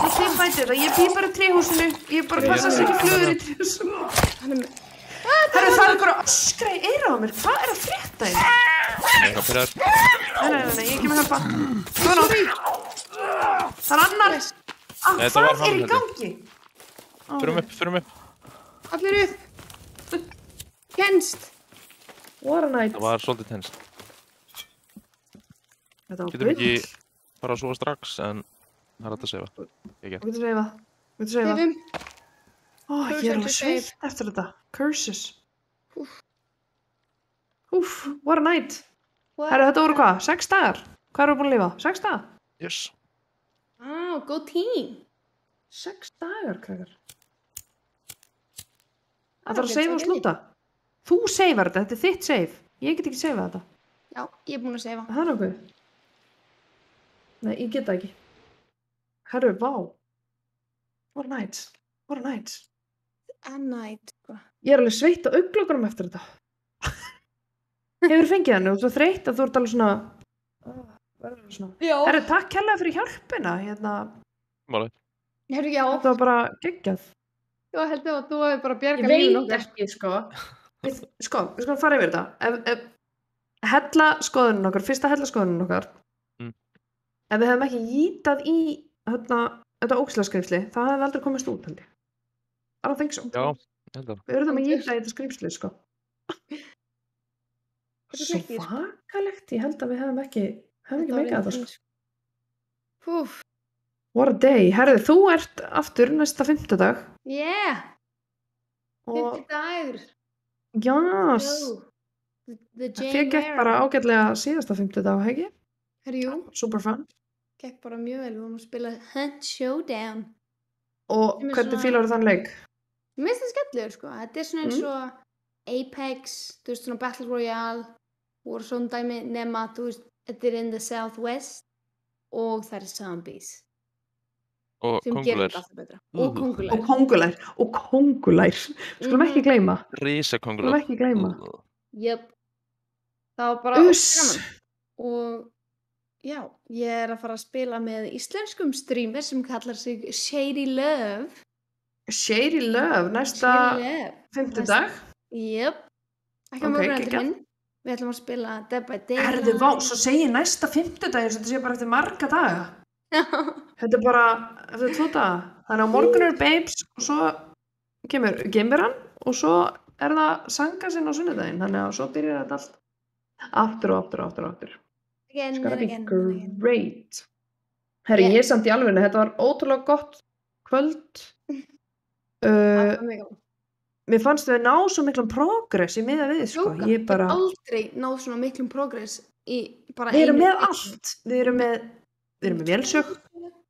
Speaker 4: er bara fætið. Ég bý bara í tréhúsinu. Ég bara passa að ekki flugur í tréhúsinu. Það er einhverja öskra í eyrað á mér. Hvað er að frétta þér?
Speaker 3: Nei, hvað fyrir þér?
Speaker 4: Nei, ég kem að hjálpa. Það er annar.
Speaker 3: Nei, þetta var
Speaker 4: Hvað er
Speaker 3: hann,
Speaker 4: í gangi?
Speaker 3: Förum upp.
Speaker 1: Allir upp. Kenst.
Speaker 4: What a night.
Speaker 3: Það var svolítið tenst.
Speaker 4: Þetta var
Speaker 3: Getum
Speaker 4: bull.
Speaker 3: ekki fara að sofa strax, en það er hægt að sefa. Ekki.
Speaker 4: Þú getur seifa.
Speaker 1: Sefum.
Speaker 4: Ó, ég er alveg sveitt eftir þetta. Curses. Úff, what a night. Herru, þetta voru hvað? 6 dagar? Hvað erum við búin að lifa? 6 dagar?
Speaker 3: Yes.
Speaker 1: Go team.
Speaker 4: 6 dagar, krakkar. Það þarf að seifa og slúta. Þú seifar þetta er þitt seif. Ég get ekki seifað þetta.
Speaker 1: Já, ég er búin að sefa.
Speaker 4: Það er nokkuð. Nei, ég get það ekki. Herru, vá. What a night.
Speaker 1: A night, sko.
Speaker 4: Ég er alveg sveitt á augnlokunum eftir þetta. Hefur fengið hann og þú ert þreytt að þú ert alveg svona... verður alveg svona.
Speaker 1: Já.
Speaker 4: Herru, takk kærlega fyrir hjálpina.
Speaker 3: Málið.
Speaker 1: Herru, já.
Speaker 4: Þetta var bara geggjað.
Speaker 1: Já, heldur að þú hefur bara
Speaker 4: Ég
Speaker 1: bjargað lífinu
Speaker 4: veit
Speaker 1: okkar.
Speaker 4: ekki, sko. Við skulum fara yfir þetta. Hella skoðunin okkar, fyrsta hella skoðunin okkar. Ef við hefum ekki jítað í þetta ógslaskreifsli, það hefði aldrei komist út, held ég. I don't think so.
Speaker 3: Já, ég held að.
Speaker 4: Við erum að jíta í þetta skrifsli, sko.
Speaker 1: Þetta er
Speaker 4: Svo
Speaker 1: ekki, sko.
Speaker 4: vakalegt, ég held að við hefum ekki meikað þetta, sko.
Speaker 1: Húf.
Speaker 4: What a day. Herðu, þú ert aftur næsta 5.
Speaker 1: Yeah.
Speaker 4: Og
Speaker 1: 50 dagur.
Speaker 4: jás,
Speaker 1: The Jane
Speaker 4: þið gekk bara ágætlega síðasta 5. ekki?
Speaker 1: Herru, jú.
Speaker 4: Super fun.
Speaker 1: Gekk bara mjög vel. Við vorum að spila Hunt Showdown.
Speaker 4: Og
Speaker 1: Sem er
Speaker 4: hvernig
Speaker 1: svona-
Speaker 4: fílar þann leik?
Speaker 1: Mér finnst það skemmtilegur, sko. Þetta er svona eins og Apex, þú veist, svona Battle Royale, voru svona dæmi nema, þú veist, þetta er in the Southwest og það er zombies
Speaker 3: Og
Speaker 1: sem gerir
Speaker 3: kongulær.
Speaker 1: þetta alltaf betra. Og kongulær.
Speaker 4: Og kongulær. Skulum ekki gleyma.
Speaker 3: Rísa
Speaker 4: Skulum
Speaker 3: kongulær.
Speaker 4: ekki gleyma.
Speaker 1: Jöp. Það var bara
Speaker 4: Uss.
Speaker 1: gaman. Og já, ég er að fara að spila með íslenskum streamer sem kallar sig Shady Love.
Speaker 4: Shady Love, næsta fimmtudag.
Speaker 1: Jöp. Ekki á
Speaker 4: Ok,
Speaker 1: morgun heldur
Speaker 4: geggjað.
Speaker 1: hinn. Við ætlum að spila Dead by Daylight.
Speaker 4: Herðu, vá, svo segi ég næsta fimmtudag eins og þetta sé bara eftir marga daga. Þetta er bara eftir 2 daga. Þannig að morgun er Babes og svo kemur Gimberan og svo er það Sangasinn á sunnudaginn. Þannig að svo byrjar þetta allt aftur og aftur og aftur og aftur.
Speaker 1: Again
Speaker 4: It's gonna
Speaker 1: and
Speaker 4: be
Speaker 1: again and again.
Speaker 4: great. Herri,
Speaker 1: Yeah.
Speaker 4: ég samt í alvegni, þetta var ótrúlega gott kvöld.
Speaker 1: Það var mega gaman.
Speaker 4: Mér fannst við ná svo miklum progress í miða við, sko.
Speaker 1: Jóka,
Speaker 4: Ég bara,
Speaker 1: aldrei náð svona miklum progress í bara
Speaker 4: við erum
Speaker 1: einu
Speaker 4: með
Speaker 1: leik.
Speaker 4: allt. Við erum með vélsög,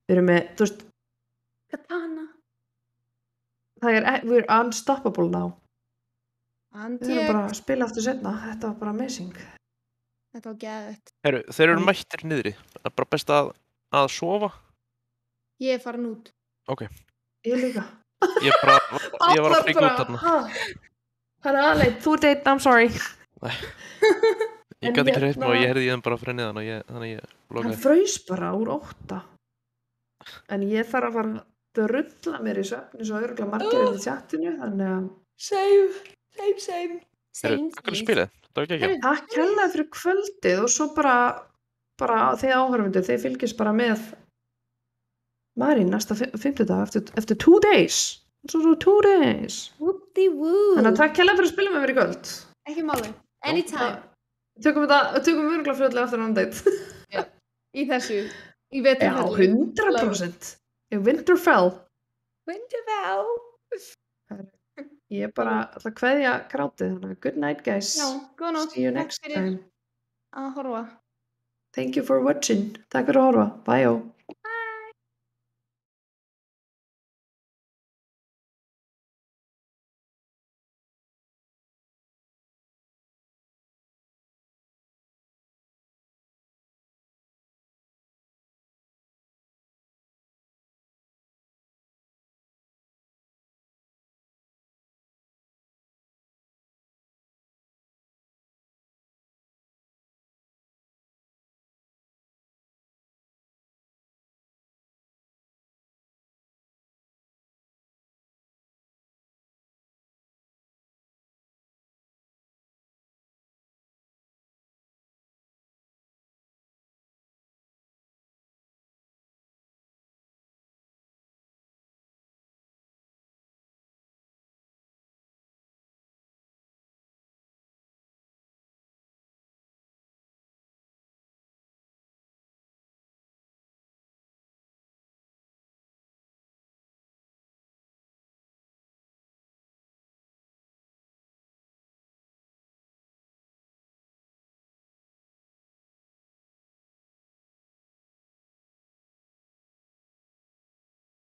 Speaker 4: við erum með, þú veist,
Speaker 1: Katana.
Speaker 4: we're unstoppable now. Við erum
Speaker 1: Antjök.
Speaker 4: bara að spila aftur setna, þetta var bara amazing.
Speaker 1: Þetta var geðveikt.
Speaker 3: Heru, þeir eru mættir niðri. Það er bara best að sofa.
Speaker 1: Ég er farin út.
Speaker 4: Ég líka.
Speaker 3: Ég var að flika út þarna.
Speaker 4: Það er aðleit, þú ert einn, I'm sorry.
Speaker 3: Ég
Speaker 4: En
Speaker 3: gæti ekki hreitt
Speaker 4: hérna-
Speaker 3: mig og ég heyrði í þeim bara fyrir niðan og þannig ég
Speaker 4: Hann
Speaker 3: lokaði.
Speaker 4: fraus bara úr 8. En ég þarf að fara að rulla mér í svefni svo örugglega margir í chatinu, þannig að
Speaker 1: Same.
Speaker 3: Heru, takk fyrir
Speaker 1: please.
Speaker 3: spilið. Það var ekki.
Speaker 4: takk hérlega fyrir kvöldið og svo bara þegar áhörfundur, þeir fylgist bara með Marín næsta fimmtudag eftir 2 days. Svo 2 days.
Speaker 1: Whoop-de-woo.
Speaker 4: Þannig að takk hérlega fyrir að spila með mér í kvöld.
Speaker 1: Ekki máli. Anytime.
Speaker 4: Tökum örgulega fljótlega eftir annan date.
Speaker 1: Í þessu. Í
Speaker 4: Já,
Speaker 1: veturfelli.
Speaker 4: 100%. Winterfell.
Speaker 1: Winterfell.
Speaker 4: Ég er bara ætla að kveðja grátið, þannig að good night guys.
Speaker 1: Já, góða nótt.
Speaker 4: See you
Speaker 1: Takk
Speaker 4: next
Speaker 1: fyrir
Speaker 4: time.
Speaker 1: að horfa.
Speaker 4: Thank you for watching. Takk fyrir að horfa. Bye.